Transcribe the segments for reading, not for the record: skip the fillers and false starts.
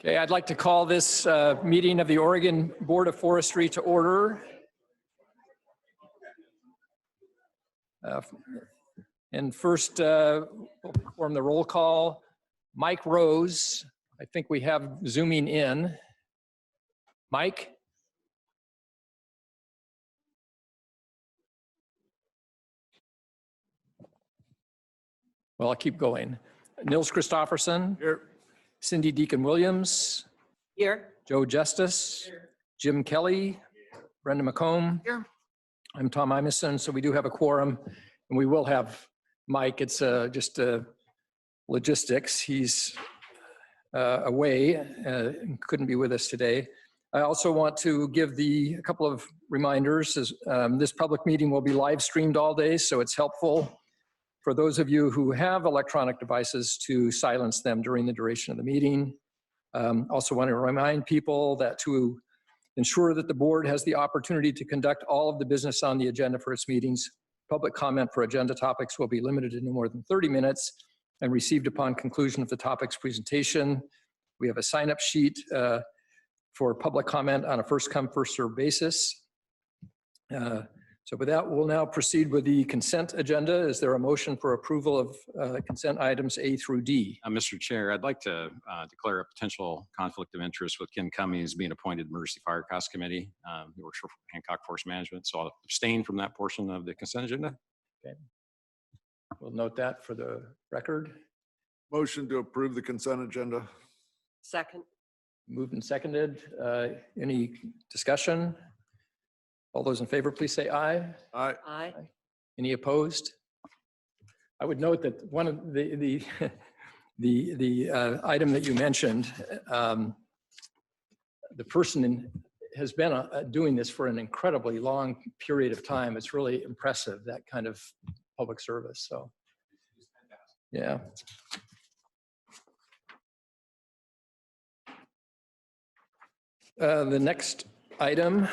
Okay, I'd like to call this meeting of the Oregon Board of Forestry to order. And first, we'll perform the roll call. Mike Rose, I think we have zooming in. Mike? Well, I'll keep going. Nils Christofferson. Here. Cindy Deacon-Williams. Here. Joe Justice. Here. Jim Kelly. Brenda McComb. Here. I'm Tom Imeson, so we do have a quorum, and we will have Mike. It's just logistics. He's away and couldn't be with us today. I also want to give a couple of reminders. This public meeting will be live streamed all day, so it's helpful for those of you who have electronic devices to silence them during the duration of the meeting. Also want to remind people that to ensure that the board has the opportunity to conduct all of the business on the agenda for its meetings, public comment for agenda topics will be limited to no more than 30 minutes and received upon conclusion of the topic's presentation. We have a sign-up sheet for public comment on a first-come, first-served basis. So with that, we'll now proceed with the consent agenda. Is there a motion for approval of consent items A through D? Mr. Chair, I'd like to declare a potential conflict of interest with Ken Cummings being appointed Emergency Fire Cost Committee. He works for Hancock Forest Management, so I'll abstain from that portion of the consent agenda. Okay. We'll note that for the record. Motion to approve the consent agenda. Second. Moved and seconded. Any discussion? All those in favor, please say aye. Aye. Aye. Any opposed? I would note that one of the item that you mentioned, the person has been doing this for an incredibly long period of time. It's really impressive, that kind of public service. So, yeah. The next item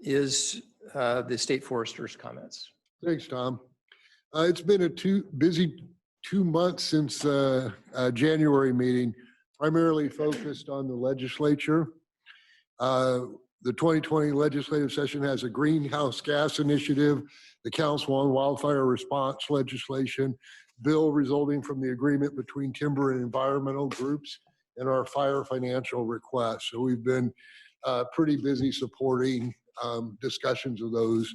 is the state forester's comments. Thanks, Tom. It's been a busy 2 months since January meeting, primarily focused on the legislature. The 2020 legislative session has a greenhouse gas initiative, the Council on Wildfire Response legislation, bill resulting from the agreement between timber and environmental groups, and our fire financial request. So we've been pretty busy supporting discussions of those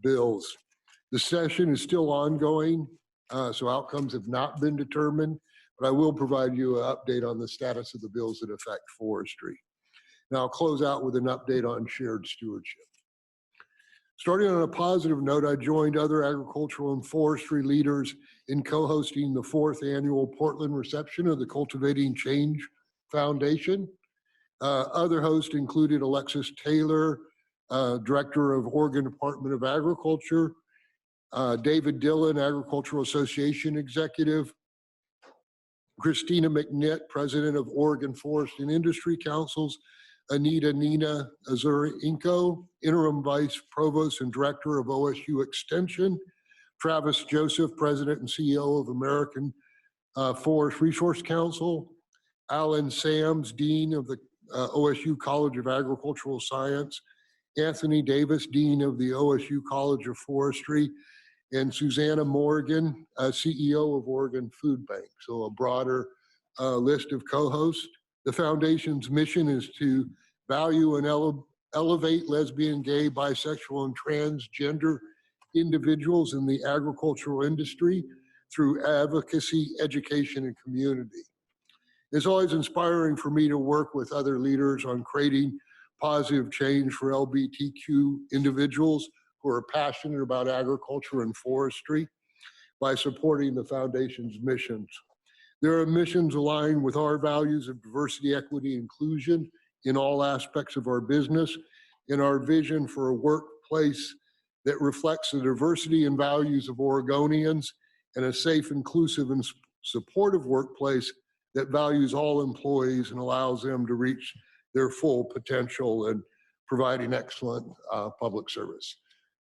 bills. The session is still ongoing, so outcomes have not been determined, but I will provide you an update on the status of the bills that affect forestry. Now I'll close out with an update on shared stewardship. Starting on a positive note, I joined other agricultural and forestry leaders in co-hosting the 4th annual Portland reception of the Cultivating Change Foundation. Other hosts included Alexis Taylor, Director of Oregon Department of Agriculture, David Dillon, Agricultural Association Executive, Christina McNitt, President of Oregon Forest and Industry Councils, Anita Nina Azurinko, Interim Vice Provost and Director of OSU Extension, Travis Joseph, President and CEO of American Forest Resource Council, Alan Sams, Dean of the OSU College of Agricultural Science, Anthony Davis, Dean of the OSU College of Forestry, and Susanna Morgan, CEO of Oregon Food Bank. So a broader list of co-hosts. The foundation's mission is to value and elevate lesbian, gay, bisexual, and transgender individuals in the agricultural industry through advocacy, education, and community. It's always inspiring for me to work with other leaders on creating positive change for LGBTQ individuals who are passionate about agriculture and forestry by supporting the foundation's missions. Their missions align with our values of diversity, equity, inclusion in all aspects of our business, and our vision for a workplace that reflects the diversity and values of Oregonians, and a safe, inclusive, and supportive workplace that values all employees and allows them to reach their full potential and providing excellent public service.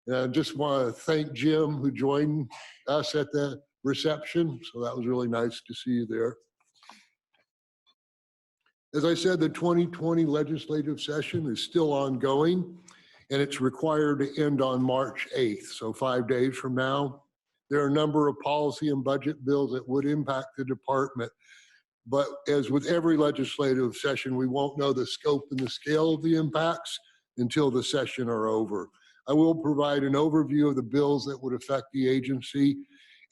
And I just want to thank Jim, who joined us at the reception. So that was really nice to see you there. As I said, the 2020 legislative session is still ongoing, and it's required to end on March 8th, so 5 days from now. There are a number of policy and budget bills that would impact the department, but as with every legislative session, we won't know the scope and the scale of the impacts until the session are over. I will provide an overview of the bills that would affect the agency.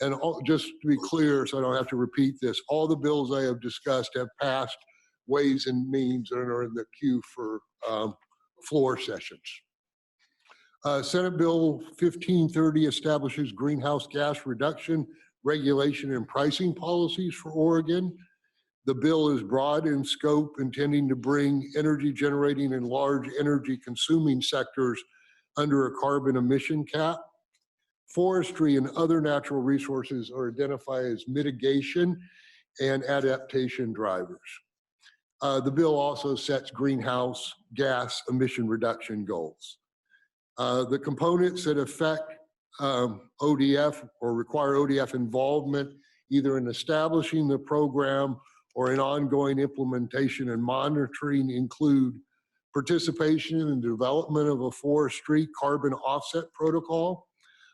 And just to be clear, so I don't have to repeat this, all the bills I have discussed have passed Ways and Means and are in the queue for floor sessions. Senate Bill 1530 establishes greenhouse gas reduction, regulation, and pricing policies for Oregon. The bill is broad in scope, intending to bring energy generating and large energy consuming sectors under a carbon emission cap. Forestry and other natural resources are identified as mitigation and adaptation drivers. The bill also sets greenhouse gas emission reduction goals. The components that affect ODF or require ODF involvement either in establishing the program or in ongoing implementation and monitoring include participation in the development of a forestry carbon offset protocol,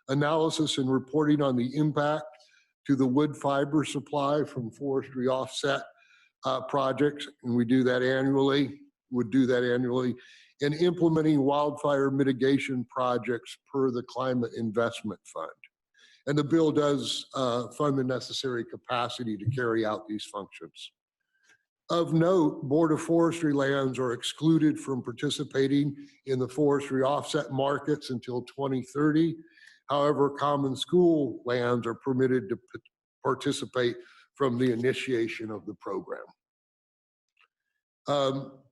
analysis and reporting on the impact to the wood fiber supply from forestry offset projects, and we do that annually, and implementing wildfire mitigation projects per the Climate Investment Fund. And the bill does fund the necessary capacity to carry out these functions. Of note, Board of Forestry lands are excluded from participating in the forestry offset markets until 2030. However, common school lands are permitted to participate from the initiation of the program.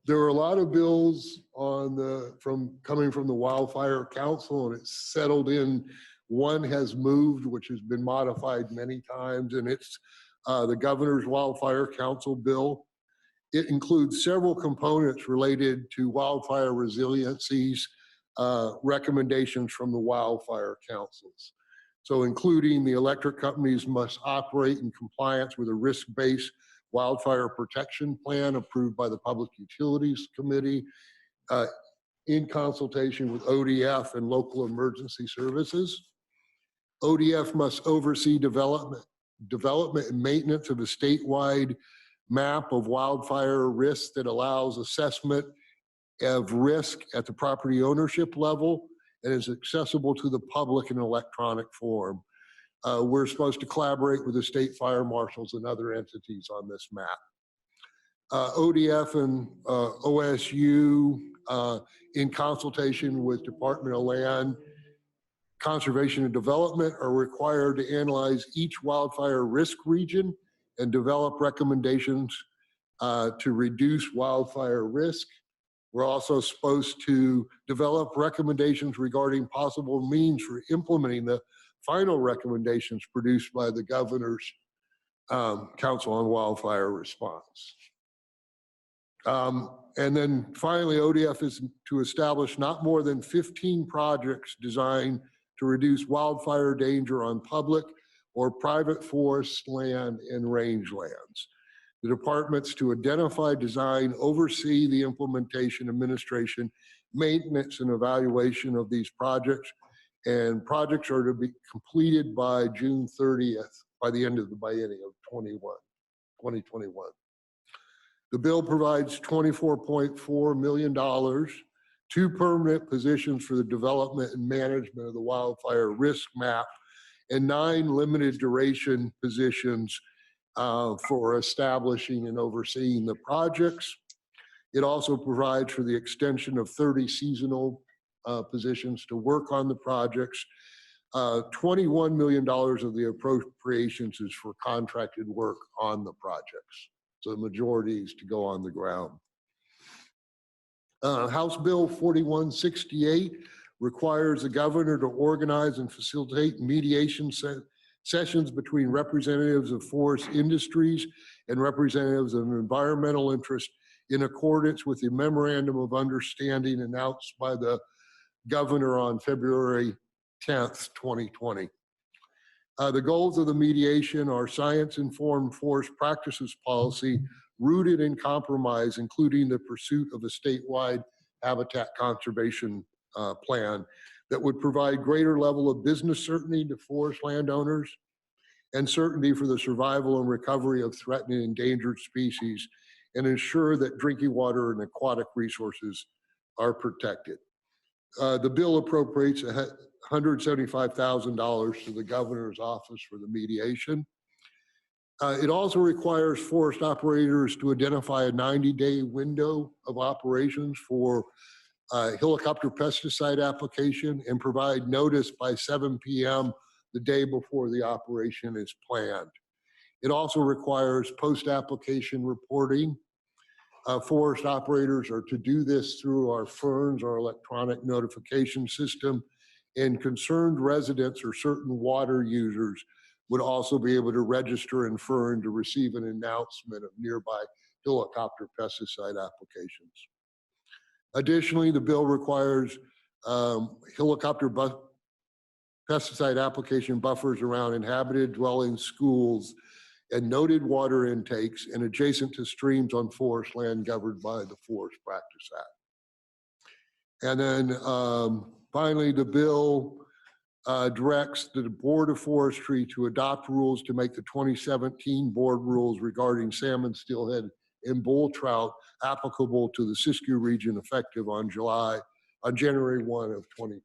There are a lot of bills coming from the Wildfire Council, and it's settled in. One has moved, which has been modified many times, and it's the Governor's Wildfire Council bill. It includes several components related to wildfire resiliencies, recommendations from the wildfire councils. So including the electric companies must operate in compliance with a risk-based wildfire protection plan approved by the Public Utilities Committee in consultation with ODF and local emergency services. ODF must oversee development and maintenance of a statewide map of wildfire risks that allows assessment of risk at the property ownership level and is accessible to the public in electronic form. We're supposed to collaborate with the state fire marshals and other entities on this map. ODF and OSU, in consultation with Department of Land, Conservation and Development, are required to analyze each wildfire risk region and develop recommendations to reduce wildfire risk. We're also supposed to develop recommendations regarding possible means for implementing the final recommendations produced by the Governor's Council on Wildfire Response. And then finally, ODF is to establish not more than 15 projects designed to reduce wildfire danger on public or private forest land and rangelands. The departments to identify, design, oversee the implementation, administration, maintenance, and evaluation of these projects. And projects are to be completed by June 30th, by the end of the biennium of 2021. The bill provides $24.4 million, 2 permanent positions for the development and management of the wildfire risk map, and 9 limited duration positions for establishing and overseeing the projects. It also provides for the extension of 30 seasonal positions to work on the projects. $21 million of the appropriations is for contracted work on the projects. So the majority is to go on the ground. House Bill 4168 requires the governor to organize and facilitate mediation sessions between representatives of forest industries and representatives of environmental interest in accordance with the memorandum of understanding announced by the governor on February 10th, 2020. The goals of the mediation are science-informed forest practices policy rooted in compromise, including the pursuit of a statewide habitat conservation plan that would provide greater level of business certainty to forest landowners and certainty for the survival and recovery of threatened and endangered species, and ensure that drinking water and aquatic resources are protected. The bill appropriates $175,000 to the governor's office for the mediation. It also requires forest operators to identify a 90-day window of operations for helicopter pesticide application and provide notice by 7 p.m. the day before the operation is planned. It also requires post-application reporting. Forest operators are to do this through our FERNS, our electronic notification system, and concerned residents or certain water users would also be able to register in FERN to receive an announcement of nearby helicopter pesticide applications. Additionally, the bill requires helicopter pesticide application buffers around inhabited dwellings, schools, and noted water intakes and adjacent to streams on forest land governed by the Forest Practice Act. And then finally, the bill directs the Board of Forestry to adopt rules to make the 2017 board rules regarding salmon, steelhead, and bull trout applicable to the Siskiyou region effective on January 1 of 2021.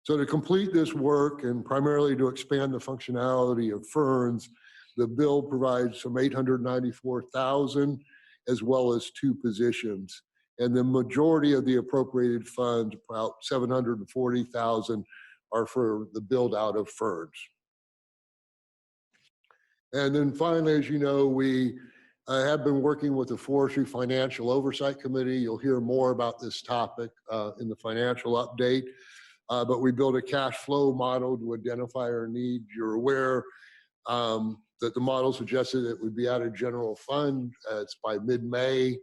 So to complete this work and primarily to expand the functionality of FERNS, the bill provides some $894,000 as well as 2 positions. And the majority of the appropriated funds, about $740,000, are for the build out of FERNS. And then finally, as you know, we have been working with the Forestry Financial Oversight Committee. You'll hear more about this topic in the financial update. But we built a cash flow model to identify our needs. You're aware that the model suggested it would be out of general fund. It's by mid-May.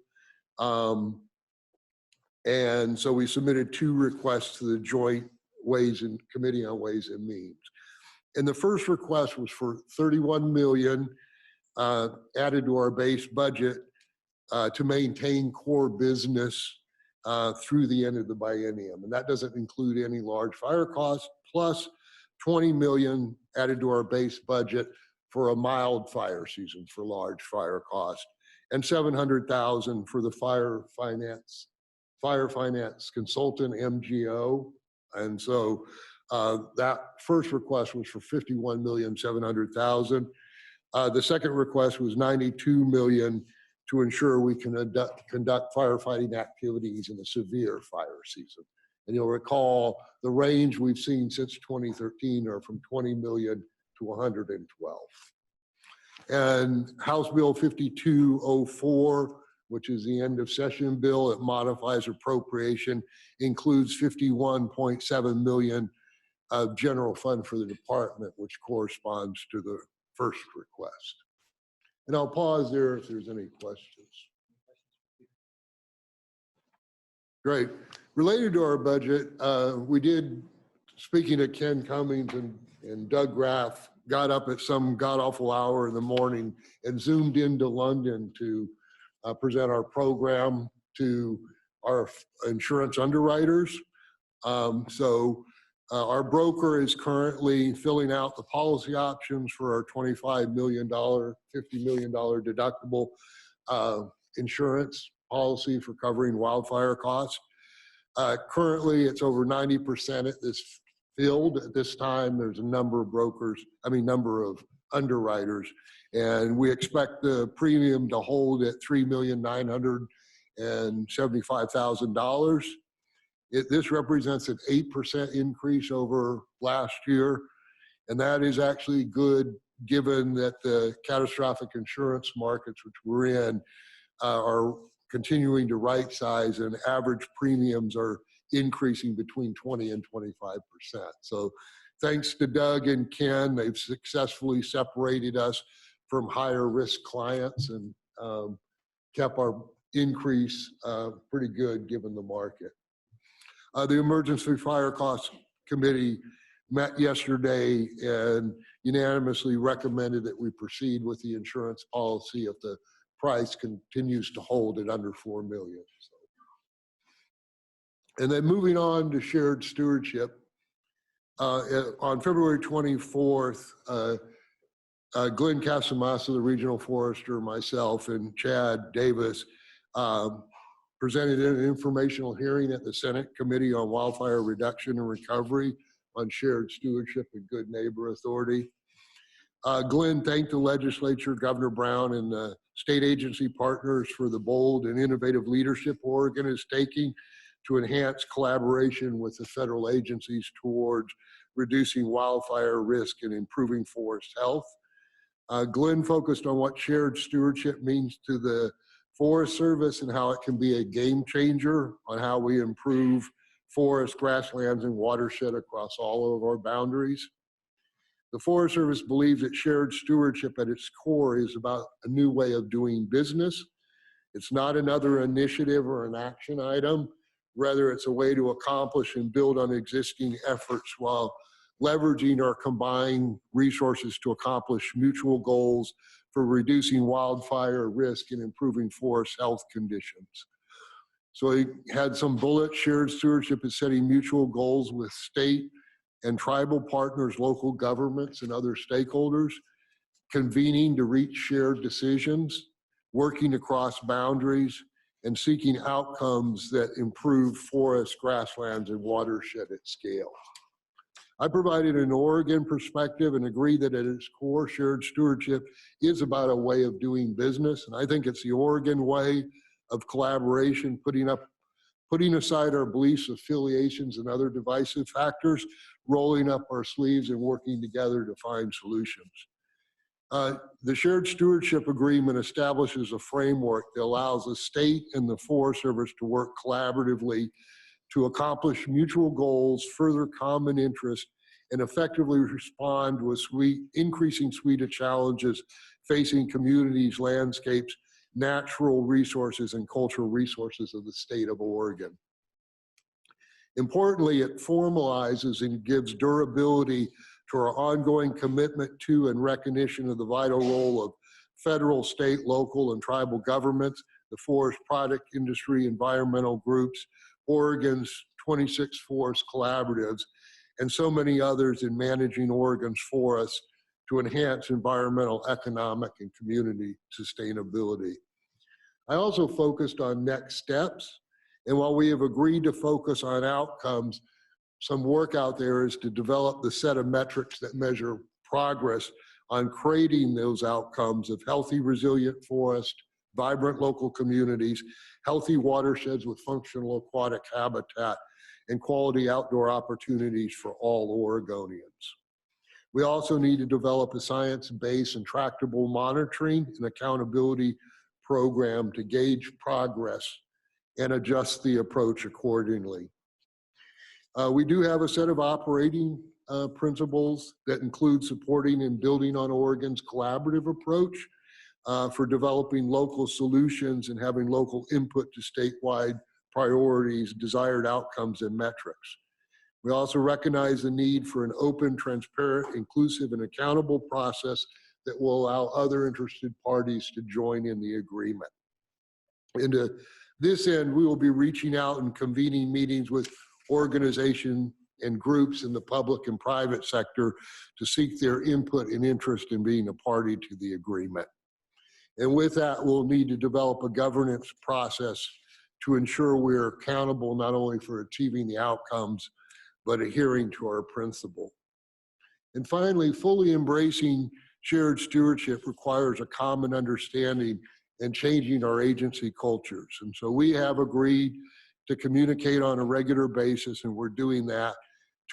And so we submitted 2 requests to the Joint Committee on Ways and Means. And the first request was for $31 million added to our base budget to maintain core business through the end of the biennium. And that doesn't include any large fire costs, plus $20 million added to our base budget for a mild fire season for large fire costs, and $700,000 for the fire finance consultant, MGO. And so that first request was for $51,700,000. The second request was $92 million to ensure we can conduct firefighting activities in a severe fire season. And you'll recall the range we've seen since 2013 are from 20 million to 112. And House Bill 5204, which is the end of session bill, it modifies appropriation, includes 51.7 million of general fund for the department, which corresponds to the first request. And I'll pause there if there's any questions. Great. Related to our budget, we did, speaking of Ken Cummings and Doug Graff, got up at some god-awful hour in the morning and zoomed into London to present our program to our insurance underwriters. Our broker is currently filling out the policy options for our $25 million, $50 million deductible insurance policy for covering wildfire costs. Currently, it's over 90% at this field. At this time, there's a number of number of underwriters, and we expect the premium to hold at $3,975,000. This represents an 8% increase over last year, and that is actually good given that the catastrophic insurance markets which we're in are continuing to right size, and average premiums are increasing between 20 and 25%. So thanks to Doug and Ken, they've successfully separated us from higher risk clients and kept our increase pretty good given the market. The Emergency Fire Costs Committee met yesterday and unanimously recommended that we proceed with the insurance policy of the price continues to hold at under 4 million. And then moving on to shared stewardship, on February 24th, Glenn Casamassa, the regional forester, myself, and Chad Davis presented an informational hearing at the Senate Committee on Wildfire Reduction and Recovery on Shared Stewardship and Good Neighbor Authority. Glenn thanked the legislature, Governor Brown, and the state agency partners for the bold and innovative leadership Oregon is taking to enhance collaboration with the federal agencies towards reducing wildfire risk and improving forest health. Glenn focused on what shared stewardship means to the Forest Service and how it can be a game changer on how we improve forests, grasslands, and watershed across all of our boundaries. The Forest Service believes that shared stewardship at its core is about a new way of doing business. It's not another initiative or an action item. Rather, it's a way to accomplish and build on existing efforts while leveraging our combined resources to accomplish mutual goals for reducing wildfire risk and improving forest health conditions. So he had some bullets. Shared stewardship is setting mutual goals with state and tribal partners, local governments, and other stakeholders, convening to reach shared decisions, working across boundaries, and seeking outcomes that improve forests, grasslands, and watershed at scale. I provided an Oregon perspective and agree that at its core, shared stewardship is about a way of doing business. And I think it's the Oregon way of collaboration, putting aside our beliefs, affiliations, and other divisive factors, rolling up our sleeves and working together to find solutions. The shared stewardship agreement establishes a framework that allows the state and the Forest Service to work collaboratively to accomplish mutual goals, further common interest, and effectively respond to a increasing suite of challenges facing communities, landscapes, natural resources, and cultural resources of the state of Oregon. Importantly, it formalizes and gives durability to our ongoing commitment to and recognition of the vital role of federal, state, local, and tribal governments, the forest product industry, environmental groups, Oregon's 26 forest collaboratives, and so many others in managing Oregon's forests to enhance environmental, economic, and community sustainability. I also focused on next steps, and while we have agreed to focus on outcomes, some work out there is to develop the set of metrics that measure progress on creating those outcomes of healthy, resilient forest, vibrant local communities, healthy watersheds with functional aquatic habitat, and quality outdoor opportunities for all Oregonians. We also need to develop a science-based and tractable monitoring and accountability program to gauge progress and adjust the approach accordingly. We do have a set of operating principles that include supporting and building on Oregon's collaborative approach for developing local solutions and having local input to statewide priorities, desired outcomes, and metrics. We also recognize the need for an open, transparent, inclusive, and accountable process that will allow other interested parties to join in the agreement. And to this end, we will be reaching out and convening meetings with organizations and groups in the public and private sector to seek their input and interest in being a party to the agreement. And with that, we'll need to develop a governance process to ensure we're accountable not only for achieving the outcomes, but adhering to our principle. And finally, fully embracing shared stewardship requires a common understanding and changing our agency cultures. And so we have agreed to communicate on a regular basis, and we're doing that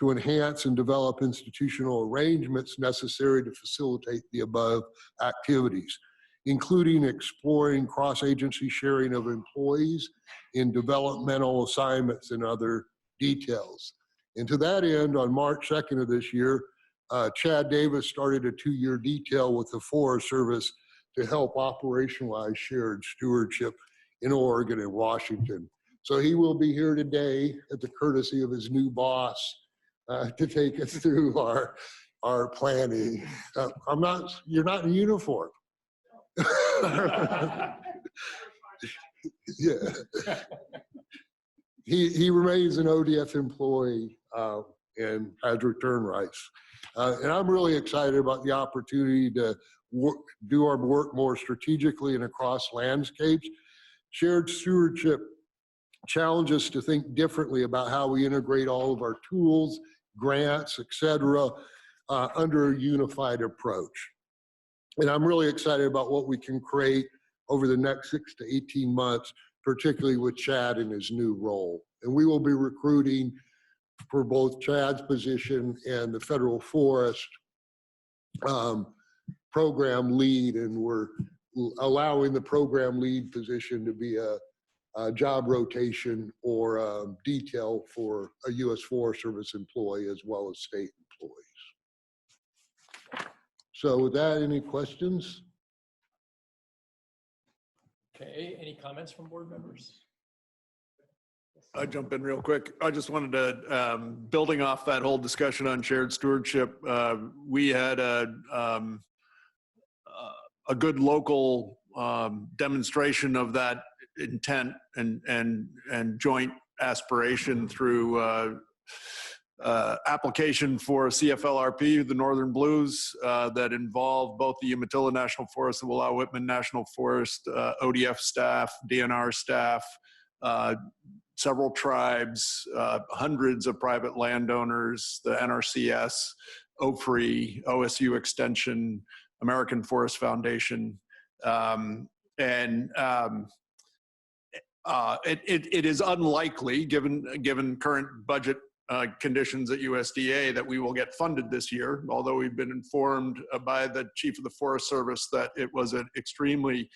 to enhance and develop institutional arrangements necessary to facilitate the above activities, including exploring cross-agency sharing of employees in developmental assignments and other details. And to that end, on March 2nd of this year, Chad Davis started a 2-year detail with the Forest Service to help operationalize shared stewardship in Oregon and Washington. So he will be here today at the courtesy of his new boss to take us through our planning. You're not in uniform. Yeah. He remains an ODF employee and has return rights. And I'm really excited about the opportunity to do our work more strategically and across landscapes. Shared stewardship challenges us to think differently about how we integrate all of our tools, grants, et cetera, under a unified approach. And I'm really excited about what we can create over the next 6 to 18 months, particularly with Chad in his new role. And we will be recruiting for both Chad's position and the federal forest program lead. And we're allowing the program lead position to be a job rotation or a detail for a U.S. Forest Service employee as well as state employees. So with that, any questions? Okay, any comments from board members? I jump in real quick. I just wanted to, building off that whole discussion on shared stewardship, we had a good local demonstration of that intent and joint aspiration through application for a CFLRP, the Northern Blues, that involved both the Umatilla National Forest, the Willow-Whitman National Forest, ODF staff, DNR staff, several tribes, hundreds of private landowners, the NRCS, OFRI, OSU Extension, American Forest Foundation. It is unlikely, given current budget conditions at USDA, that we will get funded this year, although we've been informed by the Chief of the Forest Service that it was an extremely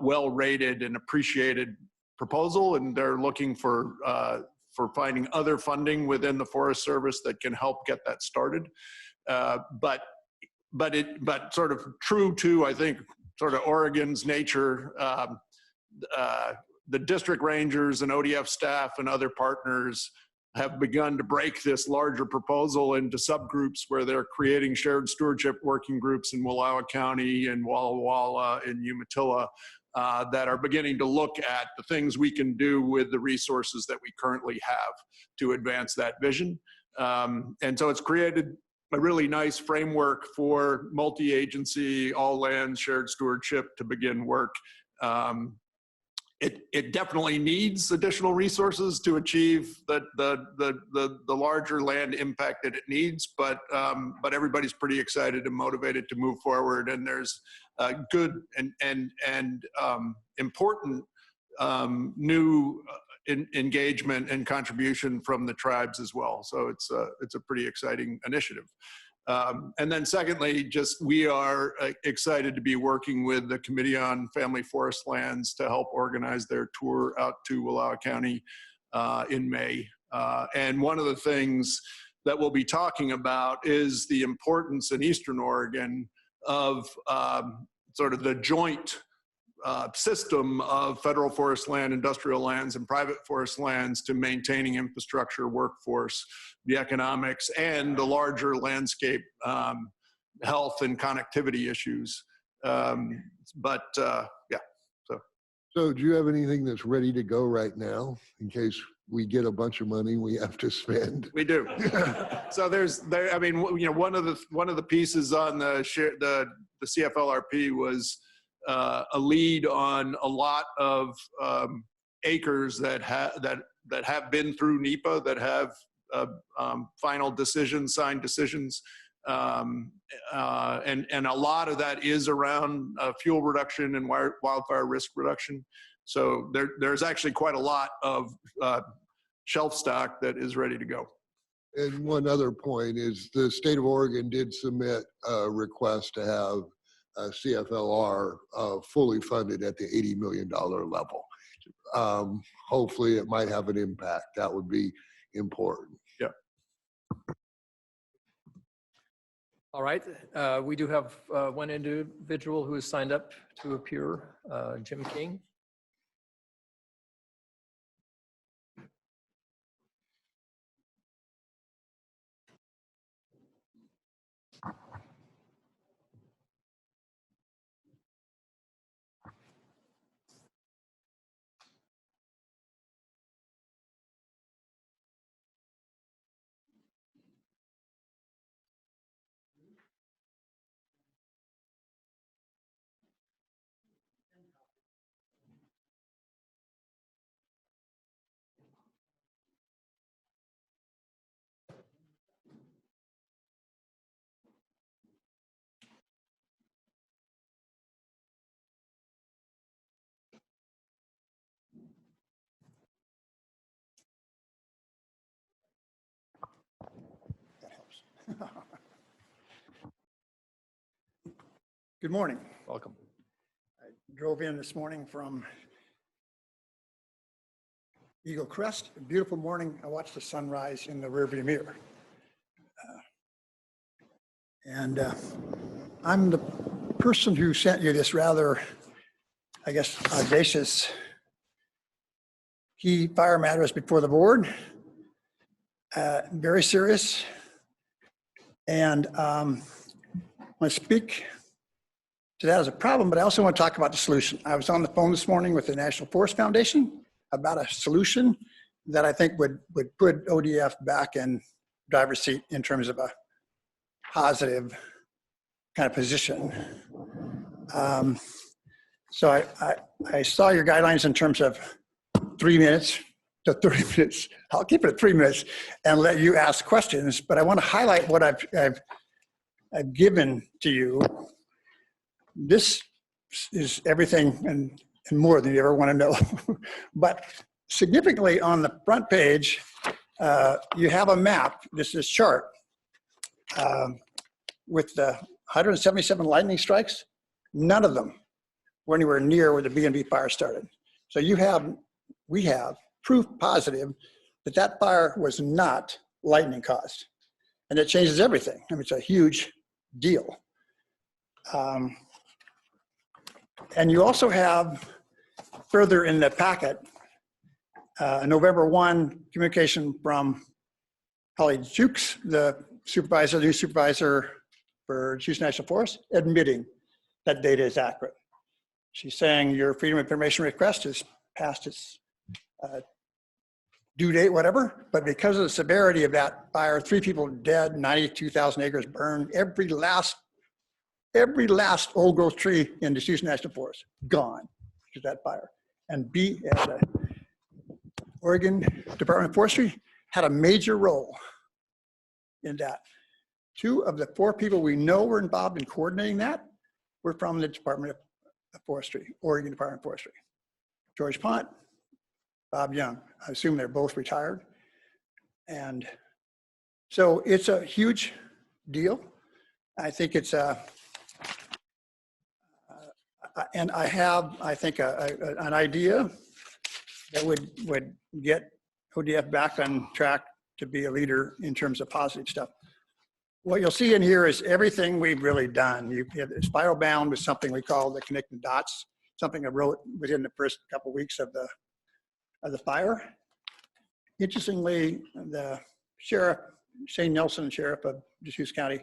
well-rated and appreciated proposal, and they're looking for finding other funding within the Forest Service that can help get that started. But sort of true to, I think, sort of Oregon's nature, the district rangers and ODF staff and other partners have begun to break this larger proposal into subgroups where they're creating shared stewardship working groups in Wallowa County and Walla Walla and Umatilla that are beginning to look at the things we can do with the resources that we currently have to advance that vision. And so it's created a really nice framework for multi-agency, all land shared stewardship to begin work. It definitely needs additional resources to achieve the larger land impact that it needs, but everybody's pretty excited and motivated to move forward. And there's good and important new engagement and contribution from the tribes as well. So it's a pretty exciting initiative. And then secondly, just we are excited to be working with the Committee on Family Forest Lands to help organize their tour out to Wallowa County in May. And one of the things that we'll be talking about is the importance in Eastern Oregon of sort of the joint system of federal forest land, industrial lands, and private forest lands to maintaining infrastructure, workforce, the economics, and the larger landscape health and connectivity issues. Yeah. So do you have anything that's ready to go right now in case we get a bunch of money we have to spend? We do. So I mean, you know, one of the pieces on the CFLRP was a lead on a lot of acres that have been through NEPA, that have final decisions, signed decisions, and a lot of that is around fuel reduction and wildfire risk reduction. So there's actually quite a lot of shelf stock that is ready to go. And one other point is the state of Oregon did submit a request to have CFLR fully funded at the $80 million level. Hopefully it might have an impact. That would be important. Yeah. All right, we do have one individual who has signed up to appear, Jim King. Good morning. Welcome. I drove in this morning from Eagle Crest. A beautiful morning. I watched the sunrise in the rearview mirror. I'm the person who sent you this rather, I guess, audacious key fire matters before the board. Very serious. And I want to speak to that as a problem, but I also want to talk about the solution. I was on the phone this morning with the National Forest Foundation about a solution that I think would put ODF back in driver's seat in terms of a positive kind of position. So I saw your guidelines in terms of 3 minutes to 30 minutes. I'll keep it at 3 minutes and let you ask questions, but I want to highlight what I've given to you. This is everything and more than you ever want to know. But significantly on the front page, you have a map, this chart, with the 177 lightning strikes. None of them were anywhere near where the B&B fire started. So we have proof positive that that fire was not lightning caused. And it changes everything. I mean, it's a huge deal. And you also have further in the packet, November 1 communication from Holly Jukes, the new supervisor for Houston National Forest, admitting that data is accurate. She's saying your Freedom of Information request is past its due date, whatever, but because of the severity of that fire, 3 people dead, 92,000 acres burned, every last old growth tree in the Houston National Forest gone to that fire. And the Oregon Department of Forestry had a major role in that. 2 of the 4 people we know were involved in coordinating that were from the Department of Forestry, Oregon Department of Forestry. George Pont, Bob Young. I assume they're both retired. And so it's a huge deal. I think it's and I have, I think, an idea that would get ODF back on track to be a leader in terms of positive stuff. What you'll see in here is everything we've really done. You have Spiral Bound was something we call the connecting dots, something I wrote within the first couple of weeks of the fire. Interestingly, the sheriff, Shane Nelson, sheriff of Deschutes County,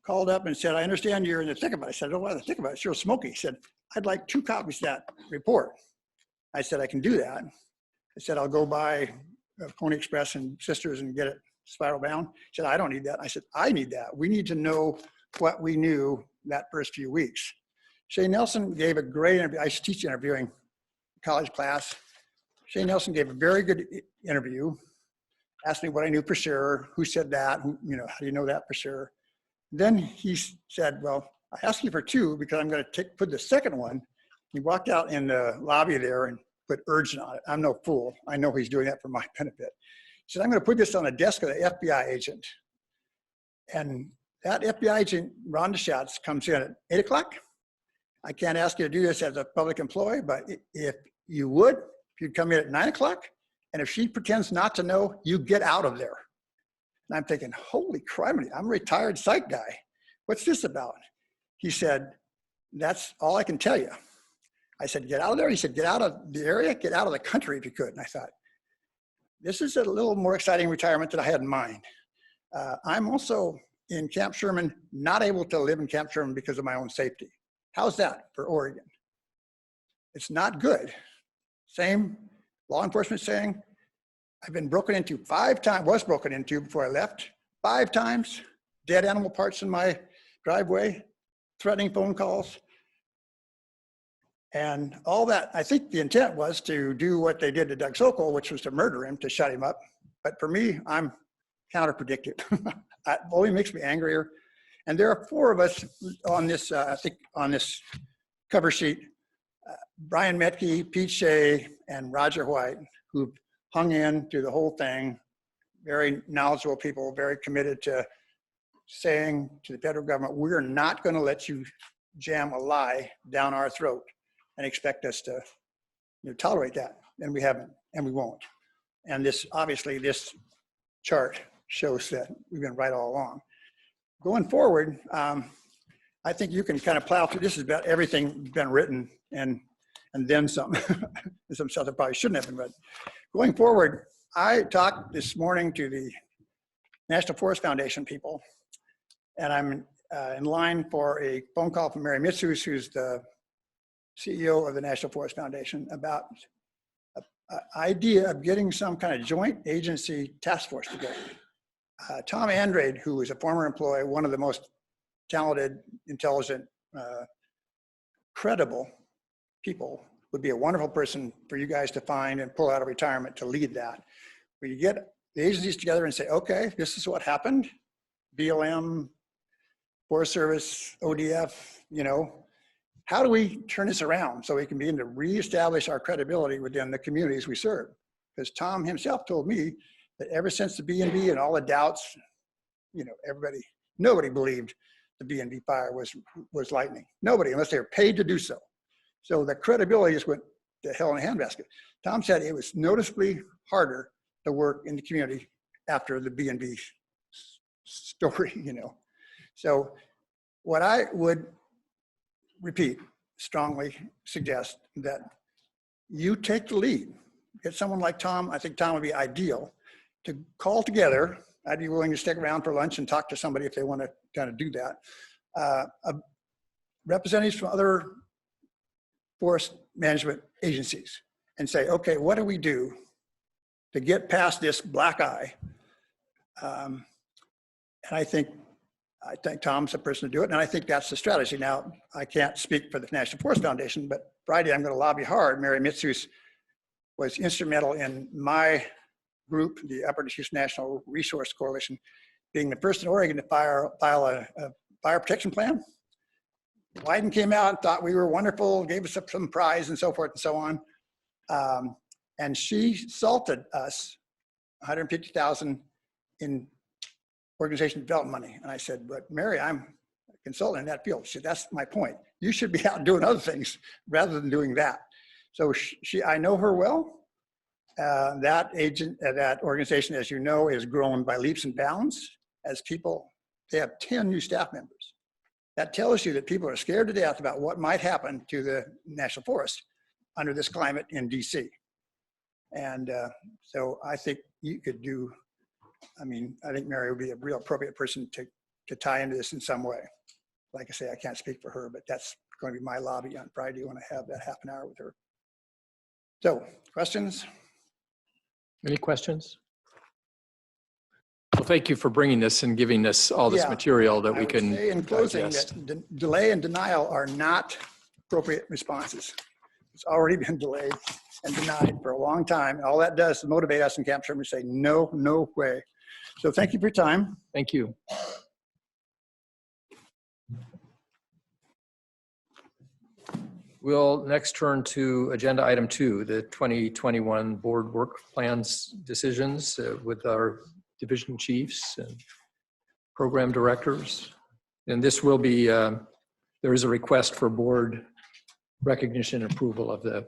called up and said, I understand you're in the thick of it. I said, I don't want to think about it. It's real smoky. He said, I'd like 2 copies of that report. I said, I can do that. I said, I'll go by Pony Express and Sisters and get it spiral bound. He said, I don't need that. I said, I need that. We need to know what we knew that first few weeks. Shane Nelson gave a great interview. I used to teach interviewing college class. Shane Nelson gave a very good interview, asked me what I knew for sure, who said that, who, how do you know that for sure? Then he said, well, I asked you for 2 because I'm going to put the second one. He walked out in the lobby there and put urgent on it. I'm no fool. I know he's doing that for my benefit. He said, I'm going to put this on the desk of the FBI agent. And that FBI agent, Rhonda Schatz, comes in at 8 o'clock. I can't ask you to do this as a public employee, but if you would, if you'd come in at 9 o'clock, and if she pretends not to know, you get out of there. And I'm thinking, holy criminy, I'm a retired psych guy. What's this about? He said, that's all I can tell you. I said, get out of there. He said, get out of the area, get out of the country if you could. And I thought, this is a little more exciting retirement than I had in mind. I'm also in Camp Sherman, not able to live in Camp Sherman because of my own safety. How's that for Oregon? It's not good. Same law enforcement saying, I've been broken into 5 times, was broken into before I left, 5 times, dead animal parts in my driveway, threatening phone calls. And all that, I think the intent was to do what they did to Doug Sokol, which was to murder him, to shut him up. But for me, I'm counterproductive. It only makes me angrier. And there are 4 of us on this, I think on this cover sheet, Brian Metke, Pete Shea, and Roger White, who've hung in through the whole thing, very knowledgeable people, very committed to saying to the federal government, we're not going to let you jam a lie down our throat and expect us to tolerate that. And we haven't, and we won't. And this, obviously, this chart shows that we've been right all along. Going forward, I think you can kind of plow through. This is about everything been written and then some. Some stuff that probably shouldn't have been written. Going forward, I talked this morning to the National Forest Foundation people, and I'm in line for a phone call from Mary Mitsus, who's the CEO of the National Forest Foundation, about an idea of getting some kind of joint agency task force together. Tom Andrade, who is a former employee, one of the most talented, intelligent, credible people, would be a wonderful person for you guys to find and pull out of retirement to lead that. Where you get the agencies together and say, okay, this is what happened. BLM, Forest Service, ODF, how do we turn this around so we can begin to reestablish our credibility within the communities we serve? Because Tom himself told me that ever since the B&B and all the doubts, nobody believed the B&B fire was lightning. Nobody, unless they were paid to do so. So the credibility just went to hell in a handbasket. Tom said it was noticeably harder to work in the community after the B&B story, So what I would strongly suggest that you take the lead. Get someone like Tom. I think Tom would be ideal to call together. I'd be willing to stick around for lunch and talk to somebody if they want to kind of do that. Representatives from other forest management agencies and say, okay, what do we do to get past this black eye? And I think Tom's the person to do it, and I think that's the strategy. Now, I can't speak for the National Forest Foundation, but Friday I'm going to lobby hard. Mary Mitsus was instrumental in my group, the Upper Houston National Resource Coalition, being the first in Oregon to file a fire protection plan. Wyden came out and thought we were wonderful, gave us some prize and so forth and so on. And she salted us $150,000 in organization development money. And I said, but Mary, I'm a consultant in that field. She said, that's my point. You should be out doing other things rather than doing that. So I know her well. That organization, as you know, is grown by leaps and bounds as people, they have 10 new staff members. That tells you that people are scared to death about what might happen to the national forest under this climate in DC. And so I think you could do, I think Mary would be a real appropriate person to tie into this in some way. Like I say, I can't speak for her, but that's going to be my lobby on Friday when I have that half an hour with her. So, questions? Any questions? Well, thank you for bringing this and giving us all this material that we can say in closing digest. that delay and denial are not appropriate responses. It's already been delayed and denied for a long time. And all that does is motivate us in Camp Sherman to say, no, no way. So thank you for your time. Thank you. We'll next turn to agenda item 2, the 2021 board work plans decisions with our division chiefs and program directors. And this will be, there is a request for board recognition and approval of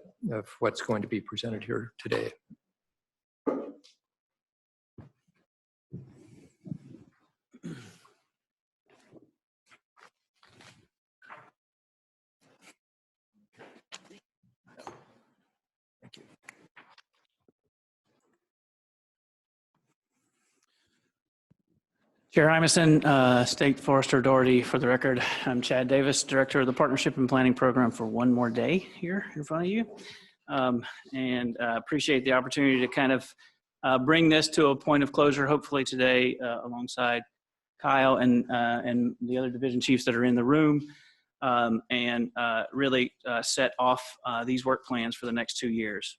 what's going to be presented here today. Chair Imeson, State Forester Authority. For the record, I'm Chad Davis, Director of the Partnership and Planning Program for one more day here in front of you. And appreciate the opportunity to kind of bring this to a point of closure, hopefully today, alongside Kyle and the other division chiefs that are in the room, and really set off these work plans for the next 2 years.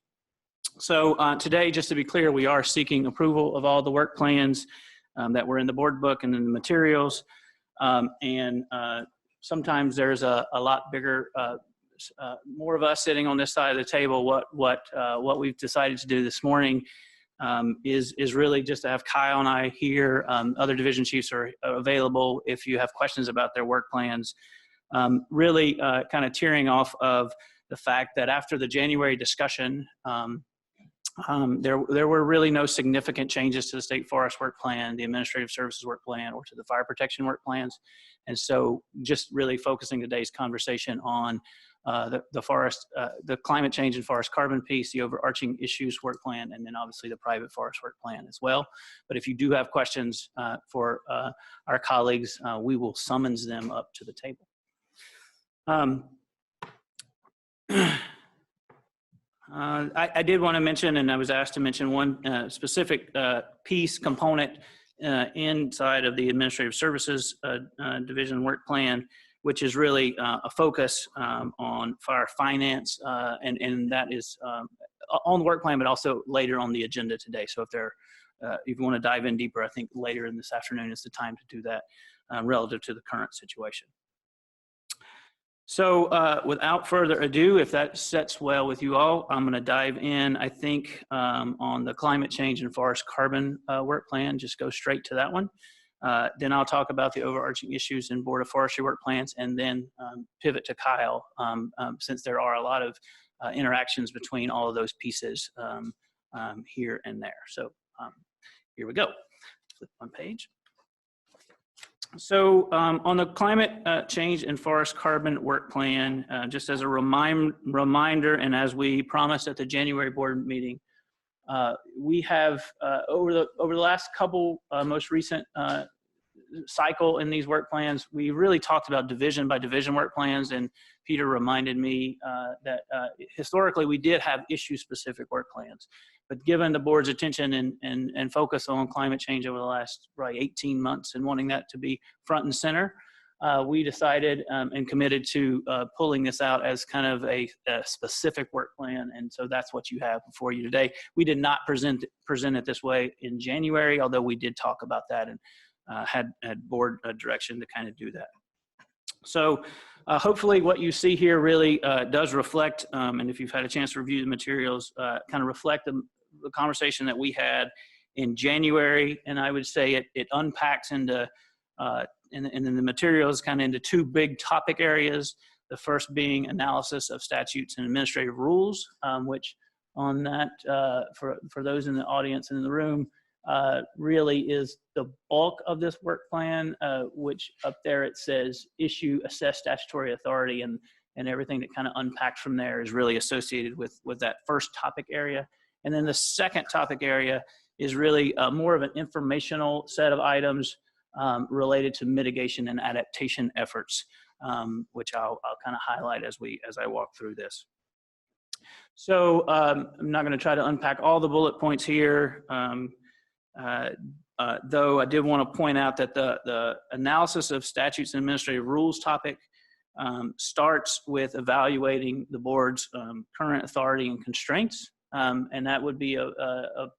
So today, just to be clear, we are seeking approval of all the work plans that were in the board book and in the materials. Sometimes there's a lot bigger, more of us sitting on this side of the table. What we've decided to do this morning is really just to have Kyle and I here. Other division chiefs are available if you have questions about their work plans. Really kind of tearing off of the fact that after the January discussion, there were really no significant changes to the state forest work plan, the administrative services work plan, or to the fire protection work plans. And so just really focusing today's conversation on the forest, the climate change and forest carbon piece, the overarching issues work plan, and then obviously the private forest work plan as well. But if you do have questions for our colleagues, we will summons them up to the table. I did want to mention, and I was asked to mention one specific piece component inside of the administrative services division work plan, which is really a focus on fire finance, and that is on the work plan, but also later on the agenda today. So if you want to dive in deeper, I think later in this afternoon is the time to do that relative to the current situation. So without further ado, if that sets well with you all, I'm going to dive in, I think, on the climate change and forest carbon work plan. Just go straight to that one. Then I'll talk about the overarching issues in Board of Forestry work plans, and then pivot to Kyle, since there are a lot of interactions between all of those pieces here and there. So here we go. Flip one page. So on the climate change and forest carbon work plan, just as a reminder, and as we promised at the January board meeting, we have over the last couple most recent cycle in these work plans, we really talked about division by division work plans, and Peter reminded me that historically we did have issue specific work plans. But given the board's attention and focus on climate change over the last probably 18 months and wanting that to be front and center, we decided and committed to pulling this out as kind of a specific work plan. And so that's what you have before you today. We did not present it this way in January, although we did talk about that and had board direction to kind of do that. So hopefully what you see here really does reflect, and if you've had a chance to review the materials, kind of reflect the conversation that we had in January. And I would say it unpacks into, and then the materials kind of into two big topic areas. The first being analysis of statutes and administrative rules, which on that, for those in the audience and in the room, really is the bulk of this work plan, which up there it says issue, assess statutory authority, and everything that kind of unpacked from there is really associated with that first topic area. And then the second topic area is really more of an informational set of items related to mitigation and adaptation efforts, which I'll kind of highlight as I walk through this. So I'm not going to try to unpack all the bullet points here. Though I did want to point out that the analysis of statutes and administrative rules topic starts with evaluating the board's current authority and constraints. And that would be a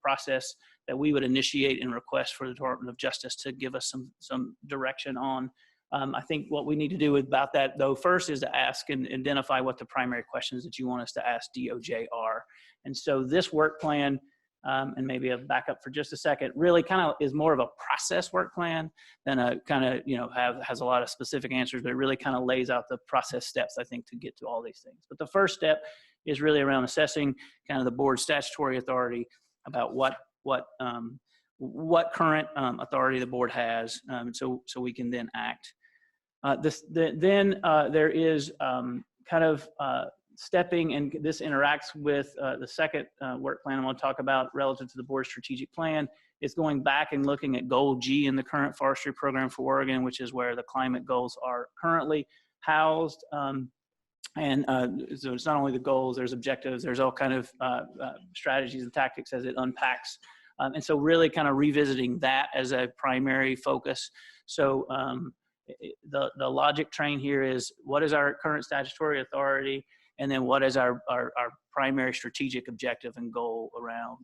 process that we would initiate and request for the Department of Justice to give us some direction on. I think what we need to do about that, though, first is to ask and identify what the primary questions that you want us to ask DOJ are. And so this work plan, and maybe a backup for just a second, really kind of is more of a process work plan than a kind of, has a lot of specific answers, but it really kind of lays out the process steps, I think, to get to all these things. But the first step is really around assessing kind of the board's statutory authority about what current authority the board has, so we can then act. Then there is kind of stepping, and this interacts with the second work plan I'm going to talk about relative to the board's strategic plan. It's going back and looking at goal G in the current forestry program for Oregon, which is where the climate goals are currently housed. So it's not only the goals, there's objectives, there's all kind of strategies and tactics as it unpacks. And so really kind of revisiting that as a primary focus. So the logic train here is, what is our current statutory authority? And then what is our primary strategic objective and goal around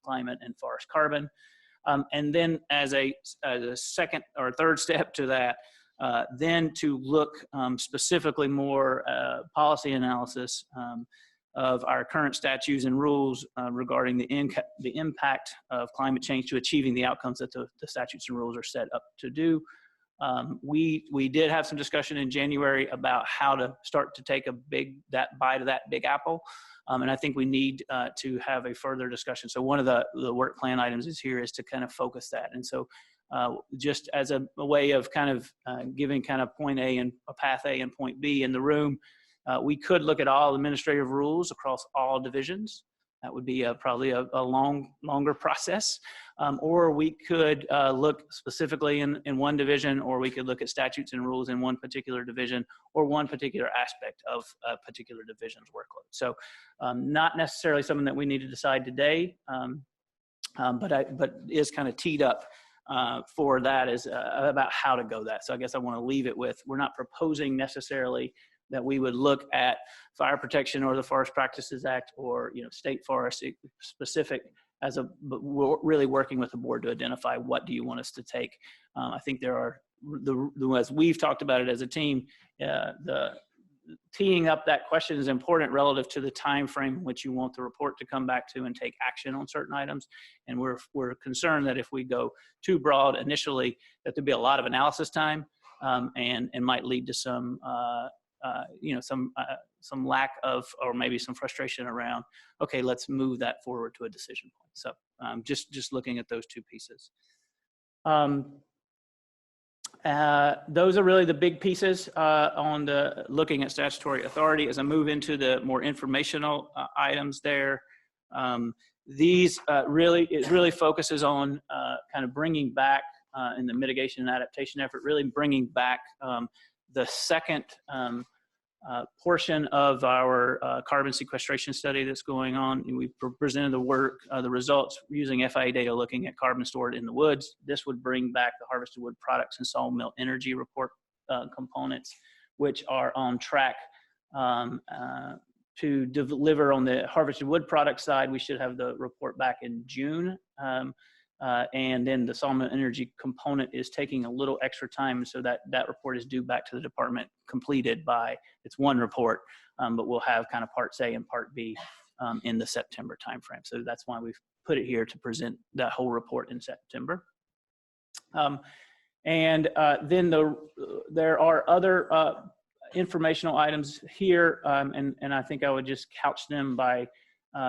climate and forest carbon? And then as a second or third step to that, then to look specifically more policy analysis of our current statutes and rules regarding the impact of climate change to achieving the outcomes that the statutes and rules are set up to do. We did have some discussion in January about how to start to take that bite of that big apple. And I think we need to have a further discussion. So one of the work plan items is to kind of focus that. And so just as a way of kind of giving kind of point A and a path A and point B in the room, we could look at all administrative rules across all divisions. That would be probably a longer process. Or we could look specifically in one division, or we could look at statutes and rules in one particular division or one particular aspect of a particular division's workload. So not necessarily something that we need to decide today, but is kind of teed up for that is about how to go that. So I guess I want to leave it with, we're not proposing necessarily that we would look at fire protection or the Forest Practices Act or state forest specific but we're really working with the board to identify what do you want us to take. I think there are, as we've talked about it as a team, the teeing up that question is important relative to the time frame in which you want the report to come back to and take action on certain items. And we're concerned that if we go too broad initially, that there'd be a lot of analysis time and might lead to some lack of, or maybe some frustration around, okay, let's move that forward to a decision point. So just looking at those two pieces. Those are really the big pieces on the looking at statutory authority. As I move into the more informational items there, these really focuses on kind of bringing back in the mitigation and adaptation effort, really bringing back the second portion of our carbon sequestration study that's going on. We presented the results using FIA data looking at carbon stored in the woods. This would bring back the harvested wood products and sawmill energy report components, which are on track to deliver on the harvested wood product side. We should have the report back in June. And then the sawmill energy component is taking a little extra time, so that report is due back to the department completed by, it's one report, but we'll have kind of parts A and part B in the September timeframe. So that's why we've put it here to present that whole report in September. Then there are other informational items here, and I think I would just couch them by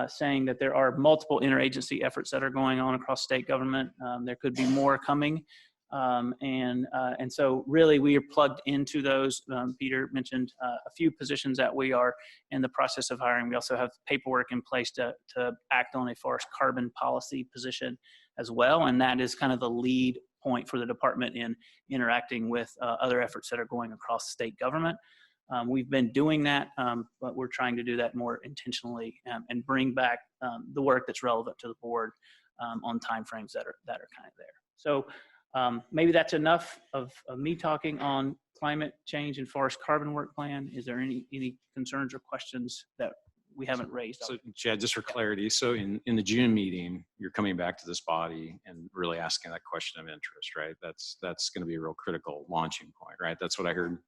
saying that there are multiple interagency efforts that are going on across state government. There could be more coming. And so really we are plugged into those. Peter mentioned a few positions that we are in the process of hiring. We also have paperwork in place to act on a forest carbon policy position as well. And that is kind of the lead point for the department in interacting with other efforts that are going across state government. We've been doing that, but we're trying to do that more intentionally and bring back the work that's relevant to the board on timeframes that are kind of there. So maybe that's enough of me talking on climate change and forest carbon work plan. Is there any concerns or questions that we haven't raised? So Chad, just for clarity, so in the June meeting, you're coming back to this body and really asking that question of interest, right? That's going to be a real critical launching point, right? That's what I heard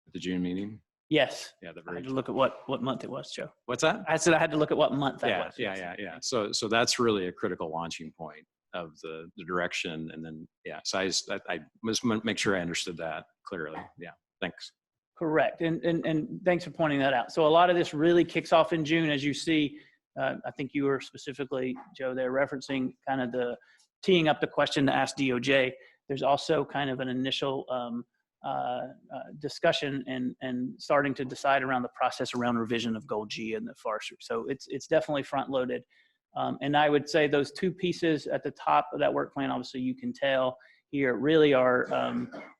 at the June meeting? Yes. Yeah, I had to look at what month it was, Joe. What's that? I said I had to look at what month that was. Yeah. So that's really a critical launching point of the direction. And then, so I must make sure I understood that clearly. Yeah, thanks. Correct. And thanks for pointing that out. So a lot of this really kicks off in June, as you see. I think you were specifically, Joe, there referencing kind of the teeing up the question to ask DOJ. There's also kind of an initial discussion and starting to decide around the process around revision of Goal G and the Forestry. So it's definitely front loaded. And I would say those two pieces at the top of that work plan, obviously you can tell here really are,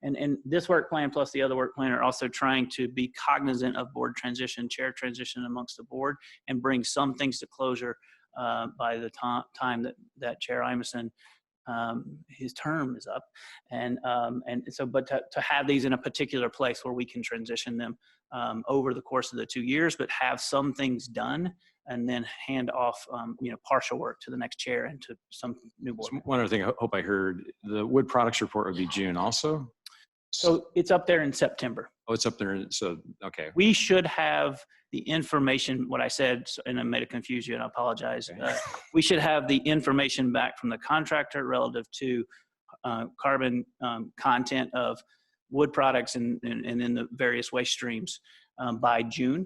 and this work plan plus the other work plan are also trying to be cognizant of board transition, chair transition amongst the board, and bring some things to closure by the time that Chair Imeson his term is up, and so, but to have these in a particular place where we can transition them over the course of the 2 years, but have some things done and then hand off, partial work to the next chair and to some new board. So one other thing I hope I heard, the wood products report would be June also. So it's up there in September. Oh, it's up there. So, okay. We should have the information, what I said, and I may have confused you, and I apologize. We should have the information back from the contractor relative to carbon content of wood products and in the various waste streams by June.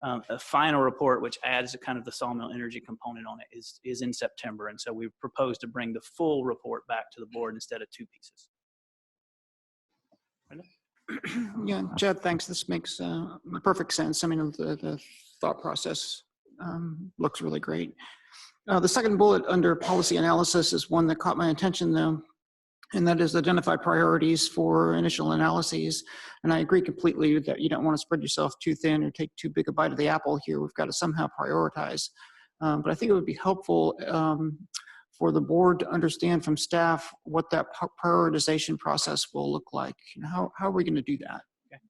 A final report, which adds a kind of the sawmill energy component on it, is in September. And so we propose to bring the full report back to the board instead of 2 pieces. Yeah, Chad, thanks. This makes perfect sense. I mean, the thought process looks really great. The second bullet under policy analysis is one that caught my attention, though, and that is identify priorities for initial analyses. And I agree completely that you don't want to spread yourself too thin or take too big a bite of the apple here. We've got to somehow prioritize. But I think it would be helpful for the board to understand from staff what that prioritization process will look like. You know, how are we going to do that? Okay.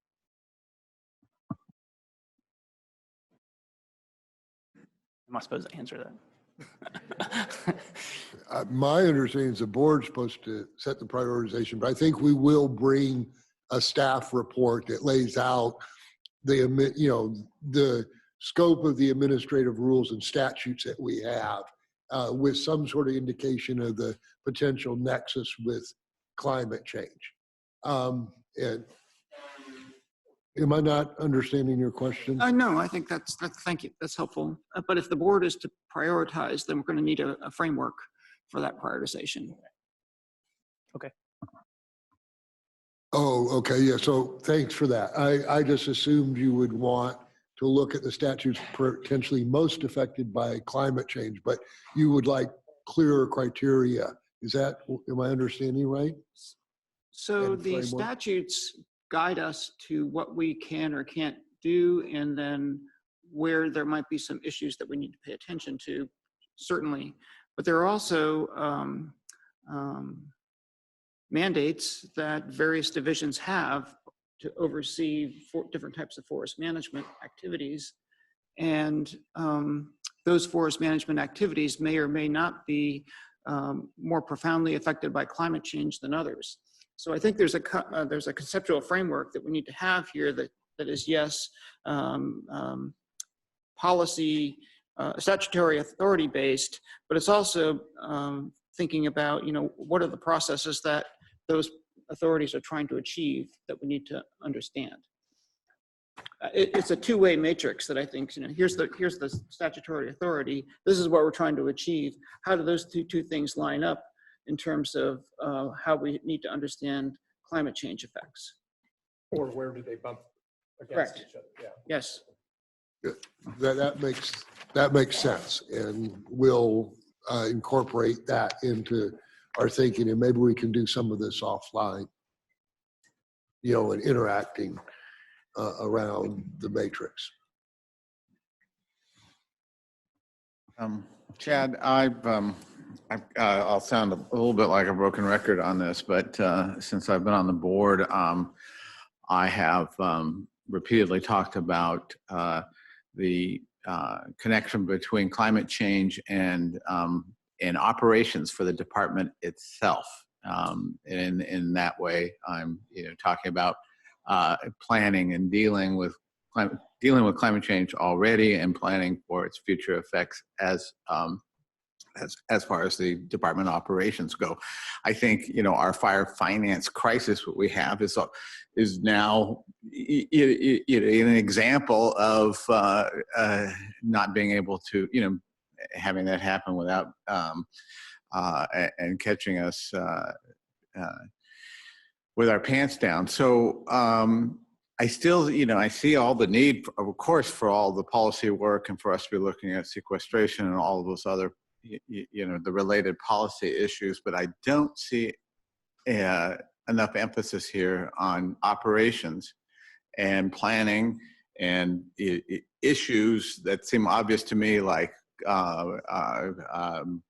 Am I supposed to answer that? My understanding is the board's supposed to set the prioritization, but I think we will bring a staff report that lays out the, you know, the scope of the administrative rules and statutes that we have with some sort of indication of the potential nexus with climate change. And am I not understanding your question? No, I think that's thank you. That's helpful. But if the board is to prioritize, then we're going to need a framework for that prioritization. Okay. Oh, okay. Yeah. So thanks for that. I just assumed you would want to look at the statutes potentially most affected by climate change, but you would like clearer criteria. Is that, am I understanding right? So And the framework? statutes guide us to what we can or can't do, and then where there might be some issues that we need to pay attention to, certainly. But there are also mandates that various divisions have to oversee different types of forest management activities. And those forest management activities may or may not be more profoundly affected by climate change than others. So I think there's a conceptual framework that we need to have here that is, yes, policy, statutory authority based, but it's also thinking about, you know, what are the processes that those authorities are trying to achieve that we need to understand. It's a two-way matrix that I think, you know, here's the statutory authority. This is what we're trying to achieve. How do those two things line up in terms of how we need to understand climate change effects? Or where do they bump against Correct. each other? Yeah. Yes. That makes sense, and we'll incorporate that into our thinking, and maybe we can do some of this offline, you know, and interacting around the matrix. Chad, I'll sound a little bit like a broken record on this, but since I've been on the board, I have repeatedly talked about the connection between climate change and operations for the department itself. In that way, I'm talking about planning and dealing with climate change already, and planning for its future effects as far as the department operations go. I think, you know, our fire finance crisis, what we have is now an example of not being able to, you know, having that happen without and catching us with our pants down. So I still, you know, I see all the need, of course, for all the policy work and for us to be looking at sequestration and all of those other, you know, the related policy issues, but I don't see enough emphasis here on operations and planning and issues that seem obvious to me, like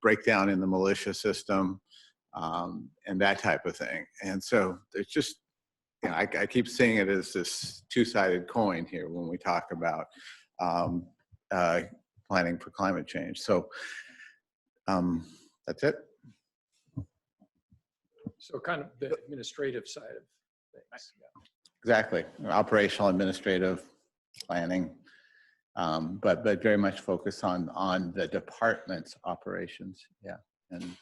breakdown in the militia system and that type of thing. And so there's just, you know, I keep seeing it as this two-sided coin here when we talk about planning for climate change. So that's it. So kind of the administrative side of things. Yeah. exactly. Operational, administrative, planning, but very much focused on the department's operations. Yeah, and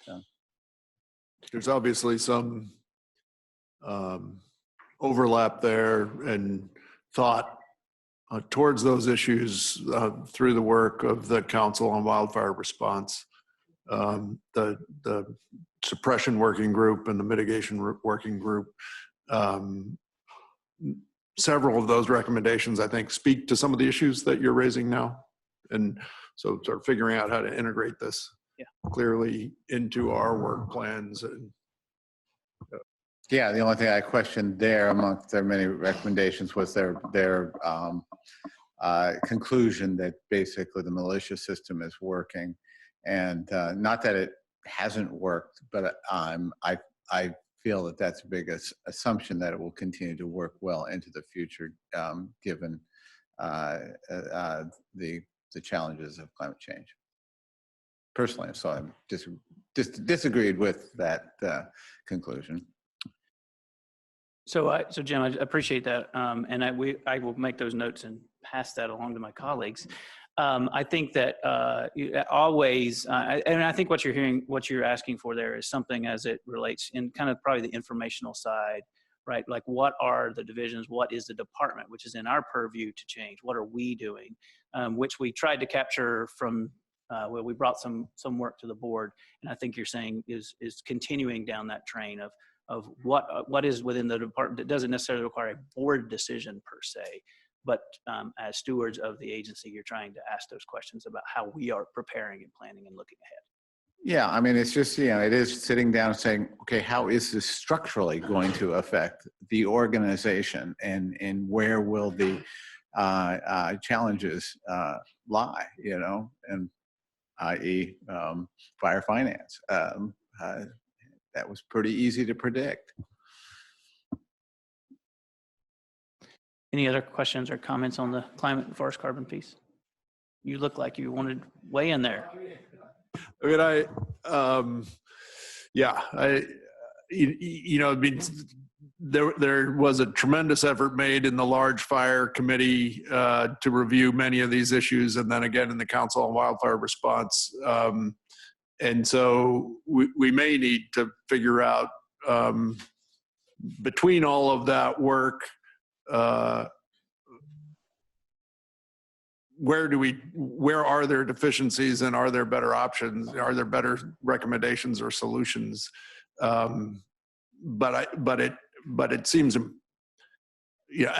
There's obviously some overlap there and thought towards those issues through the work of the Council on Wildfire Response, the suppression working group and the mitigation working group. Several of those recommendations, I think, speak to some of the issues that you're raising now. And so sort of figuring out how to integrate this clearly into our work plans. And yeah, the only thing I questioned there amongst their many recommendations was their conclusion that basically the militia system is working, and not that it hasn't worked, but I feel that that's a big assumption that it will continue to work well into the future, given the challenges of climate change. Personally, so I'm disagreed with that conclusion. So Jim, I appreciate that, and I will make those notes and pass that along to my colleagues. I think that always, and I think what you're asking for there is something as it relates in kind of probably the informational side, right? Like, what are the divisions? What is the department, which is in our purview to change? What are we doing? Which we tried to capture from. Well, we brought some work to the board, and I think you're saying is continuing down that train of what is within the department. It doesn't necessarily require a board decision per se, but as stewards of the agency, you're trying to ask those questions about how we are preparing and planning and looking ahead. Yeah, I mean, it's just, it is sitting down and saying, okay, how is this structurally going to affect the organization, and where will the challenges lie, and i.e. Fire finance. That was pretty easy to predict. Any other questions or comments on the climate and forest carbon piece? You look like you wanted way in there. I mean, I mean, there was a tremendous effort made in the large fire committee to review many of these issues, and then again in the Council on Wildfire Response. And so we may need to figure out between all of that work, where are there deficiencies, and are there better options? Are there better recommendations or solutions? But it seems,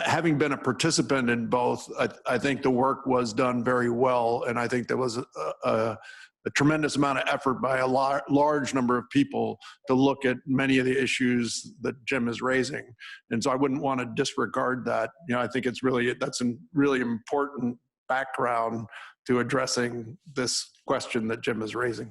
having been a participant in both, I think the work was done very well, and I think there was a tremendous amount of effort by a large number of people to look at many of the issues that Jim is raising. And so I wouldn't want to disregard that. I think that's a really important background to addressing this question that Jim is raising.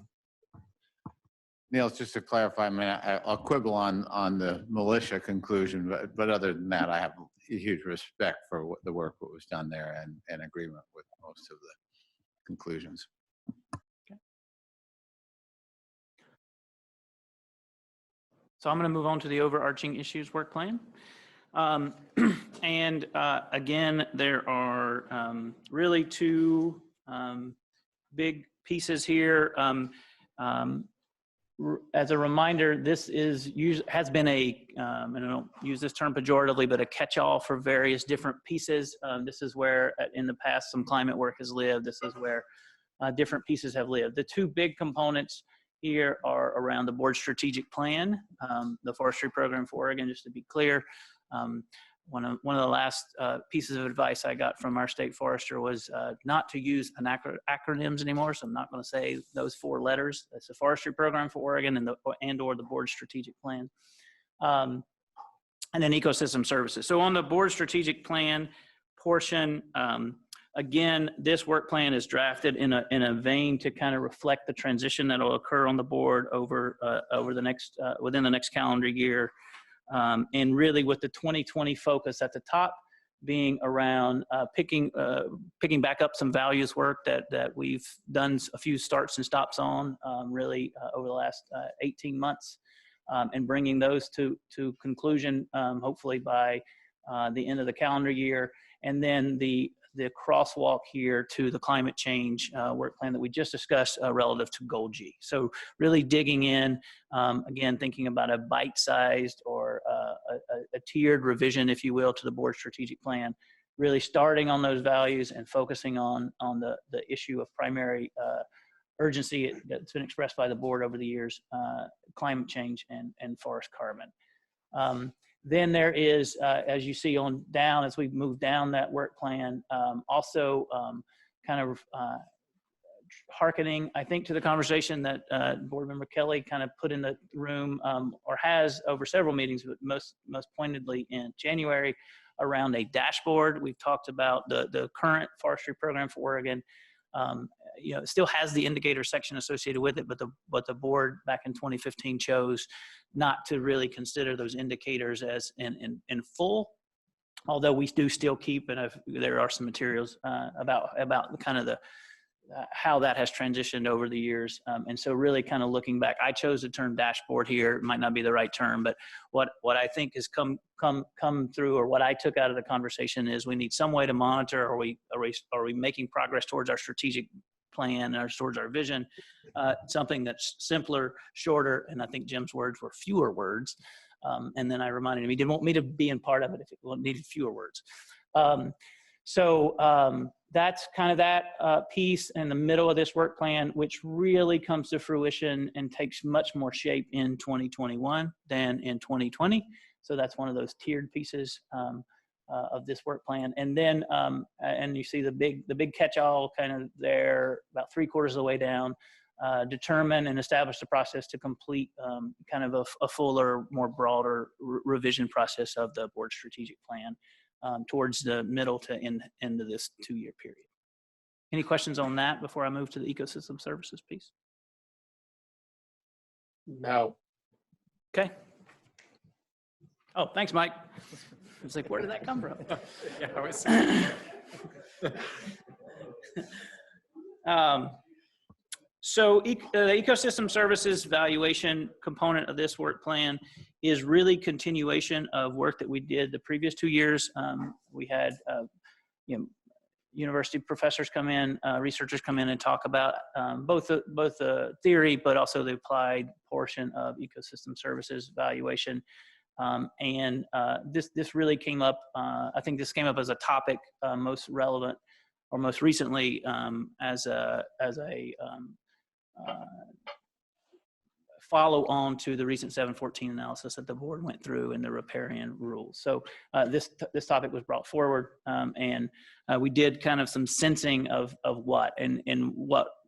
Neil, just to clarify, I mean, I'll quibble on the militia conclusion, but other than that, I have a huge respect for the work that was done there, and agreement with most of the conclusions. Okay. So I'm going to move on to the overarching issues work plan. And again, there are really two big pieces here. As a reminder, this has been and I don't use this term pejoratively, but a catch-all for various different pieces. This is where in the past some climate work has lived. This is where different pieces have lived. The two big components here are around the board strategic plan, the forestry program for Oregon, just to be clear. One of the last pieces of advice I got from our state forester was not to use acronyms anymore. So I'm not going to say those 4 letters. That's the forestry program for Oregon and/or the board strategic plan. And then ecosystem services. So on the board strategic plan portion, again, this work plan is drafted in a vein to kind of reflect the transition that will occur on the board over the next within the next calendar year. And really with the 2020 focus at the top being around picking back up some values work that we've done a few starts and stops on really over the last 18 months, and bringing those to conclusion hopefully by the end of the calendar year, and then the crosswalk here to the climate change work plan that we just discussed relative to Goal G. So really digging in, again, thinking about a bite-sized or a tiered revision, if you will, to the board strategic plan, really starting on those values and focusing on the issue of primary urgency that's been expressed by the board over the years, climate change and forest carbon. Then there is, as you see on down, as we move down that work plan, also kind of hearkening, I think, to the conversation that Board Member Kelly kind of put in the room, or has over several meetings, but most pointedly in January, around a dashboard. We've talked about the current forestry program for Oregon. You know, it still has the indicator section associated with it, but the board back in 2015 chose not to really consider those indicators as in full. Although we do still keep, and there are some materials about kind of the how that has transitioned over the years. And so really kind of looking back, I chose the term dashboard here. It might not be the right term, but what I think has come through, or what I took out of the conversation, is we need some way to monitor, are we making progress towards our strategic plan and towards our vision, something that's simpler, shorter, and I think Jim's words were fewer words. And then I reminded him he didn't want me to be in part of it if it needed fewer words. So that's kind of that piece in the middle of this work plan, which really comes to fruition and takes much more shape in 2021 than in 2020. So that's one of those tiered pieces of this work plan. And then, and you see the big catch-all kind of there, about 3/4 of the way down, determine and establish the process to complete kind of a fuller, more broader revision process of the board strategic plan towards the middle to end of this 2-year period. Any questions on that before I move to the ecosystem services piece? No. Okay. Oh, thanks, Mike. I was like, where did that come from? Yeah, I was. So the ecosystem services valuation component of this work plan is really continuation of work that we did the previous 2 years. We had university professors come in, researchers come in and talk about both the theory, but also the applied portion of ecosystem services valuation. And this really came up, I think this came up as a topic most relevant or most recently as a follow on to the recent 714 analysis that the board went through in the riparian rules. So this topic was brought forward, and we did kind of some sensing of what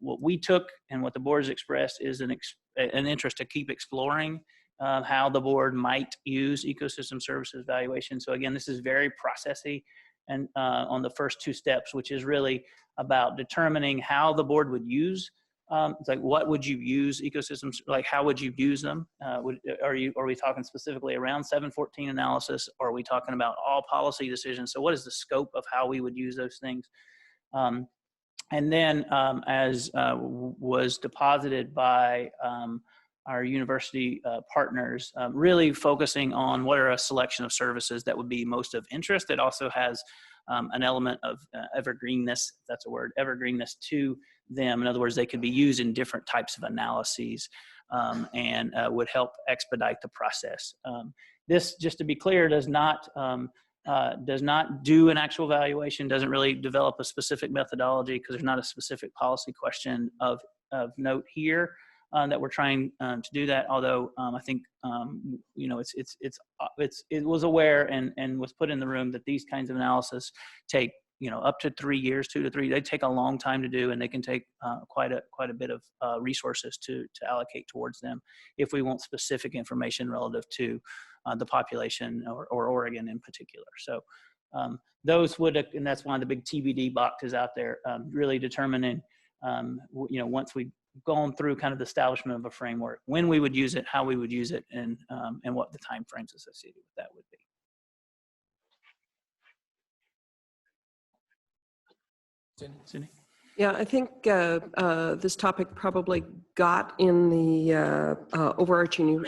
we took and what the board has expressed is an interest to keep exploring how the board might use ecosystem services valuation. So again, this is very processy, and on the first 2 steps, which is really about determining how the board would use. It's like, what would you use ecosystems, like how would you use them? Are we talking specifically around 714 analysis, or are we talking about all policy decisions? So what is the scope of how we would use those things? And then as was deposited by our university partners, really focusing on what are a selection of services that would be most of interest. It also has an element of evergreenness, if that's a word, evergreenness to them. In other words, they could be used in different types of analyses and would help expedite the process. This, just to be clear, does not do an actual valuation, doesn't really develop a specific methodology, because there's not a specific policy question of note here that we're trying to do that. Although I think it was aware and was put in the room that these kinds of analysis take up to 3 years, 2 to 3. They take a long time to do, and they can take quite a bit of resources to allocate towards them if we want specific information relative to the population or Oregon in particular. So those would, and that's one of the big TBD boxes out there, really determining once we've gone through kind of the establishment of a framework, when we would use it, how we would use it, and what the time frames associated with that would be. Cindy? Yeah, I think this topic probably got in the overarching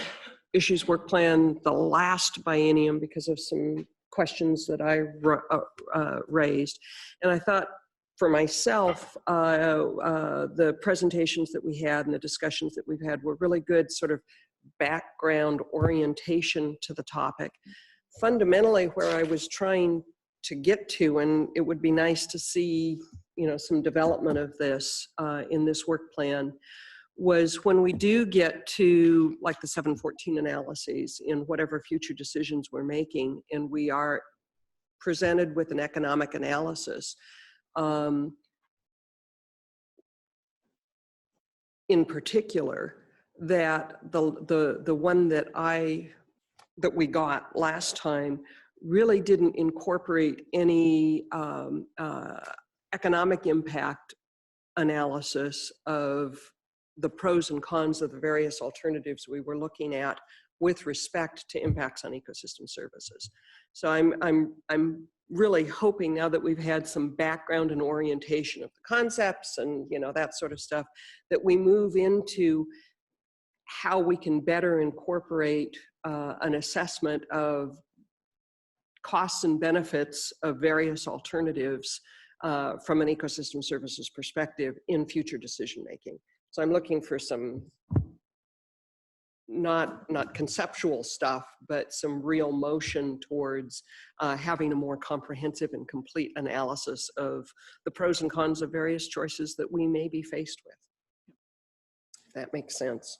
issues work plan the last biennium because of some questions that I raised. And I thought for myself, the presentations that we had and the discussions that we've had were really good sort of background orientation to the topic. Fundamentally, where I was trying to get to, and it would be nice to see, you know, some development of this in this work plan, was when we do get to like the 714 analyses in whatever future decisions we're making, and we are presented with an economic analysis, in particular, that the one that we got last time really didn't incorporate any economic impact analysis of the pros and cons of the various alternatives we were looking at with respect to impacts on ecosystem services. So I'm really hoping, now that we've had some background and orientation of the concepts and, you know, that sort of stuff, that we move into how we can better incorporate an assessment of costs and benefits of various alternatives from an ecosystem services perspective in future decision making. So I'm looking for some not conceptual stuff, but some real motion towards having a more comprehensive and complete analysis of the pros and cons of various choices that we may be faced with. If that makes sense.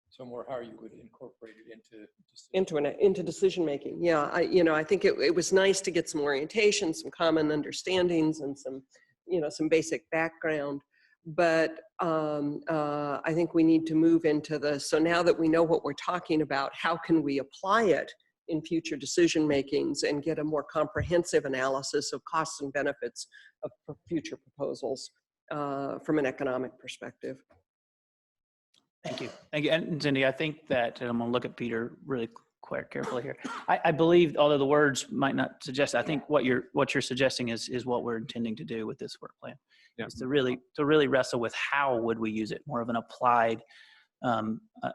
So more how you would incorporate it Into decision making. Yeah, I think it was nice to get some orientation, some common understandings, and some, you know, some basic background. But I think we need to move into so now that we know what we're talking about, how can we apply it in future decision makings and get a more comprehensive analysis of costs and benefits of future proposals from an economic perspective. Thank you. Thank you. And Cindy, I think that, and I'm going to look at Peter really quite carefully here. I believe, although the words might not suggest, I think what you're suggesting is what we're intending to do with this work plan. Yeah. Is to really wrestle with how would we use it, more of an applied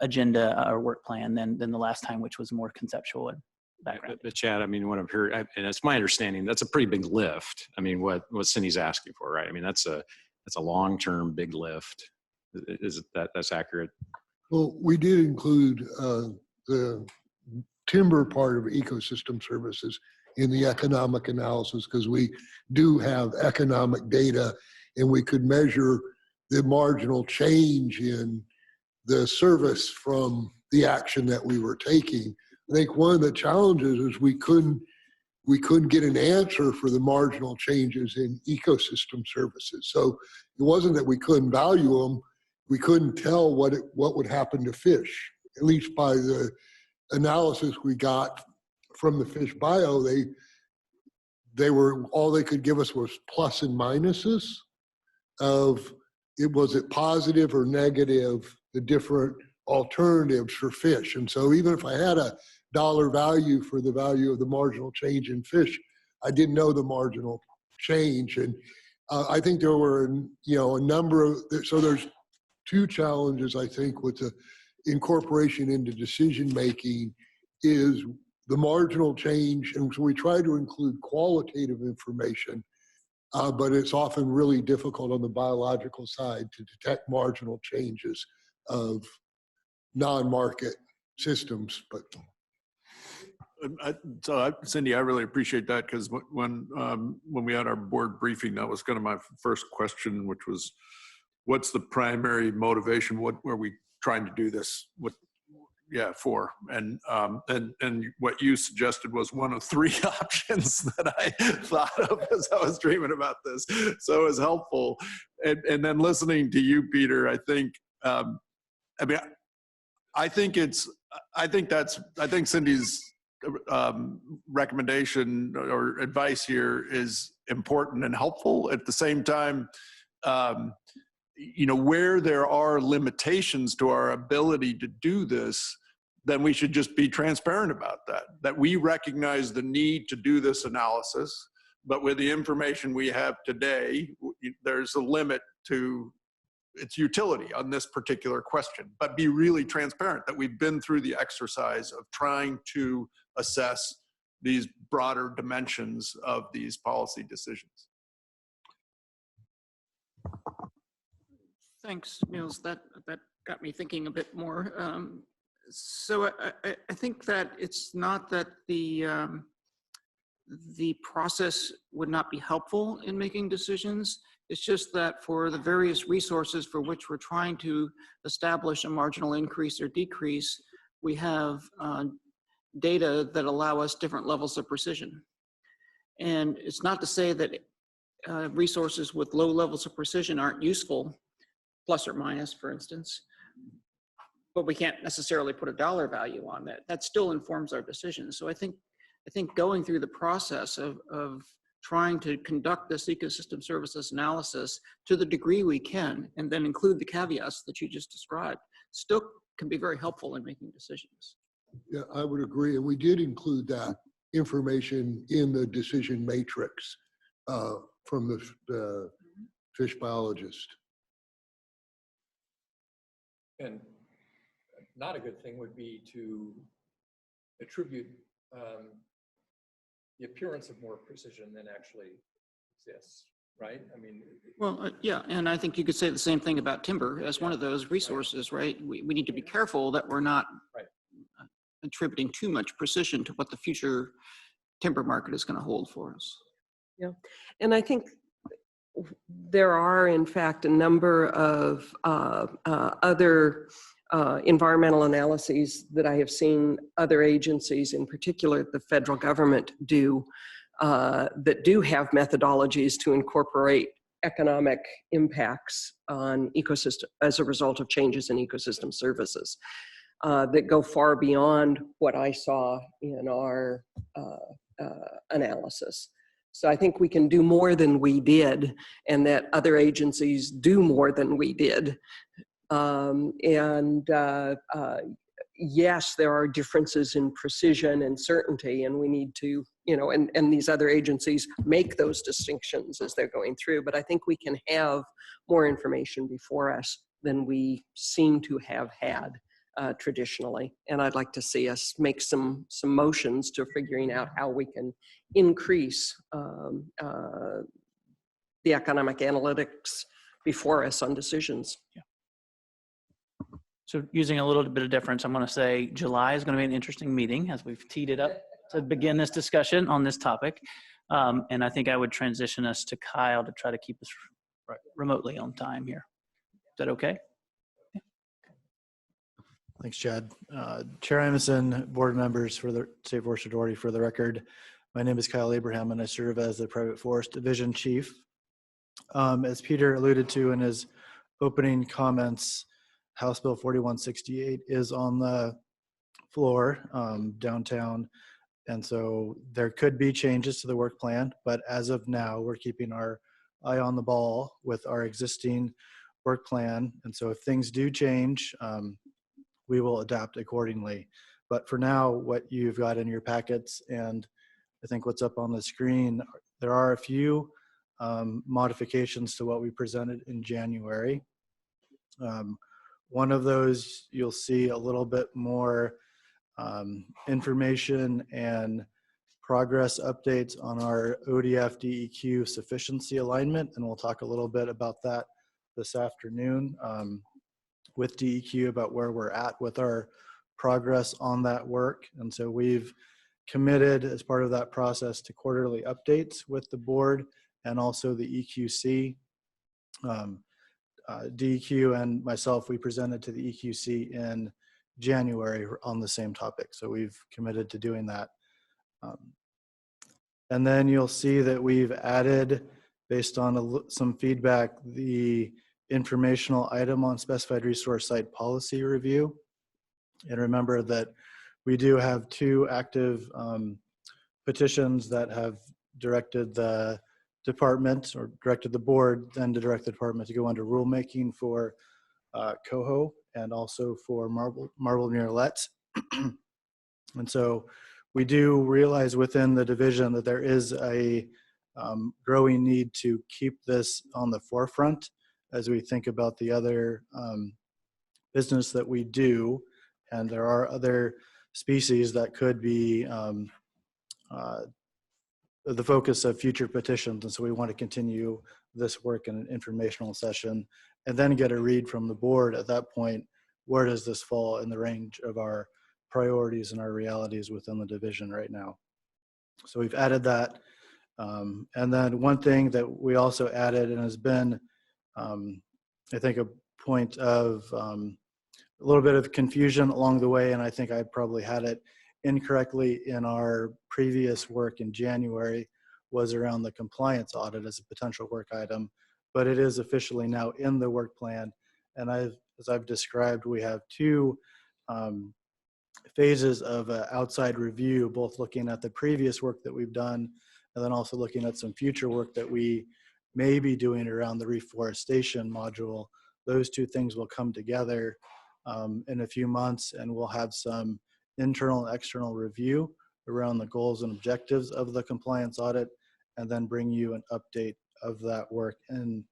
agenda or work plan than the last time, which was more conceptual and background. But Chad, I mean, what I've heard, and it's my understanding, that's a pretty big lift. I mean, what Cindy's asking for, right? I mean, that's a long-term big lift. Is that's accurate? Well, we did include the timber part of ecosystem services in the economic analysis because we do have economic data and we could measure the marginal change in the service from the action that we were taking. I think one of the challenges is we couldn't get an answer for the marginal changes in ecosystem services. So it wasn't that we couldn't value them, we couldn't tell what would happen to fish. At least by the analysis we got from the fish bio, they were, all they could give us was plus and minuses of was it positive or negative, the different alternatives for fish. And so even if I had a dollar value for the value of the marginal change in fish, I didn't know the marginal change. And I think there were, a number of, so there's two challenges, I think, with the incorporation into decision making is the marginal change. And so we try to include qualitative information, but it's often really difficult on the biological side to detect marginal changes of non-market systems. But Cindy, I really appreciate that, because when we had our board briefing, that was kind of my first question, which was, what's the primary motivation? What were we trying to do this for? And what you suggested was one of three options that I thought of as I was dreaming about this. So it was helpful. And then listening to you, Peter, I think, I think Cindy's recommendation or advice here is important and helpful. At the same time, where there are limitations to our ability to do this, then we should just be transparent about that we recognize the need to do this analysis, but with the information we have today, there's a limit to its utility on this particular question. But be really transparent that we've been through the exercise of trying to assess these broader dimensions of these policy decisions. Thanks, Niels. That got me thinking a bit more. So I think that it's not that the process would not be helpful in making decisions. It's just that for the various resources for which we're trying to establish a marginal increase or decrease, we have data that allow us different levels of precision. And it's not to say that resources with low levels of precision aren't useful, plus or minus, for instance, but we can't necessarily put a dollar value on that. That still informs our decisions. So I think going through the process of trying to conduct this ecosystem services analysis to the degree we can, and then include the caveats that you just described, still can be very helpful in making decisions. Yeah, I would agree. And we did include that information in the decision matrix from the fish biologist. And not a good thing would be to attribute the appearance of more precision than actually exists, right? I mean, Well, yeah, and I think you could say the same thing about timber as one of those resources, right? We need to be careful that we're not attributing too much precision to what the future timber market is going to hold for us. Yeah, and I think there are, in fact, a number of other environmental analyses that I have seen other agencies, in particular the federal government, do that do have methodologies to incorporate economic impacts on ecosystem as a result of changes in ecosystem services that go far beyond what I saw in our analysis. So I think we can do more than we did, and that other agencies do more than we did. Yes, there are differences in precision and certainty, and we need to, and these other agencies make those distinctions as they're going through, but I think we can have more information before us than we seem to have had traditionally. And I'd like to see us make some motions to figuring out how we can increase the economic analytics before us on decisions. Yeah. So using a little bit of difference, I'm going to say July is going to be an interesting meeting as we've teed it up to begin this discussion on this topic. And I think I would transition us to Kyle to try to keep us remotely on time here. Is that okay? Yeah. Thanks, Chad. Chair Emerson, board members for the State Forest Authority, for the record, my name is Kyle Abraham and I serve as the Private Forest Division Chief. As Peter alluded to in his opening comments, House Bill 4168 is on the floor downtown. And so there could be changes to the work plan, but as of now, we're keeping our eye on the ball with our existing work plan. And so if things do change, we will adapt accordingly. But for now, what you've got in your packets and I think what's up on the screen, there are a few modifications to what we presented in January. One of those, you'll see a little bit more information and progress updates on our ODF DEQ sufficiency alignment, and we'll talk a little bit about that this afternoon with DEQ about where we're at with our progress on that work. And so we've committed as part of that process to quarterly updates with the board and also the EQC. DEQ and myself, we presented to the EQC in January on the same topic. So we've committed to doing that. And then you'll see that we've added, based on some feedback, the informational item on specified resource site policy review. And remember that we do have two active petitions that have directed the department or directed the board then to direct the department to go under rulemaking for coho and also for marble murrelet. And so we do realize within the division that there is a growing need to keep this on the forefront as we think about the other business that we do. And there are other species that could be the focus of future petitions. And so we want to continue this work in an informational session and then get a read from the board at that point. Where does this fall in the range of our priorities and our realities within the division right now? So we've added that. And then one thing that we also added and has been, I think, a point of a little bit of confusion along the way, and I think I probably had it incorrectly in our previous work in January, was around the compliance audit as a potential work item, but it is officially now in the work plan. And as I've described, we have two phases of outside review, both looking at the previous work that we've done and then also looking at some future work that we may be doing around the reforestation module. Those two things will come together in a few months, and we'll have some internal and external review around the goals and objectives of the compliance audit, and then bring you an update of that work in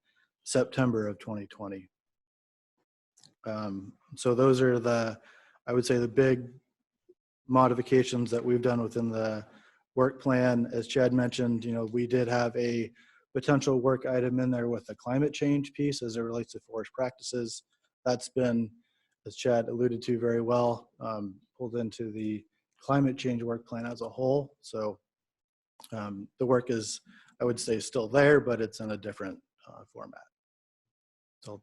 September of 2020. So those are I would say, the big modifications that we've done within the work plan. As Chad mentioned, we did have a potential work item in there with the climate change piece as it relates to forest practices. That's been, as Chad alluded to very well, pulled into the climate change work plan as a whole. So the work is, I would say, still there, but it's in a different format. So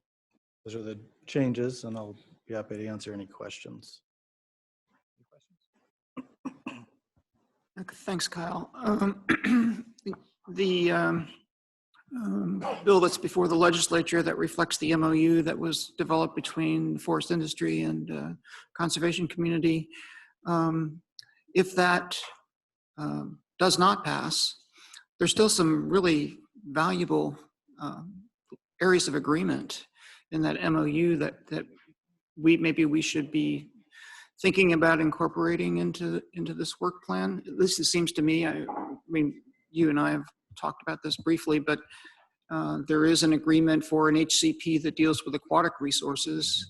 those are the changes, and I'll be happy to answer any questions. Okay, thanks, Kyle. The bill that's before the legislature that reflects the MOU that was developed between the forest industry and conservation community, if that does not pass, there's still some really valuable areas of agreement in that MOU that we should be thinking about incorporating into this work plan. At least it seems to me. I mean, you and I have talked about this briefly, but there is an agreement for an HCP that deals with aquatic resources.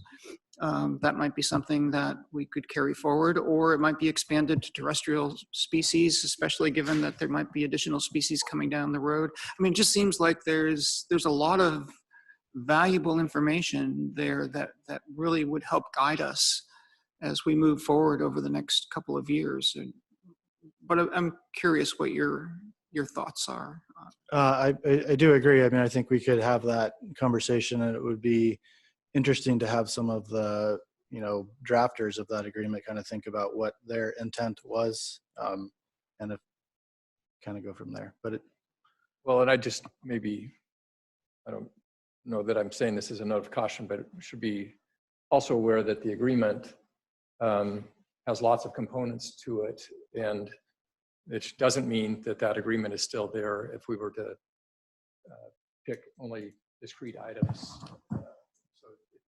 That might be something that we could carry forward, or it might be expanded to terrestrial species, especially given that there might be additional species coming down the road. I mean, it just seems like there's a lot of valuable information there that really would help guide us as we move forward over the next couple of years. But I'm curious what your thoughts are. I do agree. I mean, I think we could have that conversation, and it would be interesting to have some of the drafters of that agreement kind of think about what their intent was, and if kind of go from there. But Well, and I just I don't know that I'm saying this as a note of caution, but it should be also aware that the agreement has lots of components to it, and it doesn't mean that agreement is still there if we were to pick only discrete items. So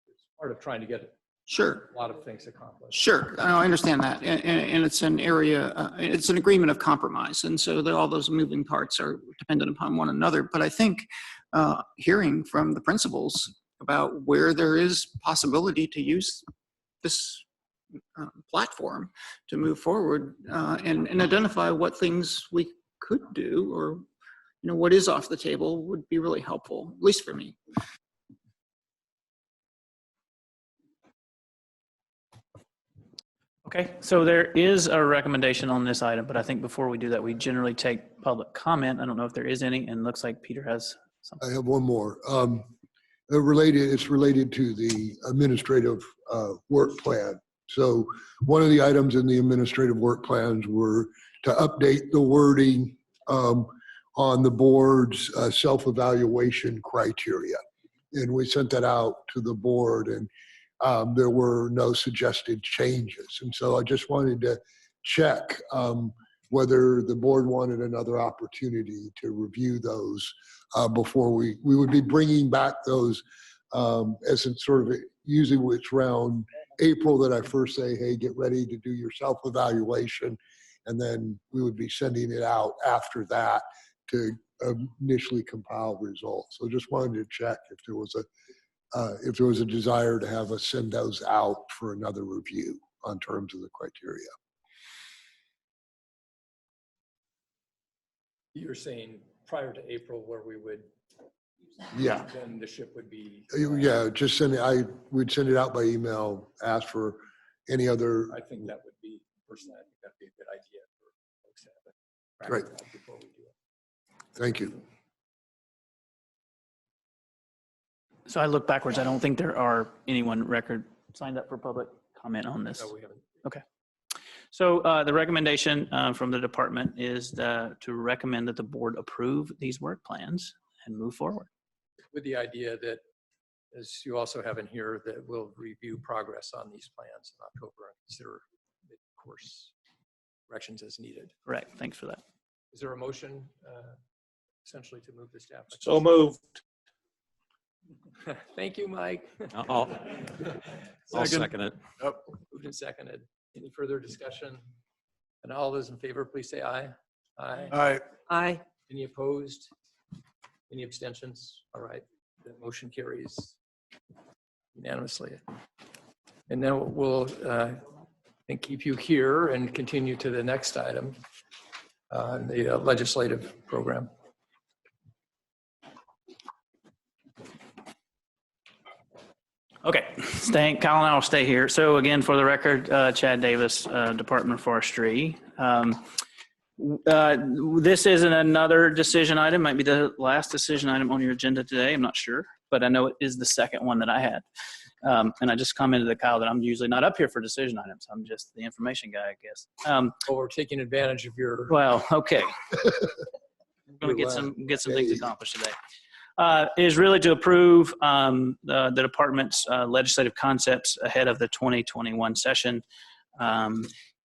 it's part of trying to get Sure. a lot of things accomplished. Sure, I understand that, and it's an area, it's an agreement of compromise, and so all those moving parts are dependent upon one another. But I think hearing from the principals about where there is possibility to use this platform to move forward and identify what things we could do, or what is off the table, would be really helpful, at least for me. Okay, so there is a recommendation on this item, but I think before we do that, we generally take public comment. I don't know if there is any, and it looks like Peter has something. I have one more. It's related to the administrative work plan. So one of the items in the administrative work plans were to update the wording on the board's self-evaluation criteria. And we sent that out to the board, and there were no suggested changes. And so I just wanted to check whether the board wanted another opportunity to review those before we would be bringing back those as in sort of usually it's around April that I first say, hey, get ready to do your self-evaluation. And then we would be sending it out after that to initially compile results. So just wanted to check if there was a desire to have us send those out for another review on terms of the criteria. You're saying prior to April where we would, Yeah, then the ship would be. yeah, just send it, I would send it out by email, ask for any other, I think that would be, personally, I think that'd be a good idea for folks to have it. Right. practiced out before we do it. thank you. So I look backwards. I don't think there are anyone record signed up for public comment on this. No, we haven't. So the recommendation from the department is to recommend that the board approve these work plans and move forward. With the idea that, as you also have in here, that we'll review progress on these plans in October and consider mid-course corrections as needed. Correct. Thanks for that. Is there a motion essentially to move the staff? So moved. Thank you, Mike. I'll second it. Oh, moved and seconded. Any further discussion? And all those in favor, please say aye. Aye. All right. Aye. Any opposed? Any abstentions? All right, the motion carries unanimously. And then we'll and keep you here and continue to the next item, the legislative program. Okay, Kyle and I will stay here. So again, for the record, Chad Davis, Department of Forestry. This isn't another decision item, might be the last decision item on your agenda today. I'm not sure, but I know it is the second one that I had. And I just commented to Kyle that I'm usually not up here for decision items. I'm just the information guy, I guess. Well, we're taking advantage of your. Well, okay. We're going to get some things accomplished today. Is really to approve the department's legislative concepts ahead of the 2021 session.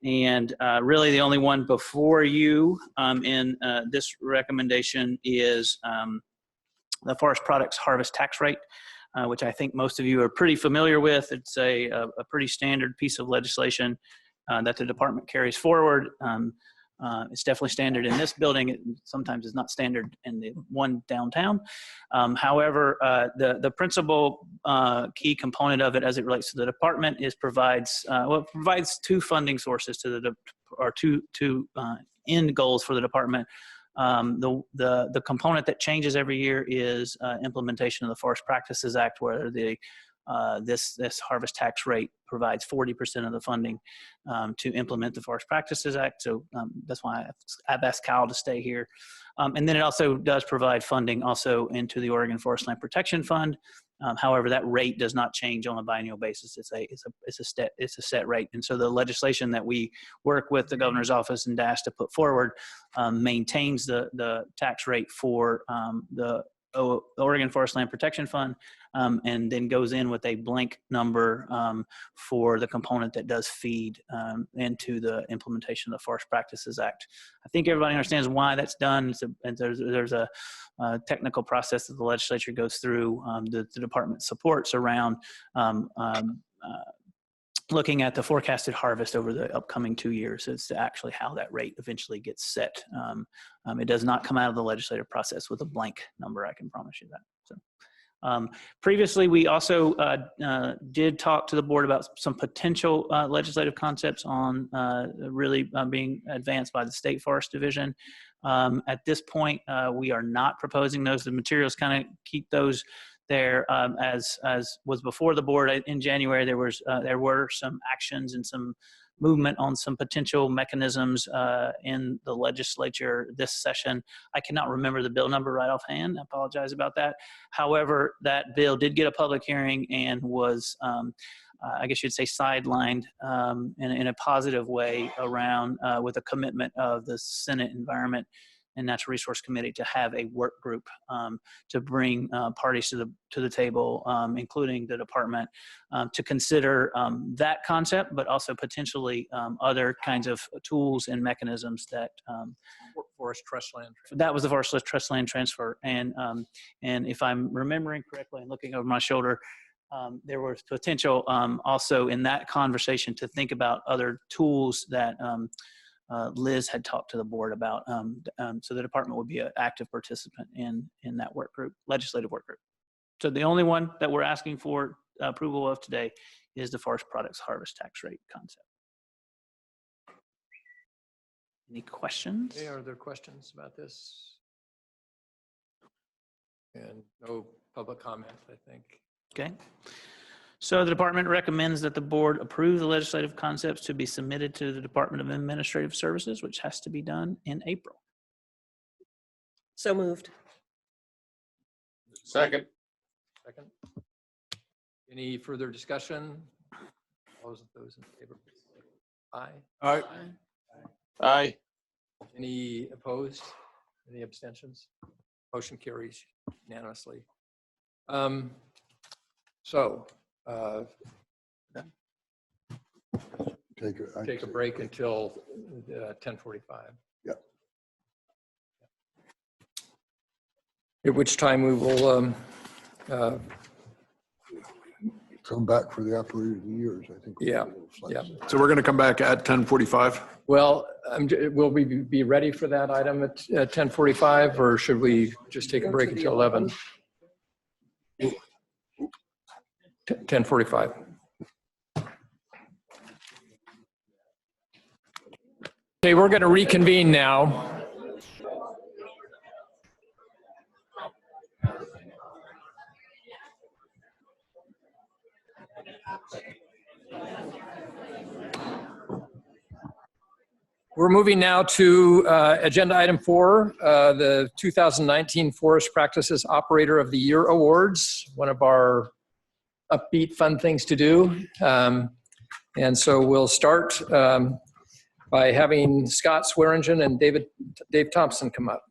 And really the only one before you in this recommendation is the forest products harvest tax rate, which I think most of you are pretty familiar with. It's a pretty standard piece of legislation that the department carries forward. It's definitely standard in this building. It sometimes is not standard in the one downtown. However, the principal key component of it as it relates to the department is provides two funding sources to two end goals for the department. The component that changes every year is implementation of the Forest Practices Act, where this harvest tax rate provides 40% of the funding to implement the Forest Practices Act. So that's why I've asked Kyle to stay here. And then it also does provide funding also into the Oregon Forest Land Protection Fund. However, that rate does not change on a biennial basis. It's a set rate. And so the legislation that we work with the governor's office and DAS to put forward maintains the tax rate for the Oregon Forest Land Protection Fund, and then goes in with a blank number for the component that does feed into the implementation of the Forest Practices Act. I think everybody understands why that's done. There's a technical process that the legislature goes through, the department supports around looking at the forecasted harvest over the upcoming 2 years as to actually how that rate eventually gets set. It does not come out of the legislative process with a blank number, I can promise you that. So, previously, we also did talk to the board about some potential legislative concepts on really being advanced by the State Forest Division. At this point, we are not proposing those. The materials kind of keep those there. As was before the board in January, there were some actions and some movement on some potential mechanisms in the legislature this session. I cannot remember the bill number right offhand. I apologize about that. However, that bill did get a public hearing and was, I guess you'd say, sidelined in a positive way around with a commitment of the Senate Environment and Natural Resource Committee to have a work group to bring parties to the table, including the department, to consider that concept, but also potentially other kinds of tools and mechanisms that Forest trust land. That was the forest trust land transfer, and if I'm remembering correctly and looking over my shoulder, there was potential also in that conversation to think about other tools that Liz had talked to the board about. So the department would be an active participant in that work group, legislative work group. So the only one that we're asking for approval of today is the forest products harvest tax rate concept. Any questions? Okay, are there questions about this? And no public comment, I think. Okay. So the department recommends that the board approve the legislative concepts to be submitted to the Department of Administrative Services, which has to be done in April. So moved. Second. Second. Any further discussion? All those in favor? Aye. Aye. Aye. Any opposed? Any abstentions? Motion carries unanimously. So take a break until 10:45. Yep. At which time we will Come back for the operator of the years, I think. Yeah, yeah. So we're going to come back at 10:45. well, will we be ready for that item at 10:45, or should we just take a break until 11? 10:45. Okay, we're going to reconvene now. We're moving now to agenda item 4, the 2019 Forest Practices Operator of the Year Awards, one of our upbeat, fun things to do. And so we'll start by having Scott Swearingen and Dave Thompson come up.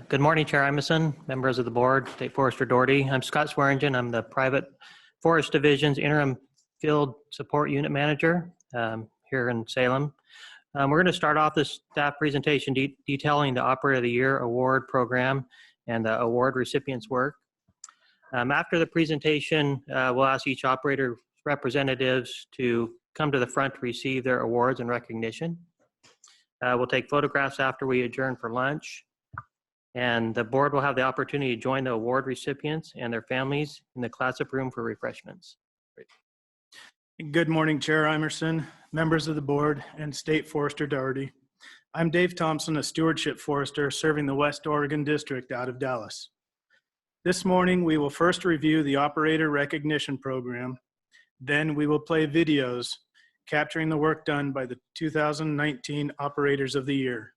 Good morning, Chair Imison, members of the board, State Forester Doherty. I'm Scott Swearingen. I'm the Private Forest Division's Interim Field Support Unit Manager here in Salem. We're going to start off this staff presentation detailing the Operator of the Year Award program and the award recipients' work. After the presentation, we'll ask each operator representatives to come to the front to receive their awards and recognition. We'll take photographs after we adjourn for lunch. And the board will have the opportunity to join the award recipients and their families in the class-up room for refreshments. Good morning, Chair Emerson, members of the board, and State Forester Doherty. I'm Dave Thompson, a stewardship forester serving the West Oregon District out of Dallas. This morning, we will first review the Operator Recognition Program. Then we will play videos capturing the work done by the 2019 Operators of the Year.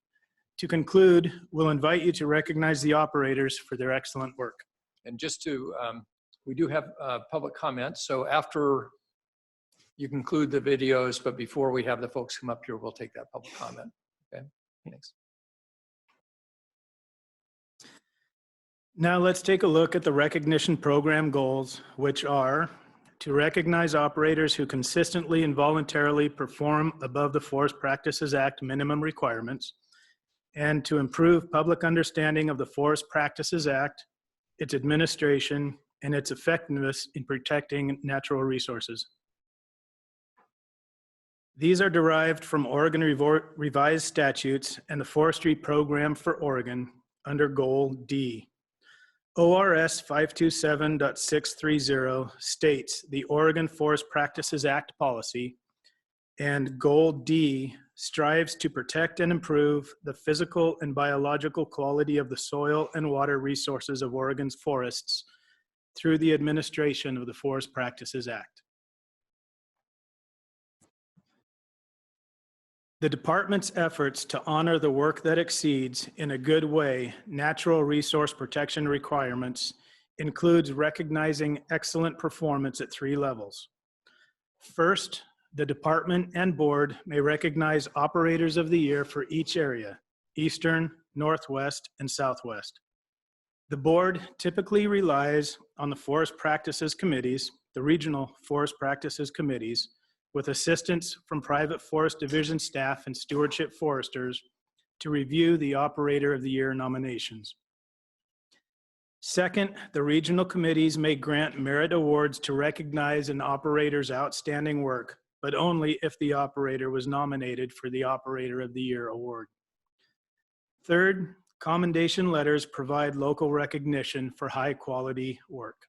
To conclude, we'll invite you to recognize the operators for their excellent work. And just to, we do have public comments. So after you conclude the videos, but before we have the folks come up here, we'll take that public comment. Okay, thanks. Now let's take a look at the recognition program goals, which are to recognize operators who consistently and voluntarily perform above the Forest Practices Act minimum requirements, and to improve public understanding of the Forest Practices Act, its administration, and its effectiveness in protecting natural resources. These are derived from Oregon revised statutes and the Forestry Program for Oregon under Goal D. ORS 527.630 states the Oregon Forest Practices Act policy, and Goal D strives to protect and improve the physical and biological quality of the soil and water resources of Oregon's forests through the administration of the Forest Practices Act. The department's efforts to honor the work that exceeds, in a good way, natural resource protection requirements includes recognizing excellent performance at 3 levels. First, the department and board may recognize operators of the year for each area, Eastern, Northwest, and Southwest. The board typically relies on the Forest Practices Committees, the regional Forest Practices Committees, with assistance from private forest division staff and stewardship foresters to review the Operator of the Year nominations. Second, the regional committees may grant merit awards to recognize an operator's outstanding work, but only if the operator was nominated for the Operator of the Year award. Third, commendation letters provide local recognition for high quality work.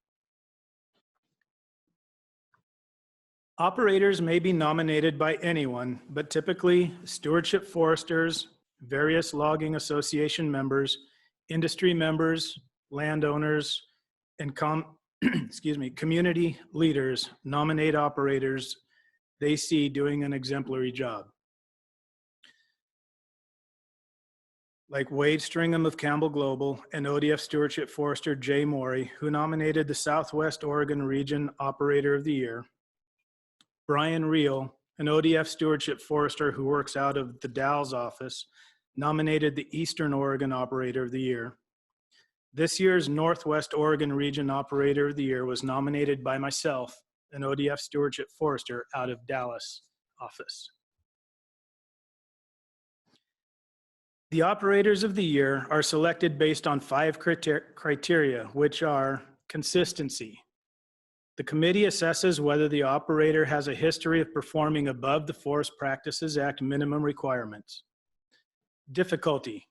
Operators may be nominated by anyone, but typically stewardship foresters, various logging association members, industry members, landowners, and community leaders nominate operators they see doing an exemplary job. Like Wade Stringham of Campbell Global and ODF Stewardship Forester Jay Morey, who nominated the Southwest Oregon Region Operator of the Year. Brian Reel, an ODF Stewardship Forester who works out of the Dalles office, nominated the Eastern Oregon Operator of the Year. This year's Northwest Oregon Region Operator of the Year was nominated by myself, an ODF Stewardship Forester out of Dallas office. The Operators of the Year are selected based on 5 criteria, which are consistency. The committee assesses whether the operator has a history of performing above the Forest Practices Act minimum requirements. Difficulty.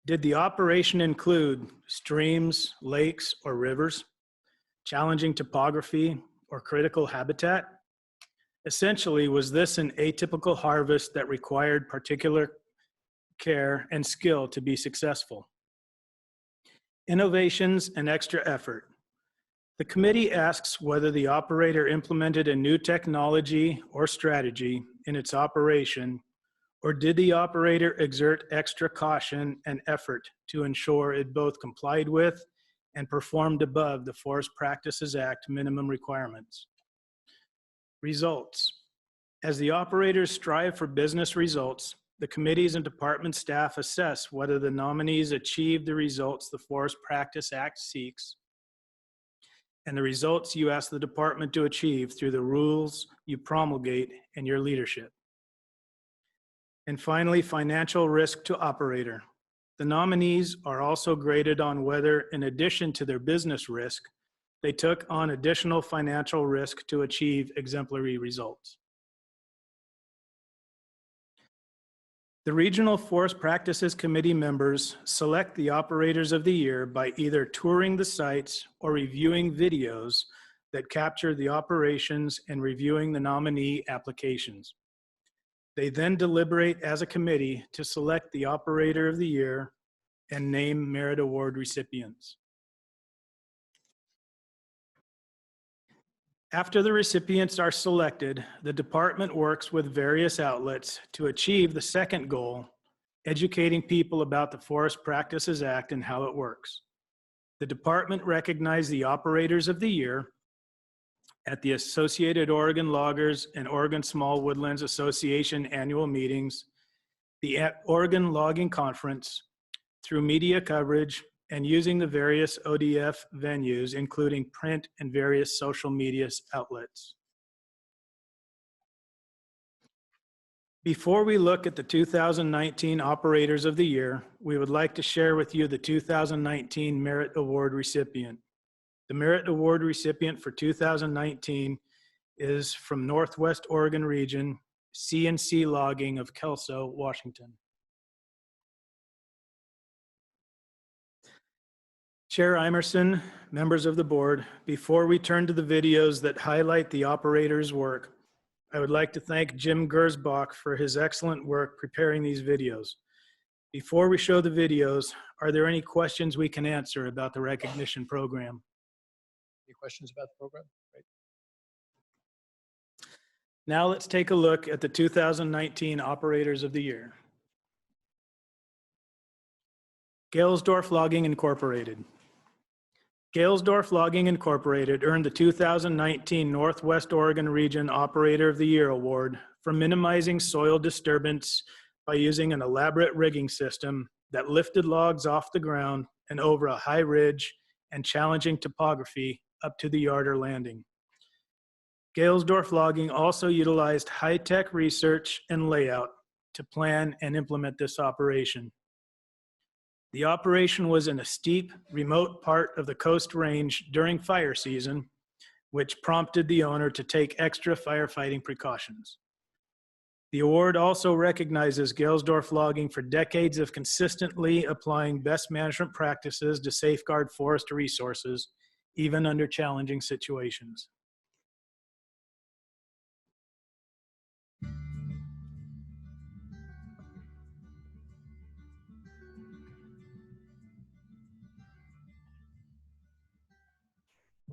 Did the operation include streams, lakes, or rivers, challenging topography, or critical habitat? Essentially, was this an atypical harvest that required particular care and skill to be successful? Innovations and extra effort. The committee asks whether the operator implemented a new technology or strategy in its operation, or did the operator exert extra caution and effort to ensure it both complied with and performed above the Forest Practices Act minimum requirements? Results. As the operators strive for business results, the committees and department staff assess whether the nominees achieve the results the Forest Practice Act seeks and the results you ask the department to achieve through the rules you promulgate and your leadership. And finally, financial risk to operator. The nominees are also graded on whether, in addition to their business risk, they took on additional financial risk to achieve exemplary results. The Regional Forest Practices Committee members select the Operators of the Year by either touring the sites or reviewing videos that capture the operations and reviewing the nominee applications. They then deliberate as a committee to select the Operator of the Year and name Merit Award recipients. After the recipients are selected, the department works with various outlets to achieve the second goal, educating people about the Forest Practices Act and how it works. The department recognized the Operators of the Year at the Associated Oregon Loggers and Oregon Small Woodlands Association annual meetings, the Oregon Logging Conference, through media coverage, and using the various ODF venues, including print and various social media outlets. Before we look at the 2019 Operators of the Year, we would like to share with you the 2019 Merit Award recipient. The Merit Award recipient for 2019 is from Northwest Oregon Region, CNC Logging of Kelso, Washington. Chair Emerson, members of the board, before we turn to the videos that highlight the operators' work, I would like to thank Jim Gersbach for his excellent work preparing these videos. Before we show the videos, are there any questions we can answer about the recognition program? Any questions about the program? Right. Now let's take a look at the 2019 Operators of the Year. Galesdorf Logging Incorporated. Galesdorf Logging Incorporated earned the 2019 Northwest Oregon Region Operator of the Year Award for minimizing soil disturbance by using an elaborate rigging system that lifted logs off the ground and over a high ridge and challenging topography up to the yard or landing. Galesdorf Logging also utilized high-tech research and layout to plan and implement this operation. The operation was in a steep, remote part of the Coast Range during fire season, which prompted the owner to take extra firefighting precautions. The award also recognizes Gelsdorf Logging for decades of consistently applying best management practices to safeguard forest resources, even under challenging situations.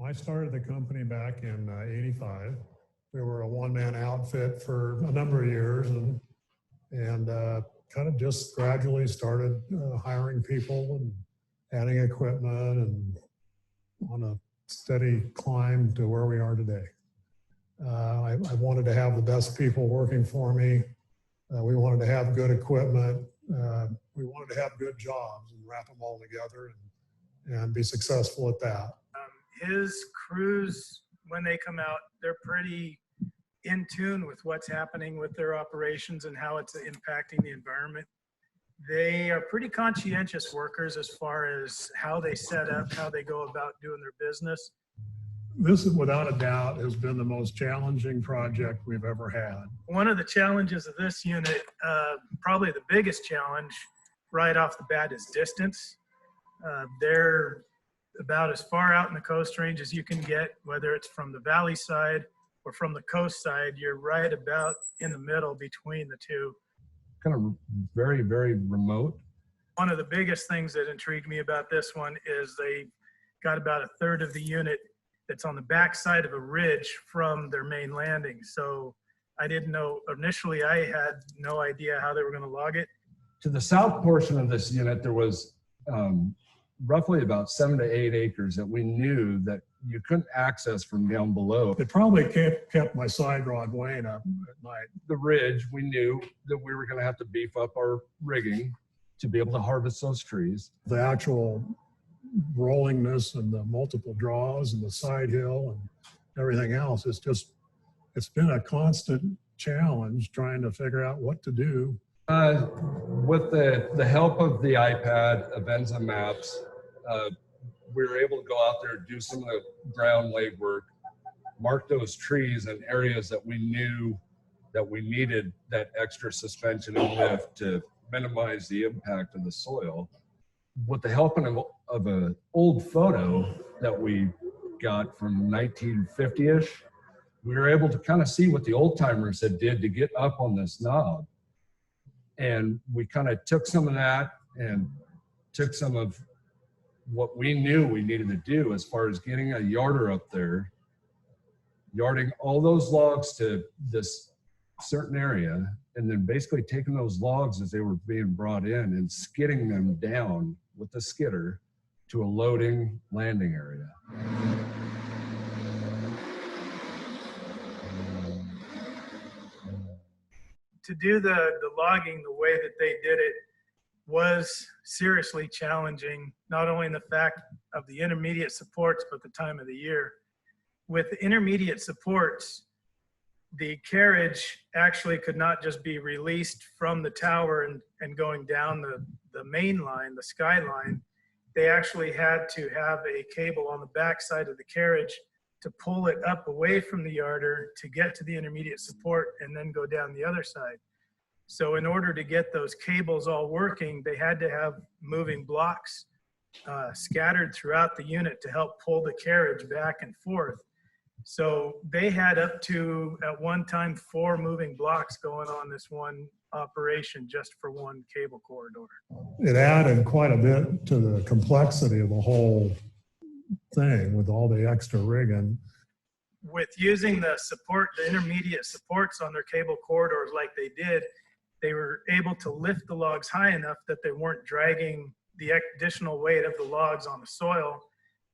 I started the company back in '85. We were a one-man outfit for a number of years and kind of just gradually started hiring people and adding equipment and on a steady climb to where we are today. I wanted to have the best people working for me. We wanted to have good equipment. We wanted to have good jobs and wrap them all together and be successful at that. His crews, when they come out, they're pretty in tune with what's happening with their operations and how it's impacting the environment. They are pretty conscientious workers as far as how they set up, how they go about doing their business. This, without a doubt, has been the most challenging project we've ever had. One of the challenges of this unit, probably the biggest challenge right off the bat, is distance. They're about as far out in the Coast Range as you can get, whether it's from the valley side or from the coast side. You're right about in the middle between the two. Kind of very, very remote. One of the biggest things that intrigued me about this one is they got about a third of the unit that's on the back side of a ridge from their main landing. So I didn't know, initially I had no idea how they were going to log it. To the south portion of this unit, there was roughly about 7 to 8 acres that we knew that you couldn't access from down below. It probably kept my side rod weighing up at night. The ridge, we knew that we were going to have to beef up our rigging to be able to harvest those trees. The actual rollingness and the multiple draws and the side hill and everything else, it's been a constant challenge trying to figure out what to do. With the help of the iPad, Avenza Maps, we were able to go out there, do some of the ground legwork, mark those trees and areas that we knew that we needed that extra suspension and lift to minimize the impact of the soil. With the help of an old photo that we got from 1950-ish, we were able to kind of see what the old timers had did to get up on this knob. And we kind of took some of that and took some of what we knew we needed to do as far as getting a yarder up there, yarding all those logs to this certain area, and then basically taking those logs as they were being brought in and skidding them down with the skidder to a loading landing area. To do the logging the way that they did it was seriously challenging, not only in the fact of the intermediate supports, but the time of the year. With the intermediate supports, the carriage actually could not just be released from the tower and going down the main line, the skyline. They actually had to have a cable on the back side of the carriage to pull it up away from the yarder to get to the intermediate support and then go down the other side. So in order to get those cables all working, they had to have moving blocks scattered throughout the unit to help pull the carriage back and forth. So they had up to, at one time, 4 moving blocks going on this one operation just for one cable corridor. It added quite a bit to the complexity of the whole thing with all the extra rigging. With using the intermediate supports on their cable corridors like they did, they were able to lift the logs high enough that they weren't dragging the additional weight of the logs on the soil.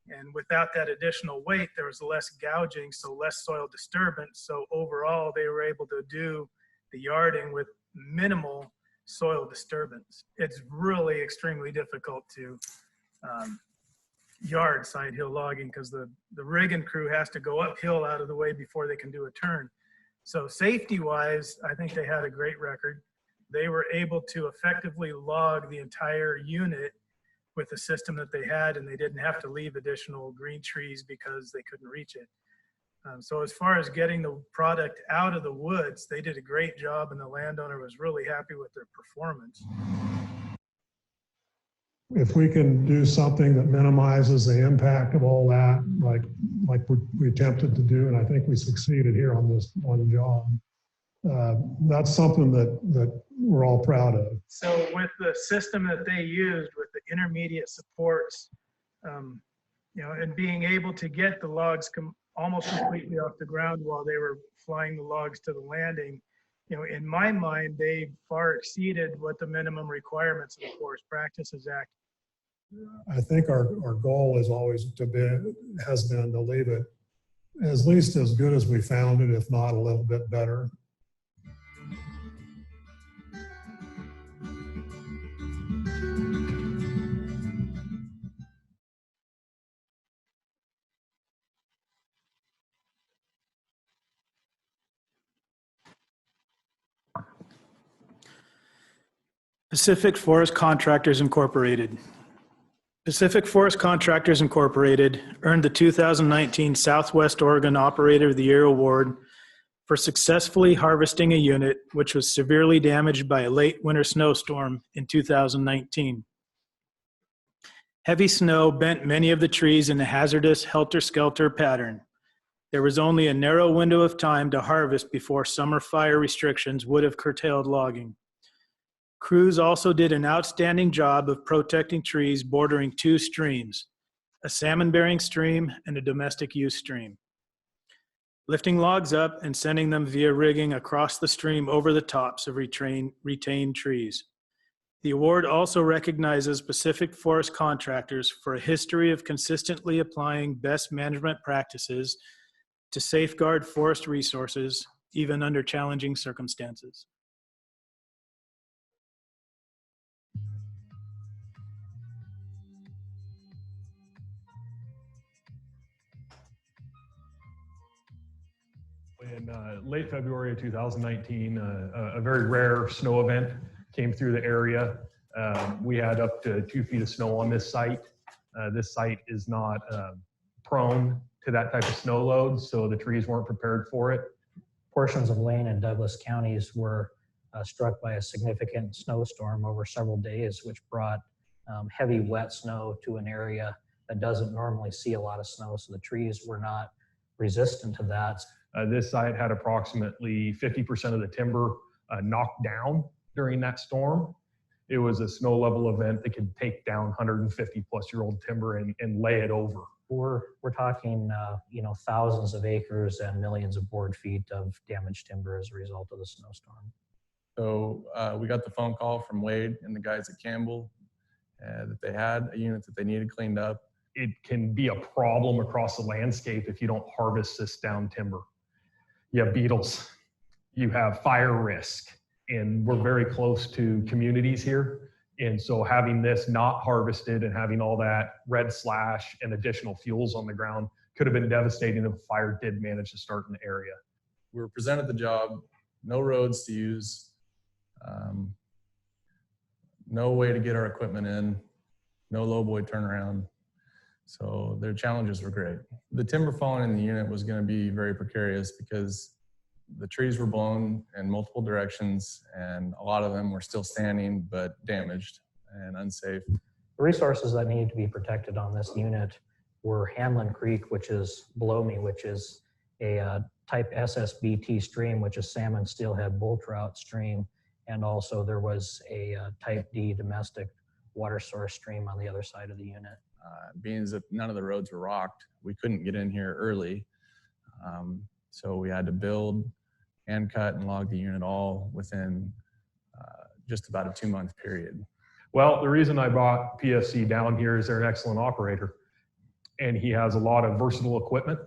And without that additional weight, there was less gouging, so less soil disturbance. So overall, they were able to do the yarding with minimal soil disturbance. It's really extremely difficult to yard side hill logging because the rigging crew has to go uphill out of the way before they can do a turn. So safety-wise, I think they had a great record. They were able to effectively log the entire unit with the system that they had, and they didn't have to leave additional green trees because they couldn't reach it. So as far as getting the product out of the woods, they did a great job and the landowner was really happy with their performance. If we can do something that minimizes the impact of all that, like we attempted to do, and I think we succeeded here on this one job, that's something that we're all proud of. So with the system that they used with the intermediate supports, and being able to get the logs almost completely off the ground while they were flying the logs to the landing, in my mind, they far exceeded what the minimum requirements of the Forest Practices Act. I think our goal is always has been to leave it at least as good as we found it, if not a little bit better. Pacific Forest Contractors Incorporated. Pacific Forest Contractors Incorporated earned the 2019 Southwest Oregon Operator of the Year Award for successfully harvesting a unit which was severely damaged by a late winter snowstorm in 2019. Heavy snow bent many of the trees in a hazardous helter-skelter pattern. There was only a narrow window of time to harvest before summer fire restrictions would have curtailed logging. Crews also did an outstanding job of protecting trees bordering two streams, a salmon-bearing stream and a domestic use stream, lifting logs up and sending them via rigging across the stream over the tops of retained trees. The award also recognizes Pacific Forest contractors for a history of consistently applying best management practices to safeguard forest resources, even under challenging circumstances. In late February of 2019, a very rare snow event came through the area. We had up to 2 feet of snow on this site. This site is not prone to that type of snow load, so the trees weren't prepared for it. Portions of Wayne and Douglas counties were struck by a significant snowstorm over several days, which brought heavy wet snow to an area that doesn't normally see a lot of snow, so the trees were not resistant to that. This site had approximately 50% of the timber knocked down during that storm. It was a snow level event that could take down 150 plus year old timber and lay it over. We're talking thousands of acres and millions of board feet of damaged timber as a result of the snowstorm. So we got the phone call from Wade and the guys at Campbell that they had a unit that they needed cleaned up. It can be a problem across the landscape if you don't harvest this down timber. You have beetles, you have fire risk, and we're very close to communities here. And so having this not harvested and having all that red slash and additional fuels on the ground could have been devastating if a fire did manage to start in the area. We were presented the job, no roads to use, no way to get our equipment in, no lowboy turnaround. So their challenges were great. The timber falling in the unit was going to be very precarious because the trees were blown in multiple directions and a lot of them were still standing but damaged and unsafe. The resources that needed to be protected on this unit were Hanlon Creek, which is below me, which is a type SSBT stream, which is salmon steelhead bull trout stream. And also there was a type D domestic water source stream on the other side of the unit. Being that none of the roads were rocked, we couldn't get in here early. So we had to build and cut and log the unit all within just about a 2-month period. Well, the reason I brought PFC down here is they're an excellent operator. And he has a lot of versatile equipment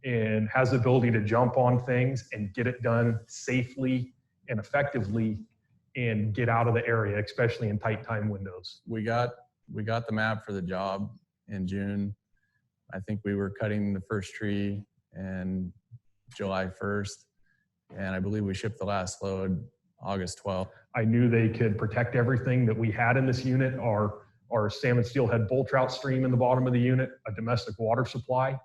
and has the ability to jump on things and get it done safely and effectively and get out of the area, especially in tight time windows. We got the map for the job in June. I think we were cutting the first tree in July 1st. And I believe we shipped the last load August 12th. I knew they could protect everything that we had in this unit, our salmon steelhead bull trout stream in the bottom of the unit, a domestic water supply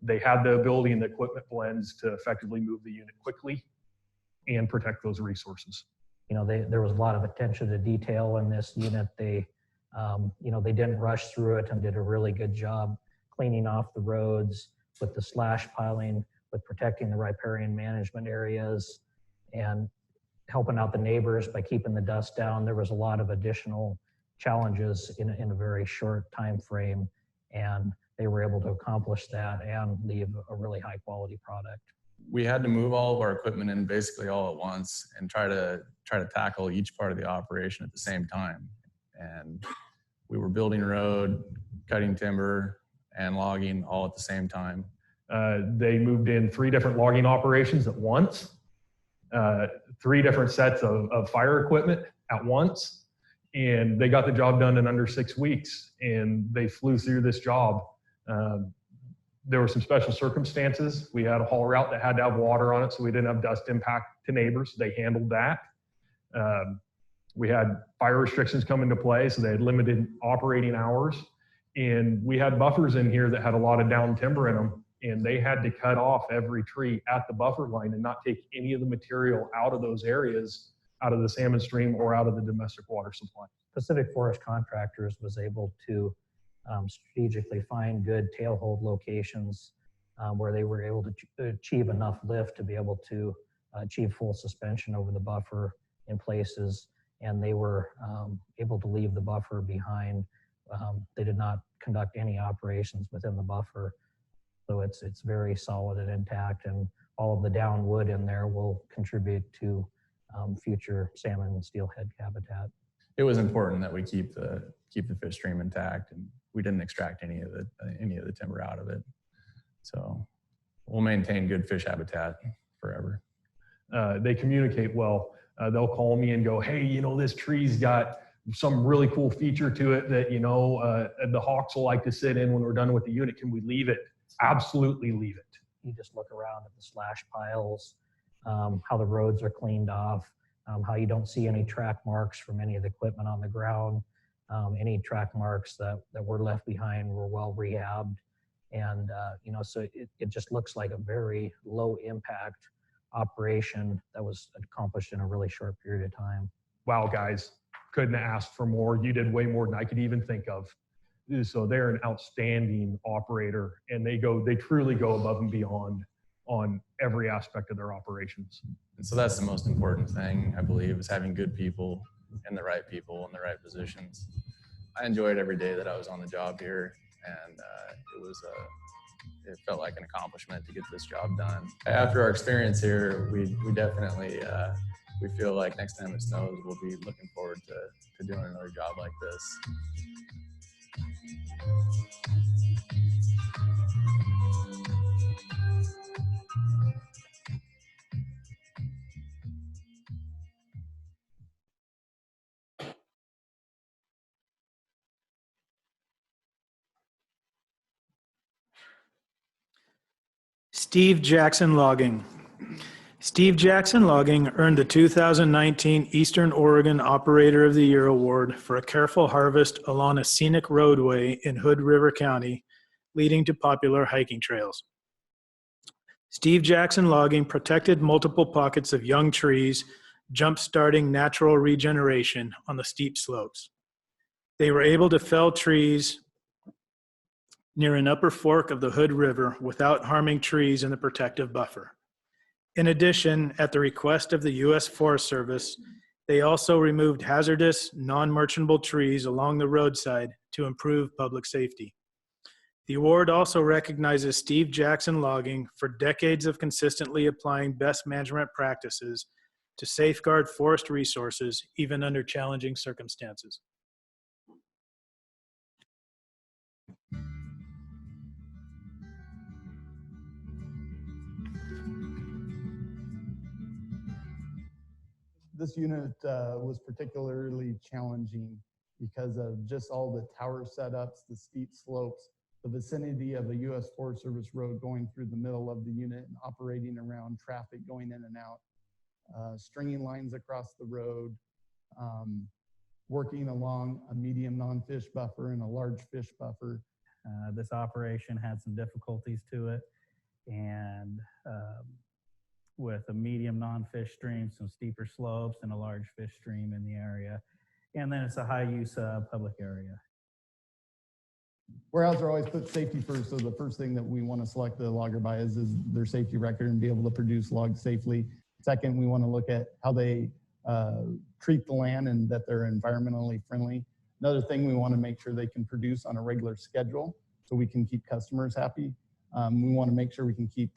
They had the ability and the equipment blends to effectively move the unit quickly and protect those resources. You know, there was a lot of attention to detail in this unit. They, you know, they didn't rush through it and did a really good job cleaning off the roads with the slash piling, with protecting the riparian management areas, and helping out the neighbors by keeping the dust down. There was a lot of additional challenges in a very short time frame, and they were able to accomplish that and leave a really high quality product. We had to move all of our equipment in basically all at once and try to tackle each part of the operation at the same time. And we were building road, cutting timber, and logging all at the same time. They moved in 3 different logging operations at once, 3 different sets of fire equipment at once, and they got the job done in under 6 weeks, and they flew through this job. There were some special circumstances. We had a haul route that had to have water on it, so we didn't have dust impact to neighbors. They handled that. We had fire restrictions come into play, so they had limited operating hours. And we had buffers in here that had a lot of down timber in them, and they had to cut off every tree at the buffer line and not take any of the material out of those areas, out of the salmon stream or out of the domestic water supply. Pacific Forest Contractors was able to strategically find good tailhold locations where they were able to achieve enough lift to be able to achieve full suspension over the buffer in places, and they were able to leave the buffer behind. They did not conduct any operations within the buffer, so it's very solid and intact, and all of the down wood in there will contribute to future salmon and steelhead habitat. It was important that we keep the fish stream intact, and we didn't extract any of the timber out of it. So we'll maintain good fish habitat forever. They communicate well. They'll call me and go, hey, you know, this tree's got some really cool feature to it that, you know, the hawks will like to sit in when we're done with the unit. Can we leave it? Absolutely leave it. You just look around at the slash piles, how the roads are cleaned off, how you don't see any track marks from any of the equipment on the ground. Any track marks that were left behind were well rehabbed. And, you know, so it just looks like a very low impact operation that was accomplished in a really short period of time. Wow, guys, couldn't have asked for more. You did way more than I could even think of. So they're an outstanding operator, and they truly go above and beyond on every aspect of their operations. And so that's the most important thing, I believe, is having good people and the right people in the right positions. I enjoyed every day that I was on the job here, and it felt like an accomplishment to get this job done. After our experience here, we definitely we feel like next time it snows, we'll be looking forward to doing another job like this. Steve Jackson Logging. Steve Jackson Logging earned the 2019 Eastern Oregon Operator of the Year Award for a careful harvest along a scenic roadway in Hood River County, leading to popular hiking trails. Steve Jackson Logging protected multiple pockets of young trees, jump-starting natural regeneration on the steep slopes. They were able to fell trees near an upper fork of the Hood River without harming trees in the protective buffer. In addition, at the request of the U.S. Forest Service, they also removed hazardous, non-merchantable trees along the roadside to improve public safety. The award also recognizes Steve Jackson Logging for decades of consistently applying best management practices to safeguard forest resources, even under challenging circumstances. This unit was particularly challenging because of just all the tower setups, the steep slopes, the vicinity of a U.S. Forest Service road going through the middle of the unit and operating around traffic going in and out, stringing lines across the road, working along a medium non-fish buffer and a large fish buffer. This operation had some difficulties to it, and with a medium non-fish stream, some steeper slopes, and a large fish stream in the area. And then it's a high-use public area. Weyerhaeuser always puts safety first, so the first thing that we want to select the logger by is their safety record and be able to produce logs safely. Second, we want to look at how they treat the land and that they're environmentally friendly. Another thing, we want to make sure they can produce on a regular schedule so we can keep customers happy. We want to make sure we can keep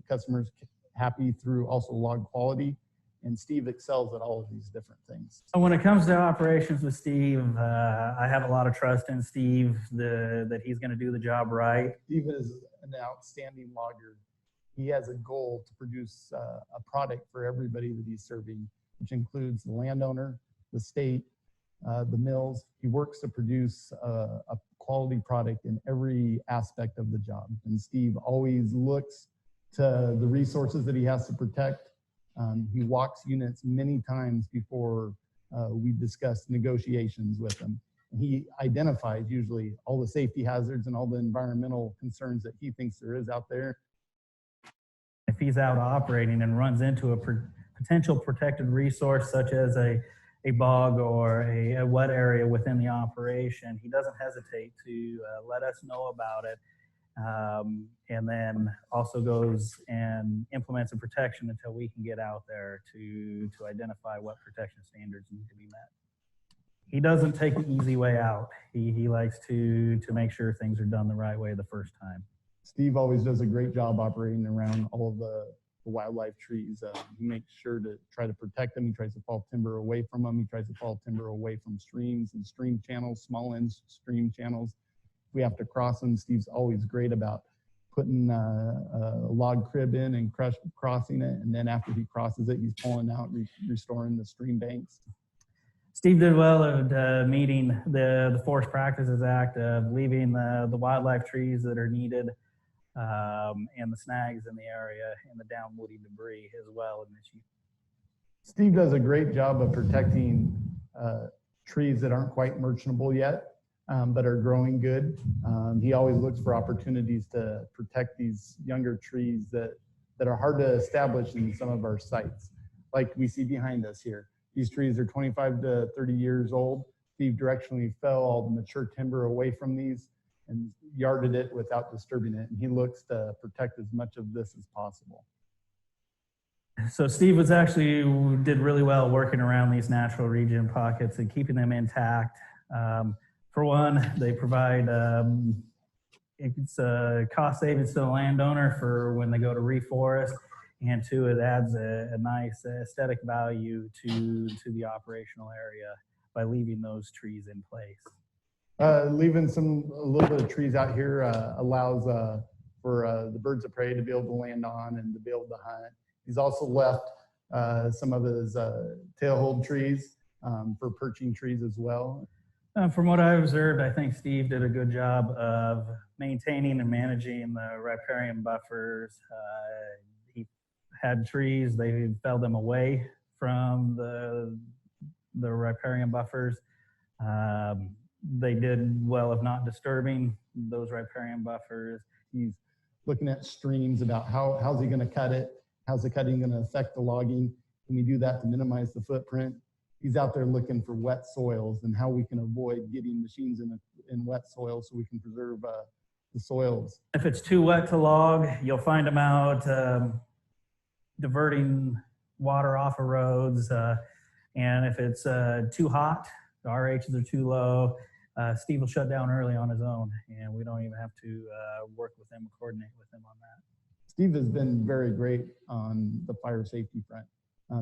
customers happy through also log quality. And Steve excels at all of these different things. When it comes to operations with Steve, I have a lot of trust in Steve that he's going to do the job right. Steve is an outstanding logger. He has a goal to produce a product for everybody that he's serving, which includes the landowner, the state, the mills. He works to produce a quality product in every aspect of the job. And Steve always looks to the resources that he has to protect. He walks units many times before we discuss negotiations with him. And he identifies usually all the safety hazards and all the environmental concerns that he thinks there is out there. If he's out operating and runs into a potential protected resource such as a bog or a wet area within the operation, he doesn't hesitate to let us know about it. And then also goes and implements a protection until we can get out there to identify what protection standards need to be met. He doesn't take the easy way out. He likes to make sure things are done the right way the first time. Steve always does a great job operating around all of the wildlife trees. He makes sure to try to protect them. He tries to fall timber away from them. He tries to fall timber away from streams and stream channels, small end stream channels. We have to cross them. Steve's always great about putting a log crib in and crossing it. And then after he crosses it, he's pulling out, restoring the stream banks. Steve did well at meeting the Forest Practices Act of leaving the wildlife trees that are needed and the snags in the area and the down woody debris as well. Steve does a great job of protecting trees that aren't quite merchantable yet. But are growing good. He always looks for opportunities to protect these younger trees that are hard to establish in some of our sites, like we see behind us here. These trees are 25 to 30 years old. Steve directionally fell all the mature timber away from these and yarded it without disturbing it. And he looks to protect as much of this as possible. So Steve did really well working around these natural region pockets and keeping them intact. For one, they provide it's a cost savings to the landowner for when they go to reforest, and two, it adds a nice aesthetic value to the operational area by leaving those trees in place. Leaving a little bit of trees out here allows for the birds of prey to be able to land on and to be able to hunt. He's also left some of his tailhold trees for perching trees as well. From what I observed, I think Steve did a good job of maintaining and managing the riparian buffers. He had trees, they felled them away from the riparian buffers. They did well of not disturbing those riparian buffers. He's looking at streams about how's he going to cut it, how's the cutting going to affect the logging. Can we do that to minimize the footprint? He's out there looking for wet soils and how we can avoid getting machines in wet soil so we can preserve the soils. If it's too wet to log, you'll find them out diverting water off of roads. And if it's too hot, the RHs are too low, Steve will shut down early on his own, and we don't even have to work with him or coordinate with him on that. Steve has been very great on the fire safety front.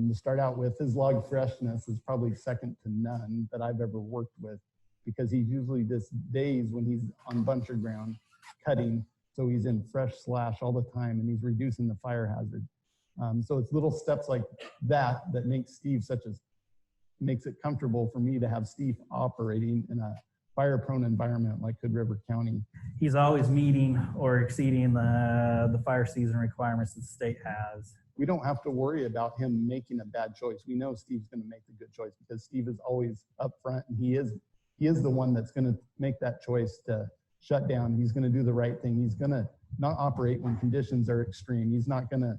To start out with, his log freshness is probably second to none that I've ever worked with, because he's usually just days when he's on buncher ground cutting, so he's in fresh slash all the time and he's reducing the fire hazard. So it's little steps like that makes Steve makes it comfortable for me to have Steve operating in a fire-prone environment like Hood River County. He's always meeting or exceeding the fire season requirements that the state has. We don't have to worry about him making a bad choice. We know Steve's going to make a good choice because Steve is always up front, and he is the one that's going to make that choice to shut down. He's going to do the right thing. He's going to not operate when conditions are extreme. He's not going to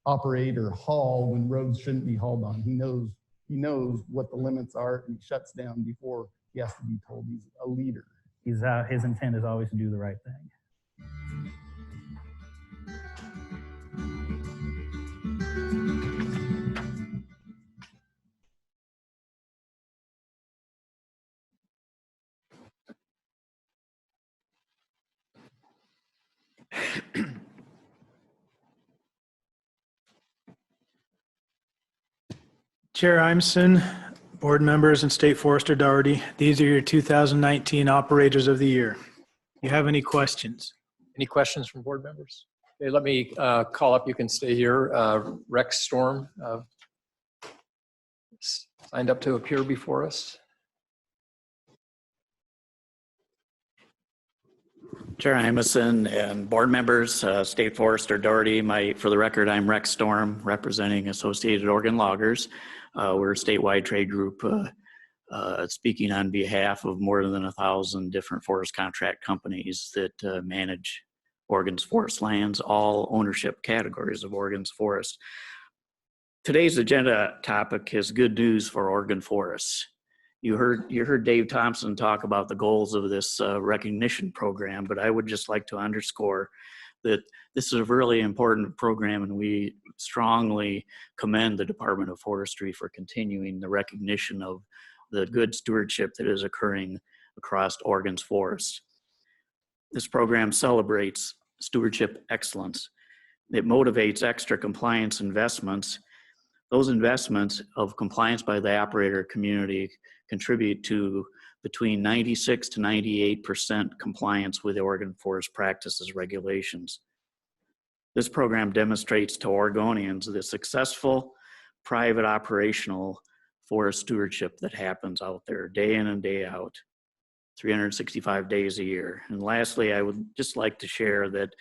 operate or haul when roads shouldn't be hauled on. He knows what the limits are, and he shuts down before he has to be told. He's a leader. His intent is always to do the right thing. Chair Imeson, board members, and State Forester Doherty, these are your 2019 Operators of the Year. You have any questions? Any questions from board members? Okay, let me call up, you can stay here, Rex Storm signed up to appear before us. Chair Imeson and board members, State Forester Doherty. For the record, I'm Rex Storm, representing Associated Oregon Loggers. We're a statewide trade group speaking on behalf of more than 1,000 different forest contract companies that manage Oregon's forest lands, all ownership categories of Oregon's forest. Today's agenda topic is good news for Oregon forests. You heard Dave Thompson talk about the goals of this recognition program, but I would just like to underscore that this is a really important program, and we strongly commend the Department of Forestry for continuing the recognition of the good stewardship that is occurring across Oregon's forests. This program celebrates stewardship excellence. It motivates extra compliance investments. Those investments of compliance by the operator community contribute to between 96 to 98% compliance with the Oregon Forest Practices regulations. This program demonstrates to Oregonians the successful private operational forest stewardship that happens out there day in and day out, 365 days a year. And lastly, I would just like to share that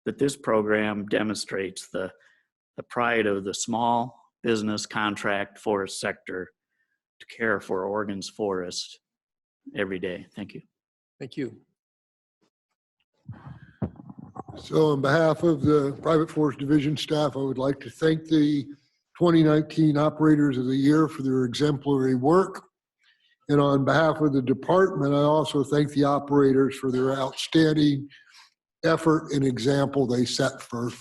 this program demonstrates the pride of the small business contract forest sector to care for Oregon's forest every day. Thank you. Thank you. So on behalf of the Private Forest Division staff, I would like to thank the 2019 Operators of the Year for their exemplary work. And on behalf of the department, I also thank the operators for their outstanding effort and example they set for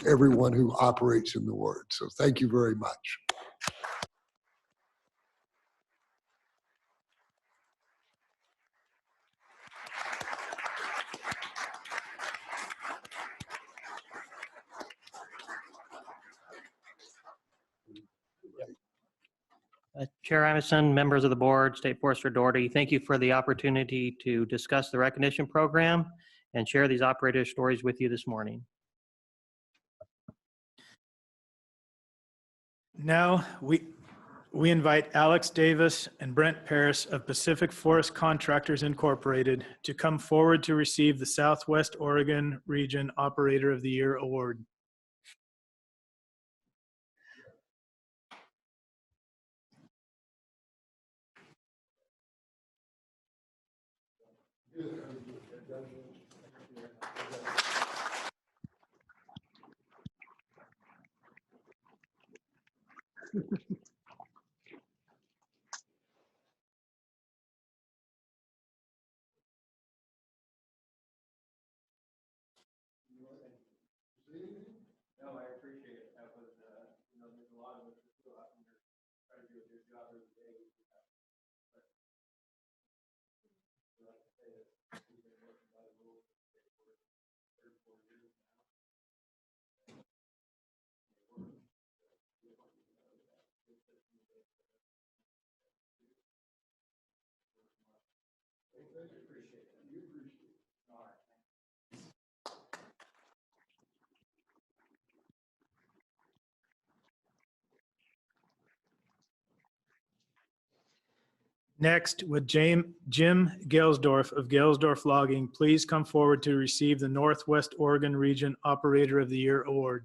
everyone who operates in the ward. So thank you very much. Chair Imeson, members of the board, State Forester Doherty, thank you for the opportunity to discuss the recognition program and share these operator stories with you this morning. Now we invite Alex Davis and Brent Paris of Pacific Forest Contractors Incorporated to come forward to receive the Southwest Oregon Region Operator of the Year Award. No, I appreciate it. That was, there's a lot of us that go out and try to do a good job every day. But like I say, we've been working by the rules for 34 years now. Next, would Jim Gelsdorf of Gelsdorf Logging please come forward to receive the Northwest Oregon Region Operator of the Year Award.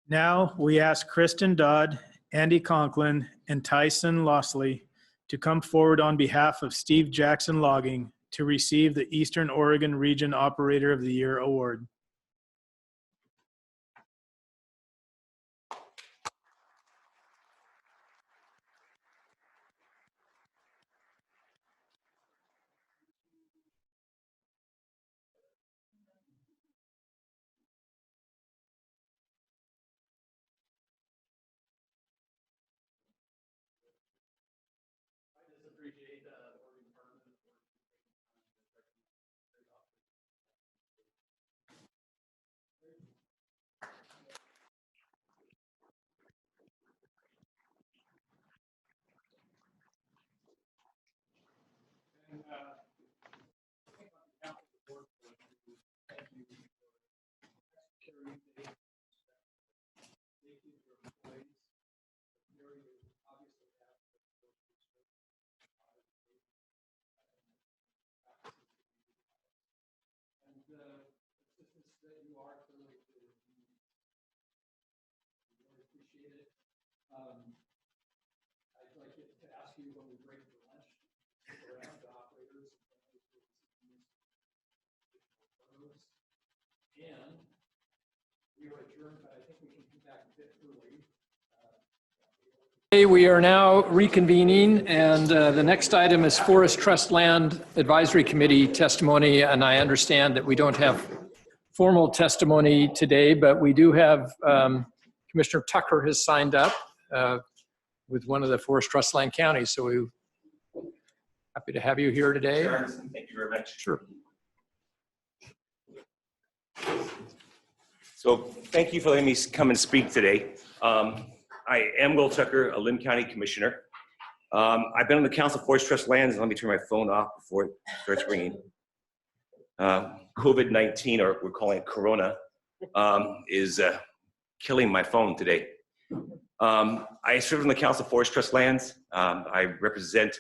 Now we ask Kristen Dodd, Andy Conklin, and Tyson Lossley to come forward on behalf of Steve Jackson Logging to receive the Eastern Oregon Region Operator of the Year Award. I'd like to ask you when we break for lunch, around the operators, and we are adjourned, but I think we can come back a bit early. We are now reconvening, and the next item is Forest Trust Land Advisory Committee testimony, and I understand that we don't have formal testimony today, but we do have Commissioner Tucker has signed up with one of the Forest Trust Land counties, so we're happy to have you here today. Sure. Thank you very much. Sure. So thank you for letting me come and speak today. I am Will Tucker, a Lynn County Commissioner. I've been on the Council of Forest Trust Lands. Let me turn my phone off before it starts ringing. COVID-19, or we're calling it Corona, is killing my phone today. I serve on the Council of Forest Trust Lands. I represent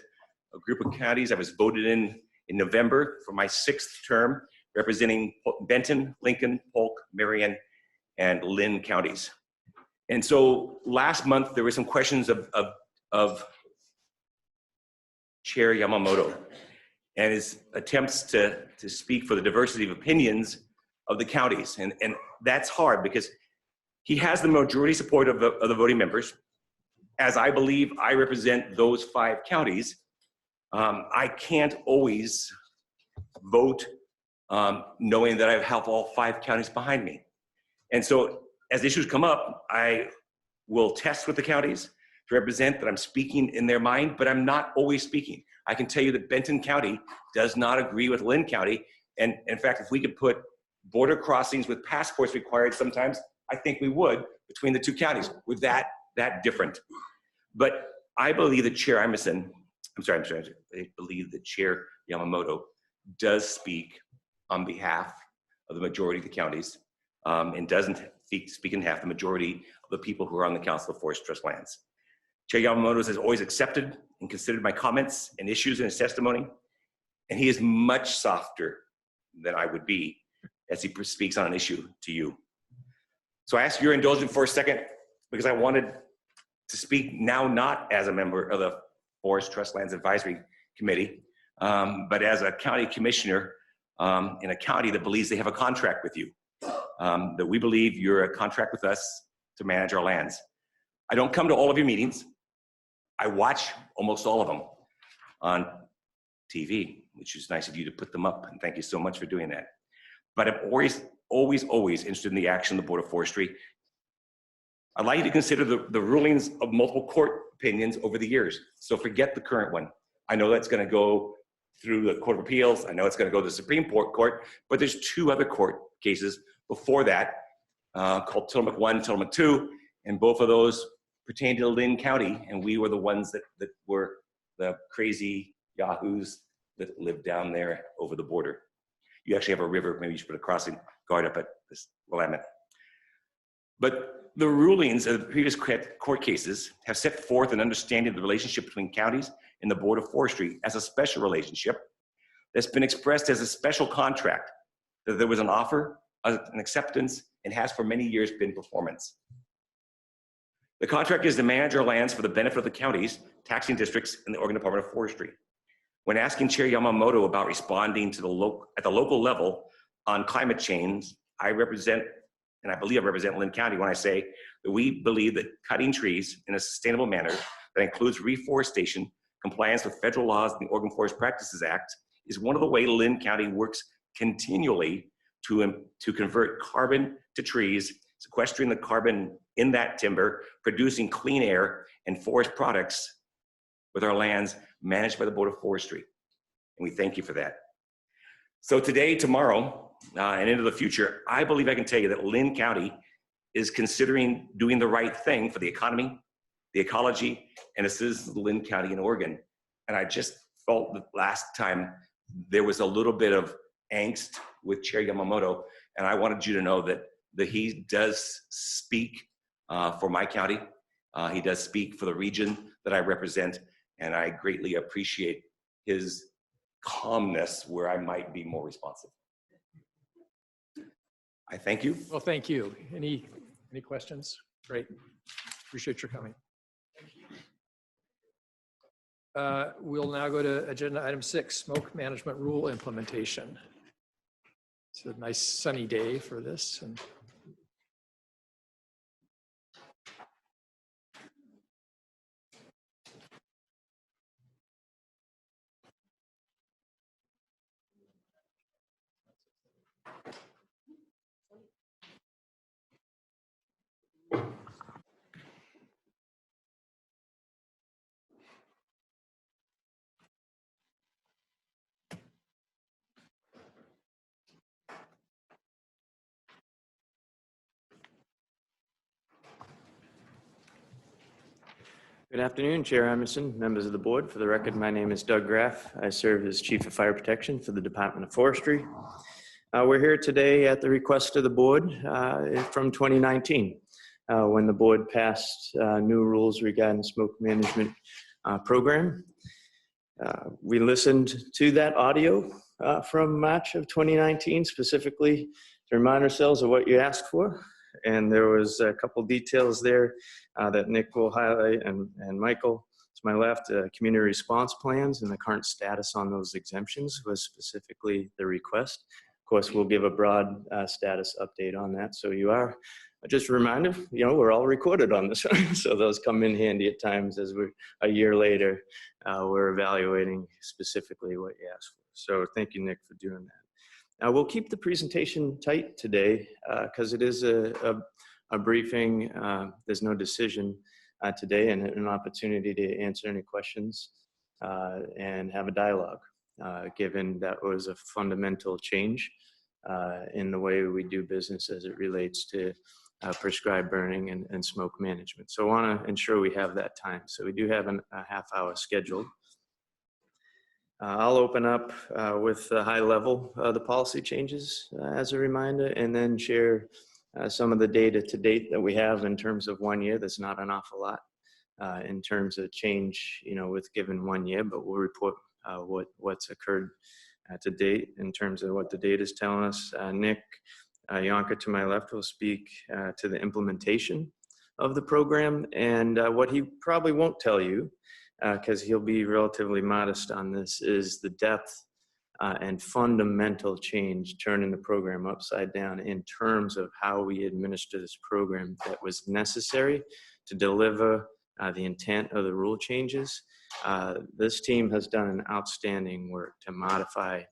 a group of counties. I was voted in November for my 6th term, representing Benton, Lincoln, Polk, Marion, and Lynn counties. And so last month, there were some questions of Chair Yamamoto and his attempts to speak for the diversity of opinions of the counties. And that's hard because he has the majority support of the voting members. As I believe I represent those 5 counties, I can't always vote knowing that I have all 5 counties behind me. And so as issues come up, I will test with the counties to represent that I'm speaking in their mind, but I'm not always speaking. I can tell you that Benton County does not agree with Lynn County. And in fact, if we could put border crossings with passports required sometimes, I think we would between the 2 counties. We're that different. But I believe that Chair Emerson, I believe that Chair Yamamoto does speak on behalf of the majority of the counties and doesn't speak in behalf of the majority of the people who are on the Council of Forest Trust Lands. Chair Yamamoto has always accepted and considered my comments and issues in his testimony, and he is much softer than I would be as he speaks on an issue to you. So I ask your indulgence for a second because I wanted to speak now not as a member of the Forest Trust Lands Advisory Committee, but as a county commissioner in a county that believes they have a contract with you, that we believe you're a contract with us to manage our lands. I don't come to all of your meetings. I watch almost all of them on TV, which is nice of you to put them up, and thank you so much for doing that. But I'm always interested in the action of the Board of Forestry. I'd like you to consider the rulings of multiple court opinions over the years. So forget the current one. I know that's going to go through the Court of Appeals. I know it's going to go to the Supreme Court, but there's 2 other court cases before that called Tillamook 1, Tillamook 2, and both of those pertain to Lynn County, and we were the ones that were the crazy yahoos that lived down there over the border. You actually have a river, maybe you should put a crossing guard up at this Willamette. But the rulings of the previous court cases have set forth an understanding of the relationship between counties and the Board of Forestry as a special relationship that's been expressed as a special contract, that there was an offer, an acceptance, and has for many years been performance. The contract is to manage our lands for the benefit of the counties, taxing districts, and the Oregon Department of Forestry. When asking Chair Yamamoto about responding to at the local level on climate change, I represent, and I believe I represent Lynn County when I say that we believe that cutting trees in a sustainable manner that includes reforestation, compliance with federal laws and the Oregon Forest Practices Act is one of the ways Lynn County works continually to convert carbon to trees, sequestering the carbon in that timber, producing clean air and forest products with our lands managed by the Board of Forestry. And we thank you for that. So today, tomorrow, and into the future, I believe I can tell you that Lynn County is considering doing the right thing for the economy, the ecology, and the citizens of Lynn County in Oregon. And I just felt that last time there was a little bit of angst with Chair Yamamoto, and I wanted you to know that he does speak for my county. He does speak for the region that I represent, and I greatly appreciate his calmness where I might be more responsive. I thank you. Well, thank you. Any questions? Great. Appreciate your coming. We'll now go to agenda item 6, smoke management rule implementation. It's a nice sunny day for this. And Good afternoon, Chair Emerson, members of the board. For the record, my name is Doug Graff. I serve as Chief of Fire Protection for the Department of Forestry. We're here today at the request of the board from 2019, when the board passed new rules regarding smoke management program. We listened to that audio from March of 2019, specifically to remind ourselves of what you asked for. And there was a couple details there that Nick will highlight, and Michael to my left, community response plans and the current status on those exemptions was specifically the request. Of course, we'll give a broad status update on that. So you are, just a reminder, we're all recorded on this, so those come in handy at times as we're a year later, we're evaluating specifically what you asked for. So thank you, Nick, for doing that. We'll keep the presentation tight today because it is a briefing. There's no decision today, and an opportunity to answer any questions and have a dialogue, given that was a fundamental change in the way we do business as it relates to prescribed burning and smoke management. So I want to ensure we have that time. So we do have a half-hour scheduled. I'll open up with the high level of the policy changes as a reminder, and then share some of the data to date that we have in terms of 1 year. That's not an awful lot in terms of change, with given 1 year, but we'll report what's occurred to date in terms of what the data is telling us. Nick Yonker to my left will speak to the implementation of the program, and what he probably won't tell you, because he'll be relatively modest on this, is the depth and fundamental change, turning the program upside down in terms of how we administer this program that was necessary to deliver the intent of the rule changes. This team has done an outstanding work to modify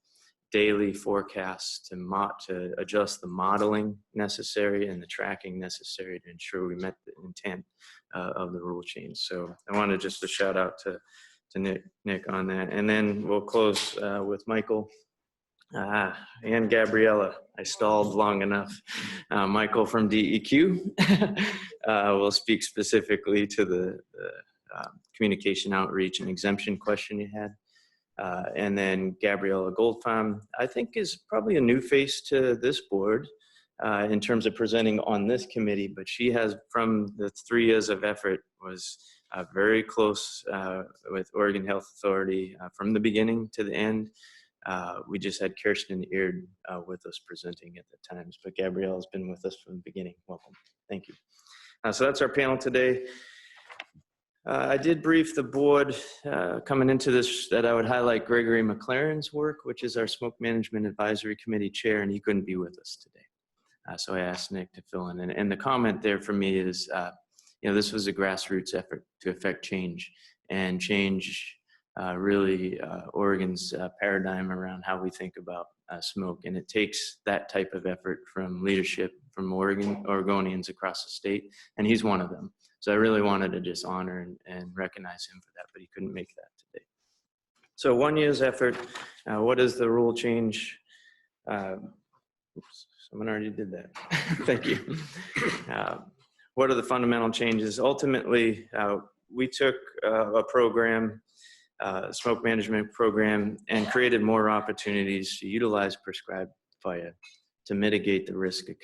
daily forecasts, to adjust the modeling necessary and the tracking necessary to ensure we met the intent of the rule change. So I wanted just to shout out to Nick on that. And then we'll close with Michael and Gabriella. I stalled long enough. Michael from DEQ will speak specifically to the communication outreach and exemption question you had. And then Gabriella Goldfarm, I think, is probably a new face to this board in terms of presenting on this committee, but she has, from the 3 years of effort, was very close with Oregon Health Authority from the beginning to the end. We just had Kirsten Eard with us presenting at the times, but Gabrielle has been with us from the beginning. Welcome. Thank you. So that's our panel today. I did brief the board coming into this that I would highlight Gregory McLaren's work, which is our Smoke Management Advisory Committee chair, and he couldn't be with us today. So I asked Nick to fill in. And the comment there for me is, this was a grassroots effort to affect change and change really Oregon's paradigm around how we think about smoke. And it takes that type of effort from leadership from Oregonians across the state, and he's one of them. So I really wanted to just honor and recognize him for that, but he couldn't make that today. So 1 year's effort, what is the rule change? Oops, someone already did that. Thank you. What are the fundamental changes? Ultimately, we took a program, smoke management program, and created more opportunities to utilize prescribed fire to mitigate the risk of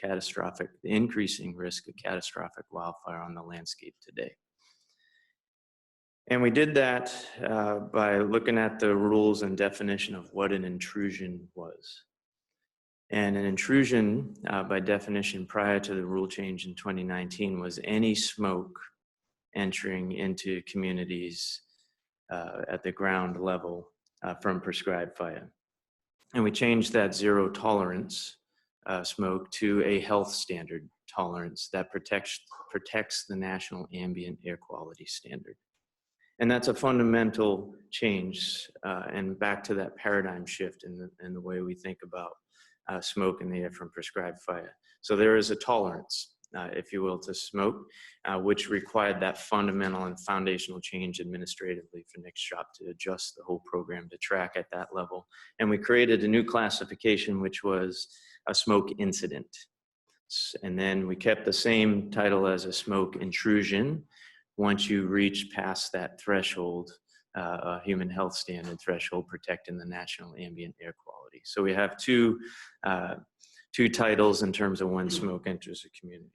the increasing risk of catastrophic wildfire on the landscape today. And we did that by looking at the rules and definition of what an intrusion was. And an intrusion, by definition, prior to the rule change in 2019, was any smoke entering into communities at the ground level from prescribed fire. And we changed that zero tolerance smoke to a health standard tolerance that protects the national ambient air quality standard. And that's a fundamental change and back to that paradigm shift in the way we think about smoke in the air from prescribed fire. So there is a tolerance, if you will, to smoke, which required that fundamental and foundational change administratively for Nick's shop to adjust the whole program to track at that level. And we created a new classification, which was a smoke incident. And then we kept the same title as a smoke intrusion once you reach past that threshold, a human health standard threshold protecting the national ambient air quality. So we have two titles in terms of when smoke enters a community.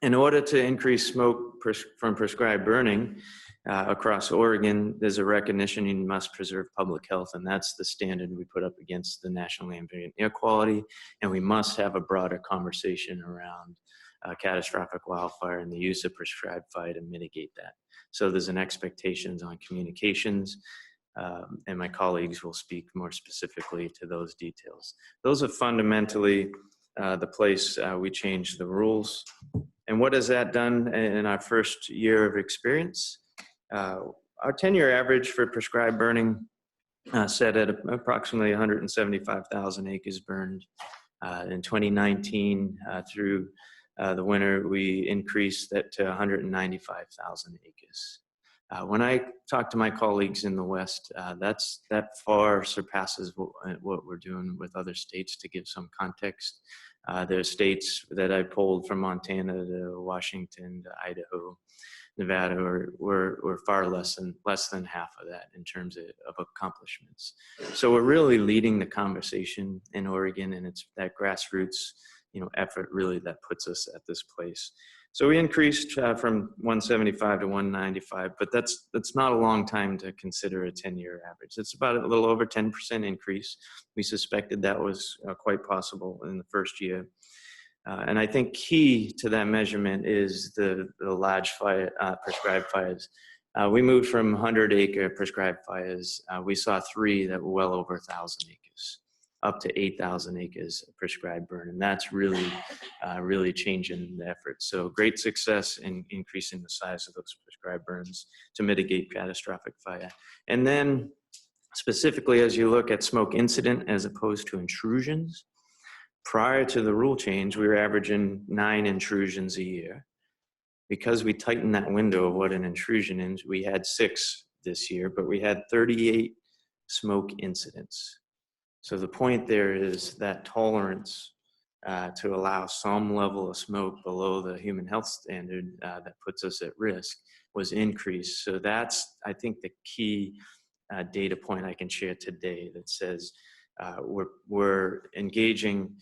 In order to increase smoke from prescribed burning across Oregon, there's a recognition you must preserve public health, and that's the standard we put up against the national ambient air quality. And we must have a broader conversation around catastrophic wildfire and the use of prescribed fire to mitigate that. So there's an expectations on communications, and my colleagues will speak more specifically to those details. Those are fundamentally the place we changed the rules. And what has that done in our first year of experience? Our 10-year average for prescribed burning set at approximately 175,000 acres burned. In 2019, through the winter, we increased that to 195,000 acres. When I talk to my colleagues in the West, that far surpasses what we're doing with other states. To give some context, there are states that I polled from Montana to Washington to Idaho, Nevada, were far less than half of that in terms of accomplishments. So we're really leading the conversation in Oregon, and it's that grassroots effort really that puts us at this place. So we increased from 175 to 195, but that's not a long time to consider a 10-year average. It's about a little over 10% increase. We suspected that was quite possible in the first year. And I think key to that measurement is the large fire, prescribed fires We moved from 100-acre prescribed fires. We saw 3 that were well over 1,000 acres, up to 8,000 acres of prescribed burn. And that's really, really changing the effort. So great success in increasing the size of those prescribed burns to mitigate catastrophic fire. And then specifically, as you look at smoke incident as opposed to intrusions, prior to the rule change, we were averaging 9 intrusions a year. Because we tightened that window of what an intrusion is, we had 6 this year, but we had 38 smoke incidents. So the point there is that tolerance to allow some level of smoke below the human health standard that puts us at risk was increased. So that's, I think, the key data point I can share today that says we're engaging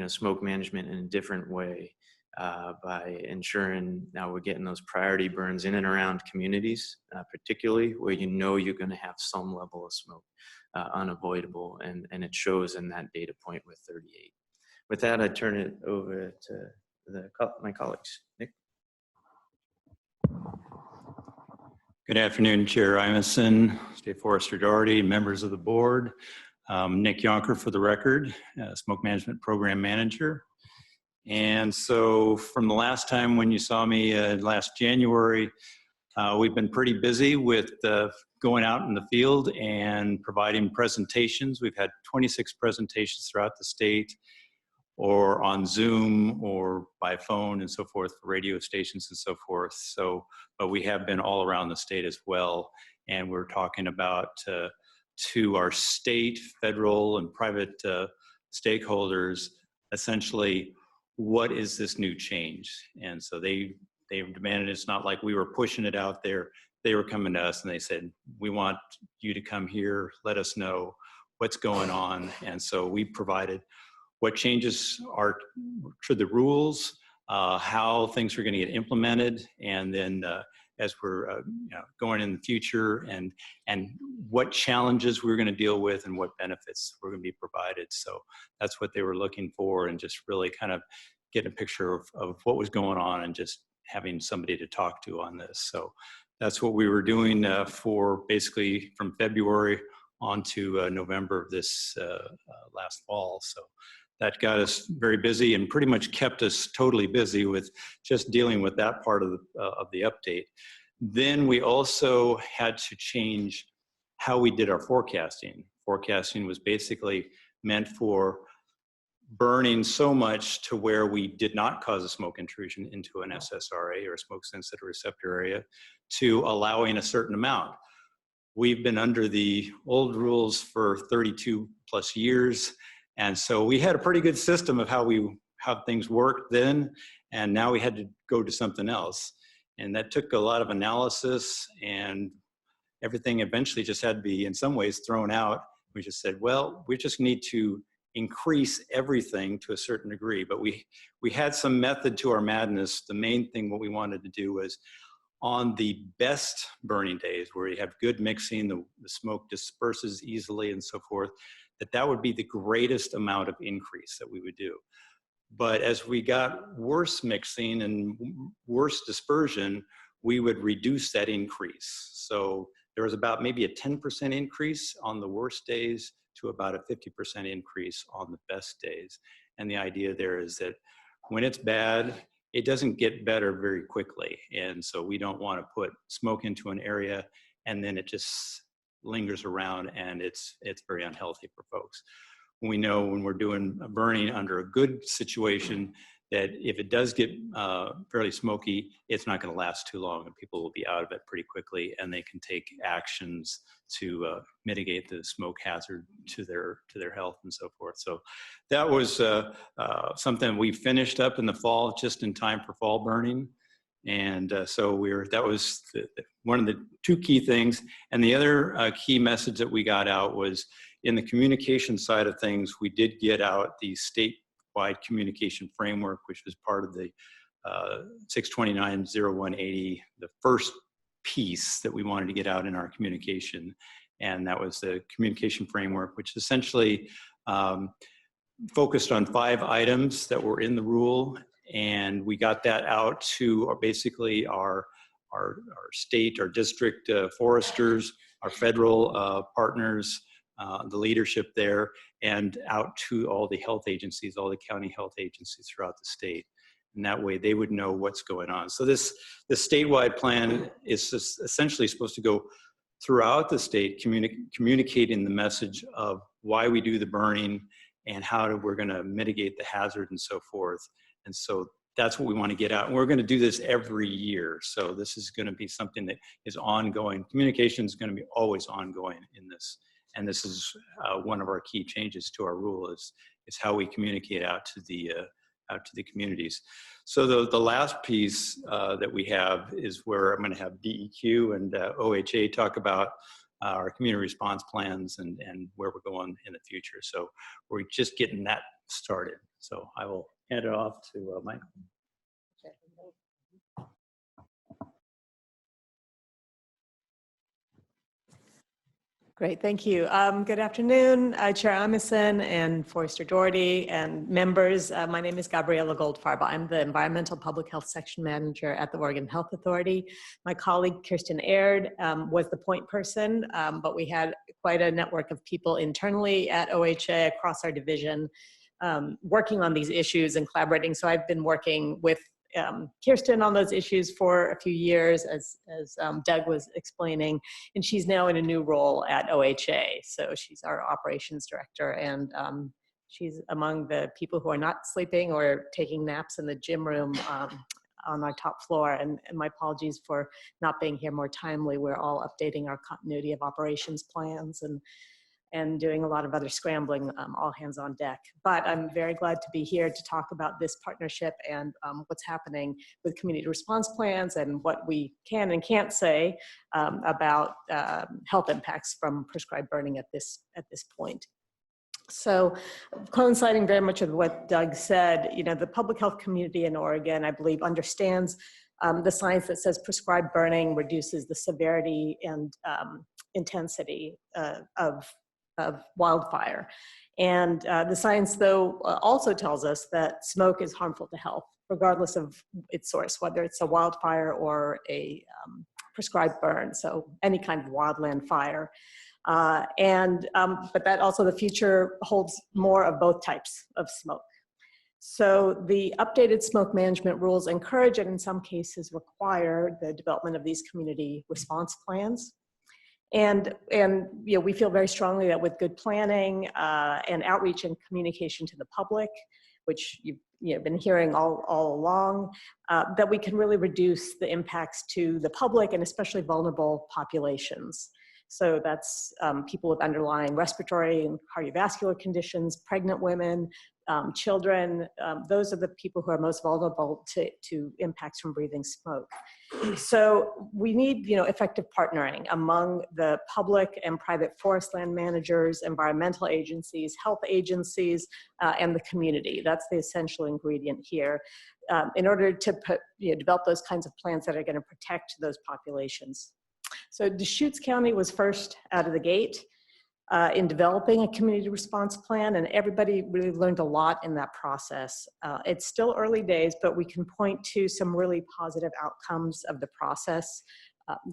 smoke management in a different way. By ensuring now we're getting those priority burns in and around communities, particularly where you know you're going to have some level of smoke unavoidable, and it shows in that data point with 38. With that, I turn it over to my colleagues. Nick. Good afternoon, Chair Imeson, State Forester Doherty, members of the board. Nick Yonker for the record, Smoke Management Program Manager. And so from the last time when you saw me last January, we've been pretty busy with going out in the field and providing presentations. We've had 26 presentations throughout the state, or on Zoom or by phone and so forth, for radio stations and so forth. So, but we have been all around the state as well. And we're talking about to our state, federal, and private stakeholders, essentially, what is this new change? And so they've demanded, it's not like we were pushing it out there. They were coming to us and they said, we want you to come here, let us know what's going on. And so we provided what changes are to the rules, how things are going to get implemented, and then as we're going in the future, and what challenges we're going to deal with and what benefits we're going to be provided. So that's what they were looking for, and just really kind of getting a picture of what was going on and just having somebody to talk to on this. So that's what we were doing for basically from February on to November of this last fall. So that got us very busy and pretty much kept us totally busy with just dealing with that part of the update. Then we also had to change how we did our forecasting. Forecasting was basically meant for burning so much to where we did not cause a smoke intrusion into an SSRA, or a smoke sensitive receptor area, to allowing a certain amount. We've been under the old rules for 32 plus years. And so we had a pretty good system of how things worked then, and now we had to go to something else. And that took a lot of analysis, and everything eventually just had to be in some ways thrown out. We just said, well, we just need to increase everything to a certain degree. But we had some method to our madness. The main thing what we wanted to do was, on the best burning days where you have good mixing, the smoke disperses easily and so forth, that would be the greatest amount of increase that we would do. But as we got worse mixing and worse dispersion, we would reduce that increase. So there was about maybe a 10% increase on the worst days to about a 50% increase on the best days. And the idea there is that when it's bad, it doesn't get better very quickly. And so we don't want to put smoke into an area and then it just lingers around, and it's very unhealthy for folks. We know when we're doing a burning under a good situation that if it does get fairly smoky, it's not going to last too long, and people will be out of it pretty quickly, and they can take actions to mitigate the smoke hazard to their health and so forth. So that was something we finished up in the fall, just in time for fall burning. And so that was one of the two key things. And the other key message that we got out was, in the communication side of things, we did get out the statewide communication framework, which was part of the 629-0180, the first piece that we wanted to get out in our communication. And that was the communication framework, which essentially focused on 5 items that were in the rule. And we got that out to basically our state, our district foresters, our federal partners, the leadership there, and out to all the health agencies, all the county health agencies throughout the state. And that way they would know what's going on. So this statewide plan is essentially supposed to go throughout the state, communicating the message of why we do the burning and how we're going to mitigate the hazard and so forth. And so that's what we want to get out. And we're going to do this every year. So this is going to be something that is ongoing. Communication is going to be always ongoing in this. And this is one of our key changes to our rule is how we communicate out to the communities. So the last piece that we have is where I'm going to have DEQ and OHA talk about our community response plans and where we're going in the future. So we're just getting that started. So I will hand it off to Michael. Great, thank you. Good afternoon, Chair Amundson and Forester Doherty and members. My name is Gabriela Goldfarb. I'm the Environmental Public Health Section Manager at the Oregon Health Authority. My colleague, Kirsten Aird, was the point person, but we had quite a network of people internally at OHA across our division working on these issues and collaborating. So I've been working with Kirsten on those issues for a few years, as Doug was explaining, and she's now in a new role at OHA. So she's our operations director, and she's among the people who are not sleeping or taking naps in the gym room on our top floor. And my apologies for not being here more timely. We're all updating our continuity of operations plans and doing a lot of other scrambling, all hands on deck. But I'm very glad to be here to talk about this partnership and what's happening with community response plans and what we can and can't say about health impacts from prescribed burning at this point. So coinciding very much with what Doug said, you know, the public health community in Oregon, I believe, understands the science that says prescribed burning reduces the severity and intensity of wildfire. And the science, though, also tells us that smoke is harmful to health, regardless of its source, whether it's a wildfire or a prescribed burn, so any kind of wildland fire. But that also the future holds more of both types of smoke. So the updated smoke management rules encourage and in some cases require the development of these community response plans. And you know, we feel very strongly that with good planning and outreach and communication to the public, which you've been hearing all along, that we can really reduce the impacts to the public and especially vulnerable populations. So that's people with underlying respiratory and cardiovascular conditions, pregnant women, children. Those are the people who are most vulnerable to impacts from breathing smoke. So we need, you know, effective partnering among the public and private forest land managers, environmental agencies, health agencies, and the community. That's the essential ingredient here in order to develop those kinds of plans that are going to protect those populations. So Deschutes County was first out of the gate in developing a community response plan, and everybody really learned a lot in that process. It's still early days, but we can point to some really positive outcomes of the process,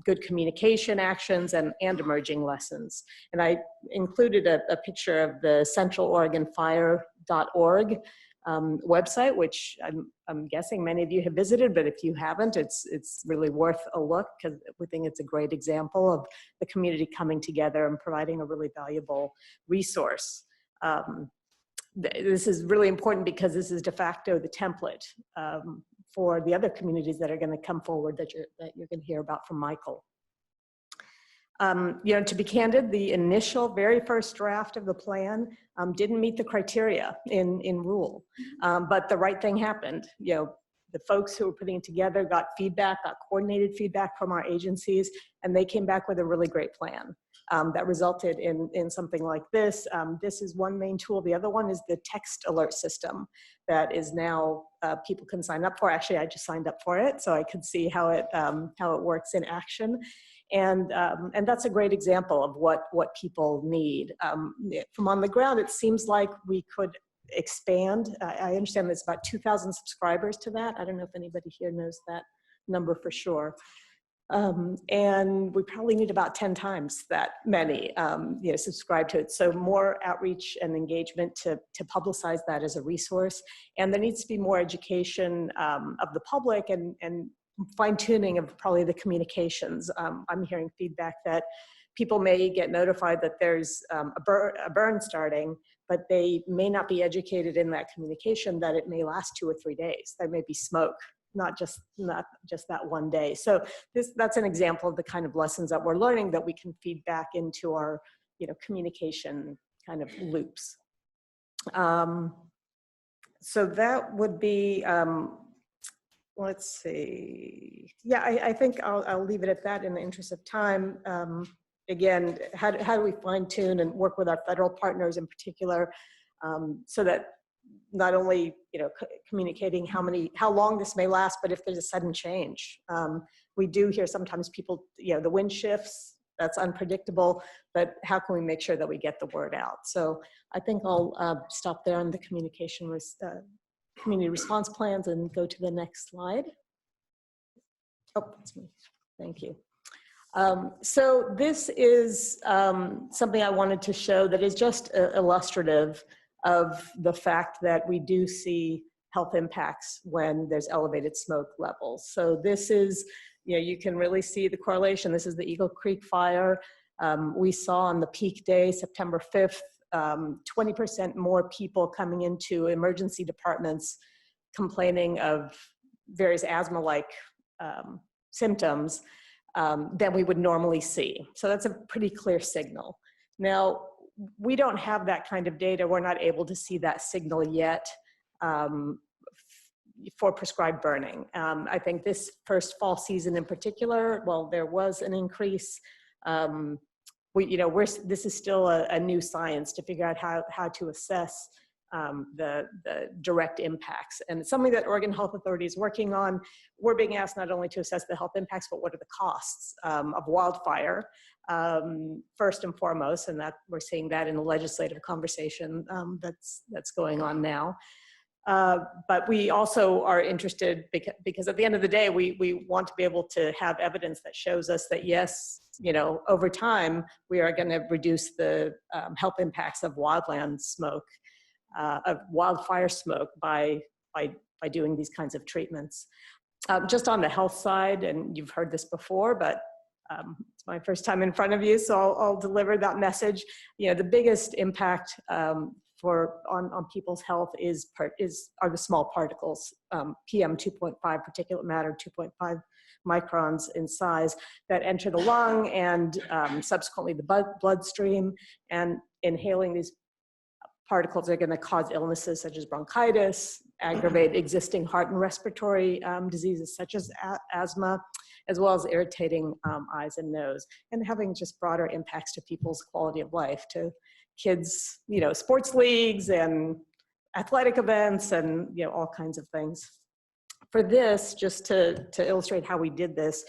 good communication actions and emerging lessons. And I included a picture of the centraloregonfire.org website, which I'm guessing many of you have visited, but if you haven't, it's really worth a look because we think it's a great example of the community coming together and providing a really valuable resource. This is really important because this is de facto the template for the other communities that are going to come forward that you're going to hear about from Michael. You know, to be candid, the initial very first draft of the plan didn't meet the criteria in rule, but the right thing happened. You know, the folks who were putting it together got feedback, got coordinated feedback from our agencies, and they came back with a really great plan that resulted in something like this. This is one main tool. The other one is the text alert system that is now people can sign up for. Actually, I just signed up for it, so I could see how it works in action. And that's a great example of what people need. From on the ground, it seems like we could expand. I understand there's about 2,000 subscribers to that. I don't know if anybody here knows that number for sure. And we probably need about 10 times that many, subscribe to it. So more outreach and engagement to publicize that as a resource. And there needs to be more education of the public and fine tuning of probably the communications. I'm hearing feedback that people may get notified that there's a burn starting, but they may not be educated in that communication that it may last 2 or 3 days. There may be smoke, not just that one day. So that's an example of the kind of lessons that we're learning that we can feed back into our communication kind of loops. So that would be, let's see. Yeah, I think I'll leave it at that in the interest of time. Again, how do we fine tune and work with our federal partners in particular, so that not only communicating how long this may last, but if there's a sudden change. We do hear sometimes people, the wind shifts, that's unpredictable, but how can we make sure that we get the word out? So I think I'll stop there on the communication with community response plans and go to the next slide. Oh, that's me. Thank you. So this is something I wanted to show that is just illustrative of the fact that we do see health impacts when there's elevated smoke levels. So this is, you can really see the correlation. This is the Eagle Creek fire. We saw on the peak day, September 5th, 20% more people coming into emergency departments complaining of various asthma-like symptoms than we would normally see. So that's a pretty clear signal. Now, we don't have that kind of data. We're not able to see that signal yet for prescribed burning. I think this first fall season in particular, well, there was an increase. This is still a new science to figure out how to assess the direct impacts. And it's something that Oregon Health Authority is working on. We're being asked not only to assess the health impacts, but what are the costs of wildfire, first and foremost, and that we're seeing that in the legislative conversation that's going on now. But we also are interested because at the end of the day, we want to be able to have evidence that shows us that yes, over time, we are going to reduce the health impacts of wildland smoke, of wildfire smoke by doing these kinds of treatments. Just on the health side, and you've heard this before, but it's my first time in front of you, so I'll deliver that message. The biggest impact on people's health are the small particles, PM 2.5, particulate matter 2.5 microns in size, that enter the lung and subsequently the bloodstream. And inhaling these particles are going to cause illnesses such as bronchitis, aggravate existing heart and respiratory diseases such as asthma, as well as irritating eyes and nose, and having just broader impacts to people's quality of life, to kids, sports leagues and athletic events and all kinds of things. For this, just to illustrate how we did this,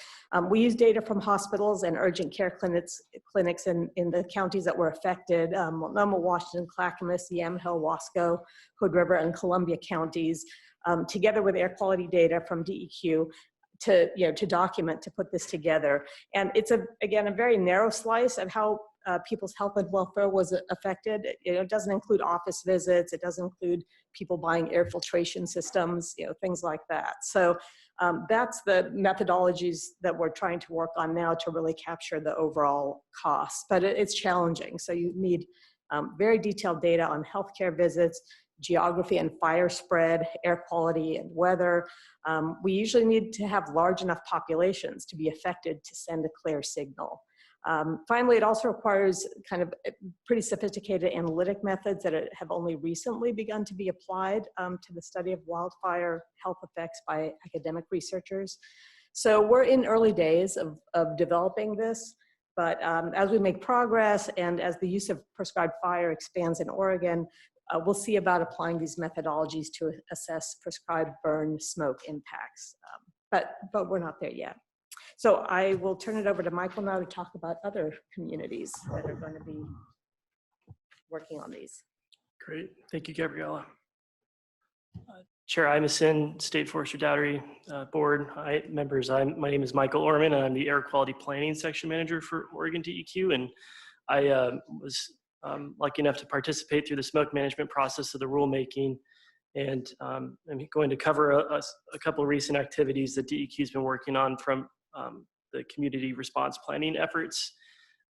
we used data from hospitals and urgent care clinics in the counties that were affected, Multnomah, Washington, Clackamas, Yamhill, Wasco, Hood River, and Columbia counties, together with air quality data from DEQ to document, to put this together. And it's again a very narrow slice of how people's health and welfare was affected. It doesn't include office visits. It doesn't include people buying air filtration systems, things like that. So that's the methodologies that we're trying to work on now to really capture the overall cost. But it's challenging. So you need very detailed data on healthcare visits, geography and fire spread, air quality and weather. We usually need to have large enough populations to be affected to send a clear signal. Finally, it also requires kind of pretty sophisticated analytic methods that have only recently begun to be applied to the study of wildfire health effects by academic researchers. So we're in early days of developing this, but as we make progress and as the use of prescribed fire expands in Oregon, we'll see about applying these methodologies to assess prescribed burn smoke impacts. But we're not there yet. So I will turn it over to Michael now to talk about other communities that are going to be working on these. Great, thank you, Gabriella. Chair Imison, State Forestry Dougherty Board, members, my name is Michael Orman, and I'm the Air Quality Planning Section Manager for Oregon DEQ, and I was lucky enough to participate through the smoke management process of the rulemaking, and I'm going to cover a couple of recent activities that DEQ has been working on from the community response planning efforts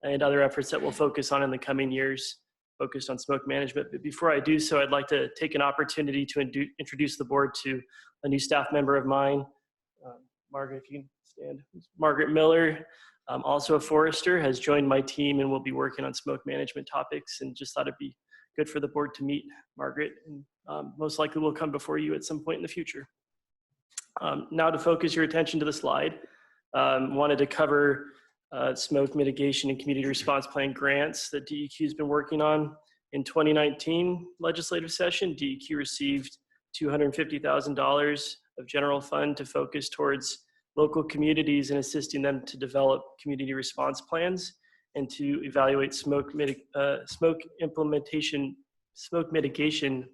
and other efforts that we'll focus on in the coming years, focused on smoke management. But before I do so, I'd like to take an opportunity to introduce the board to a new staff member of mine. Margaret, if you can stand. Margaret Miller, also a forester, has joined my team and will be working on smoke management topics, and just thought it'd be good for the board to meet Margaret, and most likely will come before you at some point in the future. Now to focus your attention to the slide, wanted to cover smoke mitigation and community response plan grants that DEQ has been working on. In 2019 legislative session, DEQ received $250,000 of general fund to focus towards local communities and assisting them to develop community response plans and to evaluate smoke mitigation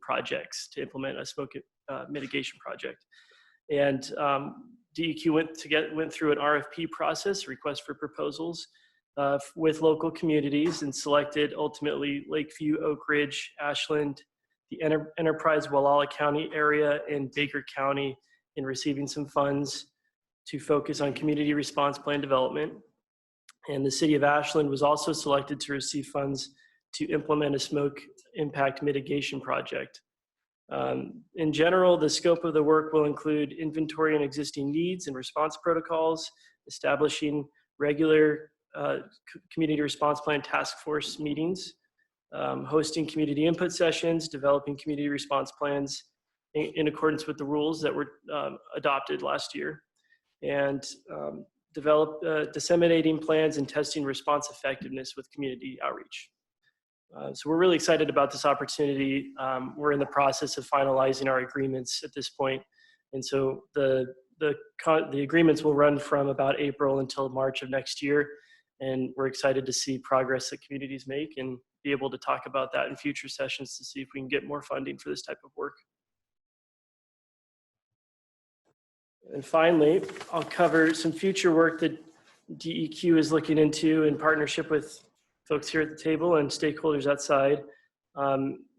projects, to implement a smoke mitigation project. And DEQ went through an RFP process, request for proposals, with local communities, and selected ultimately Lakeview, Oak Ridge, Ashland, the Enterprise Wallala County area, and Baker County in receiving some funds to focus on community response plan development. And the city of Ashland was also selected to receive funds to implement a smoke impact mitigation project. In general, the scope of the work will include inventory and existing needs and response protocols, establishing regular community response plan task force meetings, hosting community input sessions, developing community response plans in accordance with the rules that were adopted last year, and disseminating plans and testing response effectiveness with community outreach. So we're really excited about this opportunity. We're in the process of finalizing our agreements at this point. And so the agreements will run from about April until March of next year. And we're excited to see progress that communities make and be able to talk about that in future sessions to see if we can get more funding for this type of work. And finally, I'll cover some future work that DEQ is looking into in partnership with folks here at the table and stakeholders outside.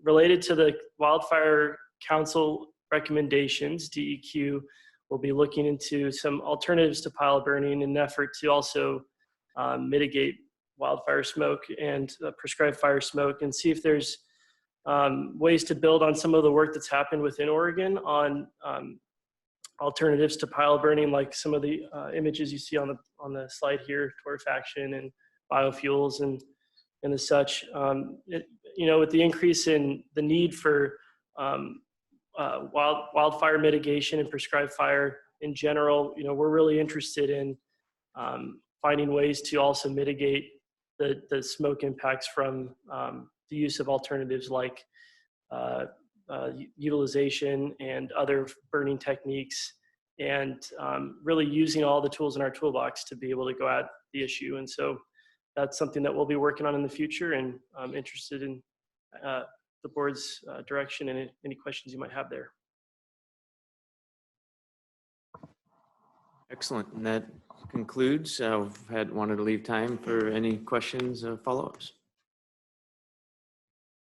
Related to the Wildfire Council recommendations, DEQ will be looking into some alternatives to pile burning in an effort to also mitigate wildfire smoke and prescribed fire smoke, and see if there's ways to build on some of the work that's happened within Oregon on alternatives to pile burning, like some of the images you see on the slide here, torrefaction and biofuels and the such. With the increase in the need for wildfire mitigation and prescribed fire in general, we're really interested in finding ways to also mitigate the smoke impacts from the use of alternatives like utilization and other burning techniques, and really using all the tools in our toolbox to be able to go at the issue. And so that's something that we'll be working on in the future, and I'm interested in the board's direction and any questions you might have there. Excellent. And that concludes. I've wanted to leave time for any questions or follow-ups.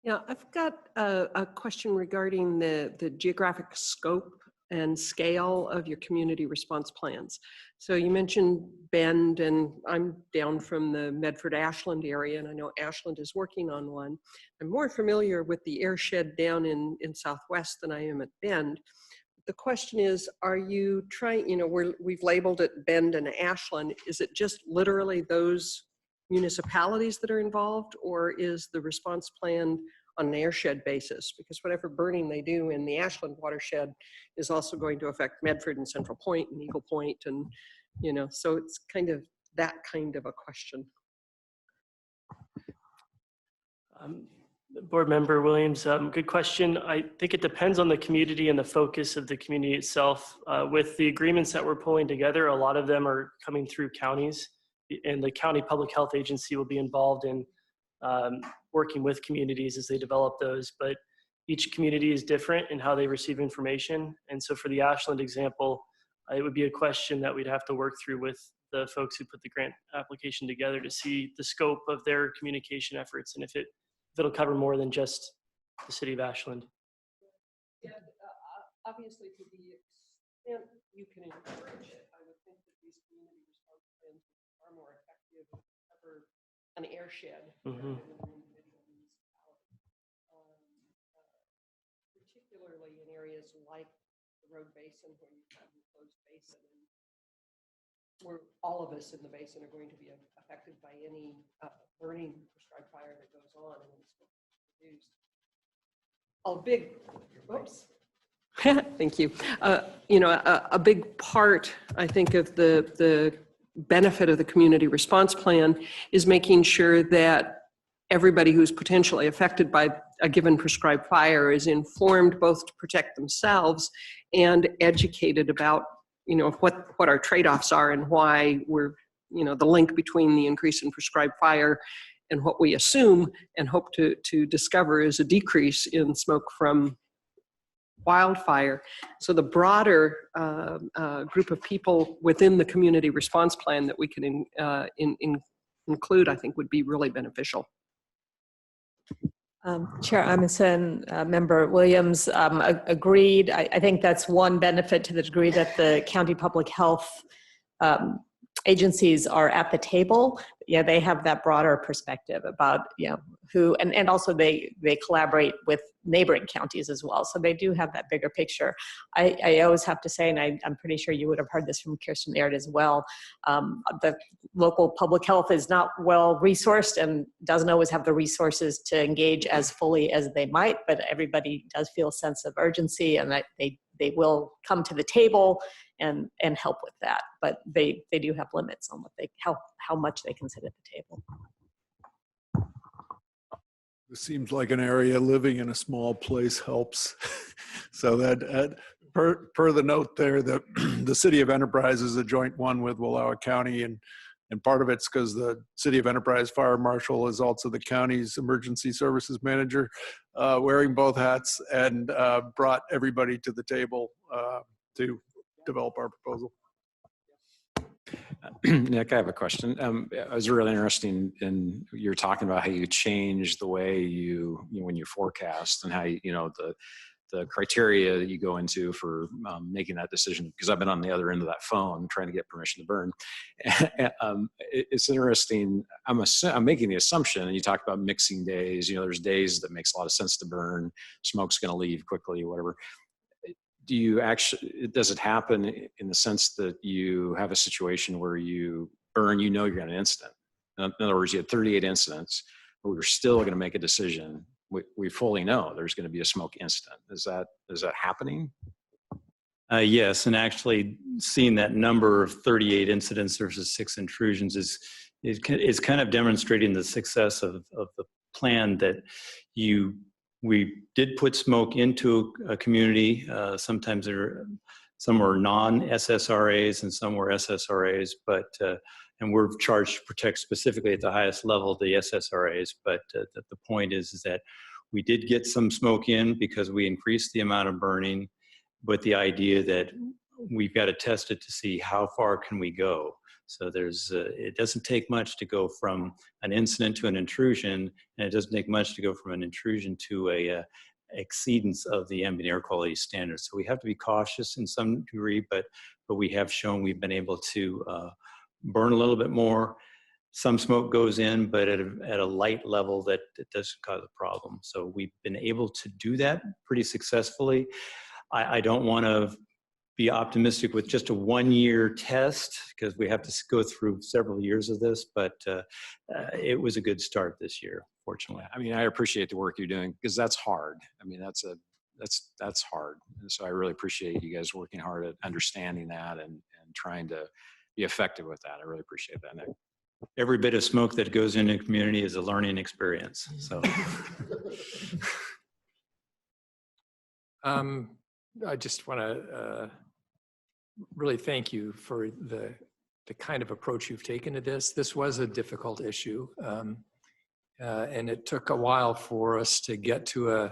Yeah, I've got a question regarding the geographic scope and scale of your community response plans. So you mentioned Bend, and I'm down from the Medford-Ashland area, and I know Ashland is working on one. I'm more familiar with the airshed down in Southwest than I am at Bend. The question is, are you trying, we've labeled it Bend and Ashland. Is it just literally those municipalities that are involved, or is the response plan on an airshed basis? Because whatever burning they do in the Ashland watershed is also going to affect Medford and Central Point and Eagle Point, and so it's kind of that kind of a question. Board Member Williams, good question. I think it depends on the community and the focus of the community itself. With the agreements that we're pulling together, a lot of them are coming through counties, and the county public health agency will be involved in working with communities as they develop those. But each community is different in how they receive information. And so for the Ashland example, it would be a question that we'd have to work through with the folks who put the grant application together to see the scope of their communication efforts and if it'll cover more than just the city of Ashland. And obviously, to the extent you can encourage it, I would think that these community response plans are far more effective if you cover an airshed Mm-hmm. rather than an individual municipality. Particularly in areas like the road basin where you have enclosed basin, and where all of us in the basin are going to be affected by any burning prescribed fire that goes on and when smoke is produced. Thank you. A big part, I think, of the benefit of the community response plan is making sure that everybody who's potentially affected by a given prescribed fire is informed both to protect themselves and educated about, what our trade-offs are and why we're, the link between the increase in prescribed fire and what we assume and hope to discover is a decrease in smoke from wildfire. So the broader group of people within the community response plan that we can include, I think, would be really beneficial. Chair Amundson, Member Williams, agreed. I think that's one benefit to the degree that the county public health agencies are at the table. Yeah, they have that broader perspective about who, and also they collaborate with neighboring counties as well. So they do have that bigger picture. I always have to say, and I'm pretty sure you would have heard this from Kirsten Aird as well, the local public health is not well resourced and doesn't always have the resources to engage as fully as they might, but everybody does feel a sense of urgency and that they will come to the table and help with that. But they do have limits on what how much they can sit at the table. This seems like an area living in a small place helps. So that per the note there, the City of Enterprise is a joint one with Wallowa County, and part of it's because the City of Enterprise Fire Marshal is also the county's emergency services manager, wearing both hats, and brought everybody to the table to develop our proposal. Nick, I have a question. It was really interesting in you're talking about how you change the way when you forecast and how the criteria that you go into for making that decision, because I've been on the other end of that phone trying to get permission to burn. It's interesting. I'm making the assumption, and you talk about mixing days, there's days that makes a lot of sense to burn, smoke's going to leave quickly, whatever. Does it happen in the sense that you have a situation where you burn, you're going to have an incident? In other words, you had 38 incidents, but we're still going to make a decision. We fully know there's going to be a smoke incident. Is that happening? Yes, and actually seeing that number of 38 incidents versus 6 intrusions is kind of demonstrating the success of the plan that we did put smoke into a community. Sometimes some were non-SSRAs and some were SSRAs, but and we're charged to protect specifically at the highest level the SSRAs. But the point is that we did get some smoke in because we increased the amount of burning, with the idea that we've got to test it to see how far can we go. So it doesn't take much to go from an incident to an intrusion, and it doesn't take much to go from an intrusion to a exceedance of the ambient air quality standards. So we have to be cautious in some degree, but we have shown we've been able to burn a little bit more. Some smoke goes in, but at a light level that it doesn't cause a problem. So we've been able to do that pretty successfully. I don't want to be optimistic with just a 1-year test because we have to go through several years of this, but it was a good start this year, fortunately. I mean, I appreciate the work you're doing because that's hard. I mean, that's hard. And so I really appreciate you guys working hard at understanding that and trying to be effective with that. I really appreciate that, Nick. Every bit of smoke that goes into a community is a learning experience. So. I just want to really thank you for the kind of approach you've taken to this. This was a difficult issue, and it took a while for us to get to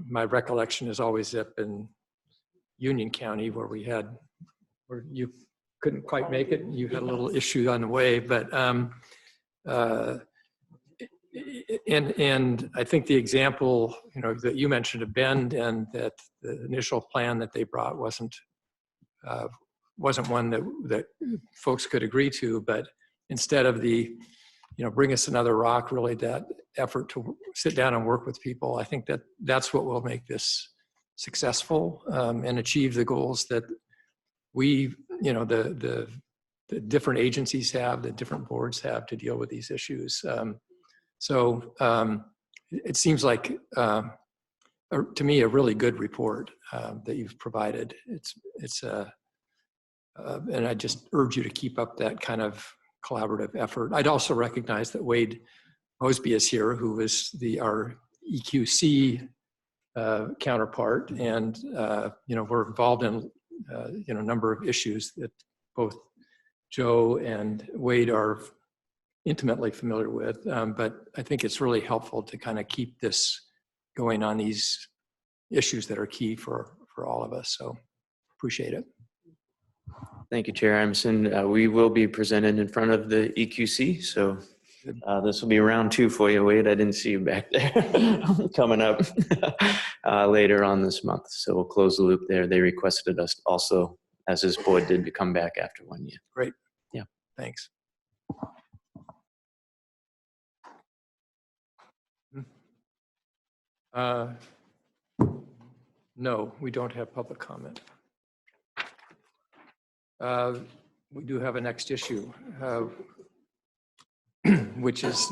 my recollection is always up in Union County where you couldn't quite make it. You had a little issue on the way, but and I think the example, that you mentioned of Bend, and that the initial plan that they brought wasn't one that folks could agree to, but instead of bring us another rock, really that effort to sit down and work with people, I think that's what will make this successful and achieve the goals that we, the different agencies have, the different boards have to deal with these issues. So it seems like, to me, a really good report that you've provided. And I just urge you to keep up that kind of collaborative effort. I'd also recognize that Wade Mosby is here, who is our EQC counterpart, and we're involved in a number of issues that both Joe and Wade are intimately familiar with. But I think it's really helpful to kind of keep this going on these issues that are key for all of us. So appreciate it. Thank you, Chair Emerson. We will be presented in front of the EQC, so this will be round 2 for you, Wade. I didn't see you back there. Coming up later on this month, so we'll close the loop there. They requested us also, as this board did, to come back after 1 year. Great. Yeah. Thanks. No, we don't have public comment. We do have a next issue, which is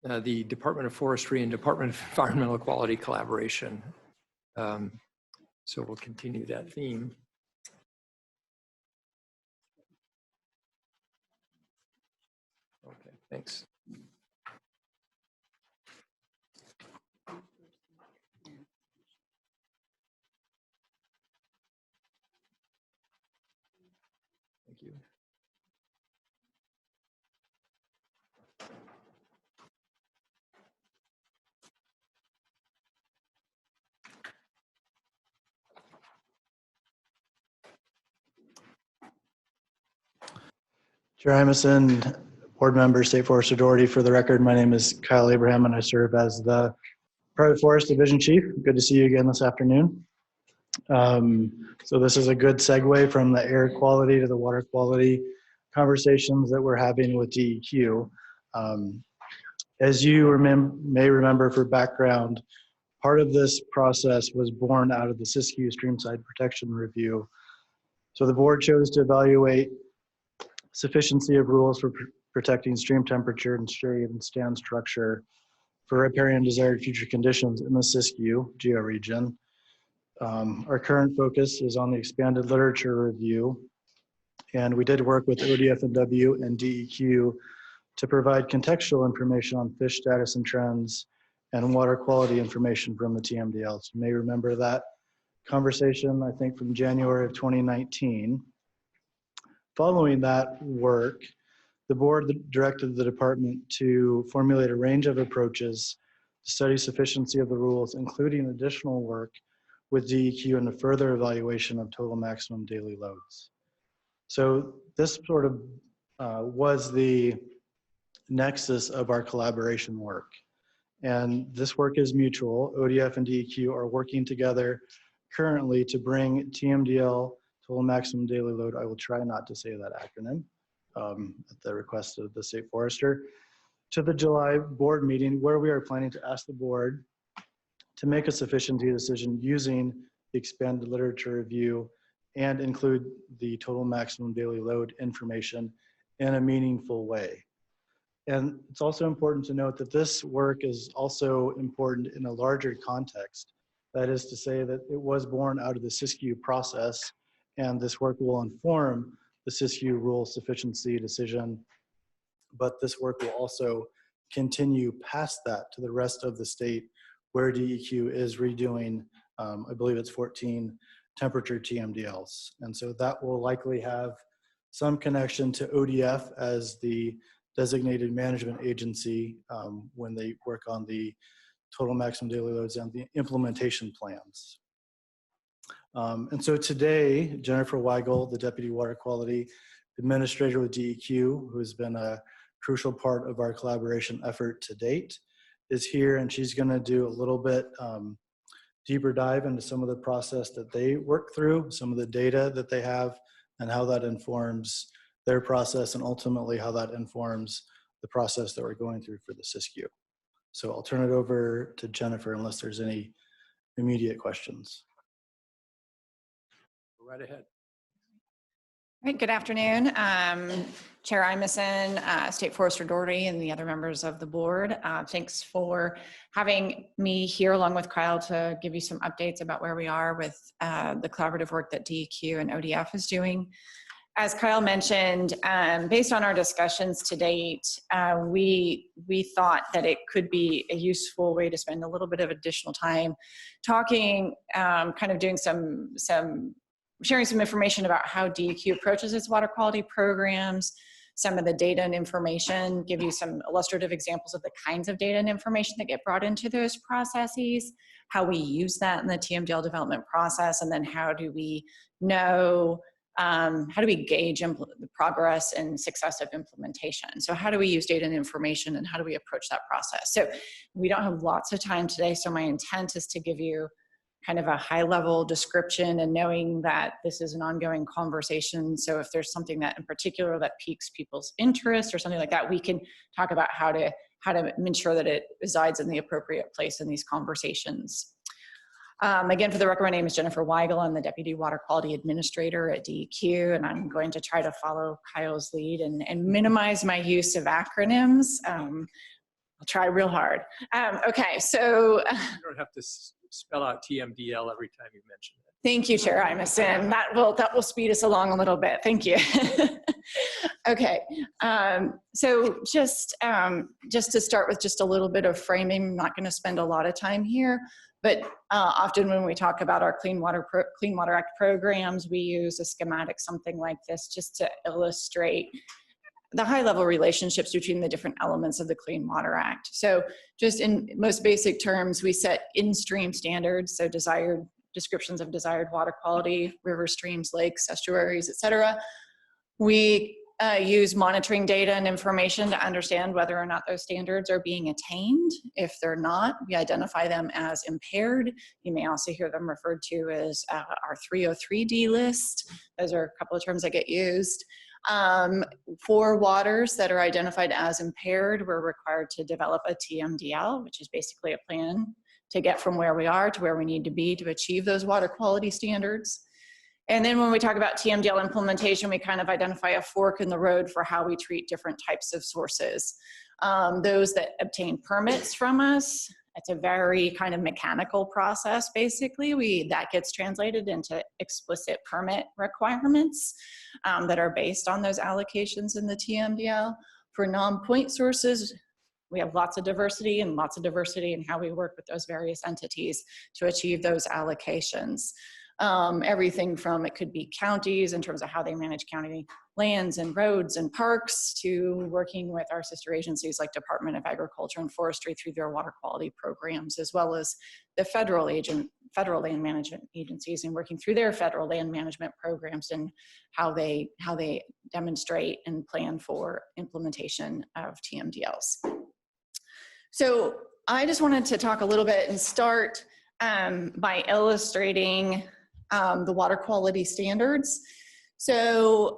the Department of Forestry and Department of Environmental Quality collaboration. So we'll continue that theme. Okay, thanks. Thank you. Chair Emerson, board member, State Forest Authority. For the record, my name is Kyle Abraham and I serve as the Private Forest Division Chief. Good to see you again this afternoon. So this is a good segue from the air quality to the water quality conversations that we're having with DEQ. As you may remember, for background, part of this process was born out of the Siskiyou Streamside Protection Review. So the board chose to evaluate sufficiency of rules for protecting stream temperature and shade and stand structure for riparian desired future conditions in the Siskiyou georegion. Our current focus is on the expanded literature review, and we did work with ODF&W and DEQ to provide contextual information on fish status and trends and water quality information from the TMDLs. You may remember that conversation, I think, from January of 2019. Following that work, the board directed the department to formulate a range of approaches to study sufficiency of the rules, including additional work with DEQ and a further evaluation of total maximum daily loads. So this sort of was the nexus of our collaboration work. And this work is mutual. ODF and DEQ are working together currently to bring TMDL, total maximum daily load, I will try not to say that acronym, at the request of the State Forester, to the July board meeting, where we are planning to ask the board to make a sufficiency decision using the expanded literature review and include the total maximum daily load information in a meaningful way. And it's also important to note that this work is also important in a larger context. That is to say that it was born out of the Siskiyou process, and this work will inform the Siskiyou rule sufficiency decision, but this work will also continue past that to the rest of the state, where DEQ is redoing, I believe it's 14 temperature TMDLs. And so that will likely have some connection to ODF as the designated management agency when they work on the total maximum daily loads and the implementation plans. And so today, Jennifer Weigel, the Deputy Water Quality Administrator with DEQ, who has been a crucial part of our collaboration effort to date, is here, and she's going to do a little bit deeper dive into some of the process that they work through, some of the data that they have, and how that informs their process, and ultimately how that informs the process that we're going through for the SISQ. So I'll turn it over to Jennifer unless there's any immediate questions. Go right ahead. All right, good afternoon. Chair Imison, State Forester Doherty, and the other members of the board. Thanks for having me here along with Kyle to give you some updates about where we are with the collaborative work that DEQ and ODF is doing. As Kyle mentioned, based on our discussions to date, we thought that it could be a useful way to spend a little bit of additional time talking, kind of doing sharing some information about how DEQ approaches its water quality programs, some of the data and information, give you some illustrative examples of the kinds of data and information that get brought into those processes, how we use that in the TMDL development process, and then how do we know, how do we gauge the progress and success of implementation? So how do we use data and information, and how do we approach that process? So we don't have lots of time today, so my intent is to give you kind of a high-level description, and knowing that this is an ongoing conversation. So if there's something that in particular that piques people's interest or something like that, we can talk about how to ensure that it resides in the appropriate place in these conversations. Again, for the record, my name is Jennifer Weigel. I'm the Deputy Water Quality Administrator at DEQ, and I'm going to try to follow Kyle's lead and minimize my use of acronyms. I'll try real hard. Okay, so you don't have to spell out TMDL every time you mention it. Thank you, Chair Imison. That will speed us along a little bit. Thank you. Okay, so just to start with just a little bit of framing, I'm not going to spend a lot of time here, but often when we talk about our Clean Water Act programs, we use a schematic, something like this, just to illustrate the high-level relationships between the different elements of the Clean Water Act. So just in most basic terms, we set in-stream standards, so descriptions of desired water quality, rivers, streams, lakes, estuaries, et cetera. We use monitoring data and information to understand whether or not those standards are being attained. If they're not, we identify them as impaired. You may also hear them referred to as our 303D list. Those are a couple of terms that get used. For waters that are identified as impaired, we're required to develop a TMDL, which is basically a plan to get from where we are to where we need to be to achieve those water quality standards. And then when we talk about TMDL implementation, we kind of identify a fork in the road for how we treat different types of sources. Those that obtain permits from us, it's a very kind of mechanical process, basically. That gets translated into explicit permit requirements that are based on those allocations in the TMDL. For non-point sources, we have lots of diversity in how we work with those various entities to achieve those allocations. Everything from, it could be counties in terms of how they manage county lands and roads and parks, to working with our sister agencies like Department of Agriculture and Forestry through their water quality programs, as well as the federal land management agencies and working through their federal land management programs and how they demonstrate and plan for implementation of TMDLs. So I just wanted to talk a little bit and start by illustrating the water quality standards. So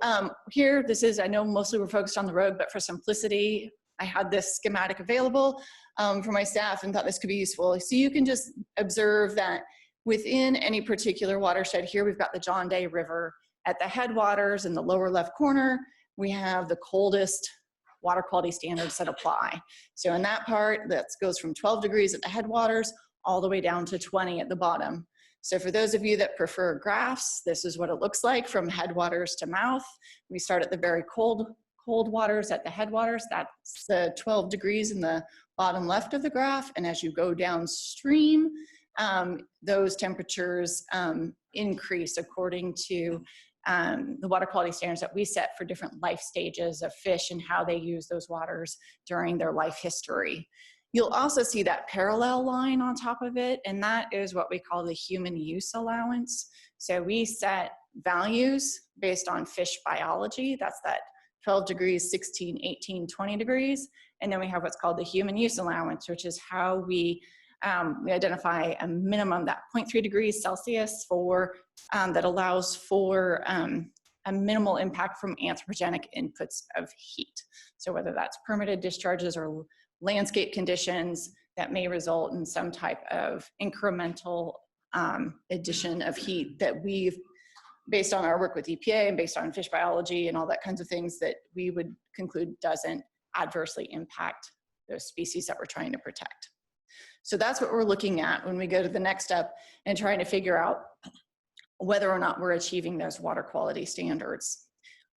here, I know mostly we're focused on the road, but for simplicity, I had this schematic available for my staff and thought this could be useful. So you can just observe that within any particular watershed here, we've got the John Day River at the headwaters in the lower left corner. We have the coldest water quality standards that apply. So in that part, that goes from 12 degrees at the headwaters all the way down to 20 at the bottom. So for those of you that prefer graphs, this is what it looks like from headwaters to mouth. We start at the very cold waters at the headwaters. That's the 12 degrees in the bottom left of the graph. And as you go downstream, those temperatures increase according to the water quality standards that we set for different life stages of fish and how they use those waters during their life history. You'll also see that parallel line on top of it, and that is what we call the human use allowance. So we set values based on fish biology. That's that 12 degrees, 16, 18, 20 degrees. And then we have what's called the human use allowance, which is how we identify a minimum, that 0.3 degrees Celsius for, that allows for a minimal impact from anthropogenic inputs of heat. So whether that's permitted discharges or landscape conditions that may result in some type of incremental addition of heat that we've, based on our work with EPA and based on fish biology and all that kinds of things, that we would conclude doesn't adversely impact those species that we're trying to protect. So that's what we're looking at when we go to the next step and trying to figure out whether or not we're achieving those water quality standards.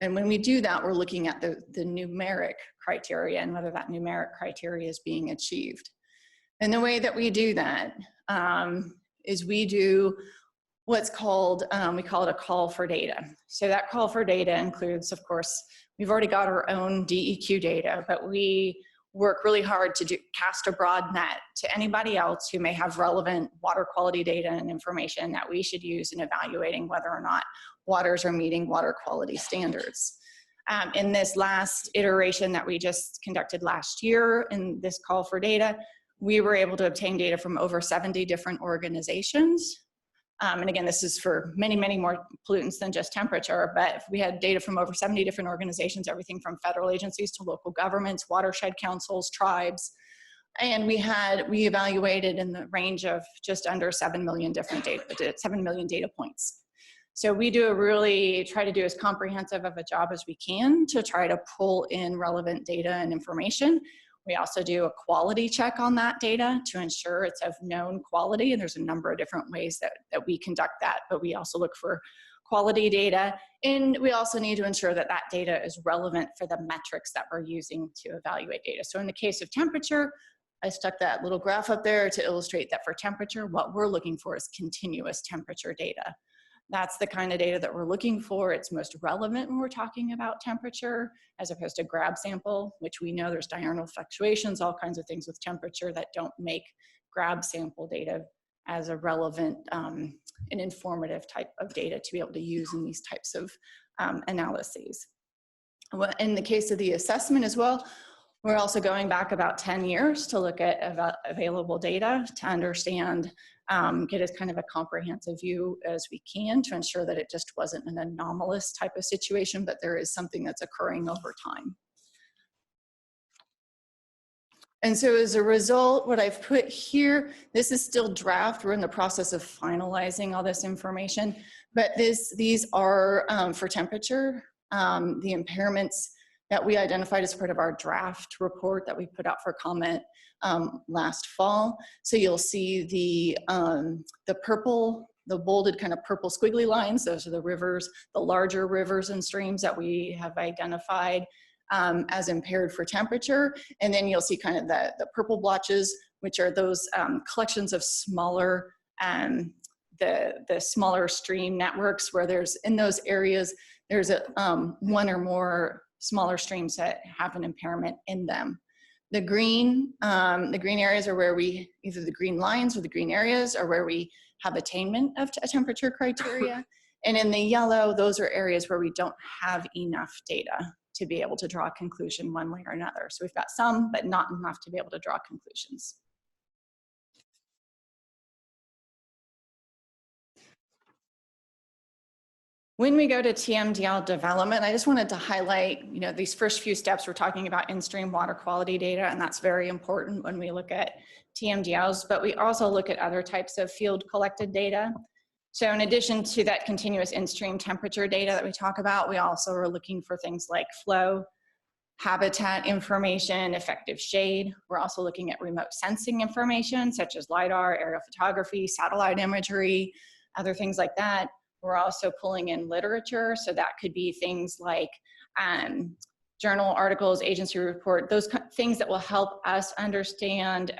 And when we do that, we're looking at the numeric criteria and whether that numeric criteria is being achieved. And the way that we do that is we do what's called, we call it a call for data. So that call for data includes, of course, we've already got our own DEQ data, but we work really hard to cast a broad net to anybody else who may have relevant water quality data and information that we should use in evaluating whether or not waters are meeting water quality standards. In this last iteration that we just conducted last year in this call for data, we were able to obtain data from over 70 different organizations. And again, this is for many, many more pollutants than just temperature, but we had data from over 70 different organizations, everything from federal agencies to local governments, watershed councils, tribes. And we evaluated in the range of just under 7 million data points. So we try to do as comprehensive of a job as we can to try to pull in relevant data and information. We also do a quality check on that data to ensure it's of known quality, and there's a number of different ways that we conduct that, but we also look for quality data, and we also need to ensure that that data is relevant for the metrics that we're using to evaluate data. So in the case of temperature, I stuck that little graph up there to illustrate that for temperature, what we're looking for is continuous temperature data. That's the kind of data that we're looking for. It's most relevant when we're talking about temperature, as opposed to grab sample, which we know there's diurnal fluctuations, all kinds of things with temperature that don't make grab sample data as a relevant and informative type of data to be able to use in these types of analyses. Well, in the case of the assessment as well, we're also going back about 10 years to look at available data to understand, get as kind of a comprehensive view as we can to ensure that it just wasn't an anomalous type of situation, but there is something that's occurring over time. And so as a result, what I've put here, this is still draft. We're in the process of finalizing all this information, but these are for temperature, the impairments that we identified as part of our draft report that we put out for comment last fall. So you'll see the purple, the bolded kind of purple squiggly lines. Those are the rivers, the larger rivers and streams that we have identified as impaired for temperature. And then you'll see kind of the purple blotches, which are those collections of smaller, the smaller stream networks where there's, in those areas, there's one or more smaller streams that have an impairment in them. The green areas are where we, either the green lines or the green areas are where we have attainment of a temperature criteria. And in the yellow, those are areas where we don't have enough data to be able to draw a conclusion one way or another. So we've got some, but not enough to be able to draw conclusions. When we go to TMDL development, I just wanted to highlight, these first few steps, we're talking about in-stream water quality data, and that's very important when we look at TMDLs, but we also look at other types of field collected data. So in addition to that continuous in-stream temperature data that we talk about, we also are looking for things like flow, habitat information, effective shade. We're also looking at remote sensing information, such as LiDAR, aerial photography, satellite imagery, other things like that. We're also pulling in literature, so that could be things like journal articles, agency report, those things that will help us understand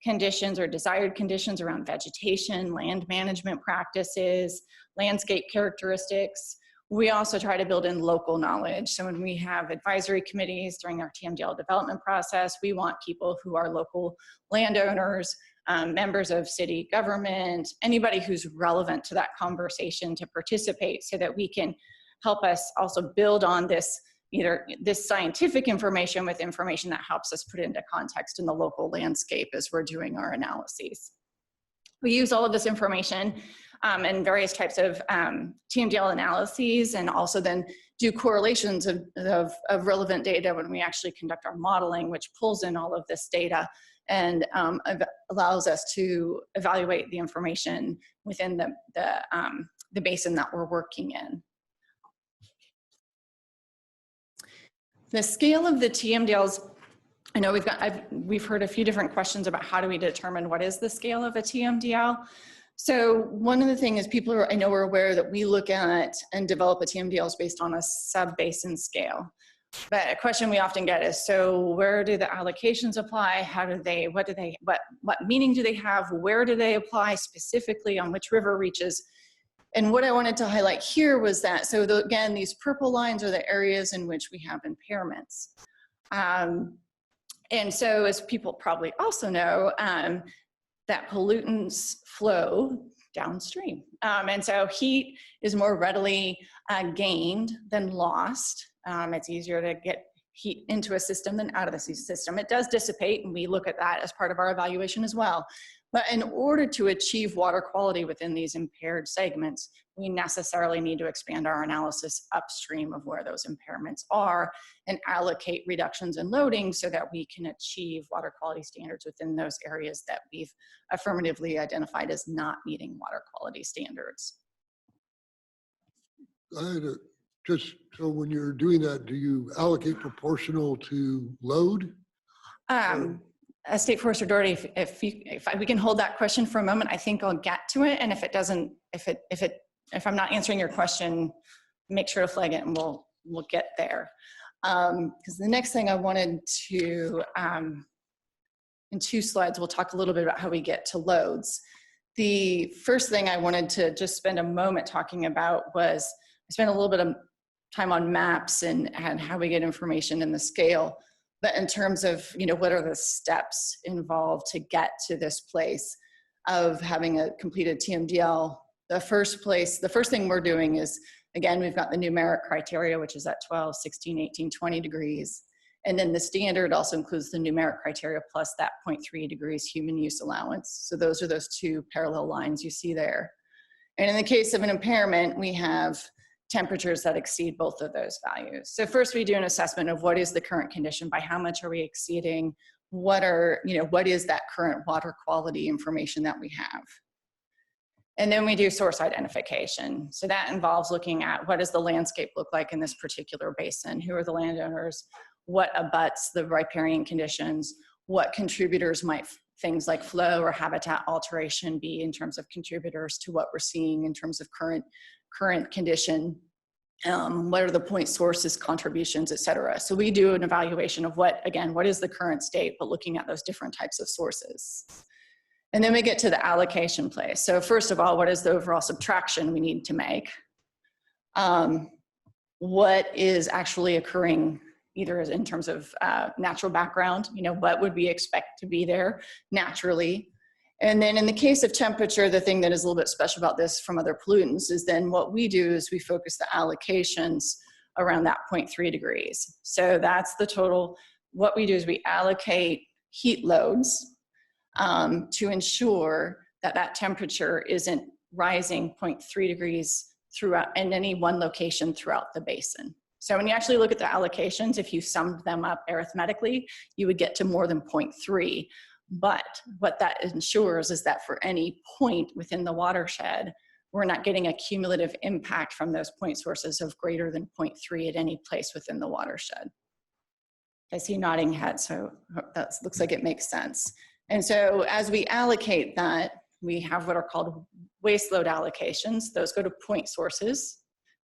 conditions or desired conditions around vegetation, land management practices, landscape characteristics. we also try to build in local knowledge. So when we have advisory committees during our TMDL development process, we want people who are local landowners, members of city government, anybody who's relevant to that conversation to participate so that we can help us also build on this, either this scientific information with information that helps us put into context in the local landscape as we're doing our analyses. We use all of this information and various types of TMDL analyses, and also then do correlations of relevant data when we actually conduct our modeling, which pulls in all of this data and allows us to evaluate the information within the basin that we're working in. The scale of the TMDLs, I know we've heard a few different questions about how do we determine what is the scale of a TMDL. So one of the things is I know we're aware that we look at and develop a TMDLs based on a sub-basin scale. But a question we often get is, so where do the allocations apply? How do they, what meaning do they have? Where do they apply specifically, on which river reaches? And what I wanted to highlight here was that, so again, these purple lines are the areas in which we have impairments. And so as people probably also know, that pollutants flow downstream. And so heat is more readily gained than lost. It's easier to get heat into a system than out of the system. It does dissipate, and we look at that as part of our evaluation as well. But in order to achieve water quality within these impaired segments, we necessarily need to expand our analysis upstream of where those impairments are and allocate reductions in loading so that we can achieve water quality standards within those areas that we've affirmatively identified as not meeting water quality standards. Just so when you're doing that, do you allocate proportional to load? State Forester Doherty, if we can hold that question for a moment, I think I'll get to it. And if it doesn't, if I'm not answering your question, make sure to flag it and we'll get there. Because the next thing I wanted to, in 2 slides, we'll talk a little bit about how we get to loads. The first thing I wanted to just spend a moment talking about was, I spent a little bit of time on maps and how we get information in the scale. But in terms of, what are the steps involved to get to this place of having a completed TMDL, the first thing we're doing is, again, we've got the numeric criteria, which is at 12, 16, 18, 20 degrees. And then the standard also includes the numeric criteria plus that 0.3 degrees human use allowance. So those are those 2 parallel lines you see there. And in the case of an impairment, we have temperatures that exceed both of those values. So first we do an assessment of what is the current condition, by how much are we exceeding, what is that current water quality information that we have. And then we do source identification. So that involves looking at what does the landscape look like in this particular basin, who are the landowners, what abuts the riparian conditions, what contributors might things like flow or habitat alteration be in terms of contributors to what we're seeing in terms of current condition, what are the point sources, contributions, et cetera. So we do an evaluation of what is the current state, but looking at those different types of sources. And then we get to the allocation place. So first of all, what is the overall subtraction we need to make? What is actually occurring either in terms of natural background, what would we expect to be there naturally? And then in the case of temperature, the thing that is a little bit special about this from other pollutants is then what we do is we focus the allocations around that 0.3 degrees. So that's the total. What we do is we allocate heat loads to ensure that that temperature isn't rising 0.3 degrees throughout in any one location throughout the basin. So when you actually look at the allocations, if you summed them up arithmetically, you would get to more than 0.3. But what that ensures is that for any point within the watershed, we're not getting a cumulative impact from those point sources of greater than 0.3 at any place within the watershed. I see nodding head, so that looks like it makes sense. And so as we allocate that, we have what are called waste load allocations. Those go to point sources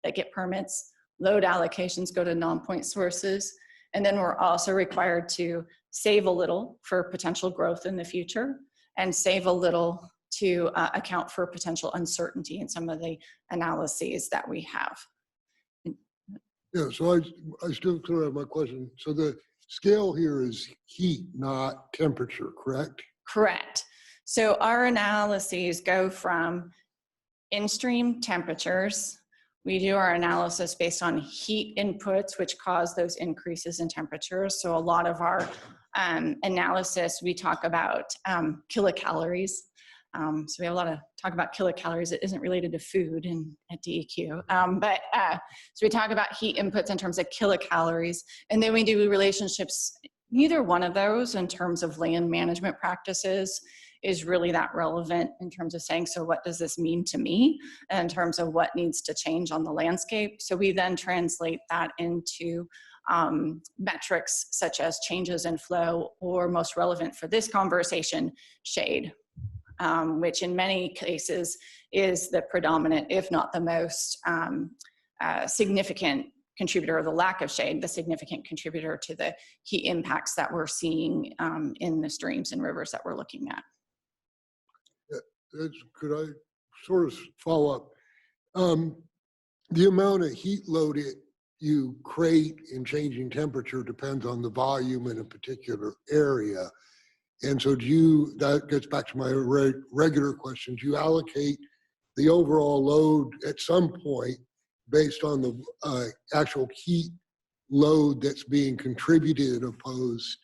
that get permits. Load allocations go to non-point sources. And then we're also required to save a little for potential growth in the future and save a little to account for potential uncertainty in some of the analyses that we have. Yeah, so I still clear up my question. So the scale here is heat, not temperature, correct? Correct. So our analyses go from in-stream temperatures. We do our analysis based on heat inputs, which cause those increases in temperatures. So a lot of our analysis, we talk about kilocalories. So we have a lot of talk about kilocalories that isn't related to food at DEQ. So we talk about heat inputs in terms of kilocalories, and then we do relationships. Neither one of those in terms of land management practices is really that relevant in terms of saying, so what does this mean to me in terms of what needs to change on the landscape? So we then translate that into metrics such as changes in flow, or most relevant for this conversation, shade, which in many cases is the predominant, if not the most significant contributor, or the lack of shade, the significant contributor to the heat impacts that we're seeing in the streams and rivers that we're looking at. Could I sort of follow up? The amount of heat load you create in changing temperature depends on the volume in a particular area. And so that gets back to my regular question, do you allocate the overall load at some point based on the actual heat load that's being contributed opposed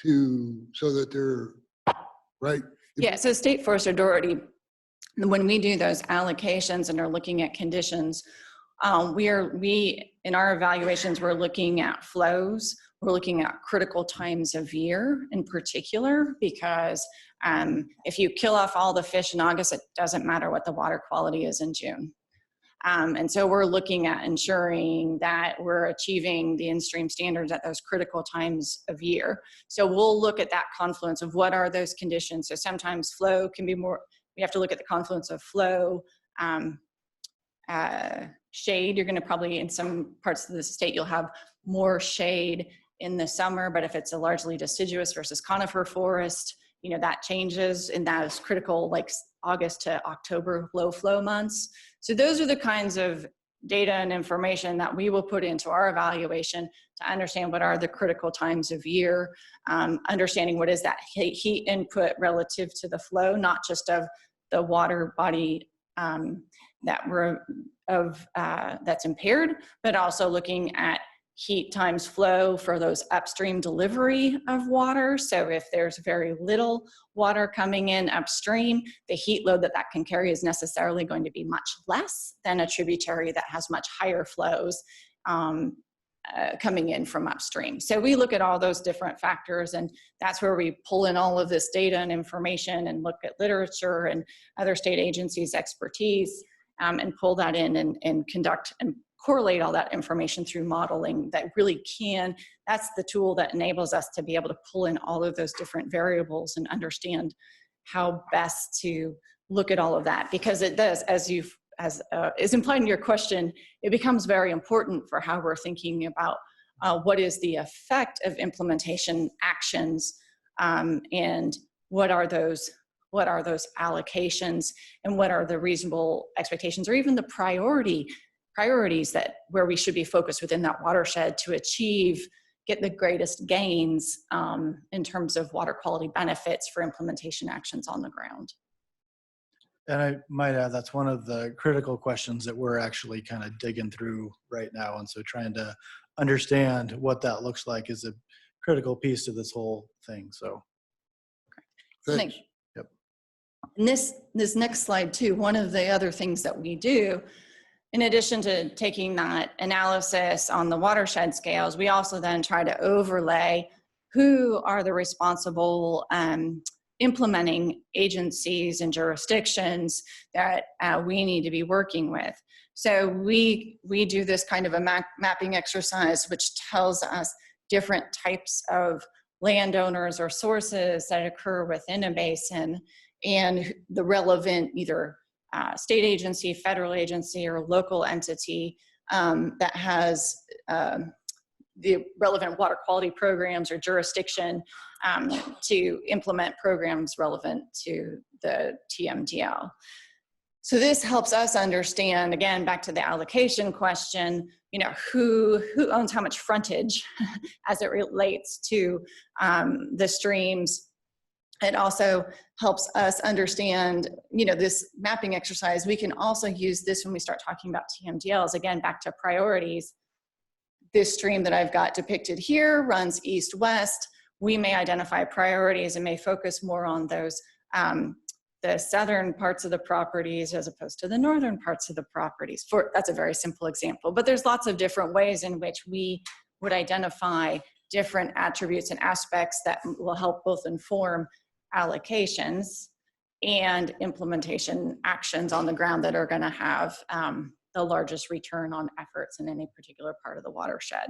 to, so that they're, right? Yeah, so State Forest Authority, when we do those allocations and are looking at conditions, in our evaluations, we're looking at flows. We're looking at critical times of year in particular, because if you kill off all the fish in August, it doesn't matter what the water quality is in June. And so we're looking at ensuring that we're achieving the in-stream standards at those critical times of year. So we'll look at that confluence of what are those conditions. So sometimes flow can be more, we have to look at the confluence of flow, shade. You're gonna probably, in some parts of the state, you'll have more shade in the summer, but if it's a largely deciduous versus conifer forest, you know, that changes, and that is critical, like August to October low flow months. So those are the kinds of data and information that we will put into our evaluation to understand what are the critical times of year, understanding what is that heat input relative to the flow, not just of the water body that's impaired, but also looking at heat times flow for those upstream delivery of water. So if there's very little water coming in upstream, the heat load that can carry is necessarily going to be much less than a tributary that has much higher flows coming in from upstream. So we look at all those different factors, and that's where we pull in all of this data and information and look at literature and other state agencies' expertise, and pull that in and conduct and correlate all that information through modeling that really that's the tool that enables us to be able to pull in all of those different variables and understand how best to look at all of that. Because it does, as is implied in your question, it becomes very important for how we're thinking about what is the effect of implementation actions, and what are those allocations, and what are the reasonable expectations, or even the priorities that where we should be focused within that watershed to get the greatest gains in terms of water quality benefits for implementation actions on the ground. And I might add, that's one of the critical questions that we're actually kind of digging through right now. And so trying to understand what that looks like is a critical piece to this whole thing. So thanks. Yep. And this next slide too, one of the other things that we do, in addition to taking that analysis on the watershed scales, we also then try to overlay who are the responsible implementing agencies and jurisdictions that we need to be working with. So we do this kind of a mapping exercise, which tells us different types of landowners or sources that occur within a basin, and the relevant either state agency, federal agency, or local entity that has the relevant water quality programs or jurisdiction to implement programs relevant to the TMDL. So this helps us understand, again, back to the allocation question, who owns how much frontage as it relates to the streams. It also helps us understand, this mapping exercise. We can also use this when we start talking about TMDLs, again, back to priorities. This stream that I've got depicted here runs east-west. We may identify priorities and may focus more on those the southern parts of the properties as opposed to the northern parts of the properties. That's a very simple example, but there's lots of different ways in which we would identify different attributes and aspects that will help both inform allocations and implementation actions on the ground that are going to have the largest return on efforts in any particular part of the watershed.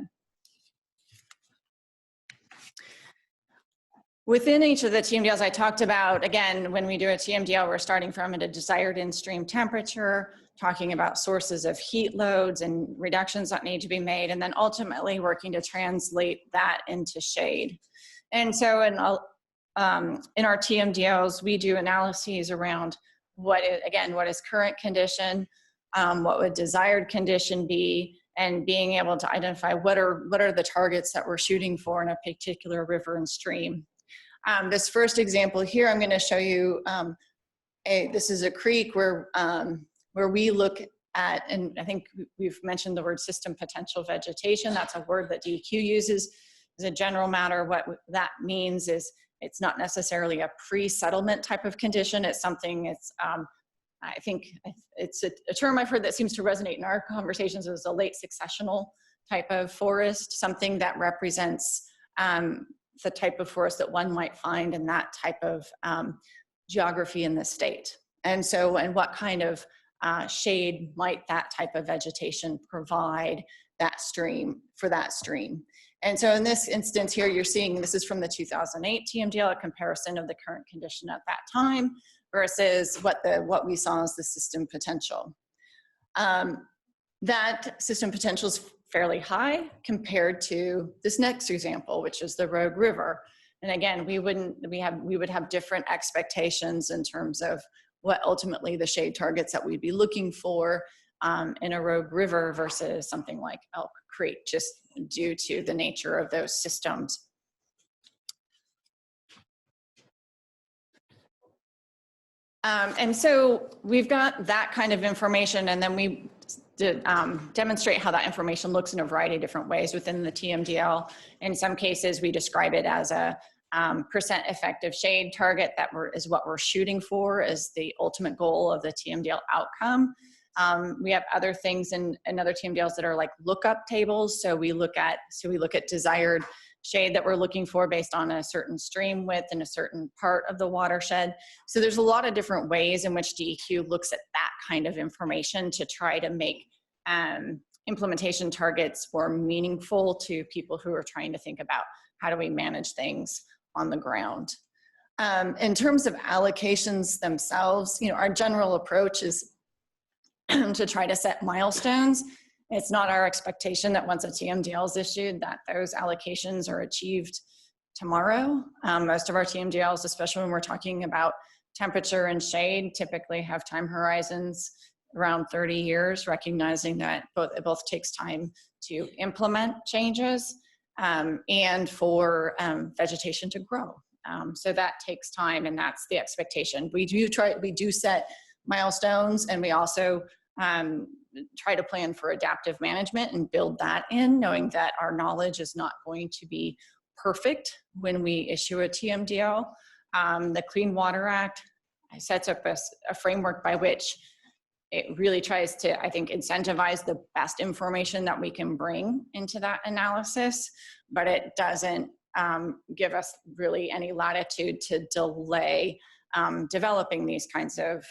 Within each of the TMDLs I talked about, again, when we do a TMDL, we're starting from at a desired in-stream temperature, talking about sources of heat loads and reductions that need to be made, and then ultimately working to translate that into shade. And so in our TMDLs, we do analyses around what is current condition, what would desired condition be, and being able to identify what are the targets that we're shooting for in a particular river and stream. This first example here, I'm going to show you, this is a creek where we look at, and I think we've mentioned the word system potential vegetation. That's a word that DEQ uses. As a general matter, what that means is it's not necessarily a pre-settlement type of condition. It's something, I think it's a term I've heard that seems to resonate in our conversations as a late successional type of forest, something that represents the type of forest that one might find in that type of geography in the state. And so, and what kind of shade might that type of vegetation provide that stream, for that stream. And so in this instance here, you're seeing, this is from the 2008 TMDL, a comparison of the current condition at that time versus what we saw as the system potential. That system potential is fairly high compared to this next example, which is the Rogue River. And again, we would have different expectations in terms of what ultimately the shade targets that we'd be looking for in a Rogue River versus something like Elk Creek, just due to the nature of those systems. And so we've got that kind of information, and then we demonstrate how that information looks in a variety of different ways within the TMDL. In some cases, we describe it as a percent effective shade target that is what we're shooting for as the ultimate goal of the TMDL outcome. We have other things in other TMDLs that are like lookup tables. So we look at desired shade that we're looking for based on a certain stream width in a certain part of the watershed. So there's a lot of different ways in which DEQ looks at that kind of information to try to make implementation targets more meaningful to people who are trying to think about how do we manage things on the ground. In terms of allocations themselves, our general approach is to try to set milestones. It's not our expectation that once a TMDL is issued that those allocations are achieved tomorrow. Most of our TMDLs, especially when we're talking about temperature and shade, typically have time horizons around 30 years, recognizing that it both takes time to implement changes and for vegetation to grow. So that takes time, and that's the expectation. We do set milestones, and we also try to plan for adaptive management and build that in, knowing that our knowledge is not going to be perfect when we issue a TMDL. The Clean Water Act sets up a framework by which it really tries to, I think, incentivize the best information that we can bring into that analysis, but it doesn't give us really any latitude to delay developing these kinds of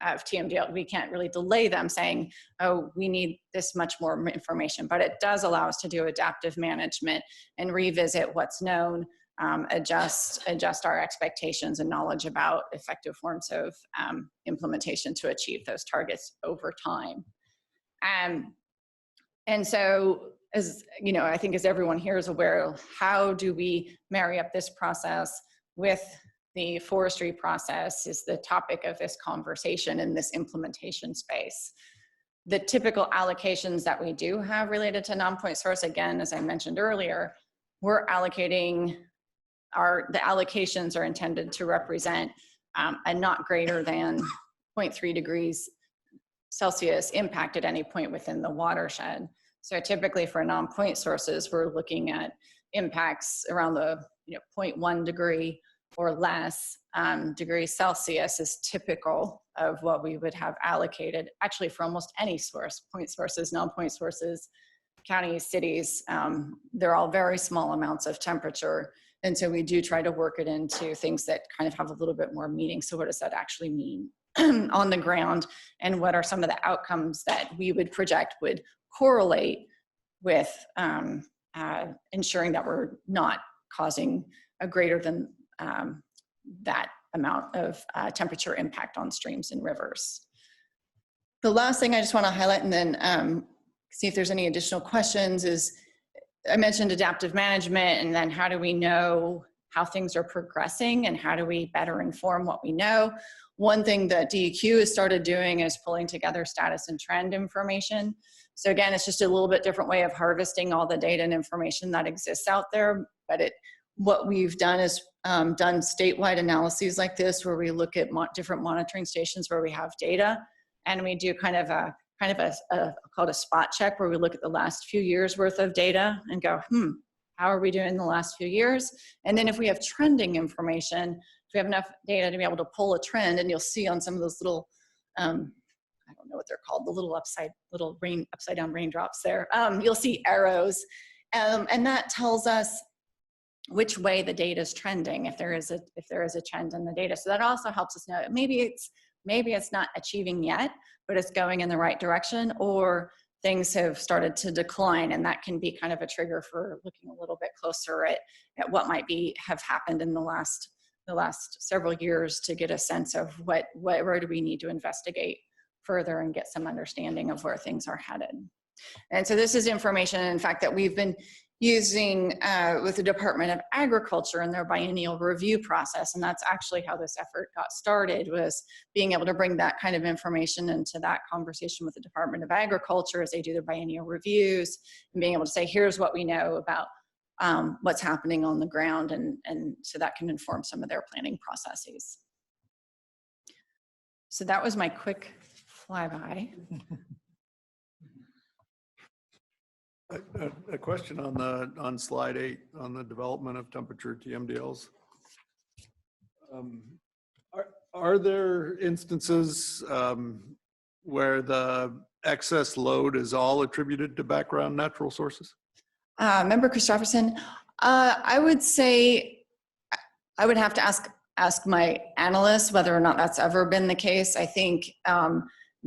TMDL. We can't really delay them saying, oh, we need this much more information, but it does allow us to do adaptive management and revisit what's known, adjust our expectations and knowledge about effective forms of implementation to achieve those targets over time. And so, as you know, I think as everyone here is aware, how do we marry up this process with the forestry process is the topic of this conversation in this implementation space. The typical allocations that we do have related to non-point source, again, as I mentioned earlier, we're allocating the allocations are intended to represent a not greater than 0.3 degrees Celsius impact at any point within the watershed. So typically for non-point sources, we're looking at impacts around the 0.1 degree or less degrees Celsius is typical of what we would have allocated actually for almost any source, point sources, non-point sources, counties, cities, they're all very small amounts of temperature. And so we do try to work it into things that kind of have a little bit more meaning. So what does that actually mean on the ground? And what are some of the outcomes that we would project would correlate with ensuring that we're not causing a greater than that amount of temperature impact on streams and rivers. The last thing I just want to highlight and then see if there's any additional questions is, I mentioned adaptive management, and then how do we know how things are progressing and how do we better inform what we know? One thing that DEQ has started doing is pulling together status and trend information. So again, it's just a little bit different way of harvesting all the data and information that exists out there. But what we've done is done statewide analyses like this, where we look at different monitoring stations where we have data, and we do kind of a called a spot check, where we look at the last few years worth of data and go, how are we doing in the last few years? And then if we have trending information, if we have enough data to be able to pull a trend, and you'll see on some of those little, I don't know what they're called, the little upside down raindrops there, you'll see arrows. And that tells us which way the data is trending, if there is a trend in the data. So that also helps us know maybe it's not achieving yet, but it's going in the right direction, or things have started to decline, and that can be kind of a trigger for looking a little bit closer at what might have happened in the last several years to get a sense of where do we need to investigate further and get some understanding of where things are headed. And so this is information, in fact, that we've been using with the Department of Agriculture and their biennial review process. And that's actually how this effort got started, was being able to bring that kind of information into that conversation with the Department of Agriculture as they do their biennial reviews, and being able to say, here's what we know about what's happening on the ground, and so that can inform some of their planning processes. So that was my quick flyby. A question on slide 8 on the development of temperature TMDLs. Are there instances where the excess load is all attributed to background natural sources? Member Christopherson, I would say I would have to ask my analysts whether or not that's ever been the case. I think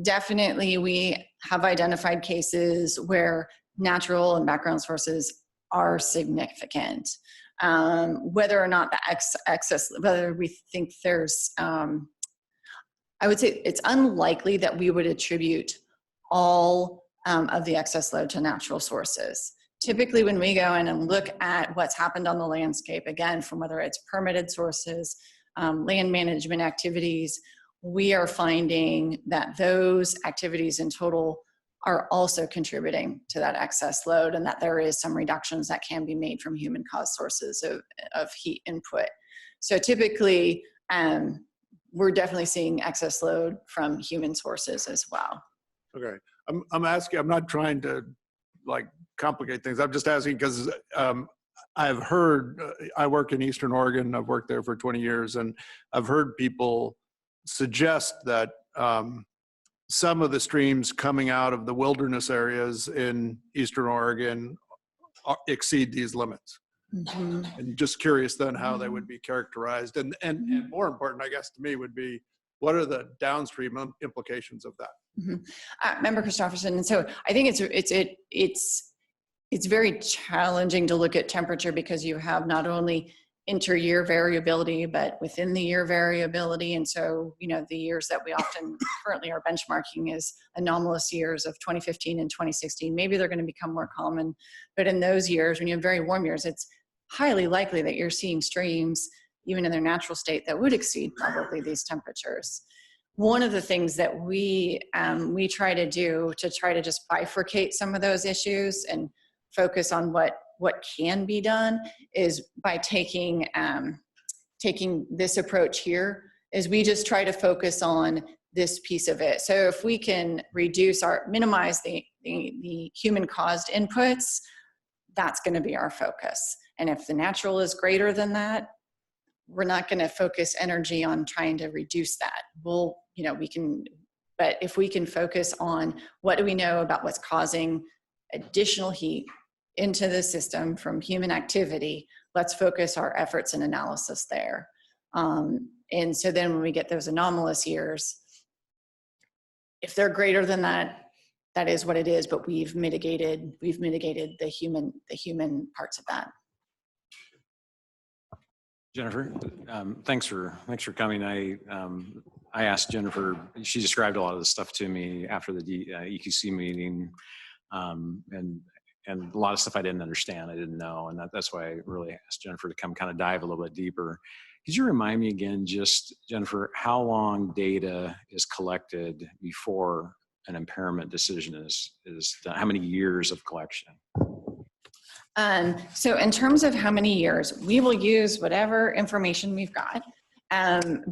definitely we have identified cases where natural and background sources are significant. Whether or not the excess, whether we think there's, I would say it's unlikely that we would attribute all of the excess load to natural sources. Typically when we go in and look at what's happened on the landscape, again, from whether it's permitted sources, land management activities, we are finding that those activities in total are also contributing to that excess load, and that there is some reductions that can be made from human caused sources of heat input. So typically, we're definitely seeing excess load from human sources as well. Okay, I'm asking, I'm not trying to like complicate things. I'm just asking because I've heard, I work in Eastern Oregon, I've worked there for 20 years, and I've heard people suggest that some of the streams coming out of the wilderness areas in Eastern Oregon exceed these limits. Mm-hmm. And just curious then how they would be characterized. And more important, I guess, to me would be, what are the downstream implications of that? Mm-hmm. Member Christopherson, and so I think it's very challenging to look at temperature, because you have not only inter-year variability, but within the year variability. And so, you know, the years that we often currently are benchmarking is anomalous years of 2015 and 2016. Maybe they're going to become more common, but in those years, when you have very warm years, it's highly likely that you're seeing streams even in their natural state, that would exceed probably these temperatures. One of the things that we try to do to try to just bifurcate some of those issues and focus on what can be done is by taking this approach here, is we just try to focus on this piece of it. So if we can minimize the human caused inputs, that's going to be our focus. And if the natural is greater than that, we're not going to focus energy on trying to reduce that. But if we can focus on what do we know about what's causing additional heat into the system from human activity, let's focus our efforts and analysis there. And so then when we get those anomalous years, if they're greater than that, that is what it is, but we've mitigated the human parts of that. Jennifer, thanks for coming. I asked Jennifer, she described a lot of the stuff to me after the EQC meeting, and a lot of stuff I didn't understand, I didn't know, and that's why I really asked Jennifer to come kind of dive a little bit deeper. Could you remind me again, just Jennifer, how long data is collected before an impairment decision is done? How many years of collection? So in terms of how many years, we will use whatever information we've got, and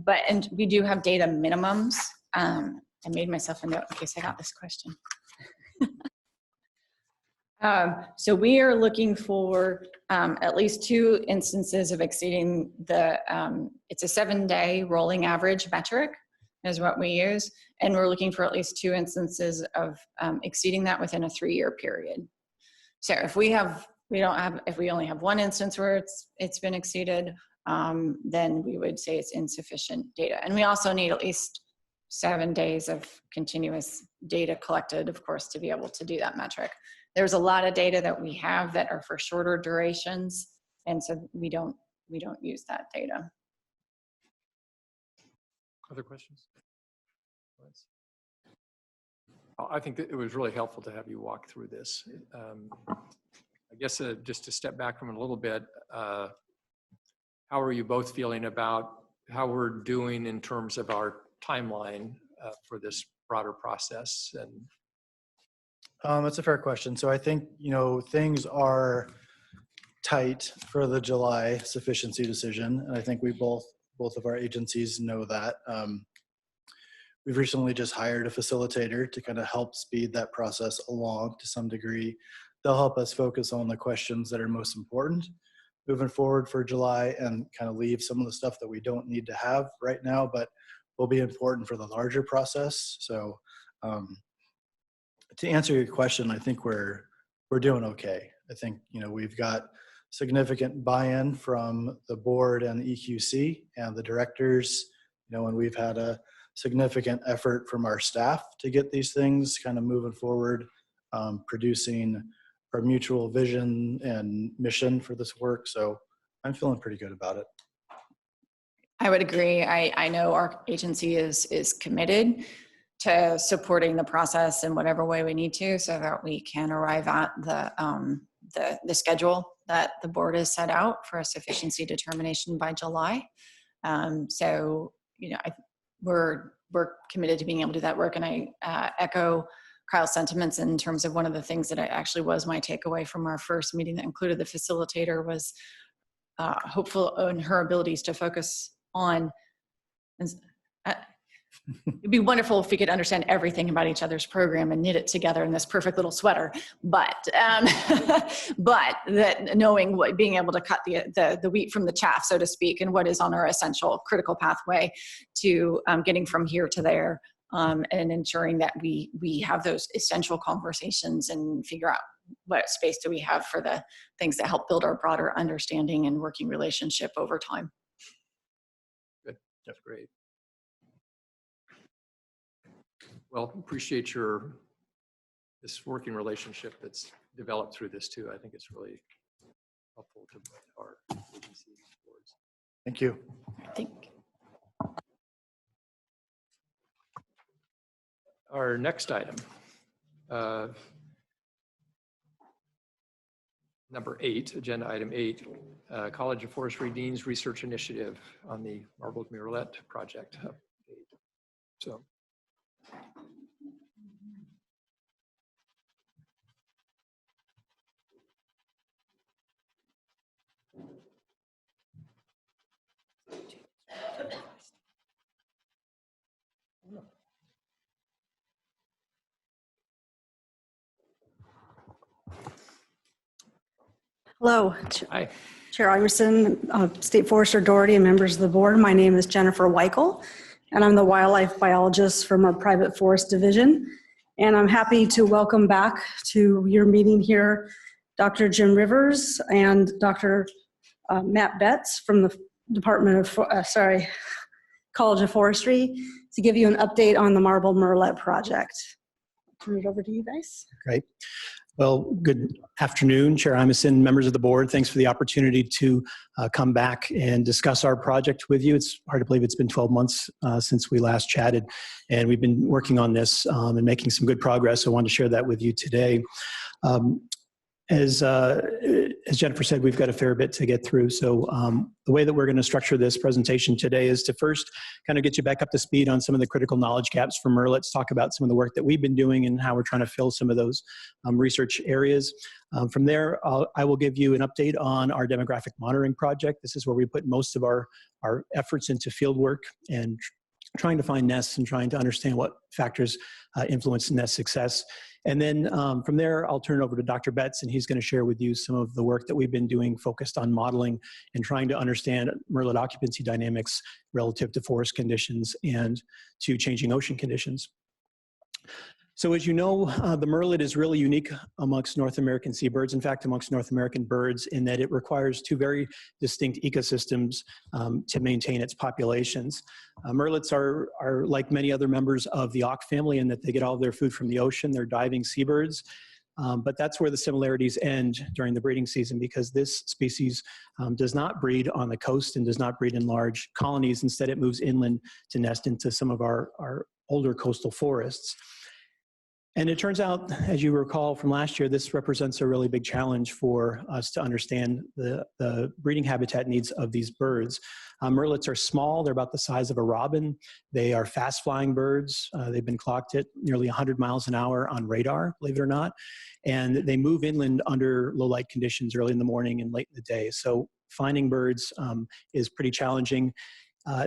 we do have data minimums. I made myself a note in case I got this question. So we are looking for at least 2 instances of exceeding it's a 7-day rolling average metric is what we use. And we're looking for at least 2 instances of exceeding that within a 3-year period. So if we only have 1 instance where it's been exceeded, then we would say it's insufficient data. And we also need at least 7 days of continuous data collected, of course, to be able to do that metric. There's a lot of data that we have that are for shorter durations, and so we don't use that data. Other questions? I think that it was really helpful to have you walk through this. I guess just to step back from it a little bit, how are you both feeling about how we're doing in terms of our timeline for this broader process? And That's a fair question. So I think, things are tight for the July sufficiency decision. And I think we both of our agencies know that. We've recently just hired a facilitator to kind of help speed that process along to some degree. They'll help us focus on the questions that are most important moving forward for July and kind of leave some of the stuff that we don't need to have right now, but will be important for the larger process. So to answer your question, I think we're doing okay. I think, we've got significant buy-in from the board and the EQC and the directors, and we've had a significant effort from our staff to get these things kind of moving forward, producing our mutual vision and mission for this work. So I'm feeling pretty good about it. I would agree. I know our agency is committed to supporting the process in whatever way we need to, so that we can arrive at the schedule that the board has set out for a sufficiency determination by July. So, we're committed to being able to do that work, and I echo Kyle's sentiments in terms of one of the things that actually was my takeaway from our first meeting that included the facilitator was hopeful in her abilities to focus on. It'd be wonderful if we could understand everything about each other's program and knit it together in this perfect little sweater. But that knowing being able to cut the wheat from the chaff, so to speak, and what is on our essential critical pathway to getting from here to there, and ensuring that we have those essential conversations and figure out what space do we have for the things that help build our broader understanding and working relationship over time. Good, that's great. Well, appreciate this working relationship that's developed through this too. I think it's really helpful to our agency boards. Thank you. Our next item, number 8, agenda item 8, College of Forestry Dean's Research Initiative on the Marbled Murrelet project. So. Hello. Hi. Chair Iverson, State Forester Doherty, and members of the board. My name is Jennifer Weichel, and I'm the wildlife biologist from our private forest division. And I'm happy to welcome back to your meeting here Dr. Jim Rivers and Dr. Matt Betts from the College of Forestry to give you an update on the Marbled Murrelet project. I'll turn it over to you guys. Great. Well, good afternoon, Chair Imison, members of the board. Thanks for the opportunity to come back and discuss our project with you. It's hard to believe it's been 12 months since we last chatted, and we've been working on this and making some good progress. So I wanted to share that with you today. As Jennifer said, we've got a fair bit to get through. So the way that we're going to structure this presentation today is to first kind of get you back up to speed on some of the critical knowledge gaps for murrelets, talk about some of the work that we've been doing and how we're trying to fill some of those research areas. From there, I will give you an update on our demographic monitoring project. This is where we put most of our efforts into field work and trying to find nests and trying to understand what factors influence nest success. And then from there, I'll turn it over to Dr. Betts, and he's going to share with you some of the work that we've been doing focused on modeling and trying to understand murrelet occupancy dynamics relative to forest conditions and to changing ocean conditions. So as you know, the murrelet is really unique amongst North American seabirds, in fact, amongst North American birds, in that it requires two very distinct ecosystems to maintain its populations. Murrelets are like many other members of the auk family in that they get all of their food from the ocean. They're diving seabirds, but that's where the similarities end during the breeding season, because this species does not breed on the coast and does not breed in large colonies. Instead, it moves inland to nest into some of our older coastal forests. And it turns out, as you recall from last year, this represents a really big challenge for us to understand the breeding habitat needs of these birds. Murrelets are small. They're about the size of a robin. They are fast-flying birds. They've been clocked at nearly 100 miles an hour on radar, believe it or not. And they move inland under low-light conditions early in the morning and late in the day. So finding birds is pretty challenging.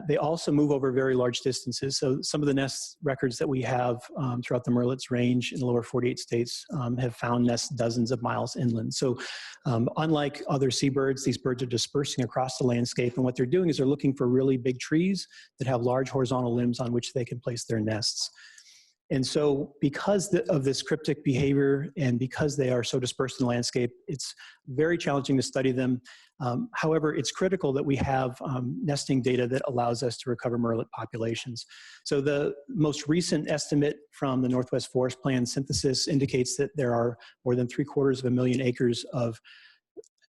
They also move over very large distances. So some of the nest records that we have throughout the murrelets range in the lower 48 states have found nests dozens of miles inland. So unlike other seabirds, these birds are dispersing across the landscape. And what they're doing is they're looking for really big trees that have large horizontal limbs on which they can place their nests. And so because of this cryptic behavior and because they are so dispersed in the landscape, it's very challenging to study them. However, it's critical that we have nesting data that allows us to recover murrelet populations. So the most recent estimate from the Northwest Forest Plan synthesis indicates that there are more than 750,000 acres of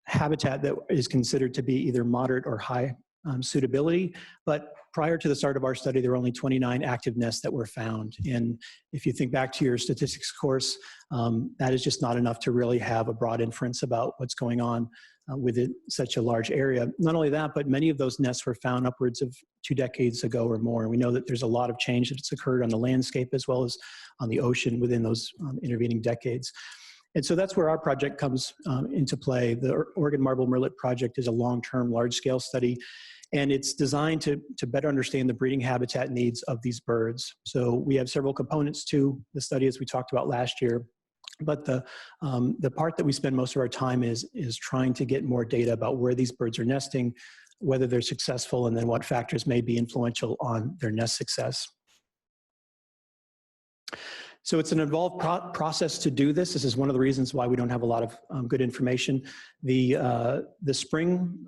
habitat that is considered to be either moderate or high suitability. But prior to the start of our study, there were only 29 active nests that were found. And if you think back to your statistics course, that is just not enough to really have a broad inference about what's going on within such a large area. Not only that, but many of those nests were found upwards of 2 decades ago or more. And we know that there's a lot of change that's occurred on the landscape as well as on the ocean within those intervening decades. And so that's where our project comes into play. The Oregon Marbled Murrelet Project is a long-term, large-scale study, and it's designed to better understand the breeding habitat needs of these birds. So we have several components to the study, as we talked about last year. But the part that we spend most of our time is trying to get more data about where these birds are nesting, whether they're successful, and then what factors may be influential on their nest success. So it's an involved process to do this. This is one of the reasons why we don't have a lot of good information. The spring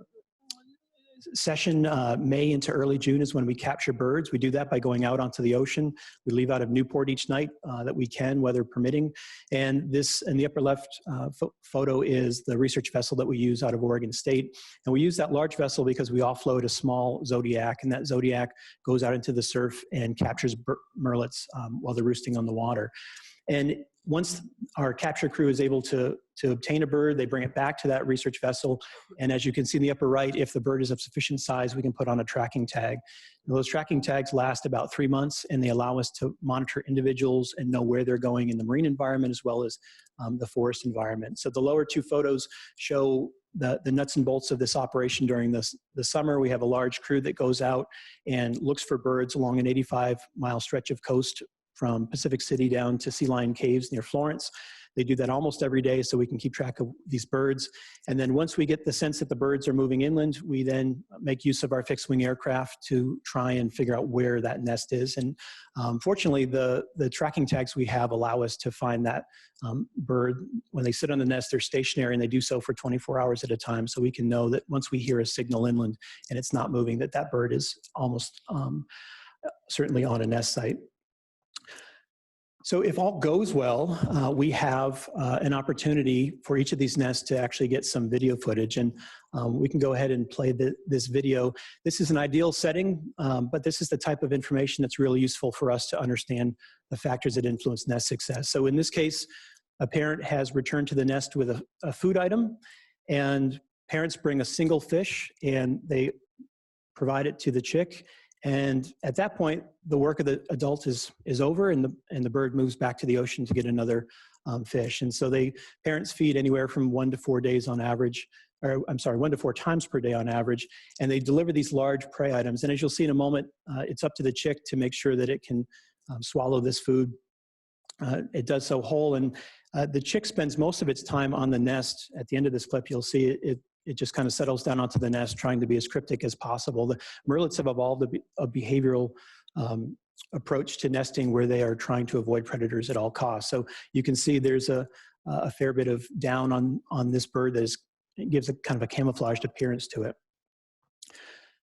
session, May into early June, is when we capture birds. We do that by going out onto the ocean. We leave out of Newport each night that we can, weather permitting. And this, in the upper left photo, is the research vessel that we use out of Oregon State. And we use that large vessel because we offload a small Zodiac, and that Zodiac goes out into the surf and captures murrelets while they're roosting on the water. And once our capture crew is able to obtain a bird, they bring it back to that research vessel. And as you can see in the upper right, if the bird is of sufficient size, we can put on a tracking tag. And those tracking tags last about 3 months, and they allow us to monitor individuals and know where they're going in the marine environment as well as the forest environment. So the lower two photos show the nuts and bolts of this operation during the summer. We have a large crew that goes out and looks for birds along an 85-mile stretch of coast from Pacific City down to Sea Lion Caves near Florence. They do that almost every day so we can keep track of these birds. And then once we get the sense that the birds are moving inland, we then make use of our fixed wing aircraft to try and figure out where that nest is. And fortunately, the tracking tags we have allow us to find that bird. When they sit on the nest, they're stationary, and they do so for 24 hours at a time. So we can know that once we hear a signal inland and it's not moving, that bird is almost certainly on a nest site. So if all goes well, we have an opportunity for each of these nests to actually get some video footage. And we can go ahead and play this video. This is an ideal setting, but this is the type of information that's really useful for us to understand the factors that influence nest success. So in this case, a parent has returned to the nest with a food item, and parents bring a single fish and they provide it to the chick. And at that point, the work of the adult is over, and the bird moves back to the ocean to get another fish. And so parents feed anywhere from 1 to 4 days on average, or I'm sorry, 1 to 4 times per day on average. And they deliver these large prey items. And as you'll see in a moment, it's up to the chick to make sure that it can swallow this food. It does so whole. And the chick spends most of its time on the nest. At the end of this clip, you'll see it just kind of settles down onto the nest, trying to be as cryptic as possible. The murrelets have evolved a behavioral approach to nesting where they are trying to avoid predators at all costs. So you can see there's a fair bit of down on this bird that gives a kind of a camouflaged appearance to it.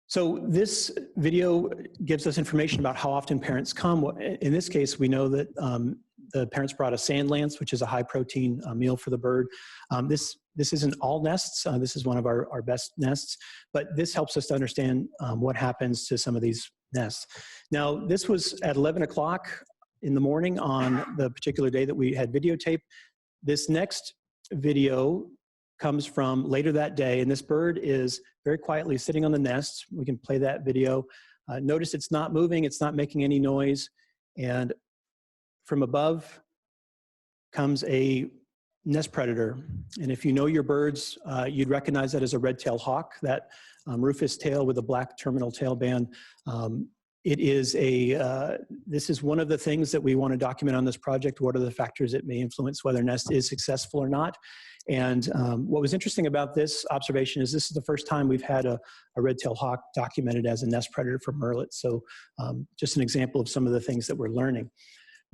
So this video gives us information about how often parents come. In this case, we know that the parents brought a sand lance, which is a high protein meal for the bird. This isn't all nests. This is one of our best nests, but this helps us to understand what happens to some of these nests. Now, this was at 11 o'clock in the morning on the particular day that we had videotape. This next video comes from later that day, and this bird is very quietly sitting on the nest. We can play that video. Notice it's not moving, it's not making any noise, and from above comes a nest predator. And if you know your birds, you'd recognize that as a red-tailed hawk, that rufous tail with a black terminal tail band. This is one of the things that we want to document on this project. What are the factors that may influence whether a nest is successful or not? And what was interesting about this observation is this is the first time we've had a red-tailed hawk documented as a nest predator for murrelets. So just an example of some of the things that we're learning.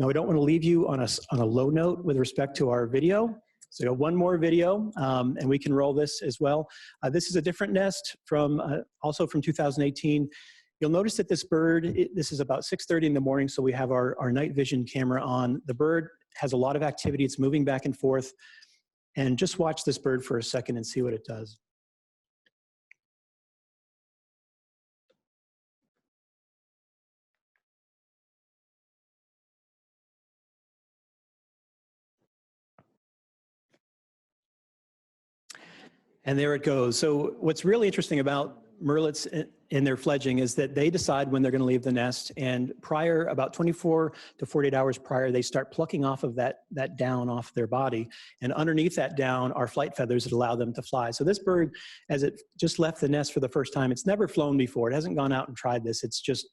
Now, we don't want to leave you on a low note with respect to our video. So one more video, and we can roll this as well. This is a different nest also from 2018. You'll notice that this bird, this is about 6:30 in the morning, so we have our night vision camera on. The bird has a lot of activity. It's moving back and forth. And just watch this bird for a second and see what it does. And there it goes. So what's really interesting about murrelets in their fledging is that they decide when they're going to leave the nest, and about 24 to 48 hours prior, they start plucking off of that down off their body, and underneath that down are flight feathers that allow them to fly. So this bird, as it just left the nest for the first time, it's never flown before. It hasn't gone out and tried this. It's just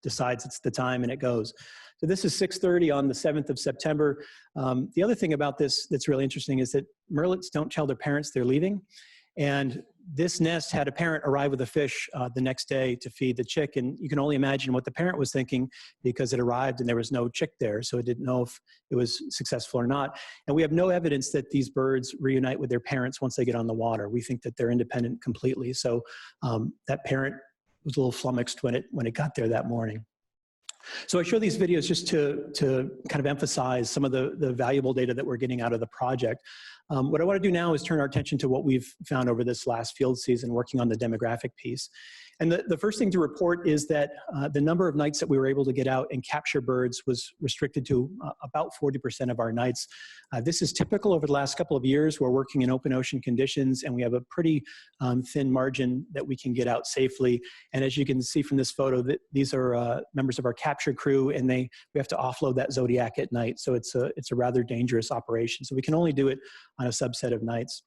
decides it's the time and it goes. So this is 6:30 on the 7th of September. The other thing about this that's really interesting is that murrelets don't tell their parents they're leaving. And this nest had a parent arrive with a fish the next day to feed the chick. And you can only imagine what the parent was thinking, because it arrived and there was no chick there. So it didn't know if it was successful or not. And we have no evidence that these birds reunite with their parents once they get on the water. We think that they're independent completely. So that parent was a little flummoxed when it got there that morning. So I show these videos just to kind of emphasize some of the valuable data that we're getting out of the project. What I want to do now is turn our attention to what we've found over this last field season working on the demographic piece. And the first thing to report is that the number of nights that we were able to get out and capture birds was restricted to about 40% of our nights. This is typical over the last couple of years. We're working in open ocean conditions and we have a pretty thin margin that we can get out safely. And as you can see from this photo, these are members of our capture crew, and we have to offload that Zodiac at night. So it's a rather dangerous operation. So we can only do it on a subset of nights.